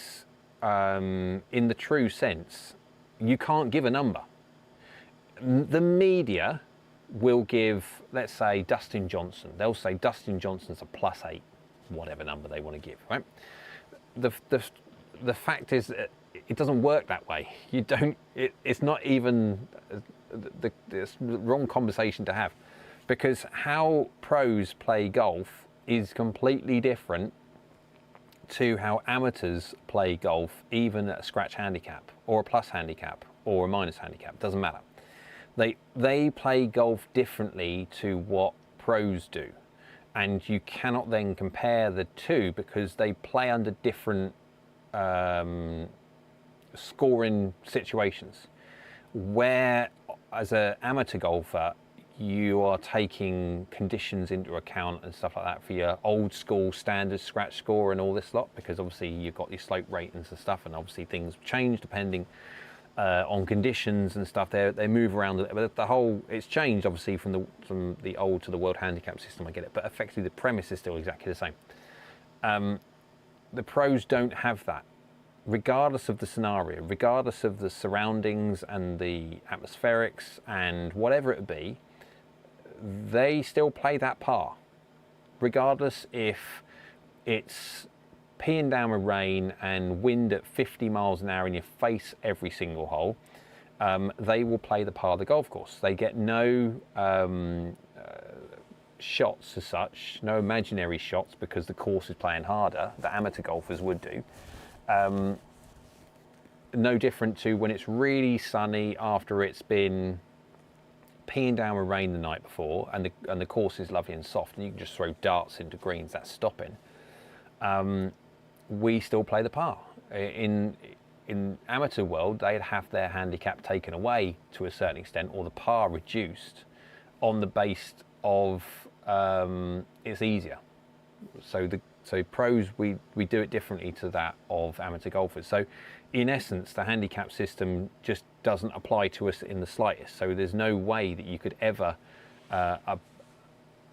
the true sense, you can't give a number. The media will give, let's say, Dustin Johnson. They'll say Dustin Johnson's a +8, whatever number they want to give, right? The fact is, it doesn't work that way. You don't. It's not even the wrong conversation to have, because how pros play golf is completely different to how amateurs play golf, even at a scratch handicap or a plus handicap or a minus handicap. Doesn't matter. They play golf differently to what pros do, and you cannot then compare the two because they play under different scoring situations. Where as an amateur golfer, you are taking conditions into account and stuff like that for your old school standard scratch score and all this lot, because obviously you've got your slope ratings and stuff, and obviously things change depending on conditions and stuff. They move around, but the whole, it's changed obviously from the old to the world handicap system. I get it, but effectively the premise is still exactly the same. The pros don't have that, regardless of the scenario, regardless of the surroundings and the atmospherics and whatever it be. They still play that par, regardless if it's peeing down with rain and wind at 50 miles an hour in your face every single hole. They will play the par of the golf course. They get no shots as such, no imaginary shots, because the course is playing harder, that amateur golfers would do. No different to when it's really sunny after it's been peeing down with rain the night before, and the course is lovely and soft, and you can just throw darts into greens. That's stopping. We still play the par. In amateur world, they'd have their handicap taken away to a certain extent, or the par reduced on the base of it's easier. So pros, we do it differently to that of amateur golfers. So in essence, the handicap system just doesn't apply to us in the slightest. So there's no way that you could ever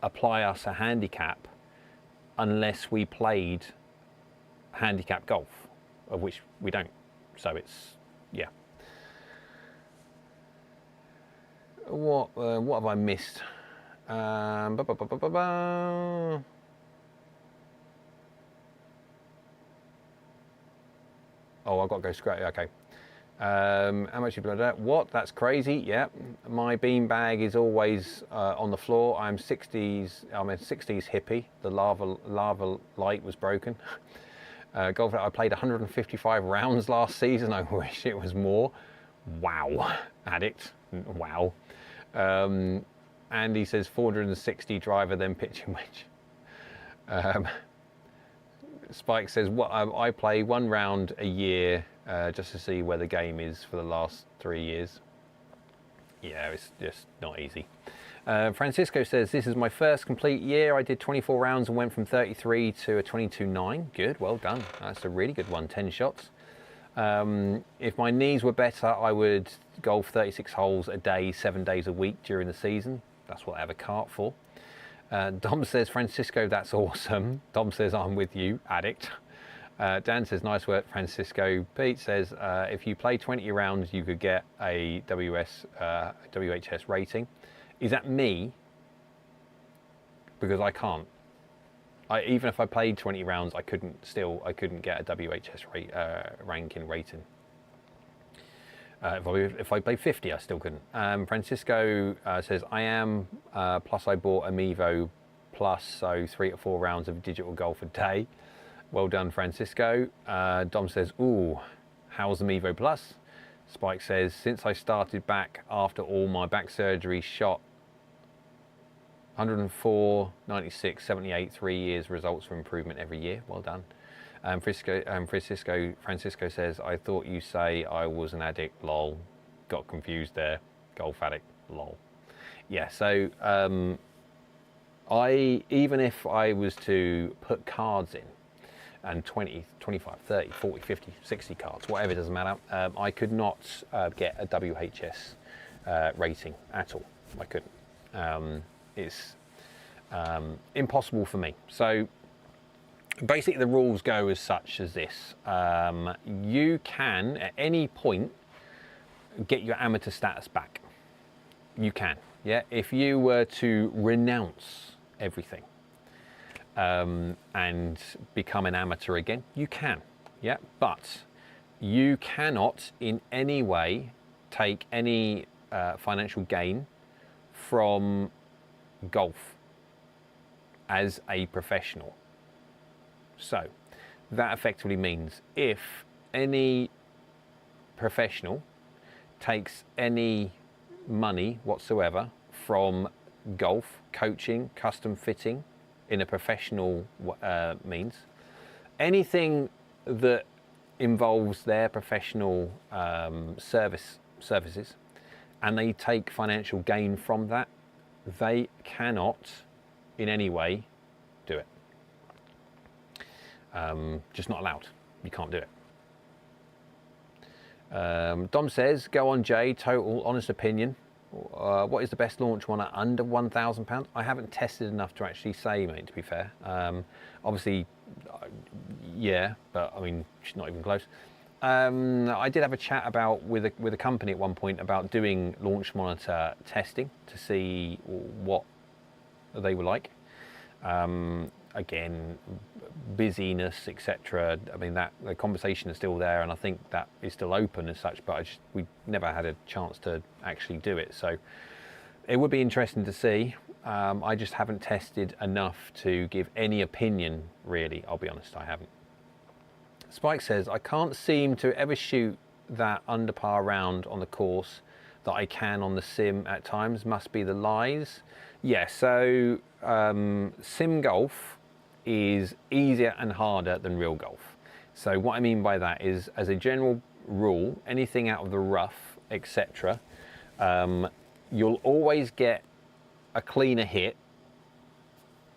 apply us a handicap unless we played handicap golf, of which we don't. So it's, yeah. What have I missed? Oh, I've got to go scratch. Okay. How much you blow that? What? That's crazy. Yeah. My beanbag is always on the floor. I'm a 60s hippie. The lava light was broken. Golf. I played 155 rounds last season. I wish it was more. Wow. Addict. Wow. Andy says 460 driver, then pitching wedge. Spike says, "What I play 1 round a year just to see where the game is for the last 3 years." Yeah, it's just not easy. Francisco says, "This is my first complete year. I did 24 rounds and went from 33 to a 22.9. Good, well done. That's a really good one. 10 shots. If my knees were better, I would golf 36 holes a day, 7 days a week during the season. That's what I have a cart for." Dom says, "Francisco, that's awesome." Dom says, "I'm with you, addict." Dan says, "Nice work, Francisco." Pete says, "If you play 20 rounds, you could get a WHS rating." Is that me? Because I can't. Even if I played 20 rounds, I couldn't get a WHS ranking rating. If I played 50, I still couldn't. Francisco says, "I am, plus I bought a Mevo Plus, so 3 to 4 rounds of digital golf a day." Well done, Francisco. Dom says, "Ooh, how's the Mevo Plus?" Spike says, "Since I started back after all my back surgery shot 104, 96, 78, 3 years results for improvement every year. Well done. Francisco says, I thought you say I was an addict, lol. Got confused there. Golf addict, lol. Yeah, so even if I was to put cards in, and 20, 25, 30, 40, 50, 60 cards, whatever, doesn't matter, I could not get a WHS rating at all. I couldn't. It's impossible for me. So basically the rules go as such as this. You can, at any point, get your amateur status back. You can, yeah? If you were to renounce everything and become an amateur again, you can, yeah? But you cannot in any way take any financial gain from golf as a professional. So that effectively means if any professional takes any money whatsoever from golf, coaching, custom fitting in a professional means, anything that involves their professional services, and they take financial gain from that, they cannot in any way do it. Just not allowed. You can't do it. Dom says, go on Jay, total honest opinion. What is the best launch one at under £1,000? I haven't tested enough to actually say, mate, to be fair. Obviously, yeah, but I mean, she's not even close. I did have a chat with a company at one point about doing launch monitor testing to see what they were like. Again, busyness, etc. I mean, that the conversation is still there, and I think that is still open as such, but we never had a chance to actually do it. So it would be interesting to see. I just haven't tested enough to give any opinion, really. I'll be honest, I haven't. Spike says, I can't seem to ever shoot that under par round on the course that I can on the sim at times. Must be the lies. Yeah, so sim golf is easier and harder than real golf. So what I mean by that is, as a general rule, anything out of the rough, etc., you'll always get a cleaner hit.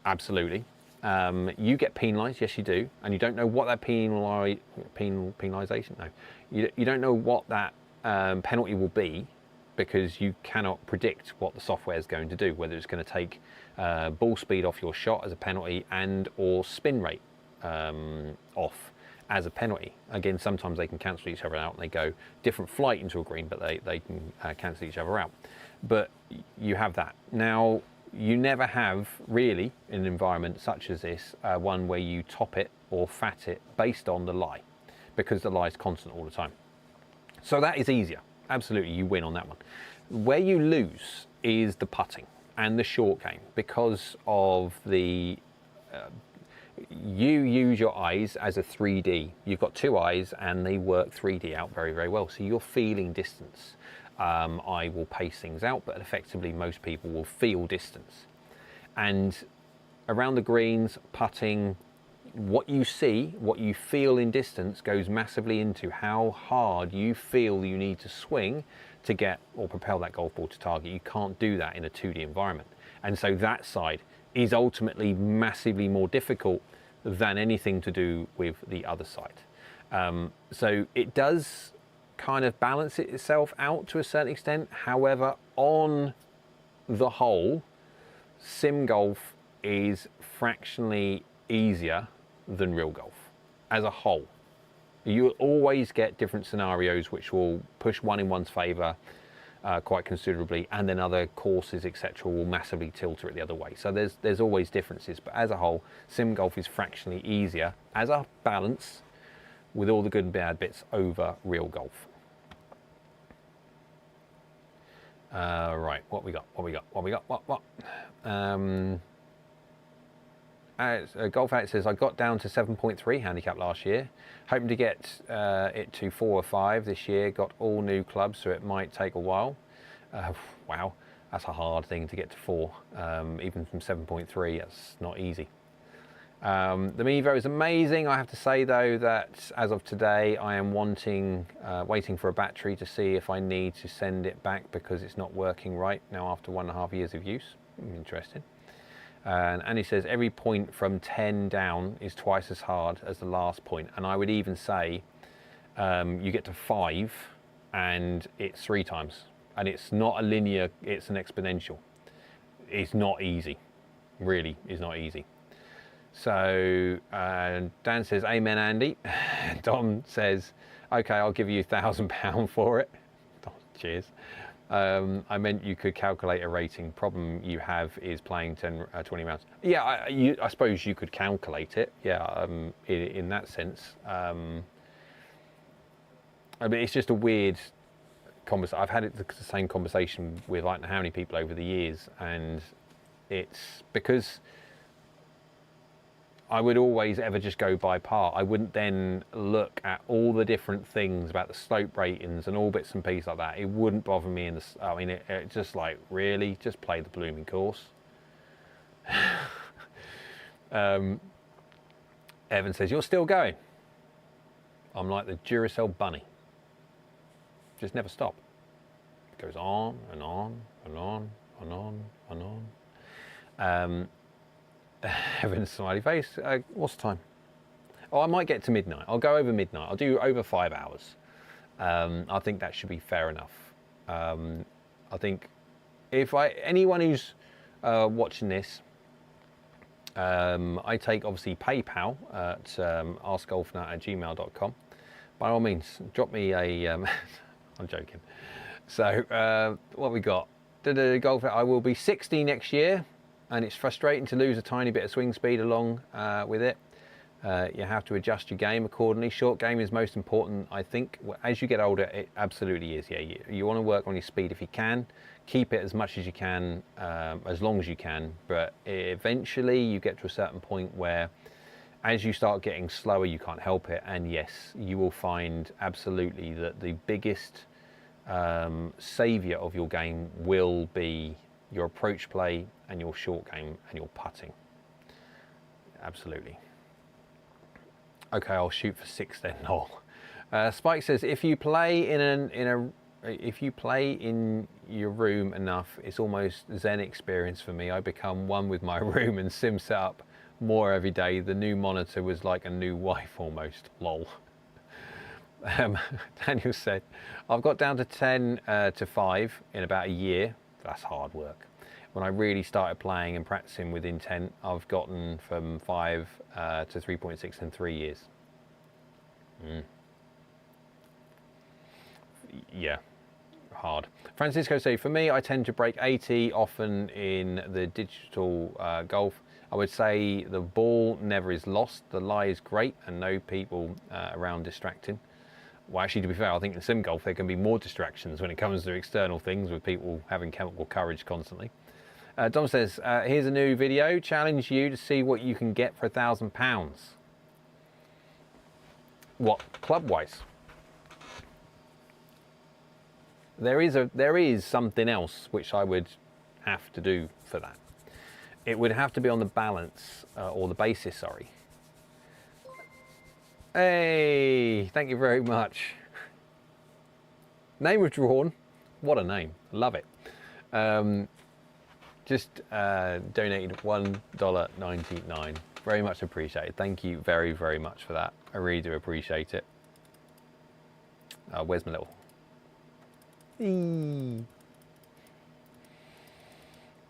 Absolutely. You get penalised, yes you do, and you don't know what that penalisation, no, you don't know what that penalty will be, because you cannot predict what the software is going to do, whether it's going to take ball speed off your shot as a penalty and or spin rate off as a penalty. Again, sometimes they can cancel each other out and they go different flight into a green, but they can cancel each other out. But you have that. Now, you never have really in an environment such as this one where you top it or fat it based on the lie, because the lie is constant all the time. So that is easier. Absolutely, you win on that one. Where you lose is the putting and the short game, because of the you use your eyes as a 3D. You've got two eyes and they work 3D out very, very well. So you're feeling distance. I will pace things out, but effectively most people will feel distance. And around the greens, putting, what you see, what you feel in distance goes massively into how hard you feel you need to swing to get or propel that golf ball to target. You can't do that in a 2D environment. And so that side is ultimately massively more difficult than anything to do with the other side. So it does kind of balance itself out to a certain extent. However, on the whole, sim golf is fractionally easier than real golf as a whole. You will always get different scenarios which will push one in one's favour quite considerably, and then other courses, etc., will massively tilt it the other way. So there's always differences, but as a whole, sim golf is fractionally easier as a balance, with all the good and bad bits, over real golf. Right, what we got? Golf Out says, I got down to 7.3 handicap last year, hoping to get it to 4 or 5 this year. Got all new clubs, so it might take a while. Wow. That's a hard thing to get to 4, even from 7.3. That's not easy. The Mevo is amazing. I have to say though that as of today, I am waiting for a battery to see if I need to send it back because it's not working right now after 1.5 years of use. Interesting. And he says every point from 10 down is twice as hard as the last point. And I would even say you get to 5 and it's 3 times. And it's not a linear, it's an exponential. It's not easy, really is not easy. So Dan says, amen, Andy. Dom says, okay, I'll give you £1,000 for it. Cheers. I meant you could calculate a rating. Problem you have is playing 20 rounds. Yeah, I suppose you could calculate it. Yeah, in that sense. I mean, it's just a weird conversation. I've had the same conversation with like how many people over the years, and it's because I would always ever just go by par. I wouldn't then look at all the different things about the slope ratings and all bits and pieces like that. It wouldn't bother me in the. I mean, it just like really just play the blooming course. Evan says you're still going. I'm like the Duracell bunny. Just never stop. It goes on and on and on and on and on. Evan's smiley face. What's the time? Oh, I might get to midnight. I'll go over midnight. I'll do over 5 hours. I think that should be fair enough. I think if anyone who's watching this, I take obviously PayPal at AskGolfNut@gmail.com. By all means, drop me a. I'm joking. So what we got? Golf. I will be 60 next year, and it's frustrating to lose a tiny bit of swing speed along with it. You have to adjust your game accordingly. Short game is most important, I think. As you get older, it absolutely is. Yeah, you want to work on your speed if you can. Keep it as much as you can, as long as you can. But eventually, you get to a certain point where, as you start getting slower, you can't help it. And yes, you will find absolutely that the biggest savior of your game will be your approach play and your short game and your putting. Absolutely. Okay, I'll shoot for 6 then. No. Spike says if you play in your room enough, it's almost Zen experience for me. I become one with my room and sim set up more every day. The new monitor was like a new wife almost. Lol. Daniel said, I've got down to 10 to 5 in about a year. That's hard work. When I really started playing and practicing with intent, I've gotten from 5 to 3.6 in 3 years. Yeah, hard. Francisco says, for me, I tend to break 80 often in the digital golf. I would say the ball never is lost. The lie is great and no people around distracting. Well, actually, to be fair, I think in sim golf there can be more distractions when it comes to external things with people having chemical courage constantly. Dom says, here's a new video. Challenge you to see what you can get for £1,000. What, club-wise? There is something else which I would have to do for that. It would have to be on the balance, or the basis, sorry. Hey, thank you very much. Name withdrawn. What a name. Love it. Just donated $1.99. Very much appreciated. Thank you very, very much for that. I really do appreciate it. Where's my little?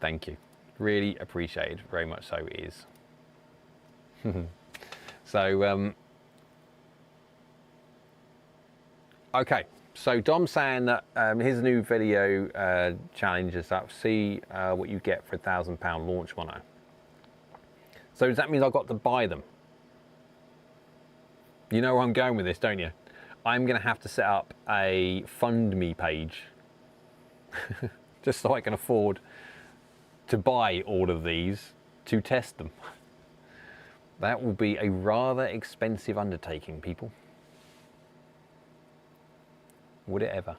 Thank you. Really appreciated. Very much so it is. So, okay. So Dom's saying that here's a new video challenge and stuff. See what you get for £1,000 launch mono. So does that mean I've got to buy them? You know where I'm going with this, don't you? I'm going to have to set up a fund me page just so I can afford to buy all of these to test them. That will be a rather expensive undertaking, people. Would it ever?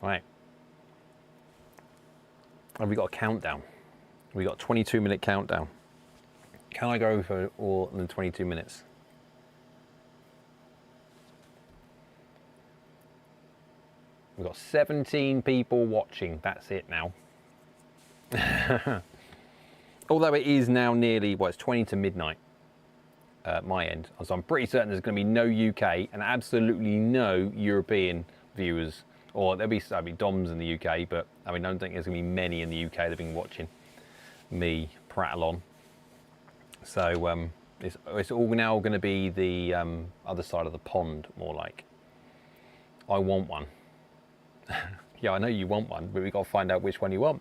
Right. Have we got a countdown? We got a 22-minute countdown. Can I go for all than 22 minutes? We've got 17 people watching. That's it now. Although it is now nearly, well, it's 20 to midnight at my end. So I'm pretty certain there's going to be no UK and absolutely no European viewers. Or there'll be DOMs in the UK, but I mean, I don't think there's going to be many in the UK that have been watching me prattle on. So it's all now going to be the other side of the pond, more like. I want one. Yeah, I know you want one, but we've got to find out which one you want.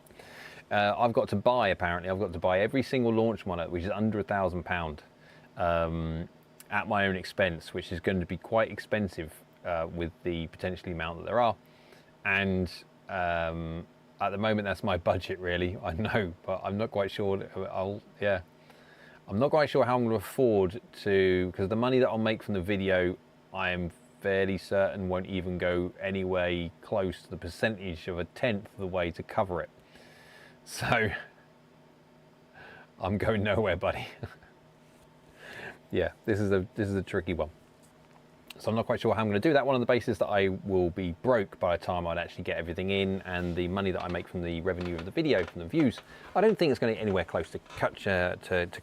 I've got to buy, apparently, I've got to buy every single launch monitor, which is under £1,000, at my own expense, which is going to be quite expensive with the potentially amount that there are. And at the moment, that's my budget, really. I know, but I'm not quite sure. I'm not quite sure how I'm going to afford to, because the money that I'll make from the video, I am fairly certain won't even go anywhere close to the percentage of 1/10 of the way to cover it. So I'm going nowhere, buddy. Yeah, this is a tricky one. So I'm not quite sure how I'm going to do that one on the basis that I will be broke by the time I'd actually get everything in, and the money that I make from the revenue of the video, from the views, I don't think it's going to get anywhere close to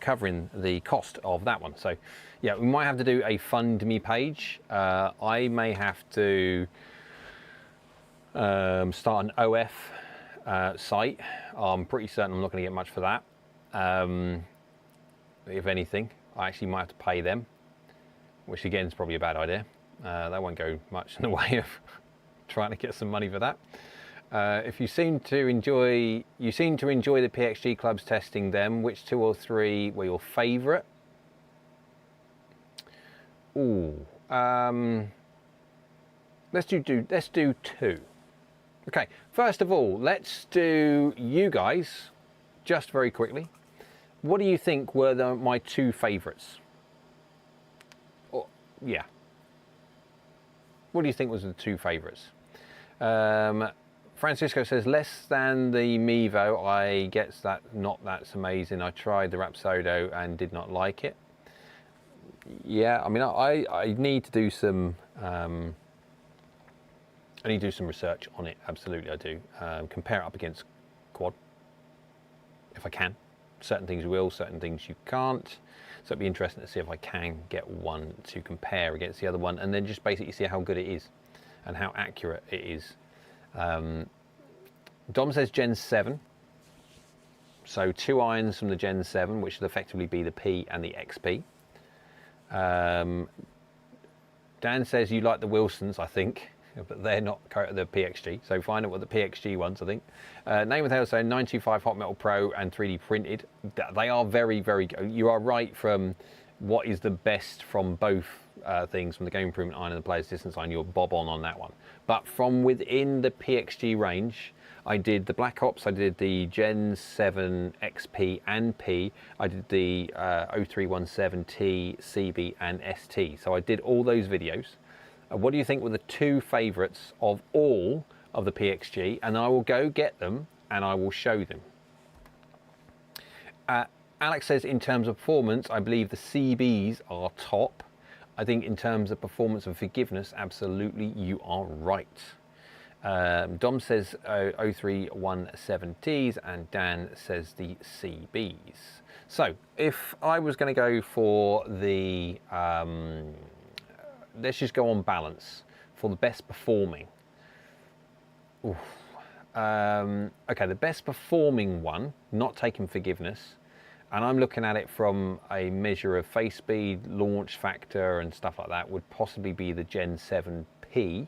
covering the cost of that one. So yeah, we might have to do a fund me page. I may have to start an OF site. I'm pretty certain I'm not going to get much for that. If anything, I actually might have to pay them, which again is probably a bad idea. That won't go much in the way of trying to get some money for that. If you seem to enjoy the PXG clubs testing them, which 2 or 3 were your favourite? Ooh, let's do 2. Okay, first of all, let's do you guys, just very quickly. What do you think were my 2 favourites? Yeah. What do you think was the 2 favourites? Francisco says, less than the Mevo. I guess that's amazing. I tried the Rapsodo and did not like it. Yeah, I mean, I need to do some research on it. Absolutely, I do. Compare it up against Quad, if I can. Certain things you will, certain things you can't. So it'd be interesting to see if I can get one to compare against the other one, and then just basically see how good it is and how accurate it is. Dom says Gen 7. So 2 irons from the Gen 7, which would effectively be the P and the XP. Dan says you like the Wilsons, I think, but they're not the PXG. So find out what the PXG ones, I think. Name with Hell, so 925 Hot Metal Pro and 3D printed. They are very, very good. You are right from what is the best from both things, from the game improvement iron and the player's distance iron. You're bob on that one. But from within the PXG range, I did the Black Ops, I did the Gen 7 XP and P, I did the 0317T, CB and ST. So I did all those videos. What do you think were the 2 favourites of all of the PXG? And I will go get them and I will show them. Alex says in terms of performance, I believe the CBs are top. I think in terms of performance and forgiveness, absolutely, you are right. Dom says 0317Ts and Dan says the CBs. So if I was going to go for the, let's just go on balance for the best performing. Okay, the best performing one, not taking forgiveness, and I'm looking at it from a measure of face speed, launch factor and stuff like that, would possibly be the Gen 7P.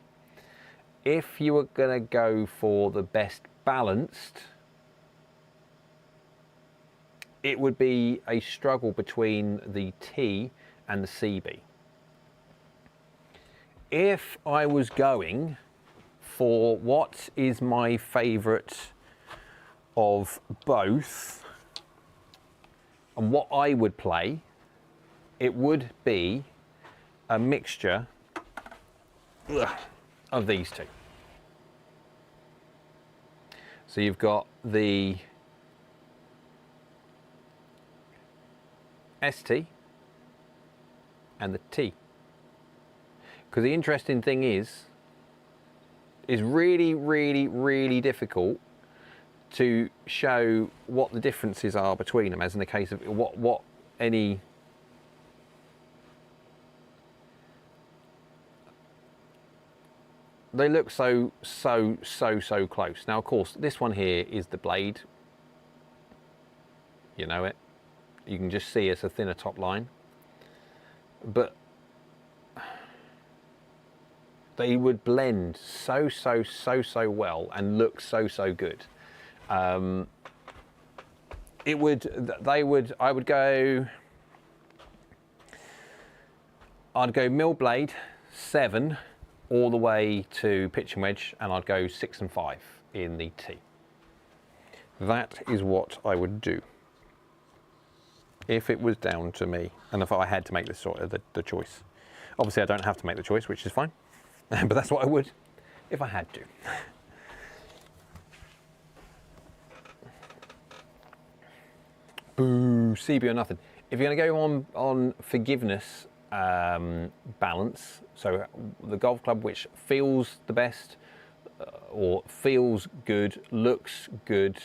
If you were going to go for the best balanced, it would be a struggle between the T and the CB. If I was going for what is my favourite of both and what I would play, it would be a mixture of these 2. So you've got the ST and the T. Because the interesting thing is really, really, really difficult to show what the differences are between them, as in the case of what any they look so close. Now of course this one here is the blade, you know it, you can just see it's a thinner top line, but they would blend so well and look so good. I would go, I'd go mill blade 7 all the way to pitch and wedge, and I'd go 6 and 5 in the T. That is what I would do if it was down to me, and if I had to make this sort of the choice. Obviously I don't have to make the choice, which is fine, but that's what I would if I had to. Boo, CB or nothing. If you're going to go on forgiveness balance, so the golf club which feels the best, or feels good, looks good,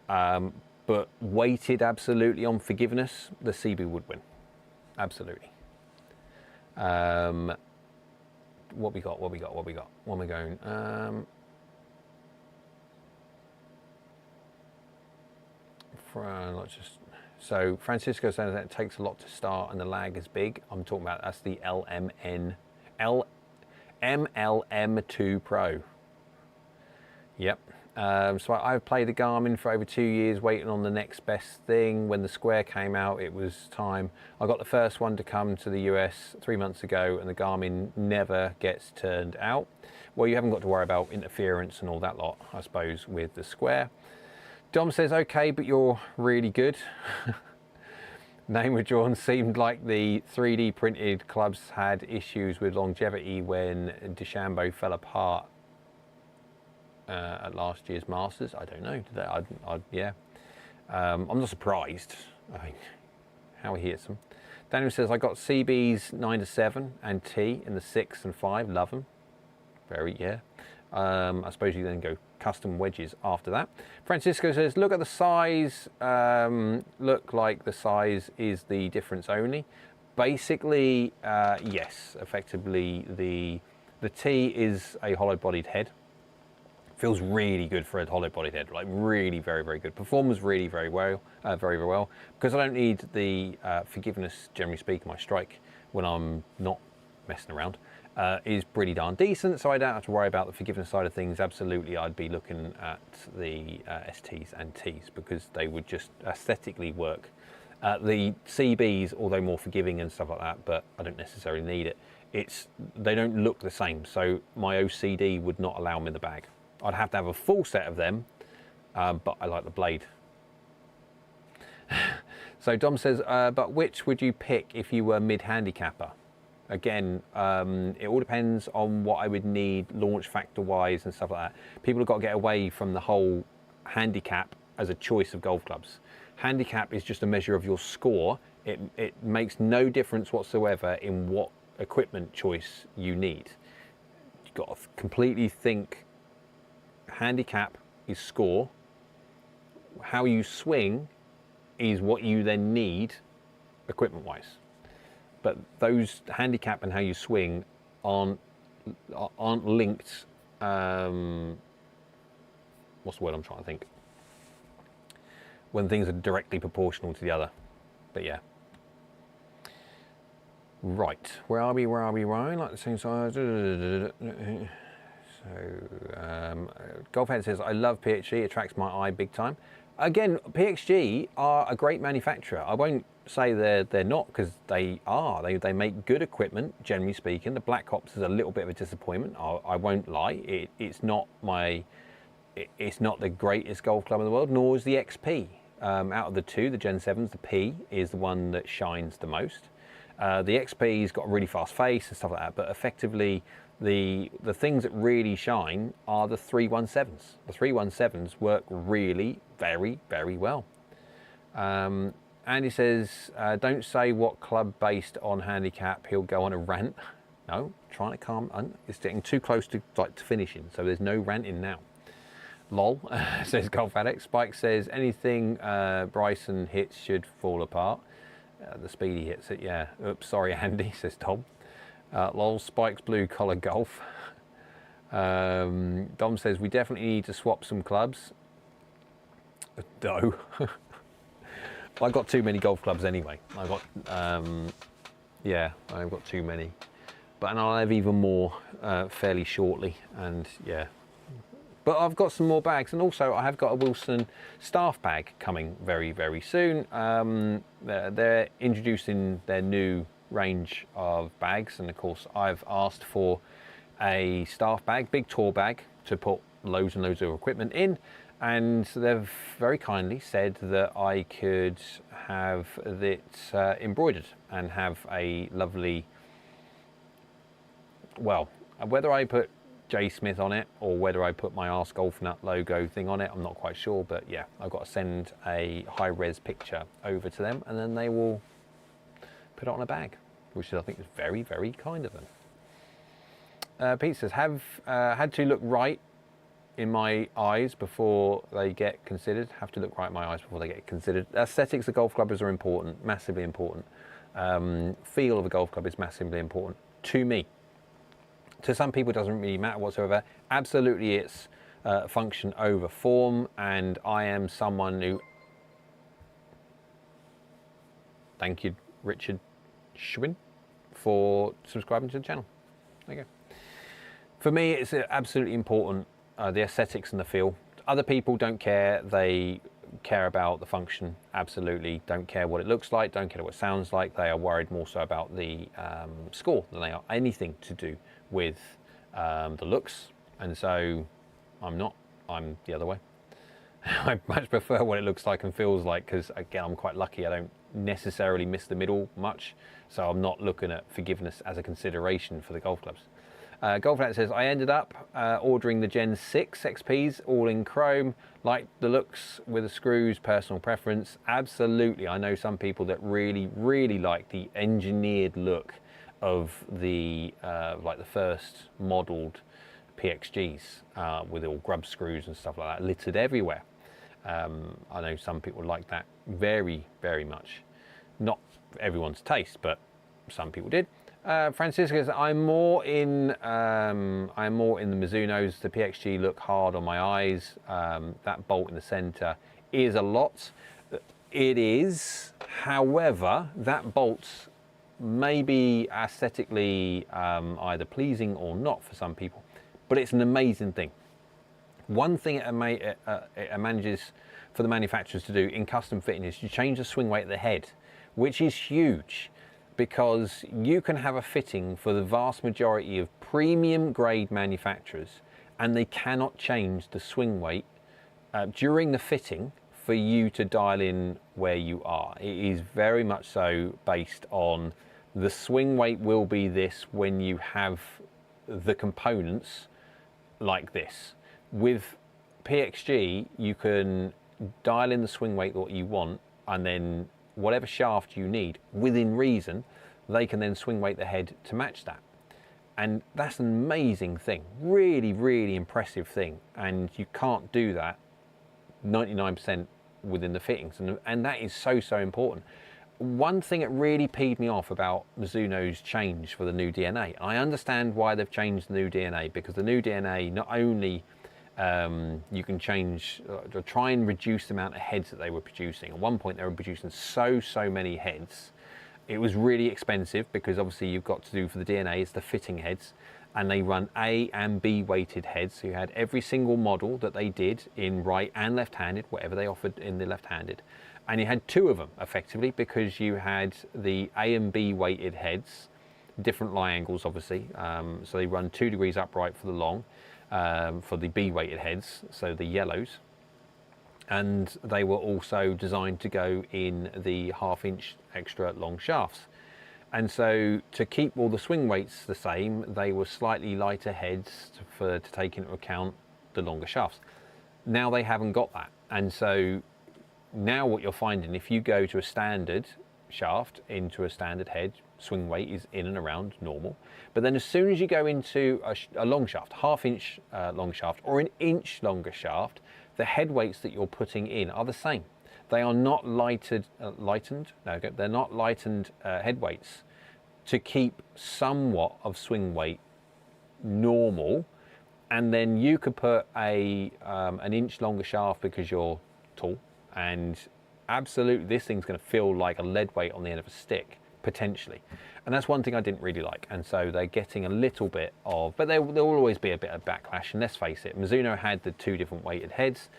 but weighted absolutely on forgiveness, the CB would win. Absolutely. What we got? What we got? When we're going. So Francisco says that it takes a lot to start and the lag is big. I'm talking about, that's the MLM2 Pro. Yep. So I've played the Garmin for over 2 years, waiting on the next best thing. When the Square came out, it was time. I got the first one to come to the US 3 months ago, and the Garmin never gets turned out. Well, you haven't got to worry about interference and all that lot, I suppose, with the Square. Dom says, okay, but you're really good. Name withdrawn. Seemed like the 3D printed clubs had issues with longevity when DeChambeau fell apart at last year's Masters. I don't know. Did they? Yeah. I'm not surprised. I mean, how he hits them. Daniel says, I got CBs 9 to 7 and T in the 6 and 5. Love them. Very, yeah. I suppose you then go custom wedges after that. Francisco says, look at the size, look like the size is the difference only. Basically, yes, effectively the T is a hollow-bodied head. Feels really good for a hollow-bodied head, like really very good. Performs really very well, because I don't need the forgiveness, generally speaking. My strike when I'm not messing around is pretty darn decent, so I don't have to worry about the forgiveness side of things. Absolutely, I'd be looking at the STs and Ts because they would just aesthetically work. The CBs, although more forgiving and stuff like that, but I don't necessarily need it. They don't look the same, so my OCD would not allow me in the bag. I'd have to have a full set of them, but I like the blade. So Dom says, but which would you pick if you were mid-handicapper? Again, it all depends on what I would need launch factor wise and stuff like that. People have got to get away from the whole handicap as a choice of golf clubs. Handicap is just a measure of your score. It makes no difference whatsoever in what equipment choice you need. You've got to completely think handicap is score. How you swing is what you then need equipment wise. But those handicap and how you swing aren't linked. What's the word I'm trying to think? When things are directly proportional to the other. But yeah. Right. Where are we? Like the same size. So, Golfhead says, I love PXG. It attracts my eye big time. Again, PXG are a great manufacturer. I won't say they're not, because they are. They make good equipment, generally speaking. The Black Ops is a little bit of a disappointment. I won't lie. It's not the greatest golf club in the world, nor is the XP. Out of the two, the Gen 7s, the P is the one that shines the most. The XP's got a really fast face and stuff like that, but effectively the things that really shine are the 317s. The 317s work really very, very well. Andy says, don't say what club based on handicap, he'll go on a rant. No, trying to calm, it's getting too close to finishing, so there's no ranting now. Lol, says Golf Addict. Spike says, anything Bryson hits should fall apart. The speed he hits it, yeah. Oops, sorry Andy, says Tom. Lol, Spike's blue collar golf. Dom says, we definitely need to swap some clubs. No. I've got too many golf clubs anyway. I've got, yeah, I've got too many. But and I'll have even more fairly shortly, and yeah. But I've got some more bags, and also I have got a Wilson staff bag coming very, very soon. They're introducing their new range of bags, and of course I've asked for a staff bag, big tour bag, to put loads and loads of equipment in, and they've very kindly said that I could have it embroidered and have a lovely, well, whether I put J Smith on it or whether I put my AskGolfNut logo thing on it, I'm not quite sure, but yeah, I've got to send a high-res picture over to them, and then they will put it on a bag, which I think is very, very kind of them. Pete says, have had to look right in my eyes before they get considered. Have to look right in my eyes before they get considered. Aesthetics of golf clubbers are important, massively important. Feel of a golf club is massively important to me. To some people, it doesn't really matter whatsoever. Absolutely, it's function over form, and I am someone who... Thank you, Richard Schwinn, for subscribing to the channel. There you go. For me, it's absolutely important, the aesthetics and the feel. Other people don't care. They care about the function, absolutely. Don't care what it looks like, don't care what it sounds like. They are worried more so about the score than they are anything to do with the looks. And so I'm not, I'm the other way. I much prefer what it looks like and feels like, because again, I'm quite lucky. I don't necessarily miss the middle much, so I'm not looking at forgiveness as a consideration for the golf clubs. GolfNut says, I ended up ordering the Gen 6 XPs, all in chrome. Like the looks with the screws, personal preference. Absolutely, I know some people that really, really like the engineered look of the like the first modelled PXGs with all grub screws and stuff like that littered everywhere. I know some people like that very, very much. Not everyone's taste, but some people did. Francisco says, I'm more in the Mizunos. The PXG look hard on my eyes. That bolt in the center is a lot. It is, however, that bolt may be aesthetically either pleasing or not for some people, but it's an amazing thing. One thing it manages for the manufacturers to do in custom fitting is to change the swing weight of the head, which is huge, because you can have a fitting for the vast majority of premium grade manufacturers and they cannot change the swing weight during the fitting for you to dial in where you are. It is very much so based on the swing weight will be this when you have the components like this. With PXG, you can dial in the swing weight that you want, and then whatever shaft you need, within reason, they can then swing weight the head to match that. And that's an amazing thing, really, really impressive thing. And you can't do that 99% within the fittings. And that is so, so important. One thing that really peed me off about Mizuno's change for the new DNA, I understand why they've changed the new DNA, because the new DNA, not only you can change, try and reduce the amount of heads that they were producing. At one point they were producing so many heads. It was really expensive, because obviously you've got to do for the DNA, it's the fitting heads, and they run A and B weighted heads. So you had every single model that they did in right and left-handed, whatever they offered in the left-handed. And you had two of them effectively, because you had the A and B weighted heads, different lie angles obviously. So they run 2 degrees upright for the long, for the B weighted heads, so the yellows. And they were also designed to go in the 1/2 inch extra long shafts. And so to keep all the swing weights the same, they were slightly lighter heads to take into account the longer shafts. Now they haven't got that. And so now what you're finding, if you go to a standard shaft into a standard head, swing weight is in and around normal. But then as soon as you go into a long shaft, half-inch long shaft or an inch longer shaft, the head weights that you're putting in are the same. They are not lightened head weights to keep somewhat of swing weight normal. And then you could put an inch longer shaft because you're tall, and absolutely this thing's going to feel like a lead weight on the end of a stick, potentially. And that's one thing I didn't really like. And so they're getting a little bit of, but there will always be a bit of backlash. And let's face it, Mizuno had the 2 different weighted heads,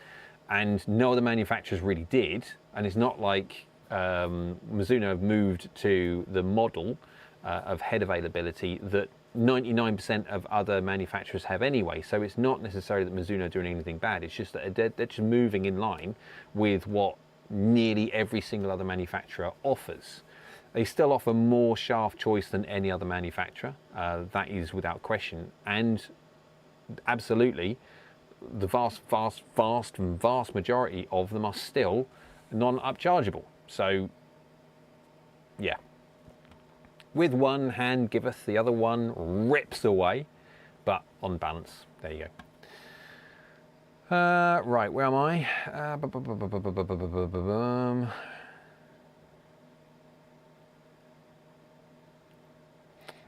and no other manufacturers really did. And it's not like Mizuno have moved to the model of head availability that 99% of other manufacturers have anyway. So it's not necessarily that Mizuno are doing anything bad. It's just that they're just moving in line with what nearly every single other manufacturer offers. They still offer more shaft choice than any other manufacturer. That is without question. And absolutely, the vast majority of them are still non-upchargeable. So yeah, with one hand giveth, the other one rips away, but on balance, there you go. Right, where am I?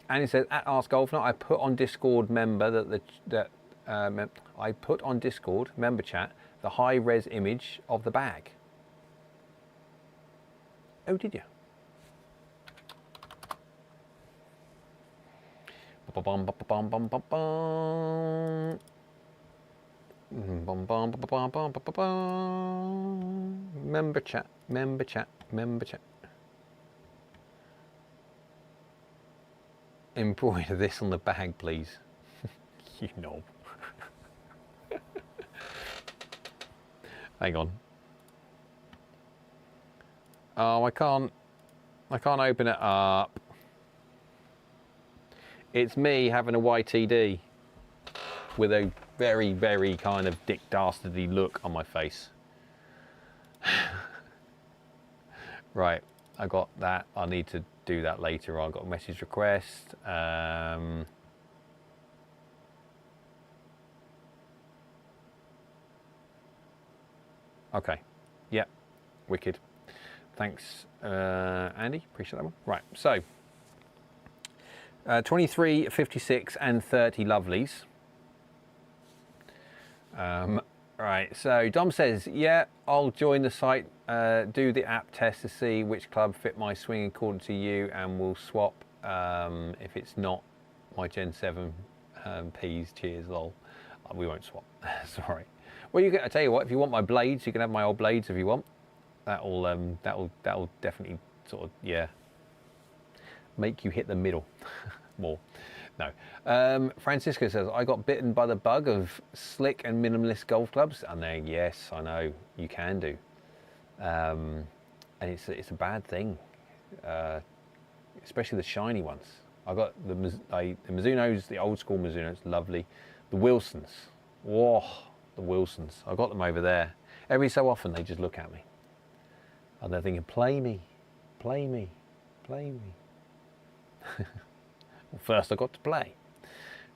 And it says at AskGolfNut, I put on Discord I put on Discord member chat the high res image of the bag. Oh, did you? Member chat, member chat, member chat. Embroider this on the bag, please. You know. Hang on. Oh, I can't open it up. It's me having a YTD with a very, very kind of dick dastardly look on my face. Right, I got that. I need to do that later. I got a message request. Okay, yep, wicked. Thanks, Andy, appreciate that one. Right, so 23, 56 and 30 lovelies. Right, so Dom says, yeah, I'll join the site, do the app test to see which club fit my swing according to you, and we'll swap if it's not my Gen 7 Ps, cheers, lol. We won't swap, sorry. Well, I tell you what, if you want my blades, you can have my old blades if you want. That'll definitely sort of, yeah, make you hit the middle more. No. Francisco says, I got bitten by the bug of slick and minimalist golf clubs. And then, yes, I know, you can do. And it's a bad thing, especially the shiny ones. I got the Mizunos, the old school Mizunos, lovely. The Wilsons, whoa, the Wilsons. I got them over there. Every so often they just look at me. And they're thinking, play me, play me, play me. Well, first I got to play.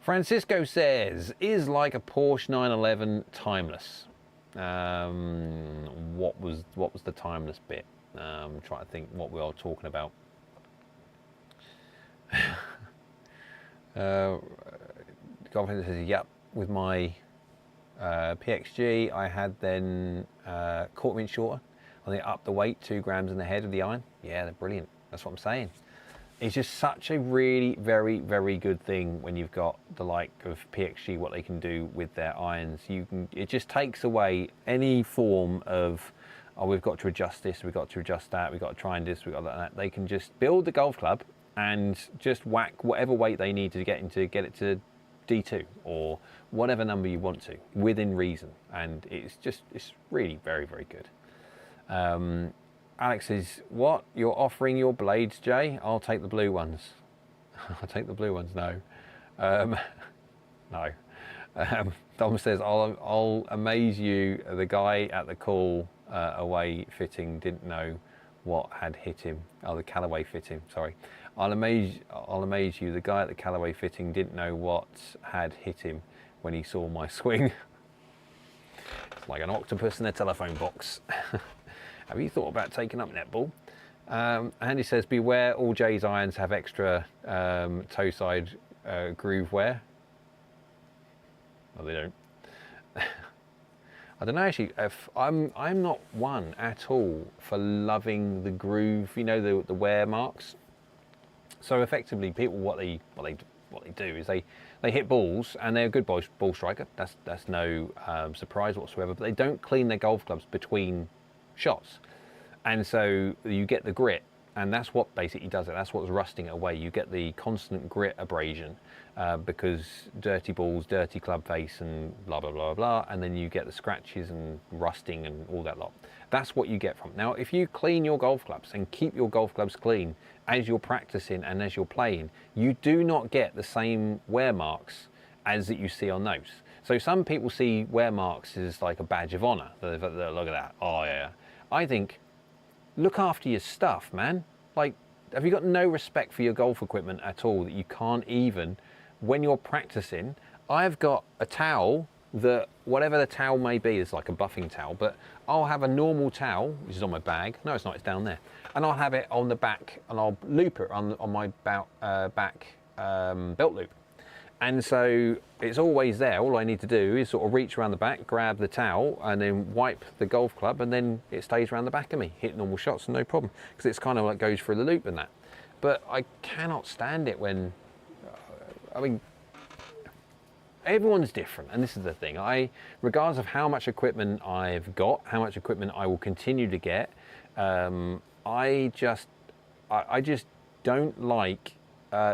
Francisco says, is like a Porsche 911 timeless? What was the timeless bit? I'm trying to think what we are talking about. Confidence says, yep, with my PXG, I had then quarter inch shorter. I think up the weight, 2 grams in the head of the iron. Yeah, they're brilliant. That's what I'm saying. It's just such a really very, very good thing when you've got the like of PXG, what they can do with their irons. It just takes away any form of, oh, we've got to adjust this, we've got to adjust that, we've got to try and this, we've got that. They can just build the golf club and just whack whatever weight they need to get it to D2 or whatever number you want to, within reason. And it's really very, very good. Alex says, what? You're offering your blades, Jay? I'll take the blue ones. I'll take the blue ones. No. No. Dom says, I'll amaze you. The guy at the call away fitting didn't know what had hit him. Oh, the Callaway fitting, sorry. I'll amaze you. The guy at the Callaway fitting didn't know what had hit him when he saw my swing. It's like an octopus in a telephone box. Have you thought about taking up netball? Andy says, beware, all Jay's irons have extra toe side groove wear. No, they don't. I don't know actually. If I'm not one at all for loving the groove. You know, the wear marks. So effectively, people what they do is they hit balls and they're a good ball striker. That's no surprise whatsoever. But they don't clean their golf clubs between shots, and so you get the grit. And that's what basically does it. That's what's rusting it away. You get the constant grit abrasion because dirty balls, dirty club face, and blah, blah, blah, blah. And then you get the scratches and rusting and all that lot. That's what you get from it. Now, if you clean your golf clubs and keep your golf clubs clean as you're practicing and as you're playing, you do not get the same wear marks as that you see on those. So some people see wear marks as like a badge of honor. Look at that. Oh, yeah. I think, look after your stuff, man. Like, have you got no respect for your golf equipment at all that you can't even, when you're practicing? I've got a towel that, whatever the towel may be, is like a buffing towel, but I'll have a normal towel, which is on my bag. No, it's not, it's down there. And I'll have it on the back and I'll loop it on my back belt loop. And so it's always there. All I need to do is sort of reach around the back, grab the towel, and then wipe the golf club, and then it stays around the back of me. Hit normal shots, no problem, because it's kind of like goes through the loop and that. But I cannot stand it when, I mean, everyone's different, and this is the thing. Regardless of how much equipment I've got, how much equipment I will continue to get, I just don't like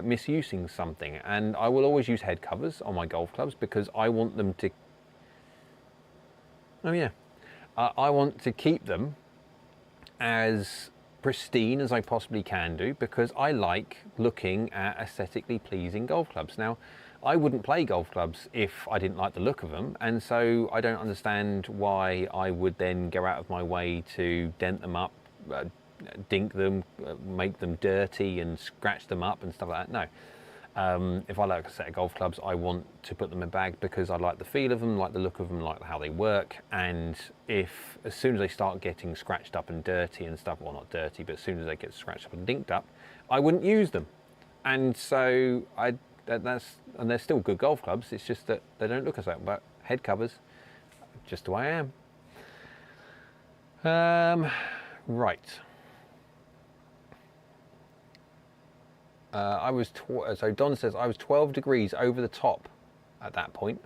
misusing something, and I will always use head covers on my golf clubs because I want them to, I want to keep them as pristine as I possibly can do, because I like looking at aesthetically pleasing golf clubs. Now, I wouldn't play golf clubs if I didn't like the look of them, and so I don't understand why I would then go out of my way to dent them up, dink them, make them dirty and scratch them up and stuff like that. No. If I like a set of golf clubs, I want to put them in a bag because I like the feel of them, like the look of them, like how they work. And if, as soon as they start getting scratched up and dirty and stuff, well, not dirty, but as soon as they get scratched up and dinked up, I wouldn't use them. And so and they're still good golf clubs. It's just that they don't look as that. But head covers, just the way I am. Right. So Don says, I was 12 degrees over the top at that point.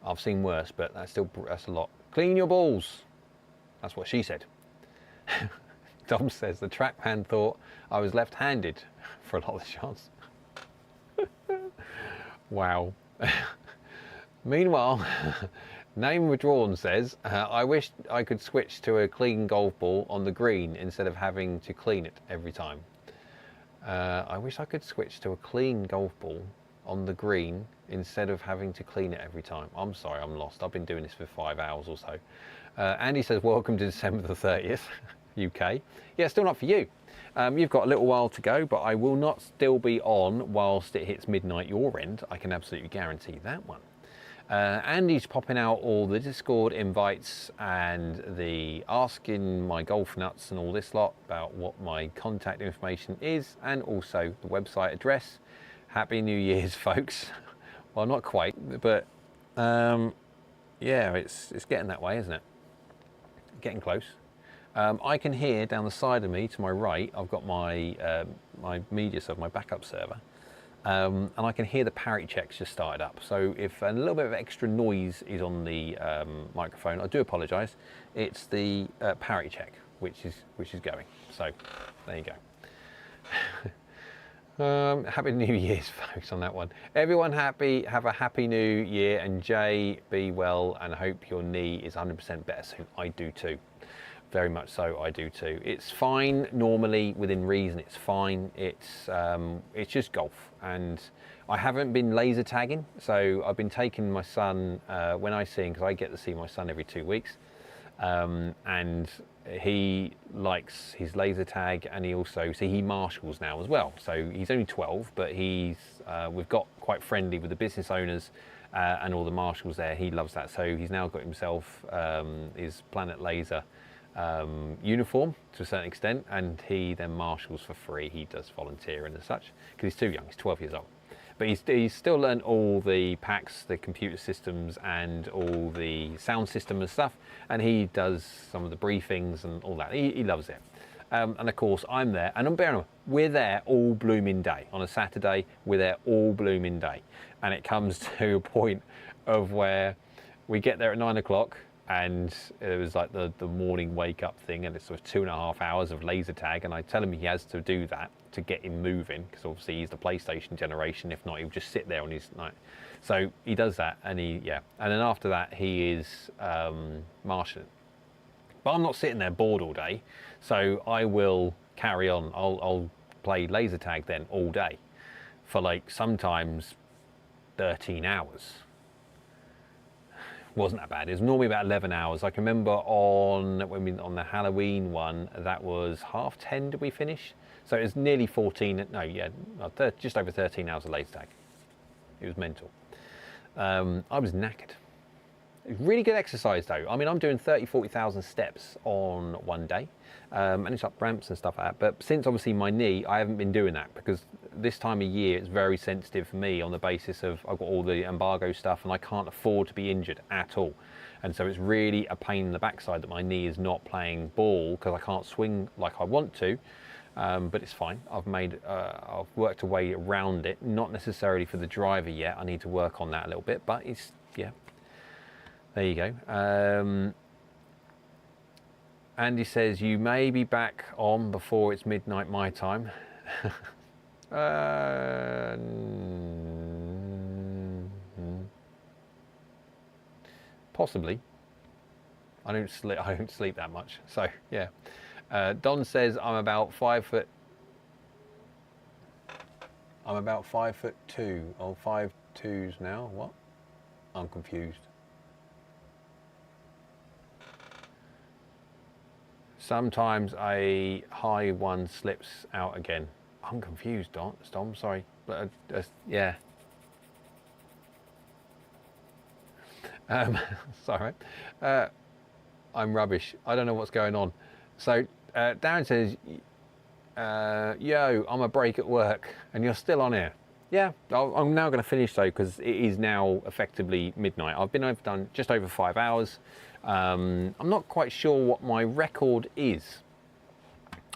I've seen worse, but that's a lot. Clean your balls. That's what she said. Dom says, the trackman thought I was left-handed for a lot of the shots. Wow. Meanwhile, Name Withdrawn says, I wish I could switch to a clean golf ball on the green instead of having to clean it every time. I wish I could switch to a clean golf ball on the green instead of having to clean it every time. I'm sorry, I'm lost. I've been doing this for 5 hours or so. Andy says, welcome to December the 30th, UK. Yeah, still not for you. You've got a little while to go, but I will not still be on whilst it hits midnight your end. I can absolutely guarantee that one. Andy's popping out all the Discord invites and the asking my golf nuts and all this lot about what my contact information is, and also the website address. Happy New Year's, folks. Well, not quite, but yeah, it's getting that way, isn't it? Getting close. I can hear down the side of me to my right, I've got my my media server, my backup server. And I can hear the parity checks just started up. So if a little bit of extra noise is on the microphone, I do apologise. It's the parity check which is going. So there you go. Happy New Year's, folks, on that one. Everyone happy, have a happy new year, and Jay, be well, and hope your knee is 100% better soon. I do too. Very much so, I do too. It's fine normally, within reason, it's fine. It's just golf, and I haven't been laser tagging, so I've been taking my son, when I see him, because I get to see my son every 2 weeks, and he likes his laser tag, and he also, see, he marshals now as well. So he's only 12, but we've got quite friendly with the business owners and all the marshals there. He loves that. So he's now got himself his Planet Laser uniform to a certain extent, and he then marshals for free. He does volunteering and such, because he's too young, he's 12 years old. But he's still learned all the packs, the computer systems, and all the sound system and stuff. And he does some of the briefings and all that. He loves it. And of course, I'm there. And I'm bearing in mind, we're there all blooming day. On a Saturday, we're there all blooming day. And it comes to a point of where we get there at 9 o'clock. And it was like the morning wake up thing, and it's sort of 2.5 hours of laser tag, and I tell him he has to do that to get him moving, because obviously he's the PlayStation generation. If not, he'll just sit there on his night. So he does that, and and then after that he is marshalling. But I'm not sitting there bored all day, so I will carry on. I'll play laser tag then all day for like sometimes 13 hours. Wasn't that bad. It was normally about 11 hours. I can remember on the Halloween one, that was 10:30 did we finish? So it was nearly 14, no, yeah, just over 13 hours of laser tag. It was mental. I was knackered. It was really good exercise though. I mean, I'm doing 40,000 steps on one day, and it's up ramps and stuff like that. But since obviously my knee, I haven't been doing that, because this time of year it's very sensitive for me on the basis of I've got all the embargo stuff and I can't afford to be injured at all. And so it's really a pain in the backside that my knee is not playing ball, because I can't swing like I want to. But it's fine. I've worked a way around it, not necessarily for the driver yet. I need to work on that a little bit, but it's, yeah. There you go. Andy says, you may be back on before it's midnight my time. Possibly. I don't sleep that much. So yeah. Don says I'm about 5'2" or 5'2" now. What? I'm confused. Sometimes a high one slips out again. I'm confused, Dom, sorry. But yeah. Sorry. I'm rubbish. I don't know what's going on. So Darren says, yo, I'm a break at work, and you're still on here. Yeah, I'm now going to finish though, because it is now effectively midnight. I've been overdone just over 5 hours. I'm not quite sure what my record is.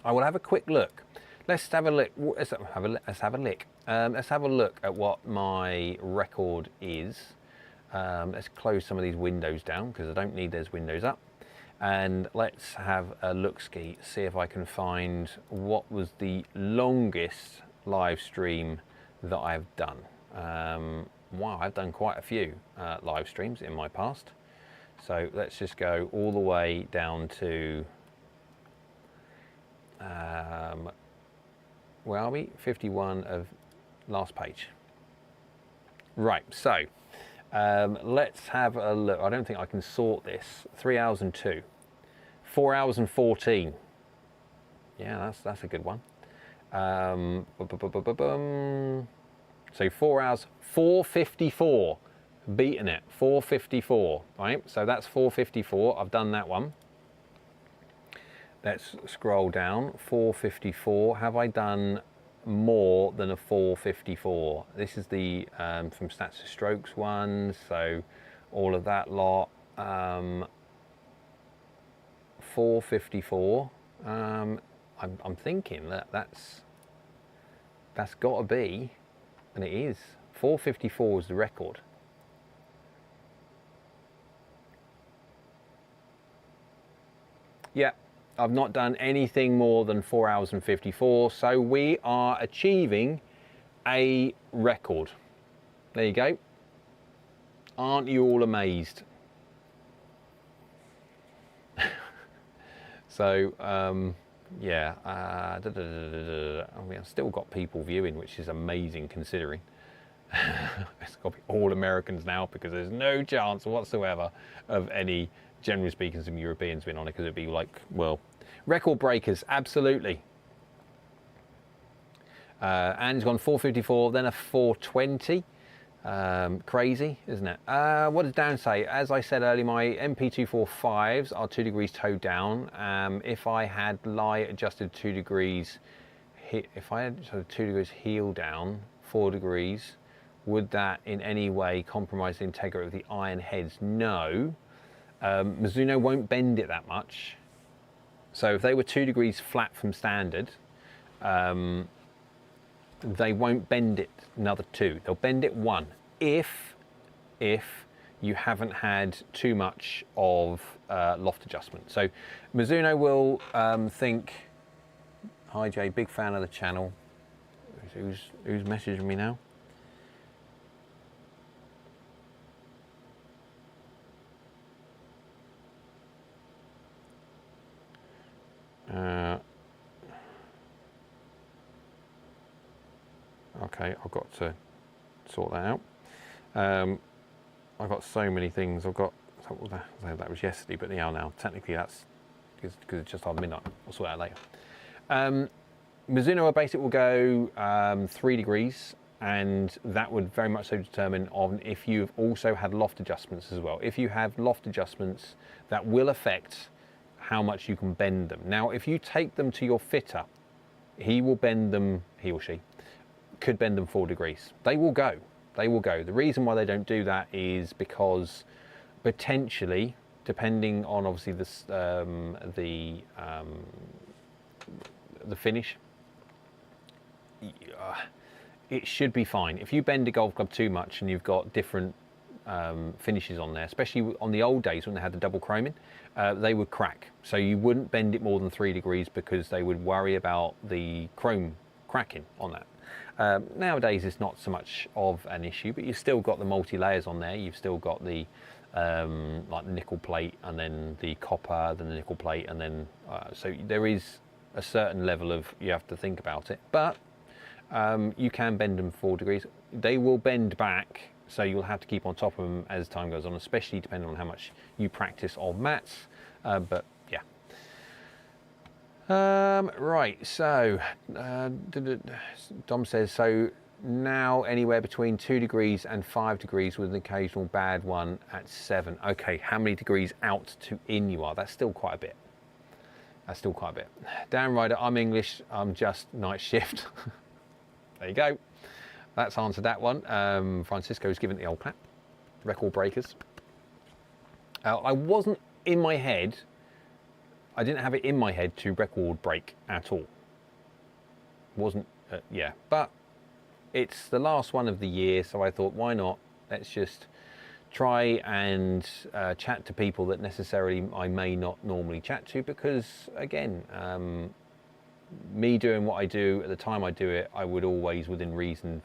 I will have a quick look. Let's have a look. Let's have a look at what my record is. Let's close some of these windows down, because I don't need those windows up. And let's have a look-ski, see if I can find what was the longest live stream that I've done. Wow, I've done quite a few live streams in my past. So let's just go all the way down to, where are we? 51 of last page. Right, so let's have a look. I don't think I can sort this. 3 hours and 2. 4 hours and 14. Yeah, that's a good one. So 4 hours, 4:54. Beating it, 4:54, right? So that's 4:54. I've done that one. Let's scroll down. 4:54. Have I done more than a 4:54? This is the from Stats to Strokes one. So all of that lot. 4:54. I'm thinking that's got to be, and it is. 4:54 is the record. Yeah, I've not done anything more than 4 hours and 54, so we are achieving a record. There you go. Aren't you all amazed? So, yeah, I've still got people viewing, which is amazing considering. It's got to be all Americans now, because there's no chance whatsoever of any, generally speaking, some Europeans being on it, because it'd be like, well, record breakers, absolutely. And it's gone 454, then a 420. Crazy, isn't it? What does Dan say? As I said earlier, my MP245s are 2 degrees towed down. If I had lie adjusted 2 degrees, if I had sort of 2 degrees heel down, 4 degrees, would that in any way compromise the integrity of the iron heads? No. Mizuno won't bend it that much. So if they were 2 degrees flat from standard, they won't bend it another 2. They'll bend it 1 if you haven't had too much of loft adjustment. So Mizuno will think, hi Jay, big fan of the channel. Who's messaging me now? Okay, I've got to sort that out. I've got so many things. That was yesterday, but now technically that's because it's just after midnight. I'll sort that out later. Mizuno Basic will go 3 degrees, and that would very much so determine on if you've also had loft adjustments as well. If you have loft adjustments, that will affect how much you can bend them. Now, if you take them to your fitter, he will bend them, he or she could bend them 4 degrees. They will go. They will go. The reason why they don't do that is because potentially, depending on obviously the finish, it should be fine. If you bend a golf club too much and you've got different finishes on there, especially on the old days when they had the double chroming, they would crack. So you wouldn't bend it more than 3 degrees because they would worry about the chrome cracking on that. Nowadays it's not so much of an issue, but you've still got the multi-layers on there. You've still got the like nickel plate, and then the copper, then the nickel plate, and then so there is a certain level of, you have to think about it, but you can bend them 4 degrees. They will bend back, so you'll have to keep on top of them as time goes on, especially depending on how much you practice on mats, but yeah. Right, so Dom says, so now anywhere between 2 degrees and 5 degrees with an occasional bad one at 7. Okay, how many degrees out to in you are? That's still quite a bit. That's still quite a bit. Dan Ryder, I'm English, I'm just night shift. There you go. That's answered that one. Francisco's given the old clap. Record breakers. I wasn't in my head, I didn't have it in my head to record break at all. Wasn't, yeah, but it's the last one of the year, so I thought, why not? Let's just try and chat to people that necessarily I may not normally chat to, because again, me doing what I do at the time I do it, I would always, within reason,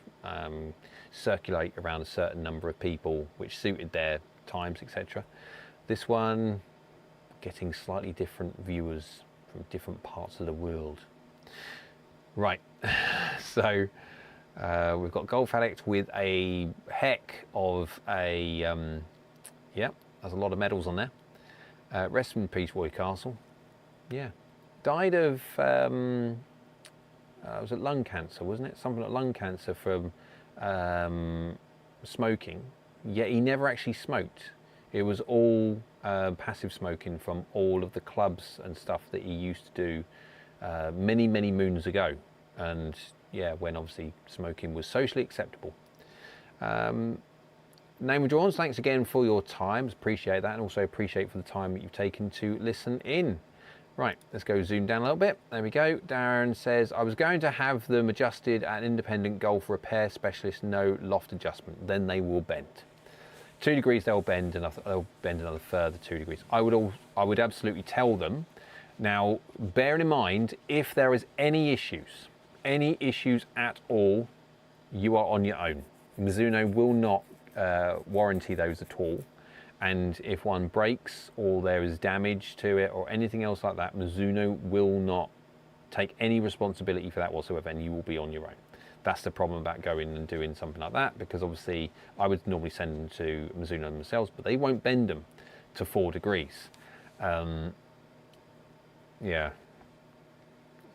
circulate around a certain number of people which suited their times, etc. This one, getting slightly different viewers from different parts of the world. Right, so we've got Golf Addict with a heck of a, yeah, there's a lot of medals on there. Rest in peace, Roy Castle. Yeah, died of, was it lung cancer, wasn't it? Something like lung cancer from smoking, yet he never actually smoked. It was all passive smoking from all of the clubs and stuff that he used to do many, many moons ago. And yeah, when obviously smoking was socially acceptable. Name withdrawn, thanks again for your time. Appreciate that, and also appreciate for the time that you've taken to listen in. Right, let's go zoom down a little bit. There we go. Darren says, I was going to have them adjusted at an independent golf repair specialist, no loft adjustment. Then they will bend. 2 degrees they'll bend another further 2 degrees. I would absolutely tell them. Now, bearing in mind, if there is any issues at all, you are on your own. Mizuno will not warranty those at all. And if one breaks or there is damage to it or anything else like that, Mizuno will not take any responsibility for that whatsoever, and you will be on your own. That's the problem about going and doing something like that, because obviously I would normally send them to Mizuno themselves, but they won't bend them to 4 degrees. Yeah,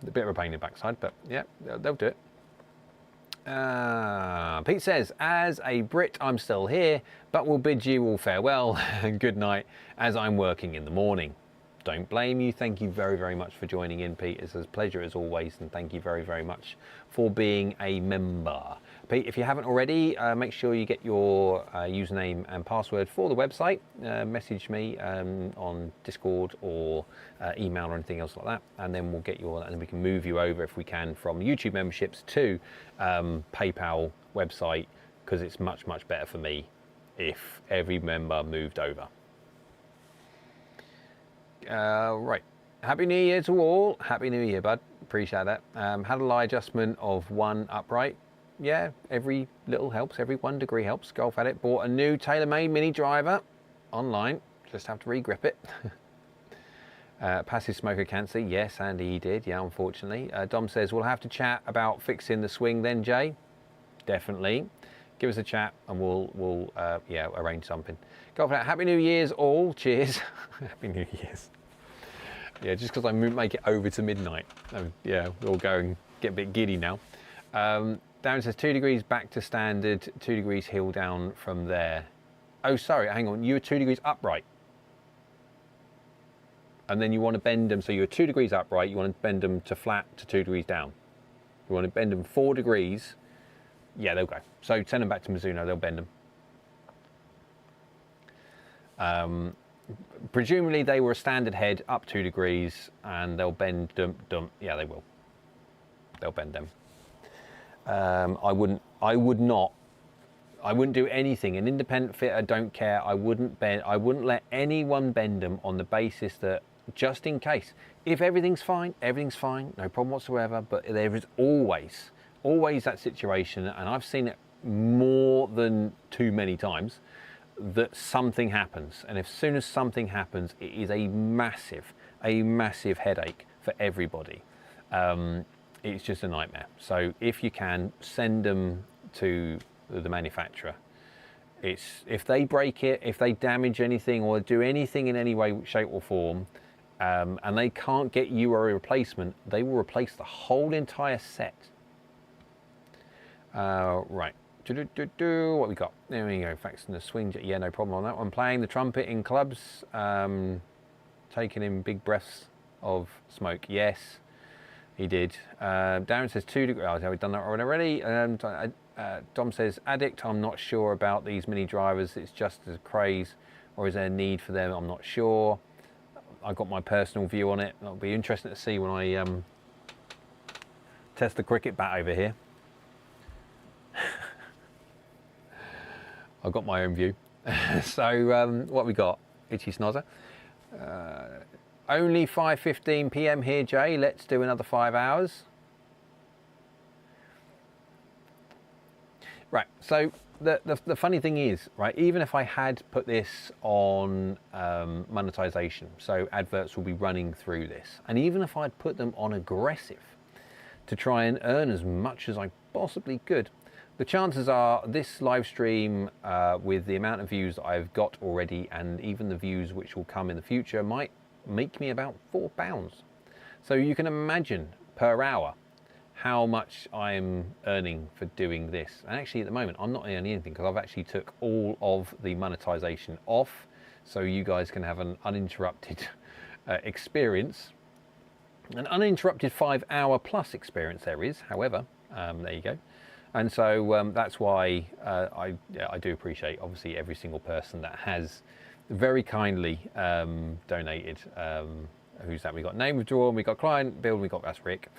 a bit of a pain in the backside, but yeah, they'll do it. Pete says, as a Brit, I'm still here, but will bid you all farewell and good night as I'm working in the morning. Don't blame you. Thank you very, very much for joining in, Pete. It's a pleasure as always, and thank you very, very much for being a member. Pete, if you haven't already, make sure you get your username and password for the website. Message me on Discord or email or anything else like that, and then we'll get you, and we can move you over if we can from YouTube memberships to PayPal website, because it's much, much better for me if every member moved over. Right. Happy New Year to all. Happy New Year, bud. Appreciate that. Had a lie adjustment of 1 upright. Yeah, every little helps. Every 1 degree helps. Golf Addict bought a new TaylorMade mini driver online. Just have to regrip it. Passive smoker cancer. Yes, Andy, he did. Yeah, unfortunately. Dom says, we'll have to chat about fixing the swing then, Jay. Definitely. Give us a chat and we'll yeah, arrange something. Golf Addict, Happy New Year's all. Cheers. Happy New Year's. Yeah, just because I make it over to midnight. Yeah, we'll go and get a bit giddy now. Darren says 2 degrees back to standard, 2 degrees hill down from there. Oh, sorry, hang on. You were 2 degrees upright. And then you want to bend them. So you're 2 degrees upright. You want to bend them to flat to 2 degrees down. You want to bend them 4 degrees. Yeah, they'll go. So send them back to Mizuno. They'll bend them. Presumably they were a standard head up 2 degrees, and they'll bend them. Yeah, they will. They'll bend them. I wouldn't do anything. An independent fitter, don't care. I wouldn't let anyone bend them on the basis that, just in case, if everything's fine, no problem whatsoever. But there is always that situation, and I've seen it more than too many times, that something happens, and as soon as something happens, it is a massive headache for everybody. It's just a nightmare. So if you can, send them to the manufacturer. If they break it, if they damage anything or do anything in any way, shape or form, and they can't get you a replacement, they will replace the whole entire set. Right. What we got? There we go. Facts in the swing. Yeah, no problem on that one. Playing the trumpet in clubs, taking in big breaths of smoke. Yes, he did. Darren says 2 degrees. Oh, we've done that already. Dom says, Addict, I'm not sure about these mini drivers. It's just a craze, or is there a need for them? I'm not sure. I've got my personal view on it. It'll be interesting to see when I test the cricket bat over here. I've got my own view. So what we got? Itchy snozzer. Only 5:15 p.m. here, Jay. Let's do another 5 hours. Right. So the funny thing is, right, even if I had put this on monetization, so adverts will be running through this, and even if I'd put them on aggressive to try and earn as much as I possibly could, the chances are this live stream, with the amount of views that I've got already, and even the views which will come in the future, might make me about £4. So you can imagine per hour how much I'm earning for doing this. And actually at the moment I'm not earning anything, because I've actually took all of the monetization off, so you guys can have an uninterrupted experience. An uninterrupted 5 hour plus experience there is, however. There you go. And so that's why I do appreciate, obviously, every single person that has very kindly donated. Who's that? We got name withdrawn, we got client build, we got, that's Rick.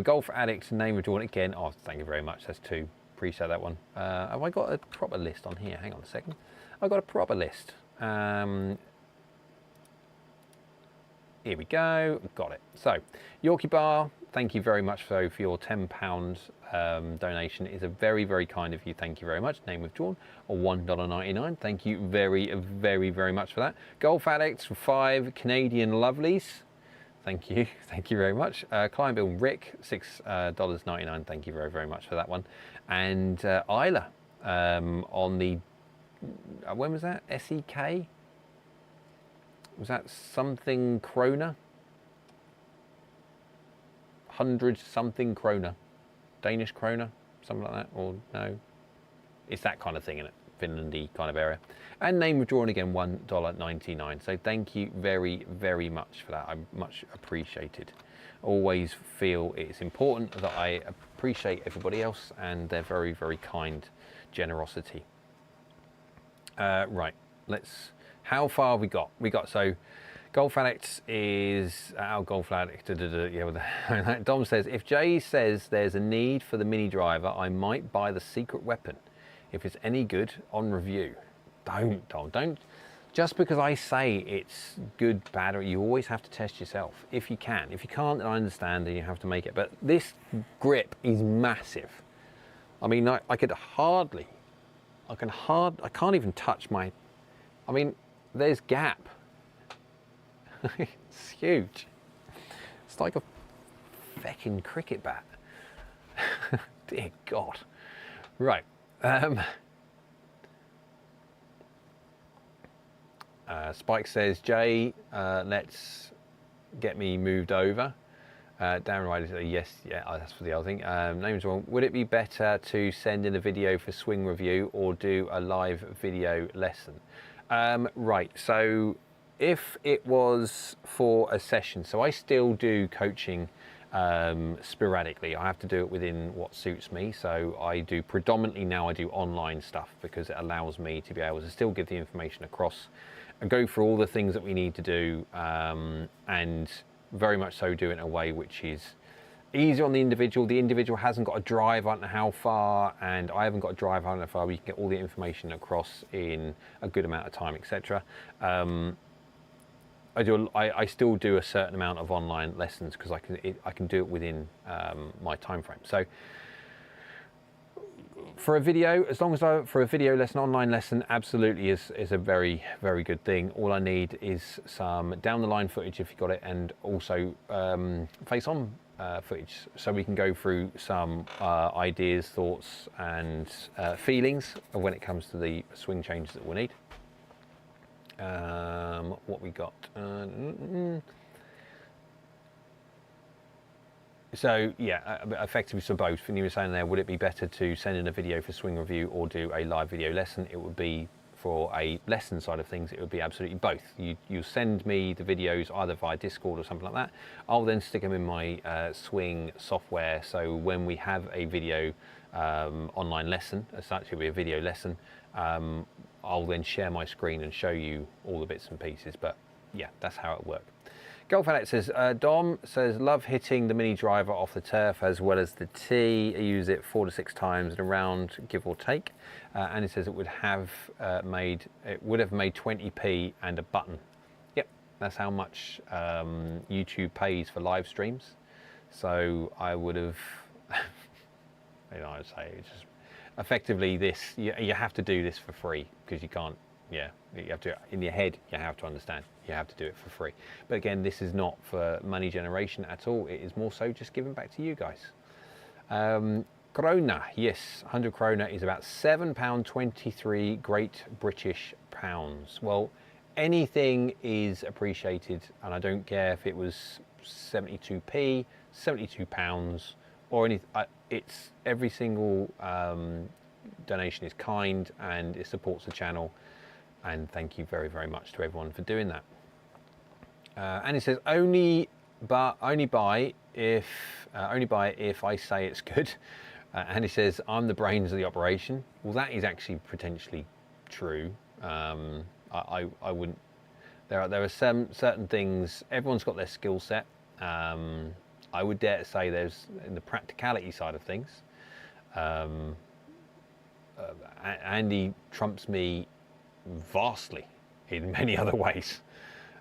Golf Addict, name withdrawn again. Oh, thank you very much. That's 2. Appreciate that one. Have I got a proper list on here? Hang on a second. I've got a proper list. Here we go. Got it. So Yorkie Bar, thank you very much for your £10 donation. Is a very, very kind of you. Thank you very much. Name withdrawn, or $1.99. Thank you very, very, very much for that. Golf Addicts for 5 Canadian lovelies. Thank you. Thank you very much. Client Bill Rick, $6.99. Thank you very, very much for that one. And Isla on the, when was that? SEK? Was that something krona? 100 something krona. Danish krona? Something like that? Or no? It's that kind of thing in it. Finlandy kind of area. And name withdrawn again, $1.99. So thank you very, very much for that. I much appreciated. Always feel it's important that I appreciate everybody else and their very, very kind generosity. Right, let's, how far have we got? So Golf Addicts is our Golf Addict. Yeah, Dom says, if Jay says there's a need for the mini driver, I might buy the secret weapon. If it's any good on review. Don't, Dom, don't. Just because I say it's good, bad, or you always have to test yourself if you can. If you can't, then I understand and you have to make it. But this grip is massive. I mean, I can't even touch my, I mean, there's gap. It's huge. It's like a feckin' cricket bat. Dear God. Right. Spike says, Jay, let's get me moved over. Darren Ryder says, yes, yeah, that's for the other thing. Name's wrong. Would it be better to send in a video for swing review or do a live video lesson? Right, so if it was for a session, so I still do coaching sporadically. I have to do it within what suits me. So I do predominantly now, I do online stuff because it allows me to be able to still give the information across and go through all the things that we need to do, and very much so do it in a way which is easier on the individual. The individual hasn't got to drive, I don't know how far, and I haven't got to drive, I don't know how far. We can get all the information across in a good amount of time, etc. I still do a certain amount of online lessons because I can do it within my time frame. So for a video, as long as for a video lesson, online lesson, absolutely is a very, very good thing. All I need is some down the line footage if you got it, and also face on footage, so we can go through some ideas, thoughts, and feelings of when it comes to the swing changes that we'll need. What we got? So yeah, effectively for both. And you were saying there, would it be better to send in a video for swing review or do a live video lesson? It would be, for a lesson side of things, it would be absolutely both. You send me the videos either via Discord or something like that. I'll then stick them in my swing software. So when we have a video online lesson, as such, it'll be a video lesson. I'll then share my screen and show you all the bits and pieces. But yeah, that's how it works. Golf Alex says, Dom says, love hitting the mini driver off the turf as well as the tee. I use it 4 to 6 times in a round, give or take. And it says it would have made 20p and a button. Yep, that's how much YouTube pays for live streams. So I would have, I'd say it's just effectively this. You have to do this for free because you can't. Yeah, you have to, in your head, you have to understand, you have to do it for free. But again, this is not for money generation at all. It is more so just giving back to you guys. Krona, yes, 100 krona is about £7.23 Great British pounds. Well, anything is appreciated, and I don't care if it was 72p, 72 pounds, or anything. It's every single donation is kind and it supports the channel. And thank you very, very much to everyone for doing that. And it says only buy if I say it's good. And it says I'm the brains of the operation. Well, that is actually potentially true. I wouldn't. There are some certain things. Everyone's got their skill set. I would dare to say there's in the practicality side of things. Andy trumps me vastly in many other ways.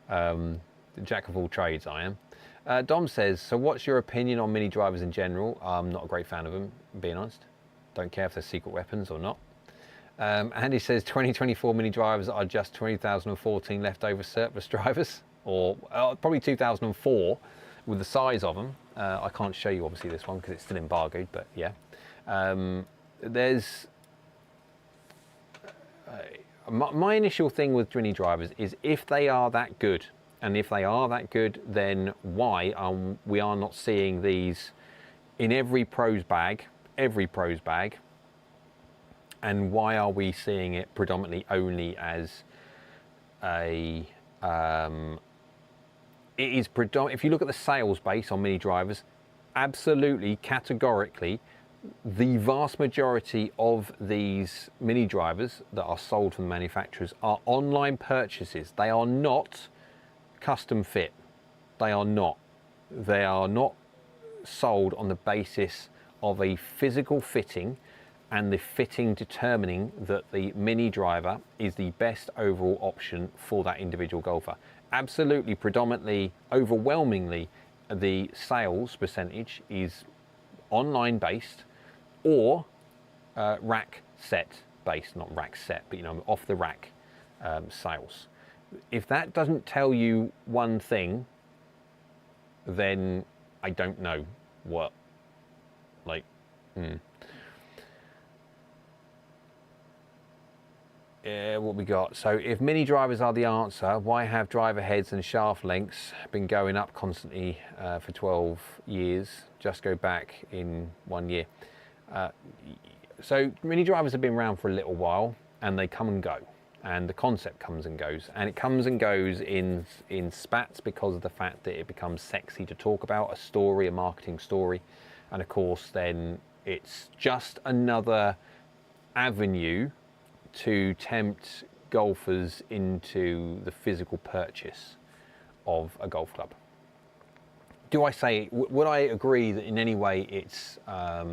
The jack of all trades I am. Dom says, so what's your opinion on mini drivers in general? I'm not a great fan of them, being honest. Don't care if they're secret weapons or not. Andy says 2024 mini drivers are just 2014 leftover surplus drivers, or probably 2004 with the size of them. I can't show you obviously this one because it's still embargoed, but yeah. There's my initial thing with mini drivers is if they are that good, and if they are that good, then why we are not seeing these in every pros bag, and why are we seeing it predominantly only as a it is predominant. If you look at the sales base on mini drivers, absolutely categorically the vast majority of these mini drivers that are sold from the manufacturers are online purchases. They are not custom fit. They are not sold on the basis of a physical fitting and the fitting determining that the mini driver is the best overall option for that individual golfer. Absolutely, predominantly, overwhelmingly, the sales percentage is online based or rack set based, not rack set, but off the rack sales. If that doesn't tell you one thing, then I don't know what, what we got. So if mini drivers are the answer, why have driver heads and shaft lengths been going up constantly for 12 years? Just go back in 1 year. So mini drivers have been around for a little while, and they come and go, and the concept comes and goes, and it comes and goes in spats because of the fact that it becomes sexy to talk about, a story, a marketing story, and of course then it's just another avenue to tempt golfers into the physical purchase of a golf club. Do I say, would I agree that in any way it's a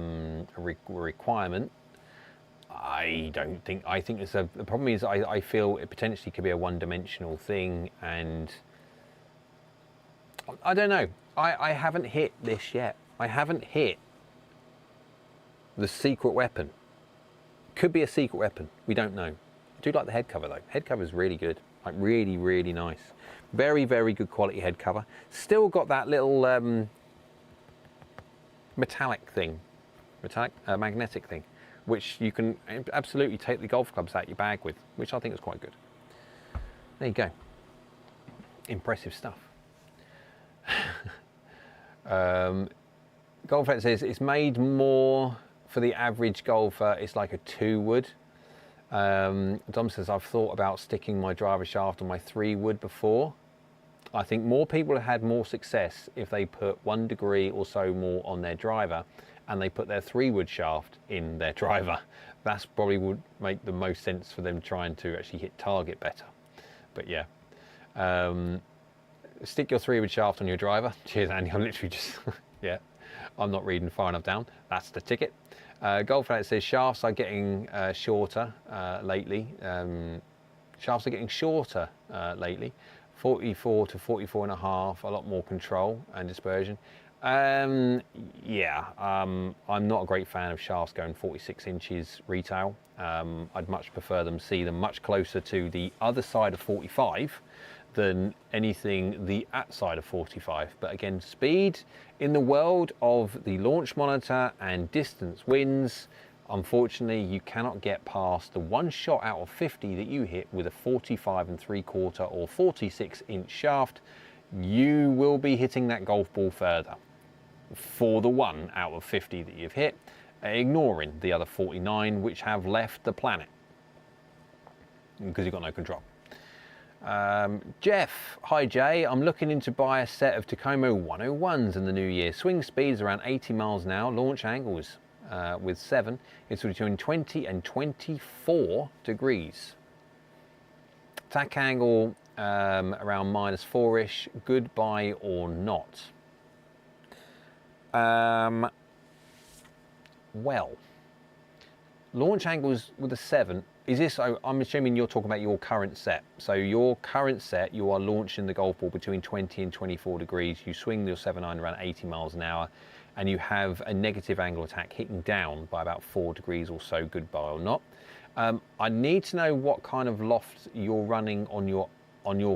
requirement? I don't think. I think the problem is I feel it potentially could be a one-dimensional thing, and I don't know. I haven't hit this yet. I haven't hit the secret weapon. Could be a secret weapon. We don't know. I do like the head cover though. Head cover is really good. Like really, really nice. Very, very good quality head cover. Still got that little metallic thing, magnetic thing, which you can absolutely take the golf clubs out your bag with, which I think is quite good. There you go. Impressive stuff. GolfNut says it's made more for the average golfer. It's like a 2 wood. Dom says I've thought about sticking my driver shaft on my 3 wood before. I think more people have had more success if they put 1 degree or so more on their driver and they put their 3 wood shaft in their driver. That's probably would make the most sense for them trying to actually hit target better. But yeah, stick your 3 wood shaft on your driver. Cheers, Andy. I'm literally just yeah, I'm not reading far enough down. That's the ticket. GolfNut says shafts are getting shorter lately. Shafts are getting shorter lately. 44 to 44 and a half, a lot more control and dispersion. Yeah, I'm not a great fan of shafts going 46 inches retail. I'd much prefer them see them much closer to the other side of 45 than anything the at side of 45. But again, speed in the world of the launch monitor and distance wins, unfortunately you cannot get past the 1 shot out of 50 that you hit with a 45 3/4 or 46 inch shaft. You will be hitting that golf ball further for the 1 out of 50 that you've hit, ignoring the other 49 which have left the planet because you've got no control. Jeff, hi Jay, I'm looking into buy a set of Tacoma 101s in the new year. Swing speeds around 80 miles an hour, launch angles with 7, it's between 20 and 24 degrees. Tack angle around -4-ish, good buy or not? Well, launch angles with a 7 is this, I'm assuming you're talking about your current set. So your current set, you are launching the golf ball between 20 and 24 degrees. You swing your 7-iron around 80 miles an hour, and you have a negative angle attack hitting down by about 4 degrees or so, goodbye or not. I need to know what kind of loft you're running on your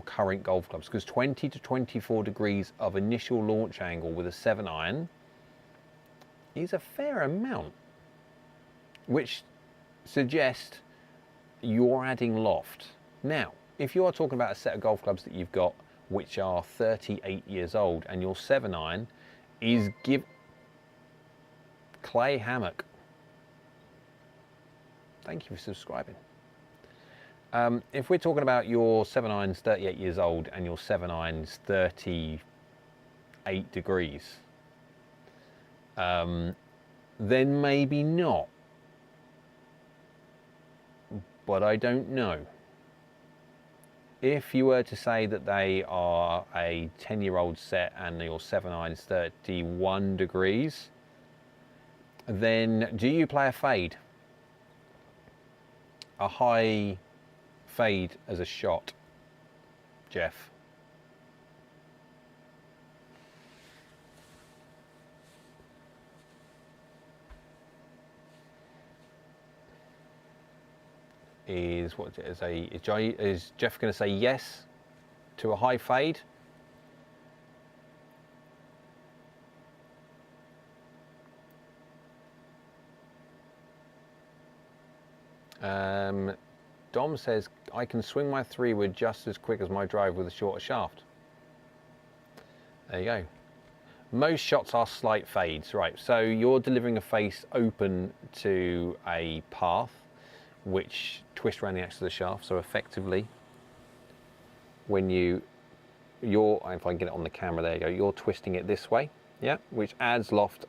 current golf clubs, because 20 to 24 degrees of initial launch angle with a 7-iron is a fair amount, which suggests you're adding loft. Now, if you are talking about a set of golf clubs that you've got which are 38 years old and your 7-iron is Clay Hammock, thank you for subscribing. If we're talking about your 7-iron's 38 years old and your 7-iron's 38 degrees, then maybe not. But I don't know. If you were to say that they are a 10-year-old set and your 7-iron is 31 degrees, then do you play a fade? A high fade as a shot, Jeff? Is Jeff going to say yes to a high fade? Dom says I can swing my 3-wood just as quick as my drive with a shorter shaft. There you go. Most shots are slight fades, right? So you're delivering a face open to a path which twists around the axis of the shaft. So effectively, when if I can get it on the camera, there you go, you're twisting it this way, yeah, which adds loft.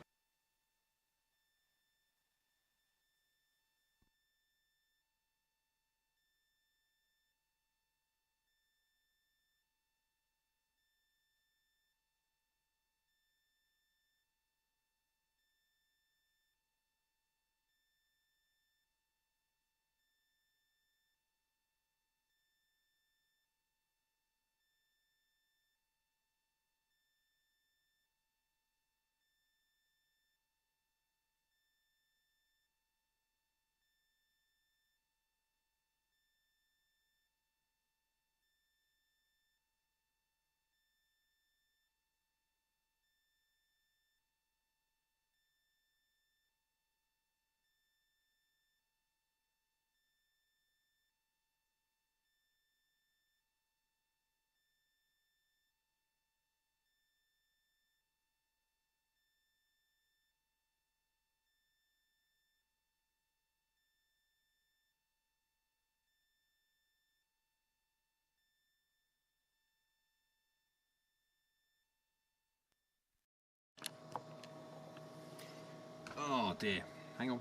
Oh dear, hang on.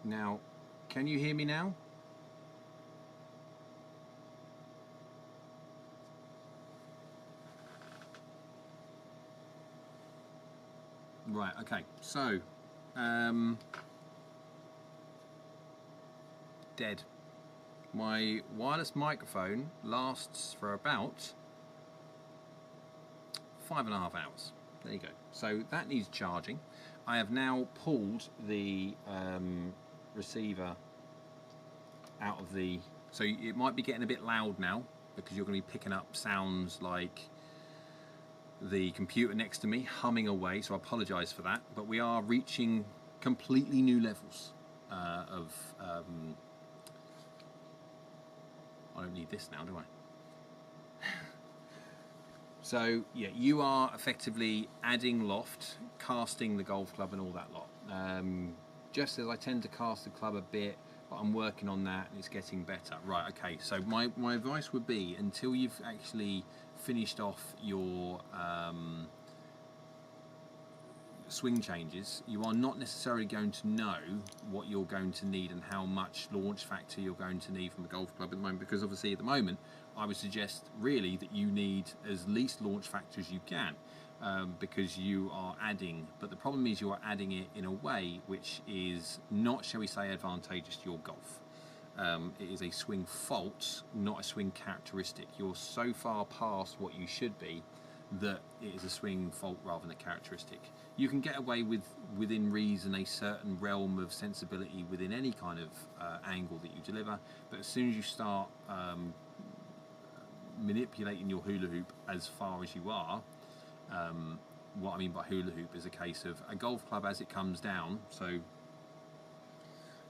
Now, can you hear me now? Right, okay, so, dead. My wireless microphone lasts for about 5.5 hours. There you go. So that needs charging. I have now pulled the receiver out of the... So it might be getting a bit loud now because you're going to be picking up sounds like the computer next to me humming away, so I apologise for that. But we are reaching completely new levels of... I don't need this now, do I? So yeah, you are effectively adding loft, casting the golf club and all that lot. Just as I tend to cast the club a bit, but I'm working on that and it's getting better. Right, okay, so my advice would be, until you've actually finished off your swing changes, you are not necessarily going to know what you're going to need and how much launch factor you're going to need from a golf club at the moment, because obviously at the moment I would suggest really that you need as least launch factor as you can. because you are adding, but the problem is you are adding it in a way which is not, shall we say, advantageous to your golf. It is a swing fault, not a swing characteristic. You're so far past what you should be that it is a swing fault rather than a characteristic. You can get away with, within reason, a certain realm of sensibility within any kind of angle that you deliver, but as soon as you start manipulating your hula hoop as far as you are, what I mean by hula hoop is a case of a golf club as it comes down. So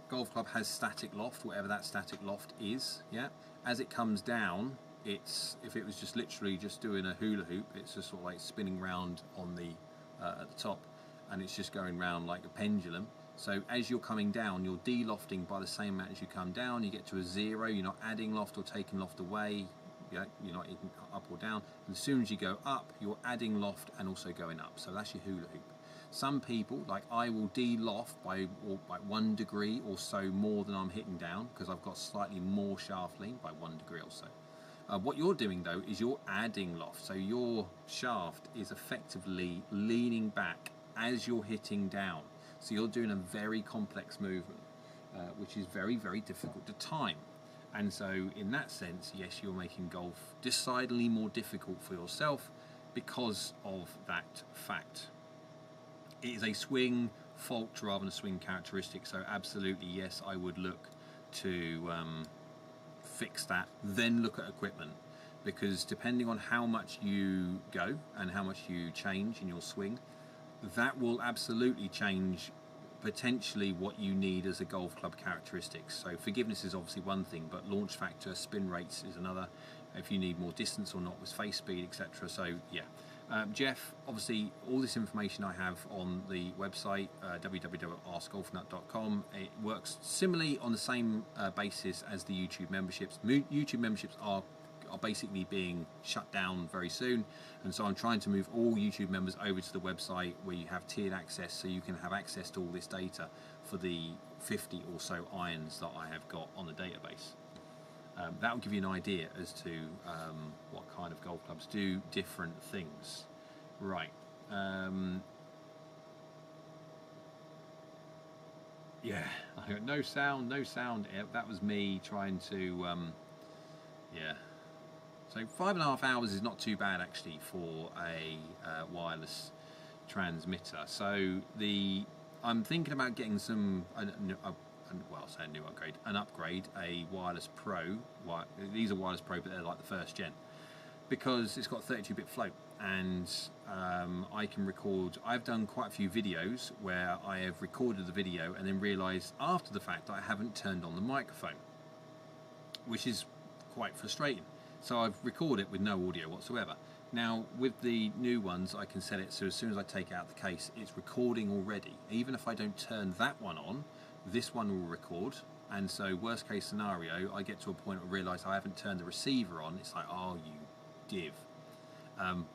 golf club has static loft, whatever that static loft is, yeah, as it comes down, it's, if it was just literally just doing a hula hoop, it's just sort of like spinning round on the at the top, and it's just going round like a pendulum. So as you're coming down, you're de-lofting by the same amount as you come down. You get to a zero, you're not adding loft or taking loft away, yeah, you're not even up or down. And as soon as you go up, you're adding loft and also going up. So that's your hula hoop. Some people, like I, will de-loft by 1 degree or so more than I'm hitting down, because I've got slightly more shaft lean by 1 degree or so. What you're doing though is you're adding loft, so your shaft is effectively leaning back as you're hitting down. So you're doing a very complex movement, which is very, very difficult to time. And so in that sense, yes, you're making golf decidedly more difficult for yourself because of that fact. It is a swing fault rather than a swing characteristic, so absolutely yes, I would look to fix that, then look at equipment, because depending on how much you go and how much you change in your swing, that will absolutely change potentially what you need as a golf club characteristics. So forgiveness is obviously one thing, but launch factor, spin rates is another, if you need more distance or not with face speed, etc. So yeah, Jeff, obviously all this information I have on the website, www.askgolfnut.com. It works similarly on the same basis as the YouTube memberships. YouTube memberships are basically being shut down very soon, and so I'm trying to move all YouTube members over to the website where you have tiered access, so you can have access to all this data for the 50 or so irons that I have got on the database. That will give you an idea as to what kind of golf clubs do different things. Right. Yeah, I got no sound, no sound. That was me trying to, yeah. So 5.5 hours is not too bad actually for a wireless transmitter. So I'm thinking about getting some, well, say a new upgrade, a Wireless Pro. These are Wireless Pro, but they're like the first gen, because it's got 32-bit float, and I can record. I've done quite a few videos where I have recorded the video and then realised after the fact that I haven't turned on the microphone, which is quite frustrating. So I've recorded it with no audio whatsoever. Now with the new ones, I can set it so as soon as I take out the case, it's recording already. Even if I don't turn that one on, this one will record. And so worst case scenario, I get to a point where I realise I haven't turned the receiver on. It's like, oh, you div.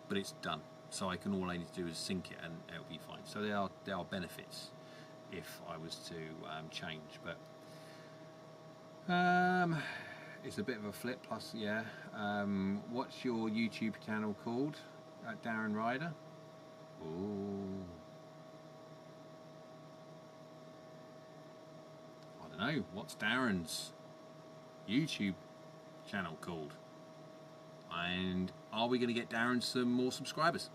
But it's done. So all I need to do is sync it and it'll be fine. So there are benefits if I was to change. But it's a bit of a flip, plus, yeah. What's your YouTube channel called? Darren Ryder? Ooh. I don't know. What's Darren's YouTube channel called? And are we going to get Darren some more subscribers?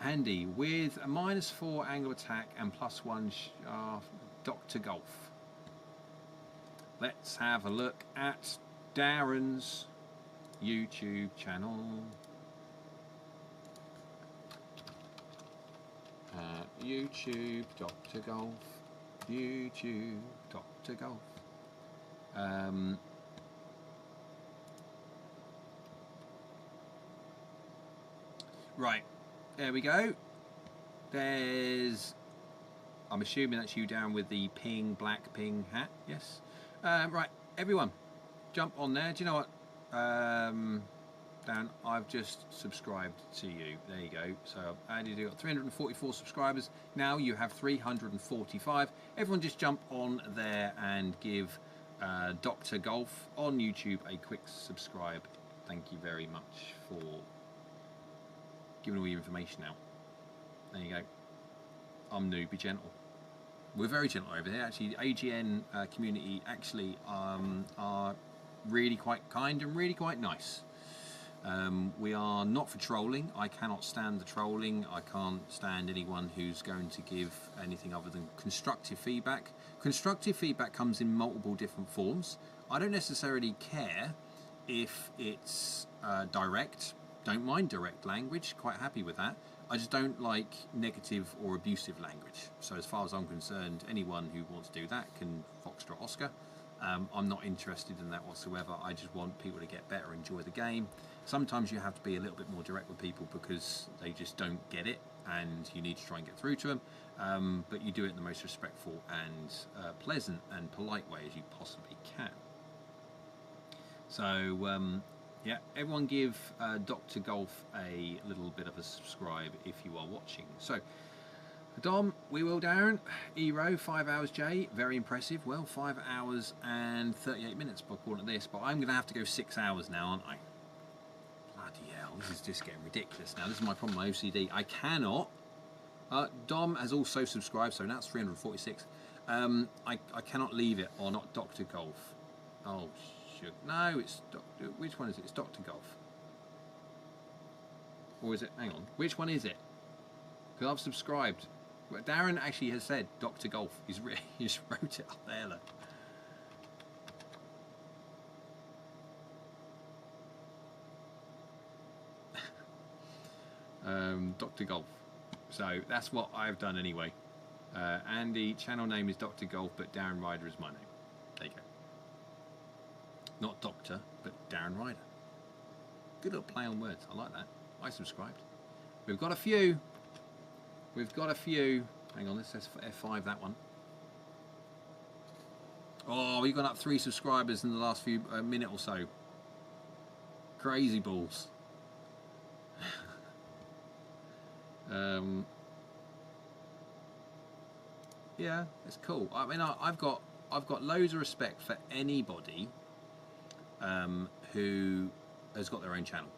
Andy, with a -4 angle attack and +1 shaft, Dr. Golf. Let's have a look at Darren's YouTube channel. YouTube Dr. Golf. YouTube Dr. Golf. Right, there we go. I'm assuming that's you down with the black ping hat, yes? Right, everyone, jump on there. Do you know what, Dan, I've just subscribed to you. There you go. So I've added, you've got 344 subscribers. Now you have 345. Everyone just jump on there and give Dr. Golf on YouTube a quick subscribe. Thank you very much for giving all your information out. There you go. I'm new, be gentle. We're very gentle over there. Actually, the AGN community actually are really quite kind and really quite nice. We are not for trolling. I cannot stand the trolling. I can't stand anyone who's going to give anything other than constructive feedback. Constructive feedback comes in multiple different forms. I don't necessarily care if it's direct. Don't mind direct language, quite happy with that. I just don't like negative or abusive language. So as far as I'm concerned, anyone who wants to do that can Foxtrot Oscar. I'm not interested in that whatsoever. I just want people to get better, enjoy the game. Sometimes you have to be a little bit more direct with people because they just don't get it and you need to try and get through to them. But you do it in the most respectful and pleasant and polite way as you possibly can. So yeah, everyone give Dr. Golf a little bit of a subscribe if you are watching. So, Dom, we will, Darren, Eero, 5 hours, Jay, very impressive. Well, 5 hours and 38 minutes by calling it this, but I'm going to have to go 6 hours now, aren't I? Bloody hell, this is just getting ridiculous now. This is my problem, my OCD. I cannot. Dom has also subscribed, so now it's 346. I cannot leave it on Dr. Golf. Oh, no, it's which one is it? It's Dr. Golf. Or is it? Hang on. Which one is it? Because I've subscribed. Well, Darren actually has said Dr. Golf. He just wrote it up there. Look. Dr. Golf. So that's what I've done anyway. Andy, channel name is Dr. Golf, but Darren Ryder is my name. There you go. Not Doctor, but Darren Ryder. Good little play on words. I like that. I subscribed. We've got a few. We've got a few. Hang on, this says F5, that one. Oh, we've gone up 3 subscribers in the last few minute or so. Crazy balls. Yeah, it's cool. I mean, I've got loads of respect for anybody who has got their own channel,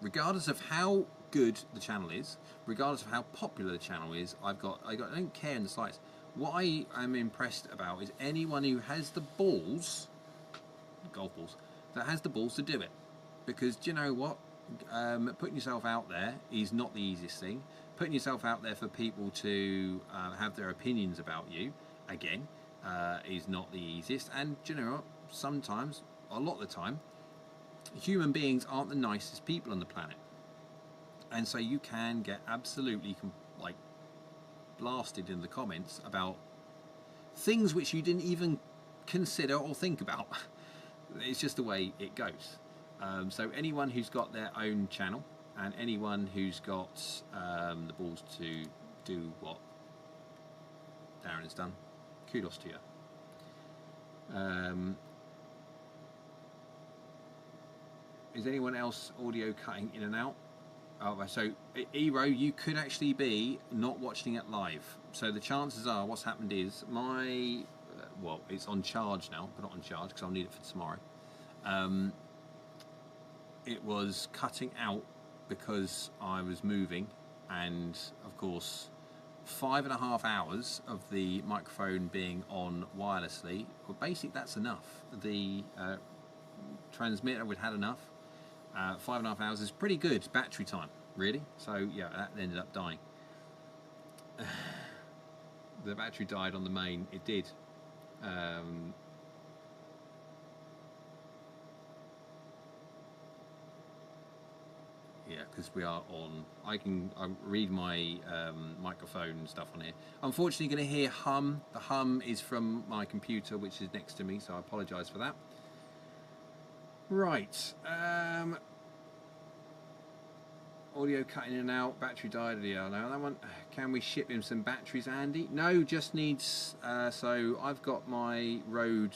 regardless of how good the channel is, regardless of how popular the channel is. I don't care in the slightest. What I am impressed about is anyone who has the balls, golf balls, that has the balls to do it. Because do you know what? Putting yourself out there is not the easiest thing. Putting yourself out there for people to have their opinions about you, again, is not the easiest. And do you know what? Sometimes, a lot of the time, human beings aren't the nicest people on the planet. And so you can get absolutely like blasted in the comments about things which you didn't even consider or think about. It's just the way it goes. So anyone who's got their own channel and anyone who's got the balls to do what Darren has done, kudos to you. Is anyone else audio cutting in and out? Oh, so Eero, you could actually be not watching it live. So the chances are, what's happened is my, well, it's on charge now, but not on charge because I'll need it for tomorrow. It was cutting out because I was moving, and of course 5.5 hours of the microphone being on wirelessly, well, basically that's enough. The transmitter would had enough. 5.5 hours is pretty good battery time, really. So yeah, that ended up dying. The battery died on the main. It did. Yeah, because we are on. I read my microphone and stuff on here. Unfortunately, going to hear hum. The hum is from my computer, which is next to me, so I apologise for that. Right. Audio cutting in and out. Battery died. Yeah, no, that one. Can we ship him some batteries, Andy? No, just needs. So I've got my Rode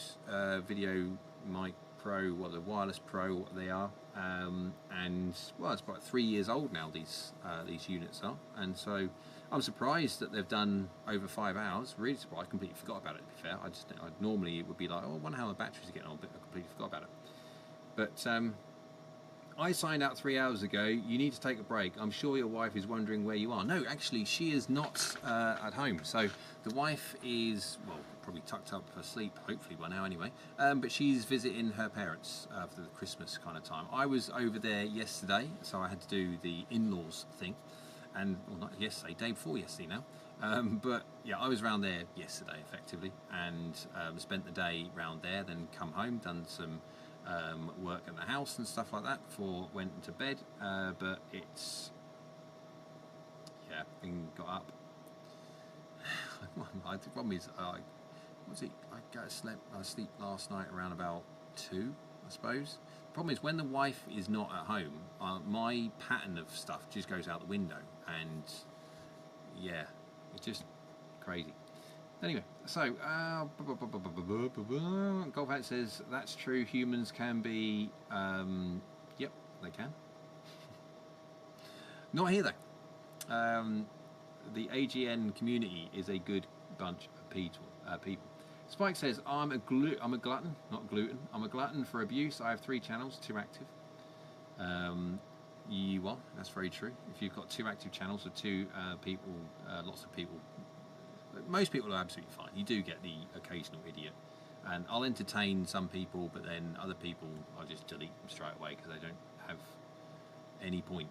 Video Mic Pro, well, the Wireless Pro, what they are, and well, it's about 3 years old now. These units are, and so I'm surprised that they've done over 5 hours. Really surprised. I completely forgot about it. To be fair, I normally it would be like, oh, I wonder how the batteries are getting on, but I completely forgot about it. But I signed out 3 hours ago. You need to take a break. I'm sure your wife is wondering where you are. No, actually, she is not at home. So the wife is, well, probably tucked up asleep, hopefully by now anyway. But she's visiting her parents for the Christmas kind of time. I was over there yesterday, so I had to do the in-laws thing. And, well, not yesterday, day before yesterday now. But yeah, I was round there yesterday effectively and spent the day round there, then come home, done some work at the house and stuff like that before went into bed, but it's, yeah, been got up. The problem is, I sleep last night around about 2, I suppose. The problem is when the wife is not at home, my pattern of stuff just goes out the window, and yeah, it's just crazy. Anyway, so GolfNut says that's true. Humans can be, yep, they can. Not here though. The AGN community is a good bunch of people. Spike says I'm a glutton, not gluten. I'm a glutton for abuse. I have 3 channels, 2 active. You are. That's very true. If you've got 2 active channels with 2 people, lots of people. Most people are absolutely fine. You do get the occasional idiot, and I'll entertain some people, but then other people I'll just delete them straight away because they don't have any point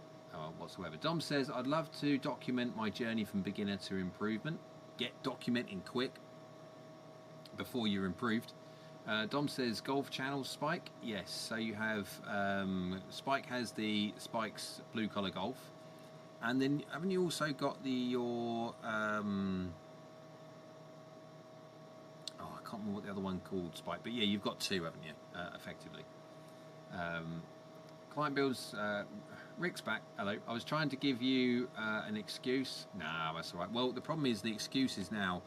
whatsoever. Dom says I'd love to document my journey from beginner to improvement. Get documenting quick before you're improved. Dom says golf channels, Spike. Yes, so you have Spike has the Spike's blue collar golf, and then haven't you also got your I can't remember what the other one called, Spike, but yeah, you've got 2, haven't you, effectively. Client bills, Rick's back, hello. I was trying to give you an excuse. Nah, that's all right. Well, the problem is the excuse is now,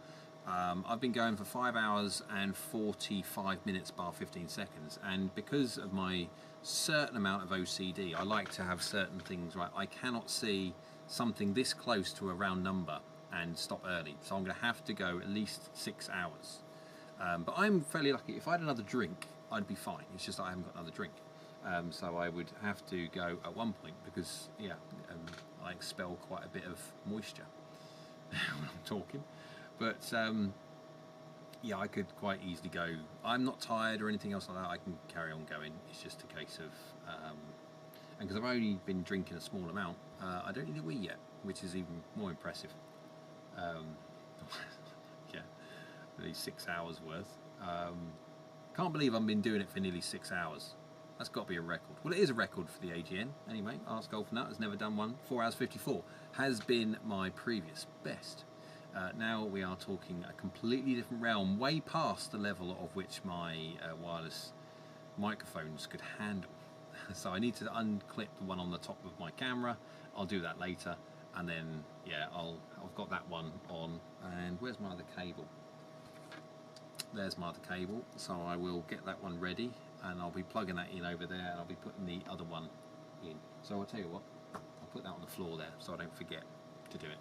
I've been going for 5 hours and 45 minutes bar 15 seconds, and because of my certain amount of OCD, I like to have certain things right. I cannot see something this close to a round number and stop early, so I'm going to have to go at least 6 hours. But I'm fairly lucky. If I had another drink, I'd be fine. It's just that I haven't got another drink. So I would have to go at one point because, yeah, I expel quite a bit of moisture when I'm talking. But, yeah, I could quite easily go. I'm not tired or anything else like that. I can carry on going. It's just a case of... and because I've only been drinking a small amount, I don't need a wee yet, which is even more impressive. Yeah. At least 6 hours worth. Can't believe I've been doing it for nearly 6 hours. That's got to be a record. Well, it is a record for the AGN. Anyway, AskGolfNut has never done one. 4 hours 54 has been my previous best. Now we are talking a completely different realm, way past the level of which my wireless microphones could handle. So I need to unclip the one on the top of my camera. I'll do that later, and then yeah, I've got that one on. And where's my other cable? There's my other cable, so I will get that one ready, and I'll be plugging that in over there, and I'll be putting the other one in. So I'll tell you what, I'll put that on the floor there so I don't forget to do it.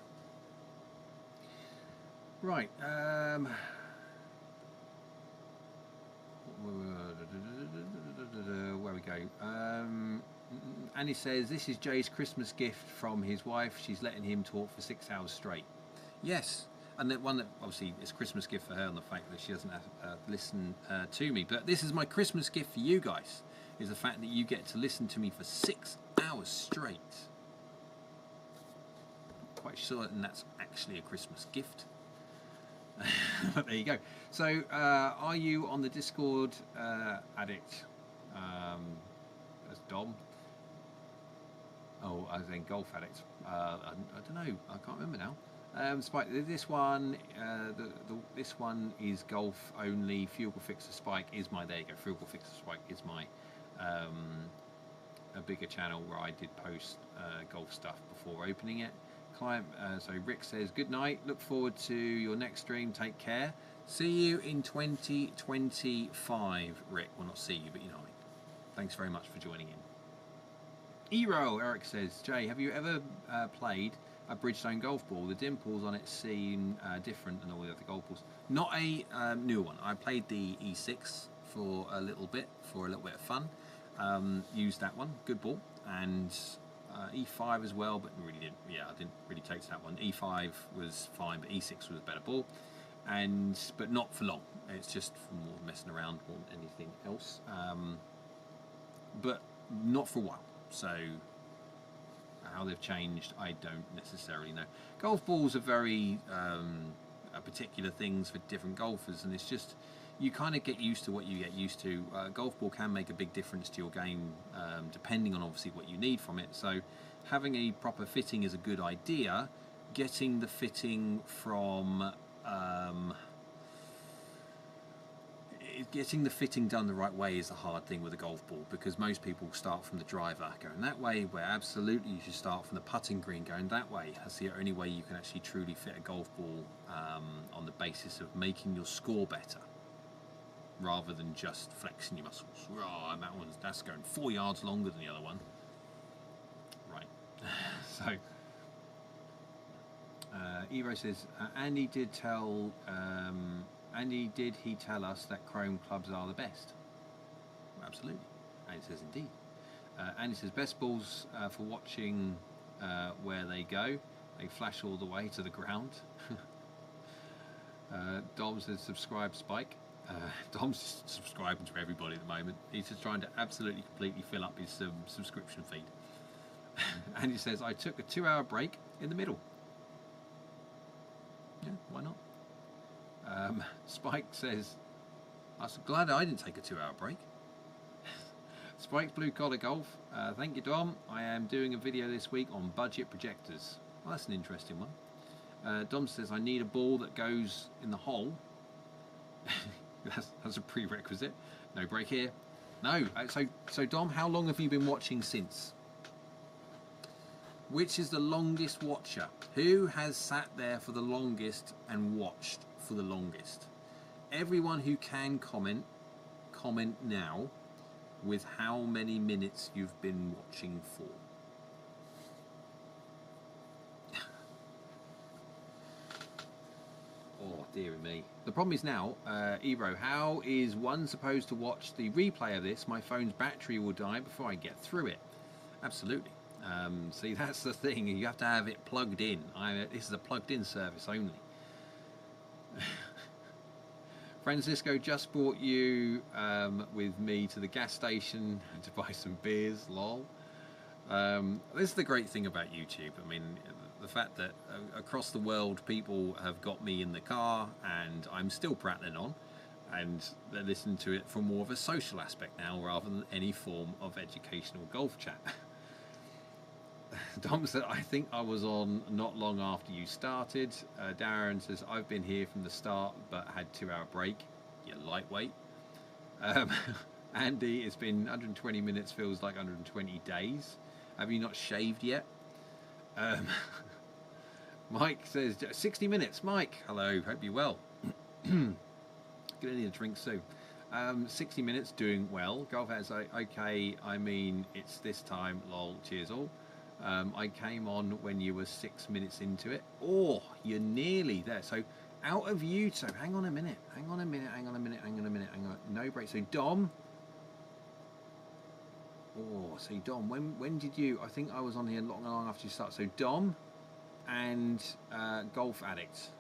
Right, where we go. Annie says this is Jay's Christmas gift from his wife. She's letting him talk for 6 hours straight. Yes. And the one that obviously is a Christmas gift for her, and the fact that she doesn't have to listen to me. But this is my Christmas gift for you guys, is the fact that you get to listen to me for 6 hours straight. Quite certain that's actually a Christmas gift. But there you go. So, are you on the Discord, Addict? As Dom? Oh, as in Golf Addict. I don't know. I can't remember now. Spike, this one, this one is golf only. Fugal Fixer Spike is my, there you go, Fugal Fixer Spike is my a bigger channel where I did post golf stuff before opening it. Client, so Rick says, good night, look forward to your next stream, take care. See you in 2025, Rick. Well, not see you, but you know what I mean. Thanks very much for joining in. Ero, Eric says, Jay, have you ever played a Bridgestone golf ball? The dimples on it seem different than all the other golf balls. Not a new one. I played the E6 for a little bit of fun. used that one, good ball, and E5 as well, but really didn't. Yeah, I didn't really take to that one. E5 was fine, but E6 was a better ball, but not for long. It's just for more messing around more than anything else, but not for a while. So how they've changed, I don't necessarily know. Golf balls are very particular things for different golfers, and it's just you kind of get used to what you get used to. Golf ball can make a big difference to your game, depending on obviously what you need from it. So having a proper fitting is a good idea. Getting the fitting from getting the fitting done the right way is a hard thing with a golf ball, because most people start from the driver going that way, where absolutely you should start from the putting green going that way. That's the only way you can actually truly fit a golf ball on the basis of making your score better, rather than just flexing your muscles. Oh, and that's going 4 yards longer than the other one. Right. So Evo says, Andy, did he tell us that chrome clubs are the best? Well, absolutely. Andy says indeed. Andy says, best balls for watching where they go. They flash all the way to the ground. Dom says, subscribe, Spike. Dom's subscribing to everybody at the moment. He's just trying to absolutely completely fill up his subscription feed. And he says, I took a 2-hour break in the middle. Yeah, why not? Spike says, I'm glad I didn't take a 2-hour break. Spike's Blue Collar Golf. Thank you, Dom. I am doing a video this week on budget projectors. Well, that's an interesting one. Dom says, I need a ball that goes in the hole. That's a prerequisite. No break here. No. So Dom, how long have you been watching since? Which is the longest watcher? Who has sat there for the longest and watched for the longest? Everyone who can comment now with how many minutes you've been watching for. Oh, dear me. The problem is now, Ebro, how is one supposed to watch the replay of this? My phone's battery will die before I get through it. Absolutely. See, that's the thing. You have to have it plugged in. This is a plugged-in service only. Francisco just brought you with me to the gas station to buy some beers. Lol. This is the great thing about YouTube. I mean, the fact that across the world people have got me in the car and I'm still prattling on, and they're listening to it from more of a social aspect now rather than any form of educational golf chat. Dom said, I think I was on not long after you started. Darren says, I've been here from the start but had 2-hour break. You're lightweight. Andy, it's been 120 minutes, feels like 120 days. Have you not shaved yet? Mike says, 60 minutes. Mike, hello, hope you're well. Gonna need a drink soon. 60 minutes, doing well. Golf has okay, I mean, it's this time, lol, cheers all. I came on when you were 6 minutes into it. Oh, you're nearly there. So out of you, so hang on a minute. No break. So Dom. Oh, so Dom, when did you? I think I was on here long after you started. So Dom and Golf Addict.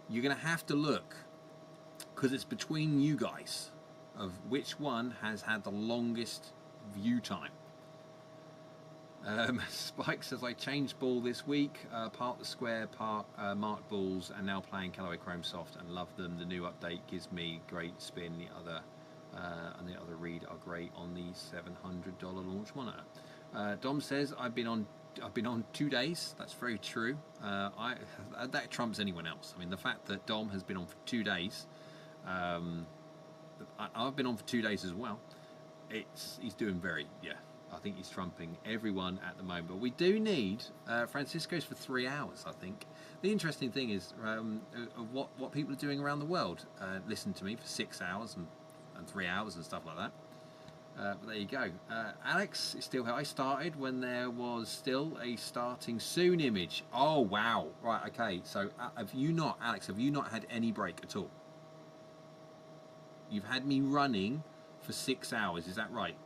You're gonna have to look, because it's between you guys of which one has had the longest view time. Spike says, I changed ball this week, part the square, part marked balls, and now playing Callaway Chrome Soft and love them. The new update gives me great spin. The other and the other read are great on the $700 launch monitor. Dom says, I've been on 2 days. That's very true. That trumps anyone else. I mean, the fact that Dom has been on for 2 days, I've been on for 2 days as well. He's doing very, yeah. I think he's trumping everyone at the moment. But we do need Francisco's for 3 hours, I think. The interesting thing is what people are doing around the world. Listen to me for 6 hours and 3 hours and stuff like that. But there you go. Alex is still here. I started when there was still a starting soon image. Oh, wow. Right, okay. So Alex, have you not had any break at all? You've had me running for 6 hours, is that right?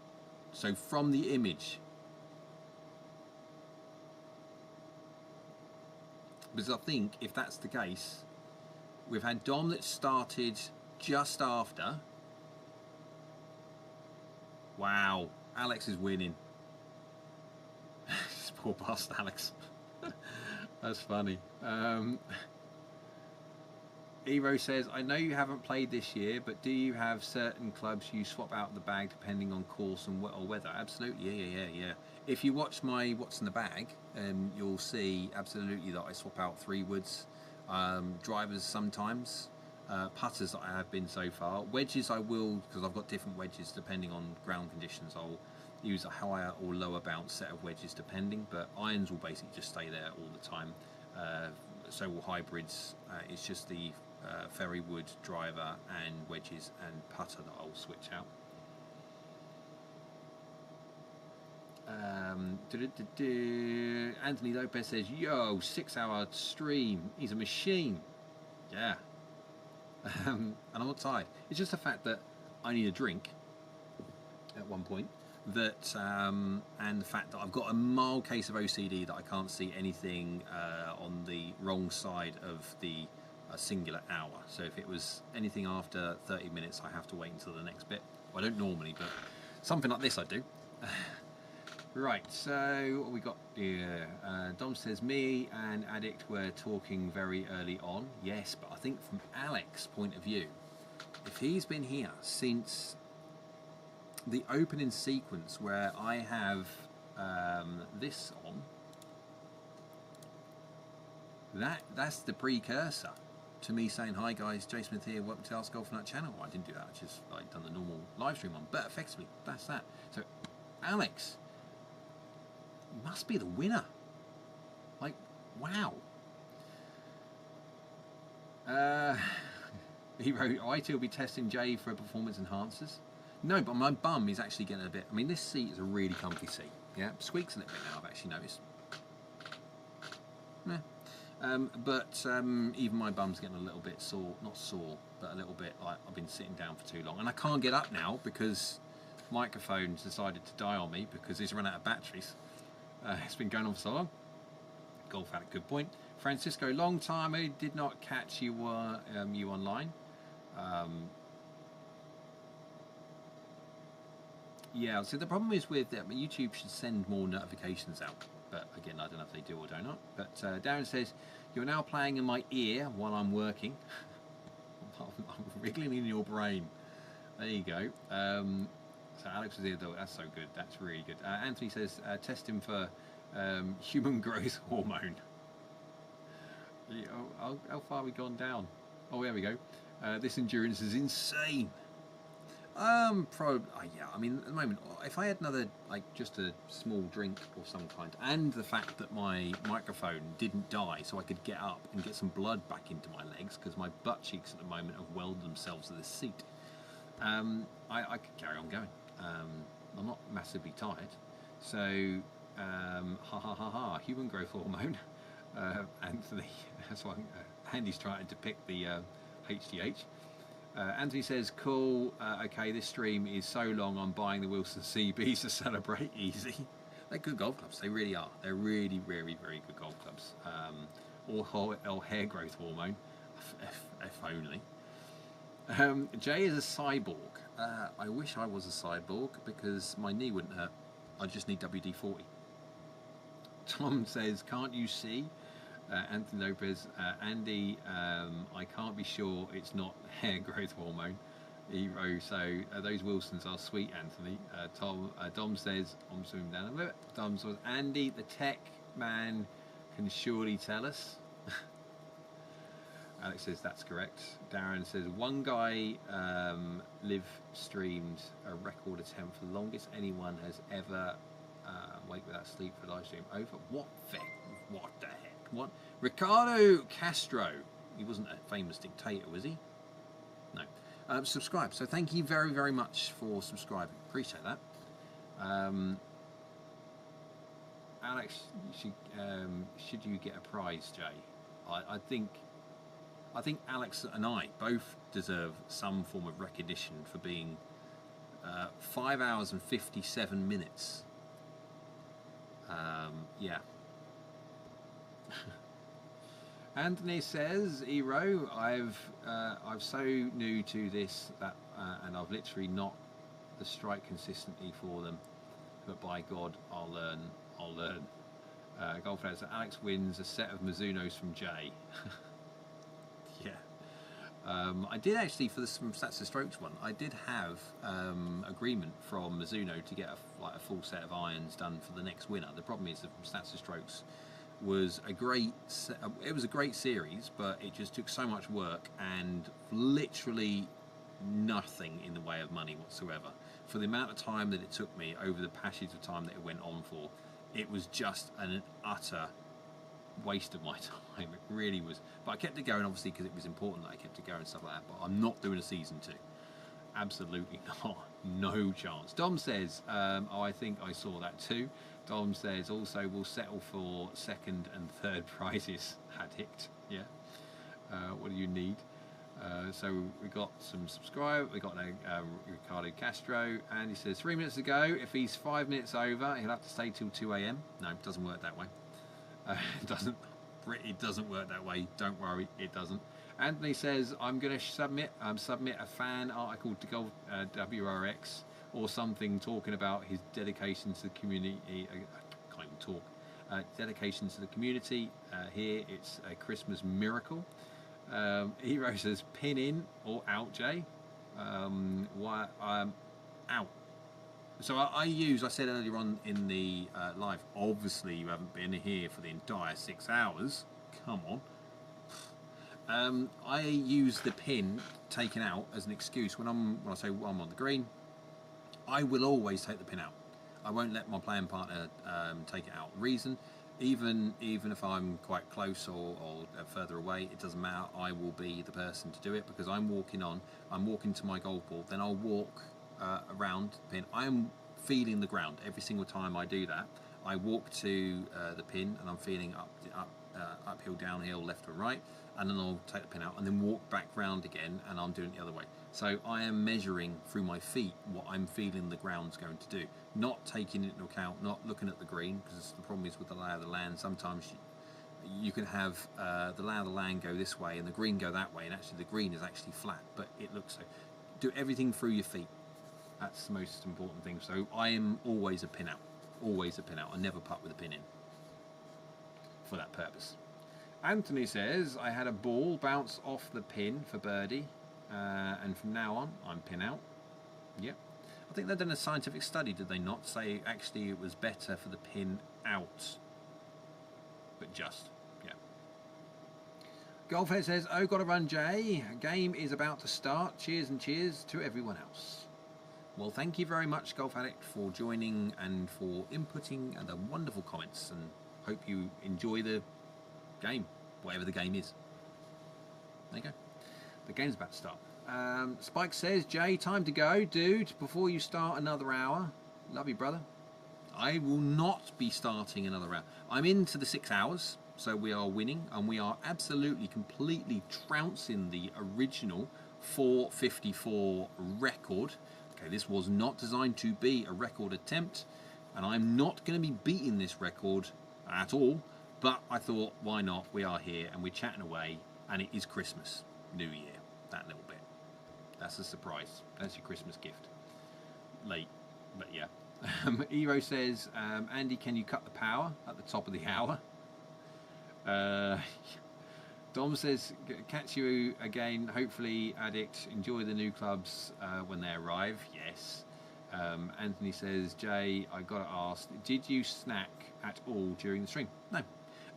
So from the image, because I think if that's the case, we've had Dom that started just after. Wow, Alex is winning. Poor bastard Alex. That's funny. Evo says, I know you haven't played this year, but do you have certain clubs you swap out the bag depending on course and or weather? Absolutely, yeah. If you watch my What's in the Bag, you'll see absolutely that I swap out 3 woods, drivers sometimes, putters that I have been so far. Wedges I will, because I've got different wedges depending on ground conditions. I'll use a higher or lower bounce set of wedges depending, but irons will basically just stay there all the time. So will hybrids. It's just the ferry wood, driver and wedges and putter that I'll switch out. Anthony Lopez says, yo, 6-hour stream, he's a machine. Yeah. And I'm not tired. It's just the fact that I need a drink at one point, that and the fact that I've got a mild case of OCD, that I can't see anything on the wrong side of the singular hour. So if it was anything after 30 minutes, I have to wait until the next bit. Well, I don't normally, but something like this I do. Right, so what we got here? Dom says, me and Addict were talking very early on. Yes, but I think from Alex's point of view, if he's been here since the opening sequence where I have this on, that's the precursor to me saying, hi guys, Jay Smith here, welcome to AskGolfNut channel. I didn't do that, I just like done the normal live stream on, but effectively that's that. So Alex must be the winner. Like, wow. He wrote, IT will be testing Jay for performance enhancers. No, but my bum is actually getting a bit, I mean, this seat is a really comfy seat. Yeah, squeaks a little bit now, I've actually noticed. Yeah. But even my bum's getting a little bit sore, not sore, but a little bit like I've been sitting down for too long. And I can't get up now because microphone's decided to die on me because it's run out of batteries. It's been going on for so long. Golf had a good point. Francisco, long time I did not catch you you online. Yeah, so the problem is with YouTube should send more notifications out. But again, I don't know if they do or do not. But Darren says, you're now playing in my ear while I'm working. I'm wriggling in your brain. There you go. So Alex was here though. That's so good. That's really good. Anthony says, test him for human growth hormone. How far have we gone down? Oh, there we go. This endurance is insane. Probably, yeah, I mean, at the moment, if I had another, like, just a small drink or some kind, and the fact that my microphone didn't die, so I could get up and get some blood back into my legs, because my butt cheeks at the moment have welded themselves to this seat, I could carry on going. I'm not massively tired, so, human growth hormone, Anthony, that's why Andy's trying to pick the HGH. Anthony says, cool, okay, this stream is so long, I'm buying the Wilson CBs to celebrate. Easy. They're good golf clubs, they really are. They're really, very, very good golf clubs. Or hair growth hormone, if only. Jay is a cyborg. I wish I was a cyborg because my knee wouldn't hurt. I just need WD-40. Tom says, can't you see? Anthony Lopez, Andy, I can't be sure it's not hair growth hormone. So those Wilsons are sweet, Anthony. Dom says, I'm zooming down a bit. Dom says, Andy, the tech man can surely tell us. Alex says that's correct. Darren says one guy live streamed a record attempt for the longest anyone has ever wake without sleep for a live stream. Over what the heck? What? Ricardo Castro. He wasn't a famous dictator, was he? No. Subscribe. So thank you very, very much for subscribing. Appreciate that. Alex, should you get a prize, Jay? I think Alex and I both deserve some form of recognition for being 5 hours and 57 minutes. Yeah. Anthony says, Ero, I'm so new to this that and I've literally not the strike consistently for them, but by God, I'll learn. Golf Out, so Alex wins a set of Mizunos from Jay. Yeah. I did actually, for the Stats to Strokes one, I did have agreement from Mizuno to get a full set of irons done for the next winner. The problem is that Stats to Strokes was a great series, but it just took so much work and literally nothing in the way of money whatsoever. For the amount of time that it took me over the passage of time that it went on for, it was just an utter waste of my time. It really was. But I kept it going, obviously, because it was important that I kept it going and stuff like that. But I'm not doing a season 2. Absolutely not. No chance. Dom says, oh, I think I saw that too. Dom says, also, we'll settle for second and third prizes. Addict. Yeah. What do you need? So we got some subscribe. We got Ricardo Castro, and he says 3 minutes ago. If he's 5 minutes over, he'll have to stay till 2 a.m. No, it doesn't work that way. It doesn't work that way. Don't worry, it doesn't. Anthony says I'm going to submit a fan article to Golf WRX or something talking about his dedication to the community. I can't even talk. Dedication to the community. Here it's a Christmas miracle. Hero says pin in or out, Jay. Why out. So I said earlier on in the live, obviously you haven't been here for the entire 6 hours. Come on. I use the pin taken out as an excuse when I'm on the green. I will always take the pin out. I won't let my playing partner take it out. Reason, even if I'm quite close or further away, it doesn't matter. I will be the person to do it because I'm walking to my golf ball, then I'll walk around the pin. I am feeling the ground every single time I do that. I walk to the pin and I'm feeling uphill, downhill, left or right, and then I'll take the pin out and then walk back round again, and I'm doing it the other way. So I am measuring through my feet what I'm feeling the ground's going to do, not taking it into account, not looking at the green, because the problem is with the lay of the land, sometimes you can have the lay of the land go this way and the green go that way, and actually the green is actually flat, but it looks so. Do everything through your feet. That's the most important thing. So I am always a pin out. Always a pin out. I never putt with a pin in for that purpose. Anthony says, I had a ball bounce off the pin for birdie, and from now on, I'm pin out. Yep. I think they've done a scientific study, did they not? Say actually it was better for the pin out. But just, yeah. Golfhead says, oh, gotta run, Jay. Game is about to start. Cheers and cheers to everyone else. Well, thank you very much, Golf Addict, for joining and for inputting and the wonderful comments, and hope you enjoy the game, whatever the game is. There you go. The game's about to start. Spike says, Jay, time to go, dude, before you start another hour. Love you, brother. I will not be starting another hour. I'm into the 6 hours, so we are winning, and we are absolutely, completely trouncing the original 454 record. Okay, this was not designed to be a record attempt, and I'm not going to be beating this record at all, but I thought, why not? We are here, and we're chatting away, and it is Christmas, New Year, that little bit. That's a surprise. That's your Christmas gift. Late, but yeah. Eero says, Andy, can you cut the power at the top of the hour? Dom says, catch you again, hopefully, Addict. Enjoy the new clubs when they arrive. Yes. Anthony says, Jay, I got to ask, did you snack at all during the stream? No.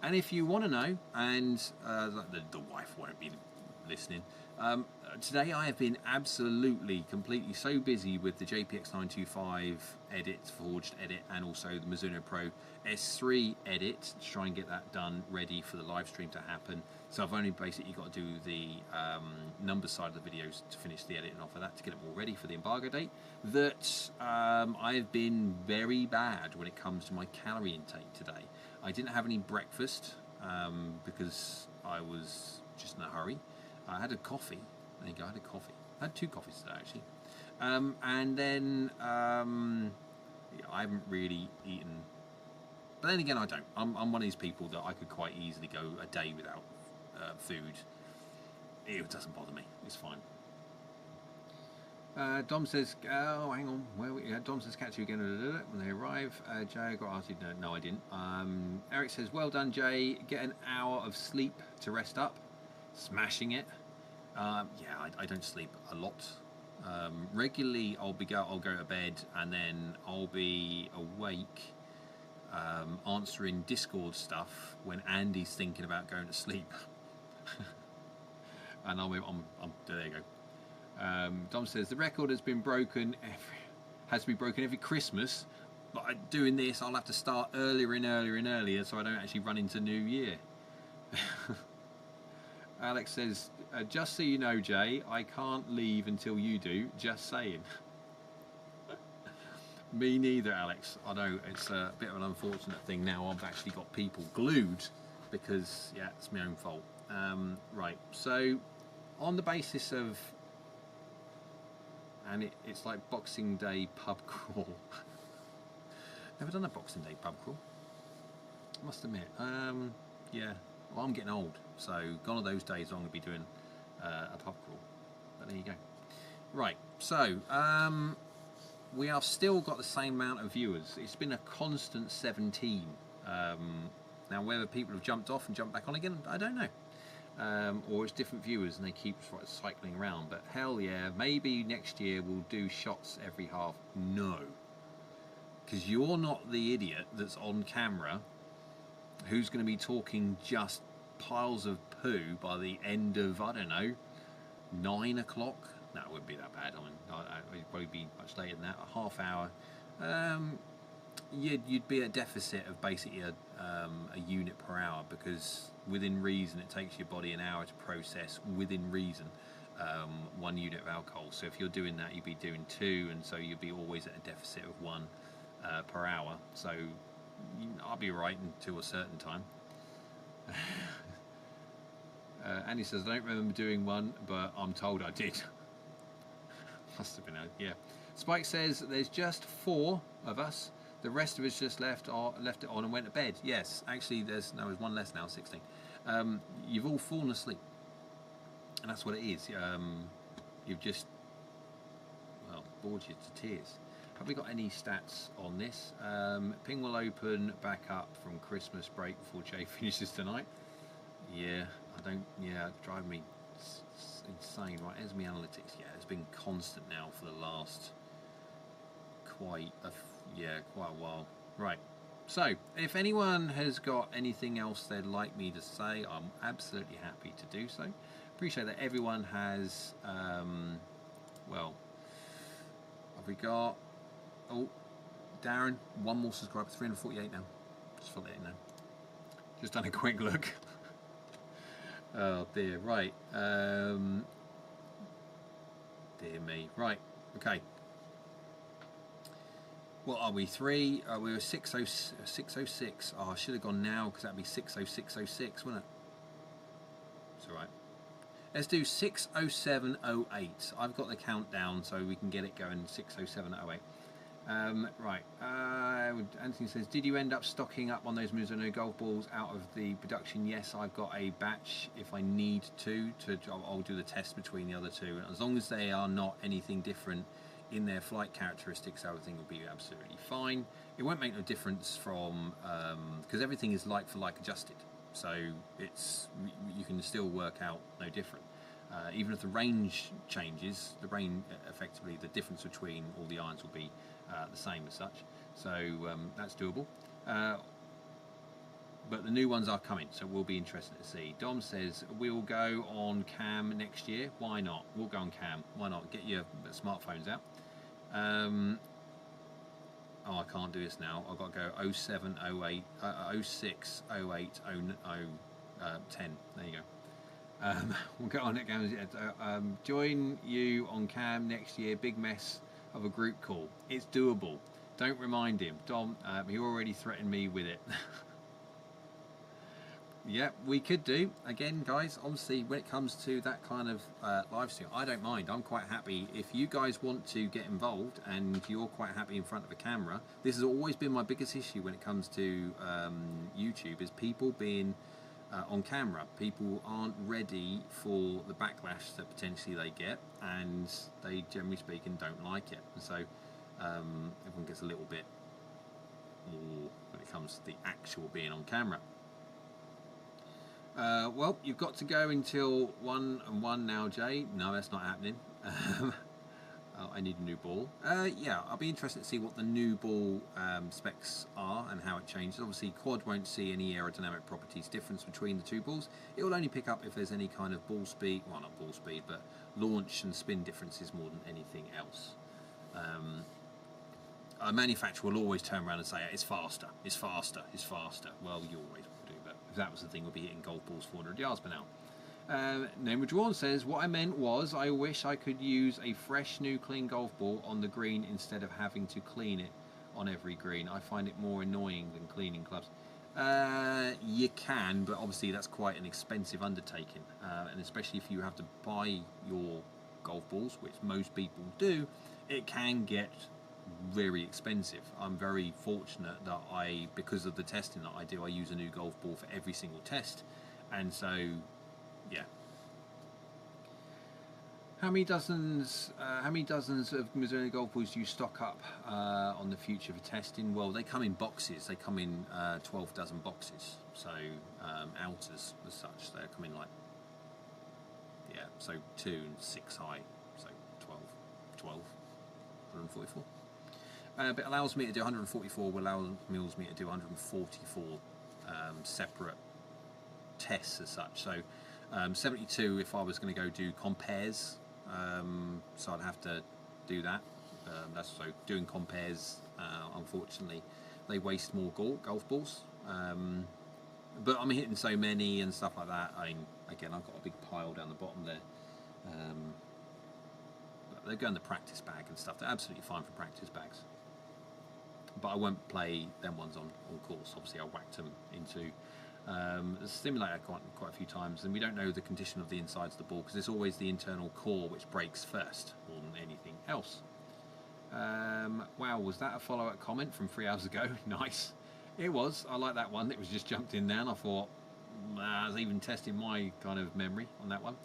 And if you want to know, and the wife won't be listening, today I have been absolutely, completely so busy with the JPX 925 edit, forged edit, and also the Mizuno Pro S3 edit to try and get that done, ready for the live stream to happen. So I've only basically got to do the numbers side of the videos to finish the editing off of that, to get it all ready for the embargo date. That I've been very bad when it comes to my calorie intake today. I didn't have any breakfast because I was just in a hurry. I had a coffee. There you go, I had a coffee. I had 2 coffees today, actually. And then yeah, I haven't really eaten. But then again, I don't. I'm one of these people that I could quite easily go a day without food. It doesn't bother me. It's fine. Dom says, oh, hang on. Where we, Dom says, catch you again when they arrive. Jay got asked, no, I didn't. Eric says, well done, Jay. Get an hour of sleep to rest up. Smashing it. Yeah, I don't sleep a lot. Regularly, I'll go to bed and then I'll be awake answering Discord stuff when Andy's thinking about going to sleep. And there you go. Dom says the record has been broken. Has to be broken every Christmas. But doing this, I'll have to start earlier and earlier and earlier, so I don't actually run into New Year. Alex says, just so you know, Jay, I can't leave until you do. Just saying. Me neither, Alex. I know it's a bit of an unfortunate thing now. I've actually got people glued because, yeah, it's my own fault. Right, so on the basis of, and it's like Boxing Day pub crawl. Never done a Boxing Day pub crawl, I must admit. Yeah, well, I'm getting old, so gone are those days I'm going to be doing a pub crawl. But there you go. Right, so we have still got the same amount of viewers. It's been a constant 17. Now whether people have jumped off and jumped back on again, I don't know. Or it's different viewers and they keep cycling around. But hell yeah, maybe next year we'll do shots every half. No. Because you're not the idiot that's on camera who's going to be talking just piles of poo by the end of, I don't know, 9 o'clock. No, it wouldn't be that bad. I mean, it'd probably be much later than that. A half hour. You'd be at a deficit of basically a unit per hour, because within reason it takes your body an hour to process, within reason, 1 unit of alcohol. So if you're doing that, you'd be doing 2, and so you'd be always at a deficit of 1 per hour. So I'll be right until a certain time. Andy says, I don't remember doing one, but I'm told I did. Must have been out, yeah. Spike says there's just 4 of us. The rest of us just left it on and went to bed. Yes, actually there's 1 less now, 16. You've all fallen asleep, and that's what it is. You've just, well, bored you to tears. Have we got any stats on this? Ping will open back up from Christmas break before Jay finishes tonight. Yeah, it's driving me insane. Right, here's my analytics. Yeah, it's been constant now for the last quite a while. Right, so if anyone has got anything else they'd like me to say, I'm absolutely happy to do so. Appreciate that everyone has, well, have we got, oh, Darren, 1 more subscriber, 348 now, just for letting you know. Just done a quick look. Oh dear, right, dear me, right, okay. What are we, 3? We were 606. Oh, I should have gone now because that'd be 60606, wouldn't it? It's alright. Let's do 60708. I've got the countdown so we can get it going. 60708. Right. Anthony says, did you end up stocking up on those Mizuno golf balls out of the production? Yes, I've got a batch if I need to. I'll do the test between the other 2. As long as they are not anything different in their flight characteristics, everything will be absolutely fine. It won't make no difference from because everything is like for like adjusted, so it's, you can still work out no different. Even if the range changes, effectively the difference between all the irons will be the same as such, so that's doable. But the new ones are coming, so it will be interesting to see. Dom says we'll go on cam next year. Why not? We'll go on cam. Why not? Get your smartphones out. Oh, I can't do this now. I've got to go 07, 08, 06, 08, 10. There you go. We'll go on at cam. Join you on cam next year. Big mess of a group call. It's doable. Don't remind him. Dom, he already threatened me with it. Yeah, we could do. Again, guys, obviously, when it comes to that kind of live stream, I don't mind. I'm quite happy. If you guys want to get involved and you're quite happy in front of a camera, this has always been my biggest issue when it comes to YouTube, is people being on camera. People aren't ready for the backlash that potentially they get, and they, generally speaking, don't like it. And so everyone gets a little bit more when it comes to the actual being on camera. Well, you've got to go until 1 and 1 now, Jay. No, that's not happening. Oh, I need a new ball. Yeah, I'll be interested to see what the new ball specs are and how it changes. Obviously, quad won't see any aerodynamic properties difference between the two balls. It will only pick up if there's any kind of ball speed, well, not ball speed, but launch and spin differences more than anything else. A manufacturer will always turn around and say, it's faster, it's faster, it's faster. Well, you always will do, but if that was the thing, we'd be hitting golf balls 400 yards per hour. Name Withdrawn says, what I meant was, I wish I could use a fresh, new, clean golf ball on the green instead of having to clean it on every green. I find it more annoying than cleaning clubs. You can, but obviously that's quite an expensive undertaking, and especially if you have to buy your golf balls, which most people do, it can get very expensive. I'm very fortunate that because of the testing that I do, I use a new golf ball for every single test, and so yeah. How many dozens of Missouri golf balls do you stock up on the future for testing? Well, they come in boxes. They come in 12 dozen boxes, so outers as such. They come in like, yeah, so 2 and 6 high, so 144. But it allows me to do 144, allows me to do 144 separate tests as such. So 72 if I was going to go do compares, so I'd have to do that. That's so doing compares. Unfortunately, they waste more golf balls. But I'm hitting so many and stuff like that. I mean, again, I've got a big pile down the bottom there. They go in the practice bag and stuff. They're absolutely fine for practice bags. But I won't play them ones on course. Obviously, I whacked them into the simulator quite a few times, and we don't know the condition of the insides of the ball because it's always the internal core which breaks first more than anything else. Wow, was that a follow-up comment from 3 hours ago? Nice. It was. I like that one. It was just jumped in there, and I thought, I was even testing my kind of memory on that one.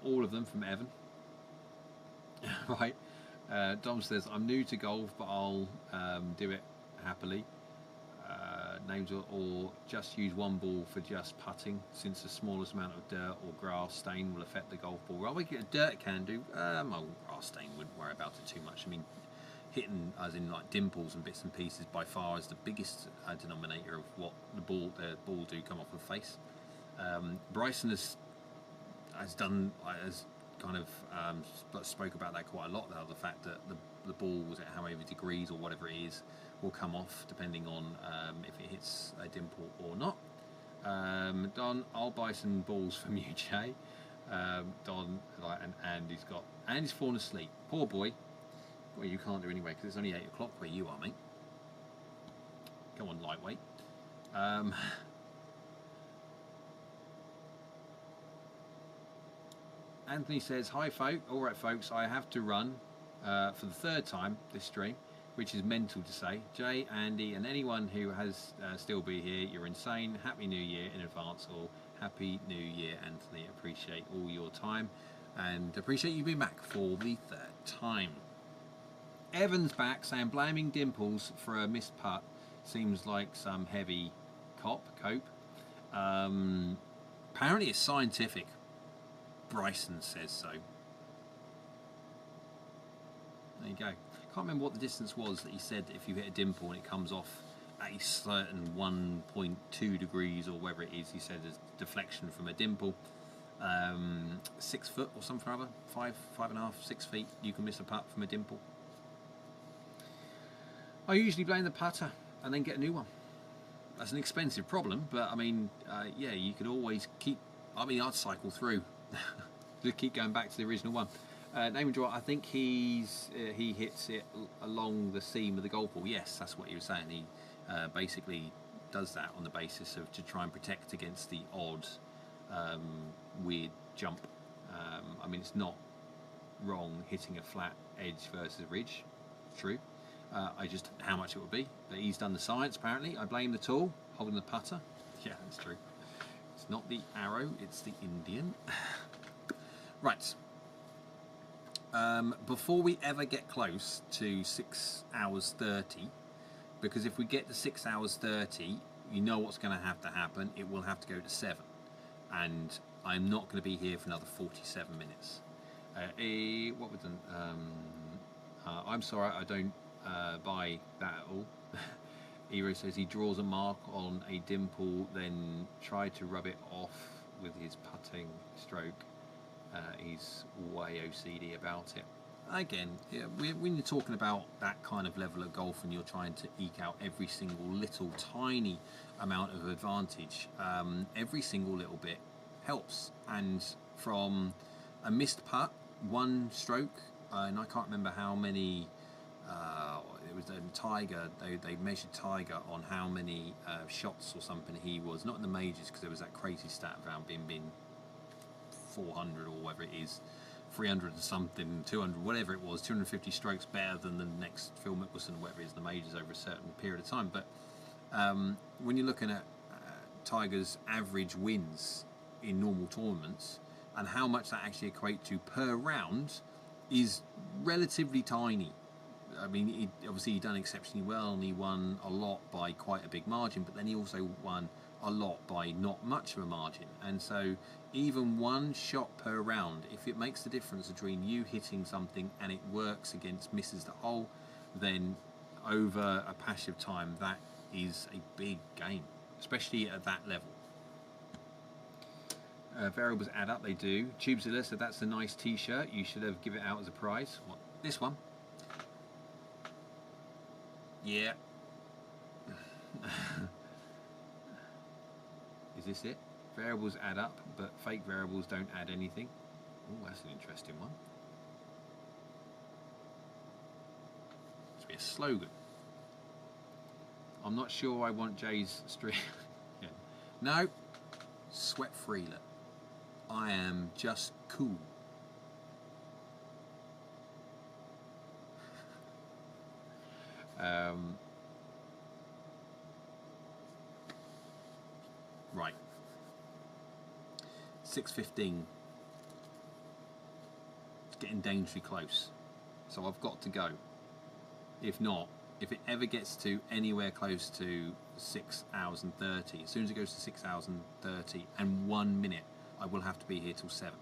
All of them from Evan. Right. Dom says, I'm new to golf, but I'll do it happily. Names or just use one ball for just putting, since the smallest amount of dirt or grass stain will affect the golf ball. Well, we get dirt can do. Well, grass stain wouldn't worry about it too much. I mean, hitting as in like dimples and bits and pieces by far is the biggest denominator of what the ball do come off the face. Bryson has done kind of spoke about that quite a lot though, the fact that the ball was at how many degrees or whatever it is will come off depending on if it hits a dimple or not. Don, I'll buy some balls from you, Jay. Don, and Andy's fallen asleep, poor boy. Well, you can't do anyway because it's only 8 o'clock where you are, mate. Go on, lightweight. Anthony says, hi folk, alright folks, I have to run for the 3rd time this stream, which is mental to say. Jay, Andy and anyone who has still be here, you're insane. Happy New Year in advance, all. Happy New Year, Anthony. Appreciate all your time and appreciate you being back for the 3rd time. Evan's back saying, blaming Dimples for a missed putt seems like some heavy cope. Apparently it's scientific. Bryson says so. There you go. Can't remember what the distance was that he said if you hit a dimple and it comes off at a certain 1.2 degrees or whatever it is. He said there's deflection from a dimple. 6 foot or something or other. 5.5, 6 feet. You can miss a putt from a dimple. I usually blame the putter and then get a new one. That's an expensive problem, but I mean, yeah, you could always keep. I mean, I'd cycle through. Just keep going back to the original one. Name and draw. I think he hits it along the seam of the golf ball. Yes, that's what he was saying. He basically does that on the basis of to try and protect against the odd weird jump. I mean, it's not wrong hitting a flat edge versus ridge, true. I just how much it would be, but he's done the science apparently. I blame the tool holding the putter. Yeah, that's true. It's not the arrow, it's the Indian. Right. Before we ever get close to 6 hours 30, because if we get to 6 hours 30, you know what's going to have to happen. It will have to go to 7, and I'm not going to be here for another 47 minutes. What was done? I'm sorry, I don't buy that at all. Hero says he draws a mark on a dimple, then tried to rub it off with his putting stroke. He's way OCD about it. Again, yeah, when you're talking about that kind of level of golf and you're trying to eke out every single little tiny amount of advantage, every single little bit helps. And from a missed putt, one stroke, and I can't remember how many, it was Tiger, they measured Tiger on how many shots or something he was, not in the majors because there was that crazy stat about being 400 or whatever it is, 300 and something, 200, whatever it was, 250 strokes better than the next Phil Mickelson, whatever it is, the majors over a certain period of time. But when you're looking at Tiger's average wins in normal tournaments and how much that actually equates to per round is relatively tiny. I mean, obviously he done exceptionally well and he won a lot by quite a big margin, but then he also won a lot by not much of a margin. And so even one shot per round, if it makes the difference between you hitting something and it works against misses the hole, then over a patch of time that is a big gain, especially at that level. Variables add up, they do. Tubezilla said that's a nice t-shirt, you should have given it out as a prize. What, this one? Yeah. Is this it? Variables add up, but fake variables don't add anything. Oh, that's an interesting one. This be a slogan. I'm not sure I want Jay's stream. Yeah. No, sweat free. Look. I am just cool. Right. 6:15. It's getting dangerously close. So I've got to go. If not, if it ever gets to anywhere close to 6 hours and 30, as soon as it goes to 6 hours and 30 and 1 minute, I will have to be here till 7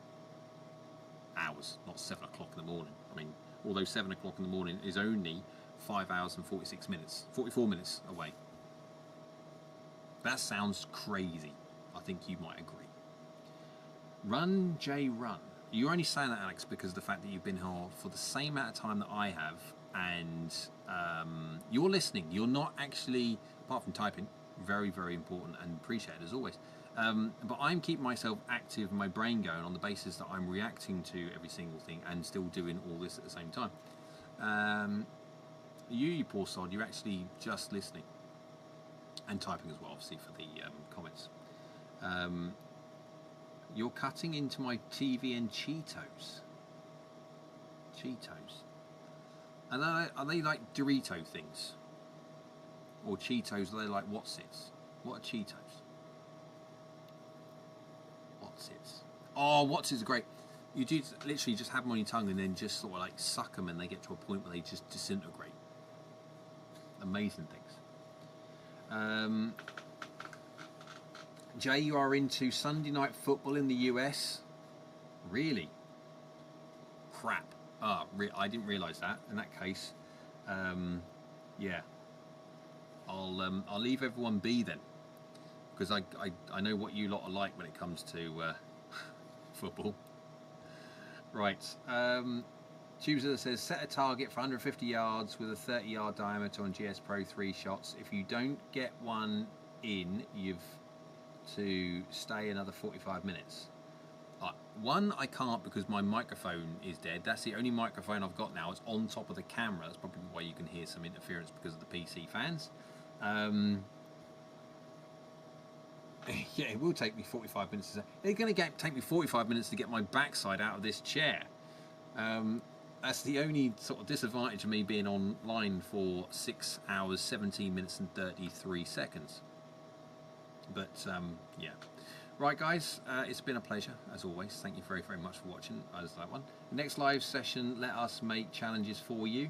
hours, not 7 o'clock in the morning. I mean, although 7 o'clock in the morning is only 5 hours and 46 minutes, 44 minutes away. That sounds crazy. I think you might agree. Run, Jay, run. You're only saying that, Alex, because of the fact that you've been here for the same amount of time that I have, and you're listening. You're not actually, apart from typing, very, very important and appreciated as always. But I'm keeping myself active and my brain going on the basis that I'm reacting to every single thing and still doing all this at the same time. You poor sod, you're actually just listening and typing as well, obviously, for the comments. You're cutting into my TV and Cheetos. Cheetos. Are they like Dorito things? Or Cheetos, are they like What's-Its? What are Cheetos? What's-Its? Oh, What's-Its are great. You do literally just have them on your tongue and then just sort of like suck them and they get to a point where they just disintegrate. Amazing things. Jay, you are into Sunday night football in the US? Really? Crap. I didn't realise that. In that case, yeah, I'll leave everyone be then, because I know what you lot are like when it comes to football. Right. Tuesday says set a target for 150 yards with a 30-yard diameter on GS Pro 3 shots. If you don't get one in, you've to stay another 45 minutes. One, I can't because my microphone is dead. That's the only microphone I've got now. It's on top of the camera. That's probably why you can hear some interference because of the PC fans. Yeah, it will take me 45 minutes. It's going to take me 45 minutes to get my backside out of this chair. That's the only sort of disadvantage of me being online for 6 hours, 17 minutes and 33 seconds. But yeah. Right, guys, it's been a pleasure, as always. Thank you very, very much for watching. I just that one. Next live session, let us make challenges for you.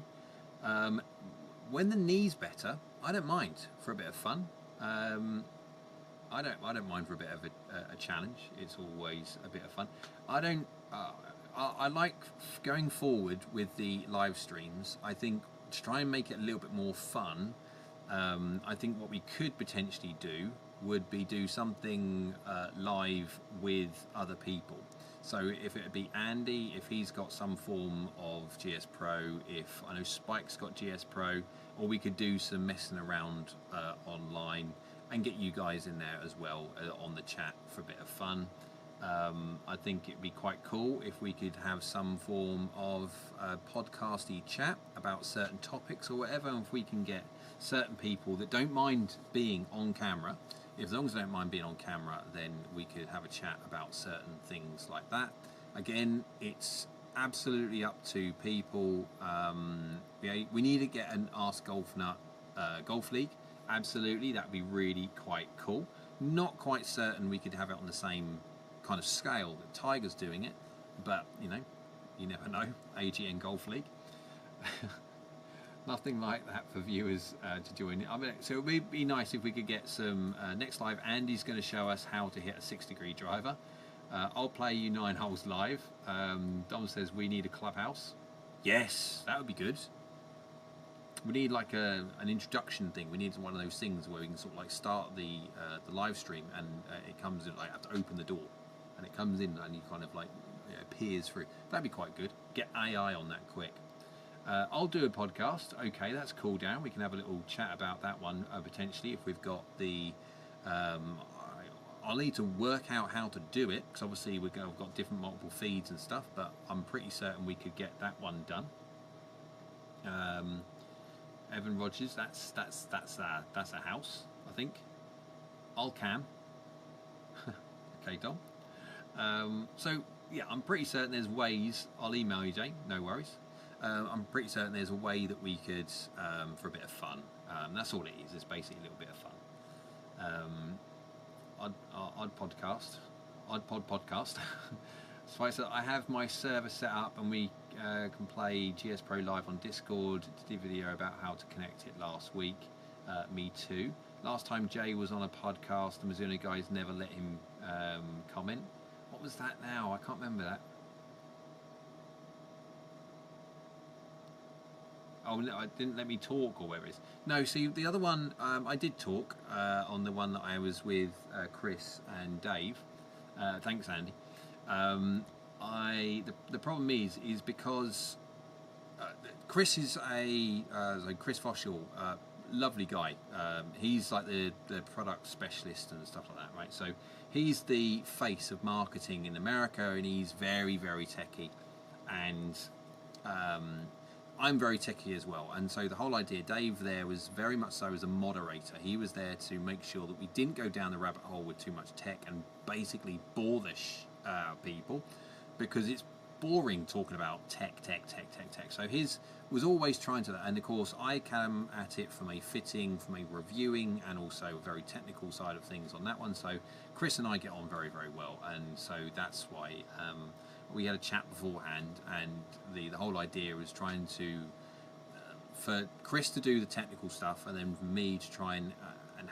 When the knee's better, I don't mind for a bit of fun. I don't mind for a bit of a challenge. It's always a bit of fun. I like going forward with the live streams. I think to try and make it a little bit more fun, I think what we could potentially do would be do something live with other people. So if it would be Andy, if he's got some form of GS Pro, if I know Spike's got GS Pro, or we could do some messing around online and get you guys in there as well on the chat for a bit of fun. I think it'd be quite cool if we could have some form of podcasty chat about certain topics or whatever, and if we can get certain people that don't mind being on camera. As long as they don't mind being on camera, then we could have a chat about certain things like that. Again, it's absolutely up to people. We need to get an AskGolfNut Golf League. Absolutely, that'd be really quite cool. Not quite certain we could have it on the same kind of scale that Tiger's doing it, but you know, you never know. AGN Golf League. Nothing like that for viewers to join. I mean, so it would be nice if we could get some next live. Andy's going to show us how to hit a 6-degree driver. I'll play you 9 holes live. Dom says we need a clubhouse. Yes, that would be good. We need like an introduction thing. We need one of those things where we can sort of like start the live stream, and it comes in, like, I have to open the door and it comes in and you kind of like peers through. That'd be quite good. Get AI on that quick. I'll do a podcast. Okay, that's cool, Dan. We can have a little chat about that one potentially if we've got the. I'll need to work out how to do it, because obviously we've got different multiple feeds and stuff. But I'm pretty certain we could get that one done. Evan Rogers, that's a house, I think. I'll cam. Okay, Dom. So yeah, I'm pretty certain there's ways. I'll email you, Jane. No worries. I'm pretty certain there's a way that we could, for a bit of fun. That's all it is. It's basically a little bit of fun. Odd podcast. So I have my server set up, and we can play GS Pro live on Discord. Did a video about how to connect it last week. Me too. Last time Jay was on a podcast, the Mizuno guys never let him comment. What was that now? I can't remember that. Oh, no, it didn't let me talk, or whatever it is. No, see, the other one, I did talk on the one that I was with Chris and Dave. Thanks, Andy. The problem is because Chris is Chris Foshall, lovely guy. He's like the product specialist and stuff like that, right? So he's the face of marketing in America, and he's very, very techie. And I'm very techie as well, and so the whole idea, Dave there was very much so as a moderator. He was there to make sure that we didn't go down the rabbit hole with too much tech and basically bore the people, because it's boring talking about tech. So his was always trying to, and of course I come at it from a fitting, from a reviewing, and also a very technical side of things on that one. So Chris and I get on very, very well, and so that's why we had a chat beforehand, and the whole idea was trying to for Chris to do the technical stuff, and then for me to try and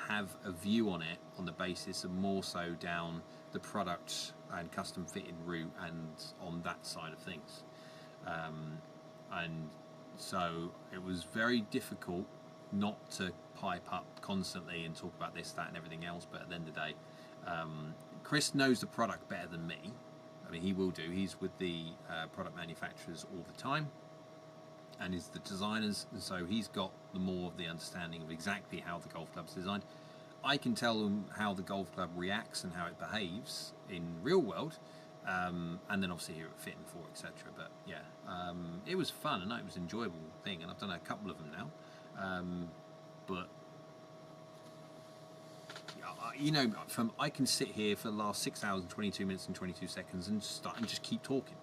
have a view on it on the basis of more so down the product and custom fitting route and on that side of things. And so it was very difficult not to pipe up constantly and talk about this, that and everything else, but at the end of the day, Chris knows the product better than me. I mean, he will do. He's with the product manufacturers all the time, and is the designers, and so he's got the more of the understanding of exactly how the golf club's designed. I can tell them how the golf club reacts and how it behaves in real world, and then obviously here at Fit and 4, etc. But yeah, it was fun, and it was an enjoyable thing, and I've done a couple of them now. But you know, I can sit here for the last 6 hours and 22 minutes and 22 seconds and just keep talking.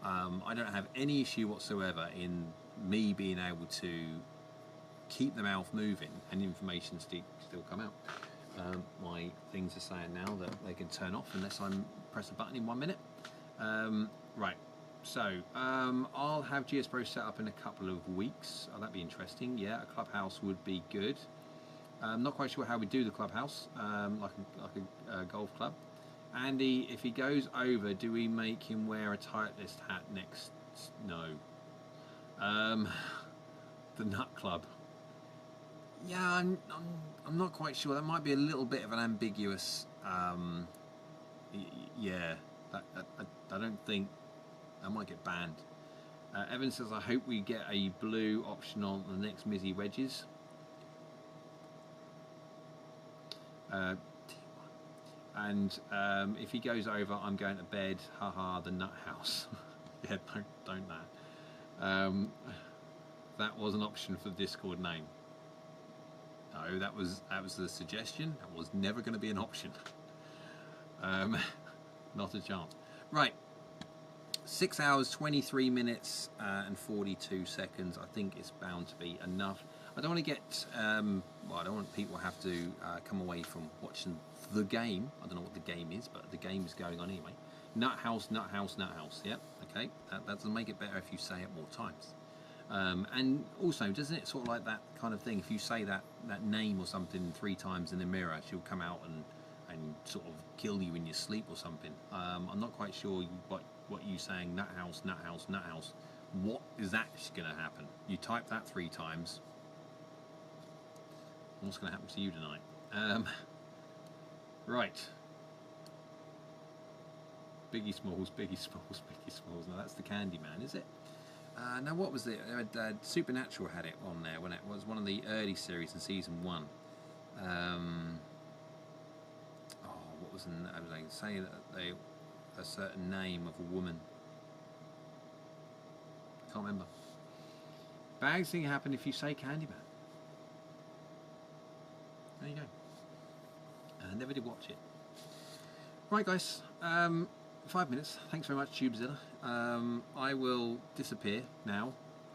I don't have any issue whatsoever in me being able to keep the mouth moving and information still come out. My things are saying now that they can turn off unless I press a button in 1 minute. Right, so I'll have GS Pro set up in a couple of weeks. Oh, that'd be interesting. Yeah, a clubhouse would be good. I'm not quite sure how we do the clubhouse, like a golf club. Andy, if he goes over, do we make him wear a Titleist hat next? No. The Nut Club. Yeah, I'm not quite sure. That might be a little bit of an ambiguous. Yeah, I don't think that might get banned. Evan says, I hope we get a blue option on the next Mizzy wedges. And if he goes over, I'm going to bed. Haha, the nut house. Yeah, don't that. That was an option for the Discord name. No, that was the suggestion. That was never going to be an option. Not a chance. Right. 6 hours, 23 minutes and 42 seconds. I think it's bound to be enough. I don't want to get, well, I don't want people to have to come away from watching the game. I don't know what the game is, but the game is going on anyway. Nut house, nut house, nut house. Yep, okay. That doesn't make it better if you say it more times. And also, doesn't it sort of like that kind of thing? If you say that name or something 3 times in the mirror, she'll come out and sort of kill you in your sleep or something. I'm not quite sure what you saying, nut house, nut house, nut house. What is that going to happen? You type that 3 times. What's going to happen to you tonight? Right. Biggie Smalls, Biggie Smalls, Biggie Smalls. Now that's the Candyman, is it? Now what was it? Supernatural had it on there when it was one of the early series in season 1. What was I was going to say that a certain name of a woman. I can't remember. Bad thing happen if you say Candyman. There you go. I never did watch it. Right, guys. 5 minutes. Thanks very much, Tubezilla. I will disappear now.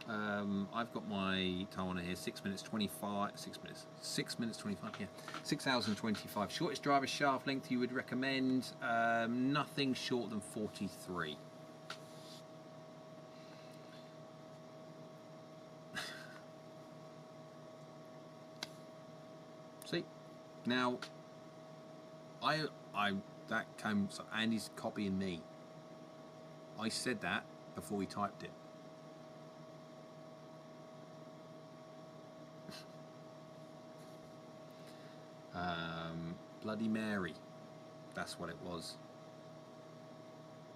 I've got my time on here. 6 minutes 25. 6 minutes. 6 minutes 25. Yeah. 6 hours and 25. Shortest driver shaft length you would recommend? Nothing short than 43. See, now that came. So Andy's copying me. I said that before he typed it. Bloody Mary. That's what it was.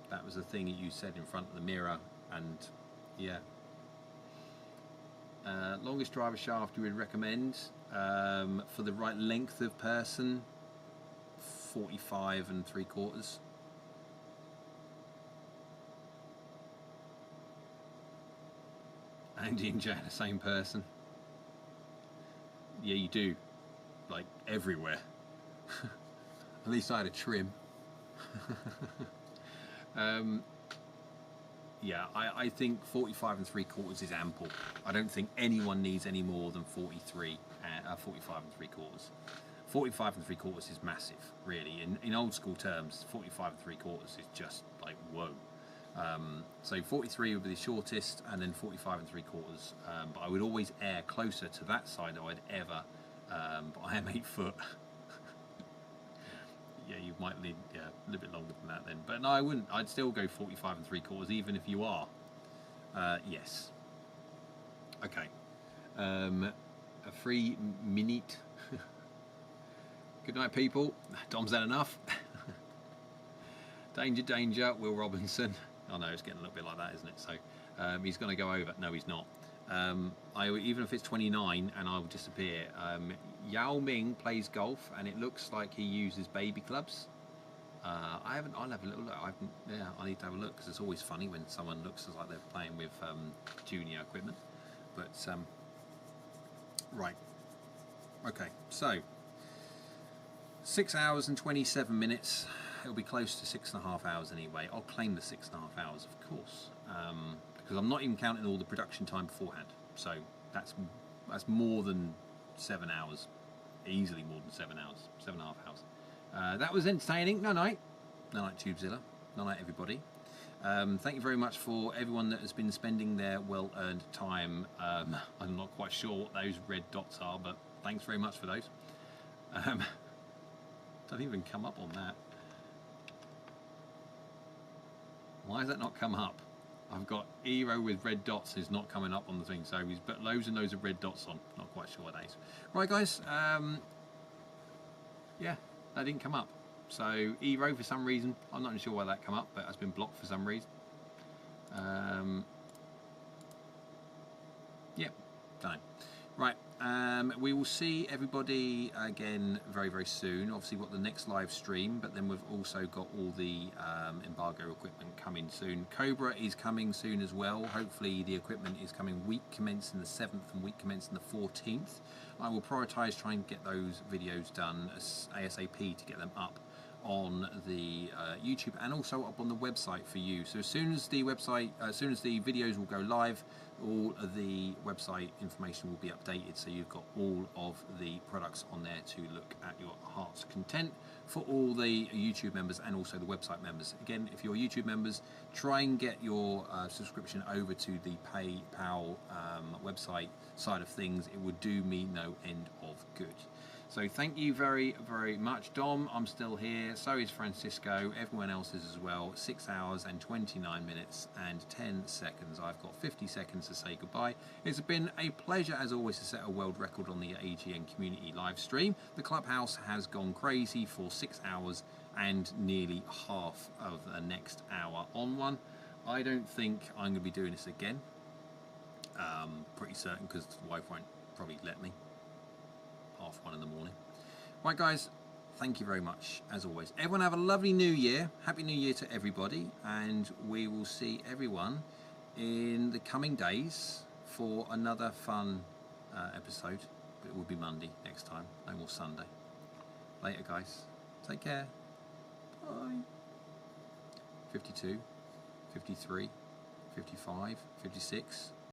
That was the thing that you said in front of the mirror, and yeah. Longest driver shaft you would recommend for the right length of person, 45 3/4. Andy and Jay are the same person. Yeah, you do. Like everywhere. At least I had a trim. Yeah, I think 45 3/4 is ample. I don't think anyone needs any more than 45 3/4. 45 3/4 is massive, really. In old school terms, 45 3/4 is just like whoa. So 43 would be the shortest, and then 45 3/4. But I would always err closer to that side than I'd ever. But I am 8 foot. Yeah, you might need a little bit longer than that then. But no, I wouldn't. I'd still go 45 3/4, even if you are. Yes. Okay. A 3 minute. Good night, people. Dom's had enough. Danger, danger. Will Robinson. Oh no, it's getting a little bit like that, isn't it? So he's going to go over. No, he's not. Even if it's 29 and I'll disappear. Yao Ming plays golf, and it looks like he uses baby clubs. I'll have a little look. I need to have a look, because it's always funny when someone looks like they're playing with junior equipment. But right, okay. So 6 hours and 27 minutes. It'll be close to 6.5 hours anyway. I'll claim the 6.5 hours, of course, because I'm not even counting all the production time beforehand. So that's more than 7 hours, easily more than 7 hours, 7.5 hours. That was entertaining. No night Tubezilla. No night everybody. Thank you very much for everyone that has been spending their well-earned time. I'm not quite sure what those red dots are, but thanks very much for those. Don't even come up on that. Why has that not come up? I've got Eero with red dots is not coming up on the thing, so he's put loads and loads of red dots on. Not quite sure what that is. Right, guys. Yeah, that didn't come up. So Eero, for some reason, I'm not sure why that come up, but it's been blocked for some reason. Yeah, don't know. Right, we will see everybody again very, very soon. Obviously, we've got the next live stream, but then we've also got all the embargo equipment coming soon. Cobra is coming soon as well. Hopefully, the equipment is coming week commencing the 7th and week commencing the 14th. I will prioritise trying to get those videos done as ASAP to get them up on the YouTube and also up on the website for you. So as soon as the videos will go live, all of the website information will be updated, so you've got all of the products on there to look at your heart's content for all the YouTube members and also the website members. Again, if you're YouTube members, try and get your subscription over to the PayPal website side of things. It would do me no end of good. So thank you very, very much. Dom, I'm still here. So is Francisco. Everyone else is as well. 6 hours and 29 minutes and 10 seconds. I've got 50 seconds to say goodbye. It's been a pleasure, as always, to set a world record on the AGN community live stream. The clubhouse has gone crazy for 6 hours and nearly half of the next hour on one. I don't think I'm going to be doing this again. Pretty certain, because the wife won't probably let me. 1:30 in the morning. Right, guys, thank you very much as always. Everyone have a lovely new year. Happy New Year to everybody, and we will see everyone in the coming days for another fun episode. But it will be Monday next time, no more Sunday. Later, guys. Take care. Bye. 52, 53, 55, 56.